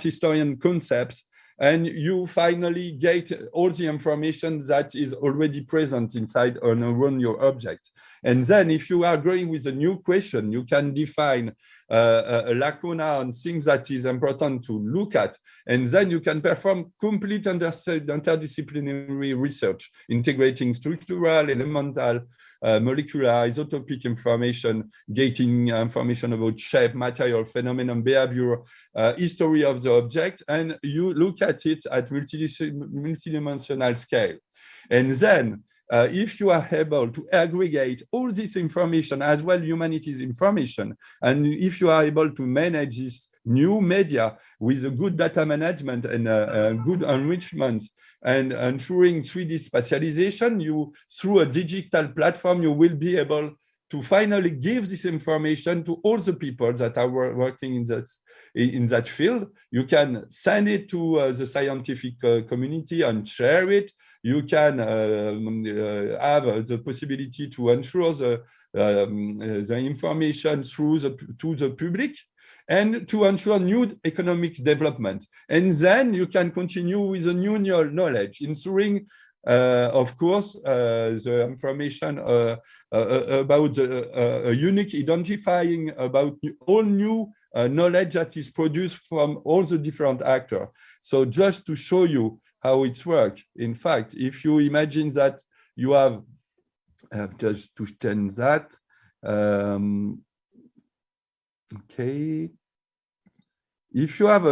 historian concept, and you finally get all the information that is already present inside and around your object. And then if you are going with a new question, you can define a lacuna and things that is important to look at. And then you can perform complete interdisciplinary research, integrating structural, elemental, molecular, isotopic information, getting information about shape, material, phenomenon, behavior, history of the object, and you look at it at multidimensional scale. And then if you are able to aggregate all this information as well, humanities information, and if you are able to manage this new media with a good data management and good enrichment and ensuring 3D spatialization, you through a digital platform, you will be able to finally give this information to all the people that are working in that field. You can send it to the scientific community and share it. You can have the possibility to ensure the information to the public and to ensure new economic development. And then you can continue with a new knowledge, ensuring, of course, the information about the unique identifying about all new knowledge that is produced from all the different actors. So just to show you how it's works, in fact, if you imagine that you have, just to change that, okay. If you have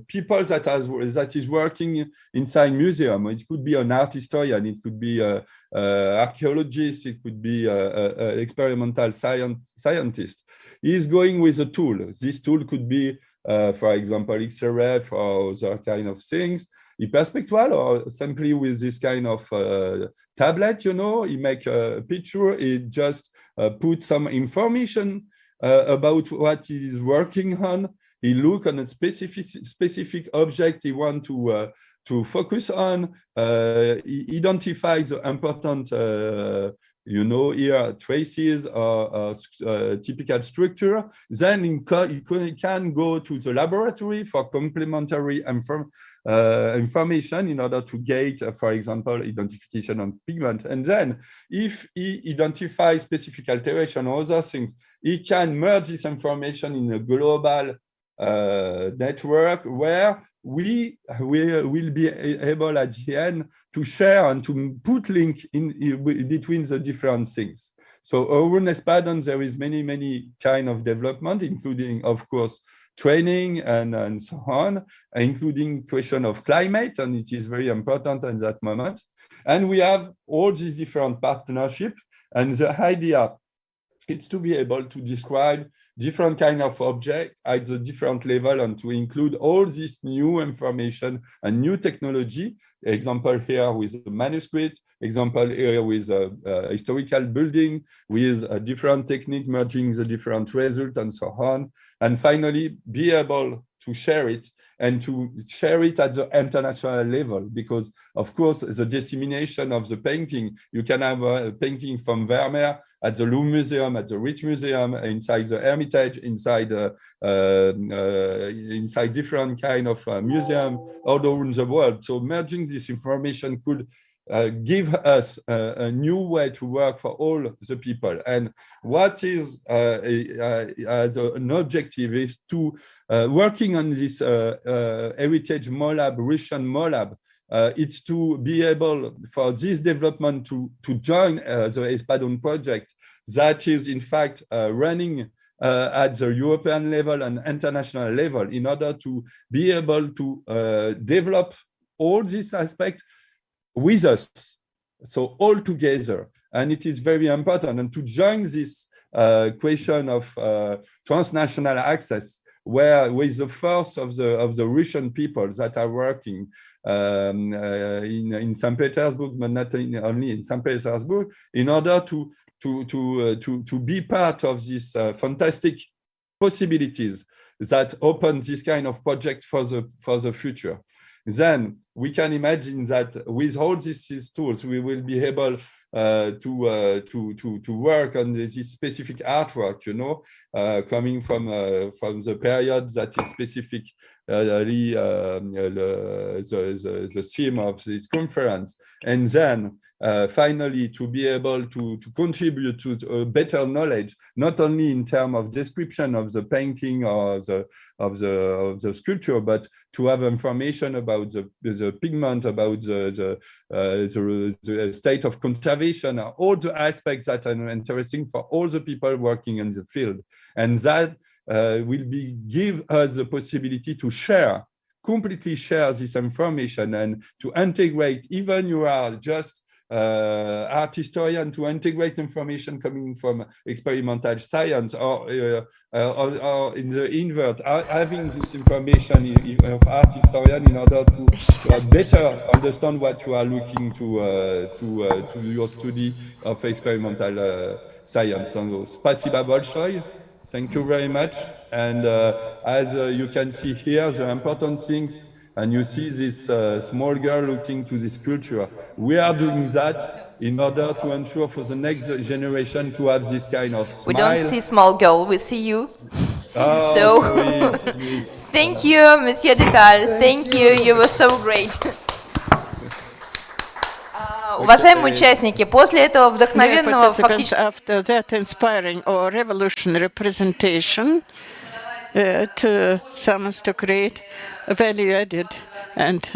people that is working inside museum, it could be an art historian, it could be an archaeologist, it could be an experimental scientist. He is going with a tool. This tool could be, for example, XRF or other kind of things. Hyperspectral, or simply with this kind of tablet, you know, he make a picture, it just put some information about what he is working on. He look on a specific object he want to focus on. He identifies the important, you know, here traces or typical structure. Then he can go to the laboratory for complementary information in order to gauge, for example, identification of pigment. And then if he identifies specific alteration or other things, he can merge this information in a global network where we will be able at the end to share and to put link in between the different things. So awareness pattern, there is many kind of development, including, of course, training and so on, including question of climate, and it is very important at that moment. And we have all these different partnerships, and the idea is to be able to describe different kind of object at the different level and to include all this new information and new technology. Example here with a manuscript, example here with a historical building, with a different technique merging the different results and so on. And finally, be able to share it and to share it at the international level, because of course, the dissemination of the painting, you can have a painting from Vermeer at the Louvre Museum, at the Rijksmuseum, inside the Hermitage, inside inside different kind of museum all over the world. So merging this information could give us a new way to work for all the people. And what is as an objective is to working on this heritage MOLAB, Russian MOLAB. It's to be able for this development to join the Espadon project that is in fact running at the European level and international level in order to be able to develop all these aspects with us, so all together. And it is very important, and to join this question of transnational access, where with the force of the Russian people that are working in St. Petersburg, but not only in St. Petersburg, in order to be part of these fantastic possibilities that open this kind of project for the future. Then we can imagine that with all these tools, we will be able to work on this specific artwork, you know, coming from the period that is specific, the theme of this conference, and then finally to be able to contribute to better knowledge, not only in terms of description of the painting or of the sculpture, but to have information about the pigment, about the state of conservation, all the aspects that are interesting for all the people working in the field. And that will give us the possibility to completely share this information and to integrate, even you are just art historian to integrate information coming from experimental science, or in the invert, having this information of art historian in order to better understand what you are looking to your study of experimental science. So, спасибо большое. Thank you very much. And as you can see here, the important things, and you see this small girl looking to this sculpture. We are doing that in order to ensure for the next generation to have this kind of smile. We don't see small girl, we see you. Oh, So, sorry. thank you, Monsieur Detal. Thank you, you were so great. Уважаемые участники, после этого вдохновенного фактически... After that inspiring or revolutionary presentation, to summons to create value-added and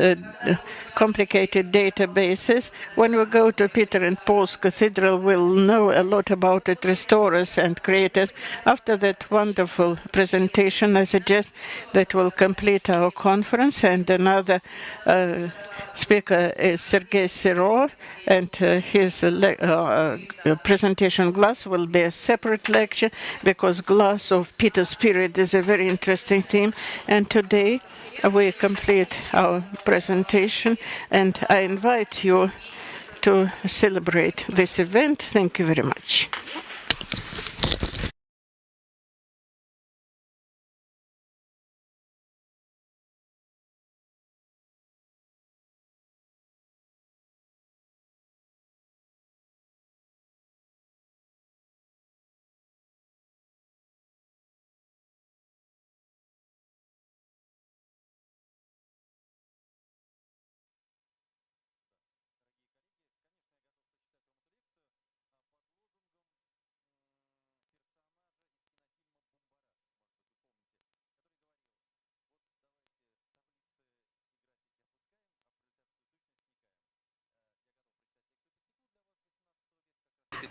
complicated databases. When we go to Peter and Paul's Cathedral, we'll know a lot about it, restorers and creators. After that wonderful presentation, I suggest that we'll complete our conference, and another speaker is Sergei Sirov, and his presentation glass will be a separate lecture, because glass of Peter's period is a very interesting theme. And today we complete our presentation, and I invite you to celebrate this event. Thank you very much.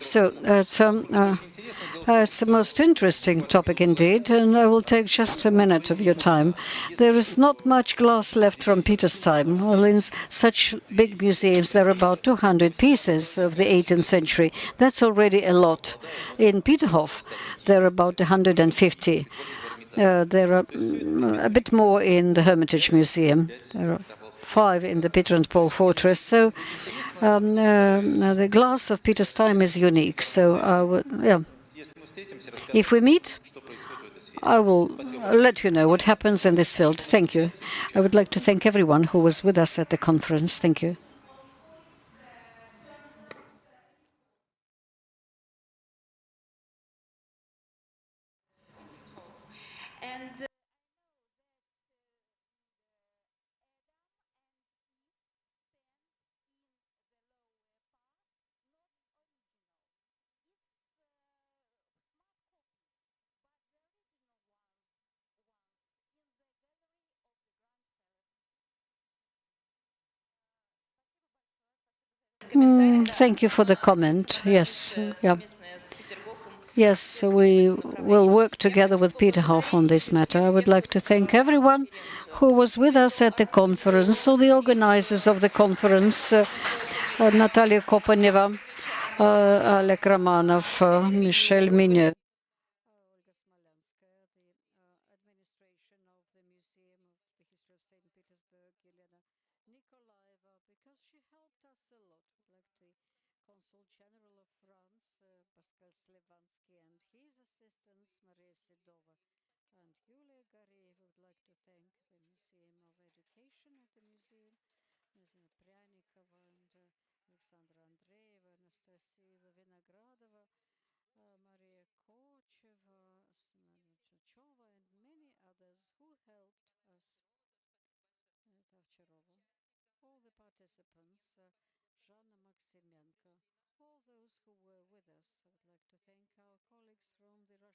So it's the most interesting topic indeed, and I will take just a minute of your time. There is not much glass left from Peter's time. Well, in such big museums, there are about 200 pieces of the 18th century. That's already a lot. In Peterhof, there are about 150. There are a bit more in the Hermitage Museum. There are 5 in the Peter and Paul Fortress. So the glass of Peter's time is unique. So if we meet, I will let you know what happens in this field. Thank you. I would like to thank everyone who was with us at the conference. Thank you. Thank you for the comment. Yes, Yes, we will work together with Peterhof on this matter. I would like to thank everyone who was with us at the conference, all the organizers of the conference, Natalia Kopaneva, Alek Romanov, Michel Migneux.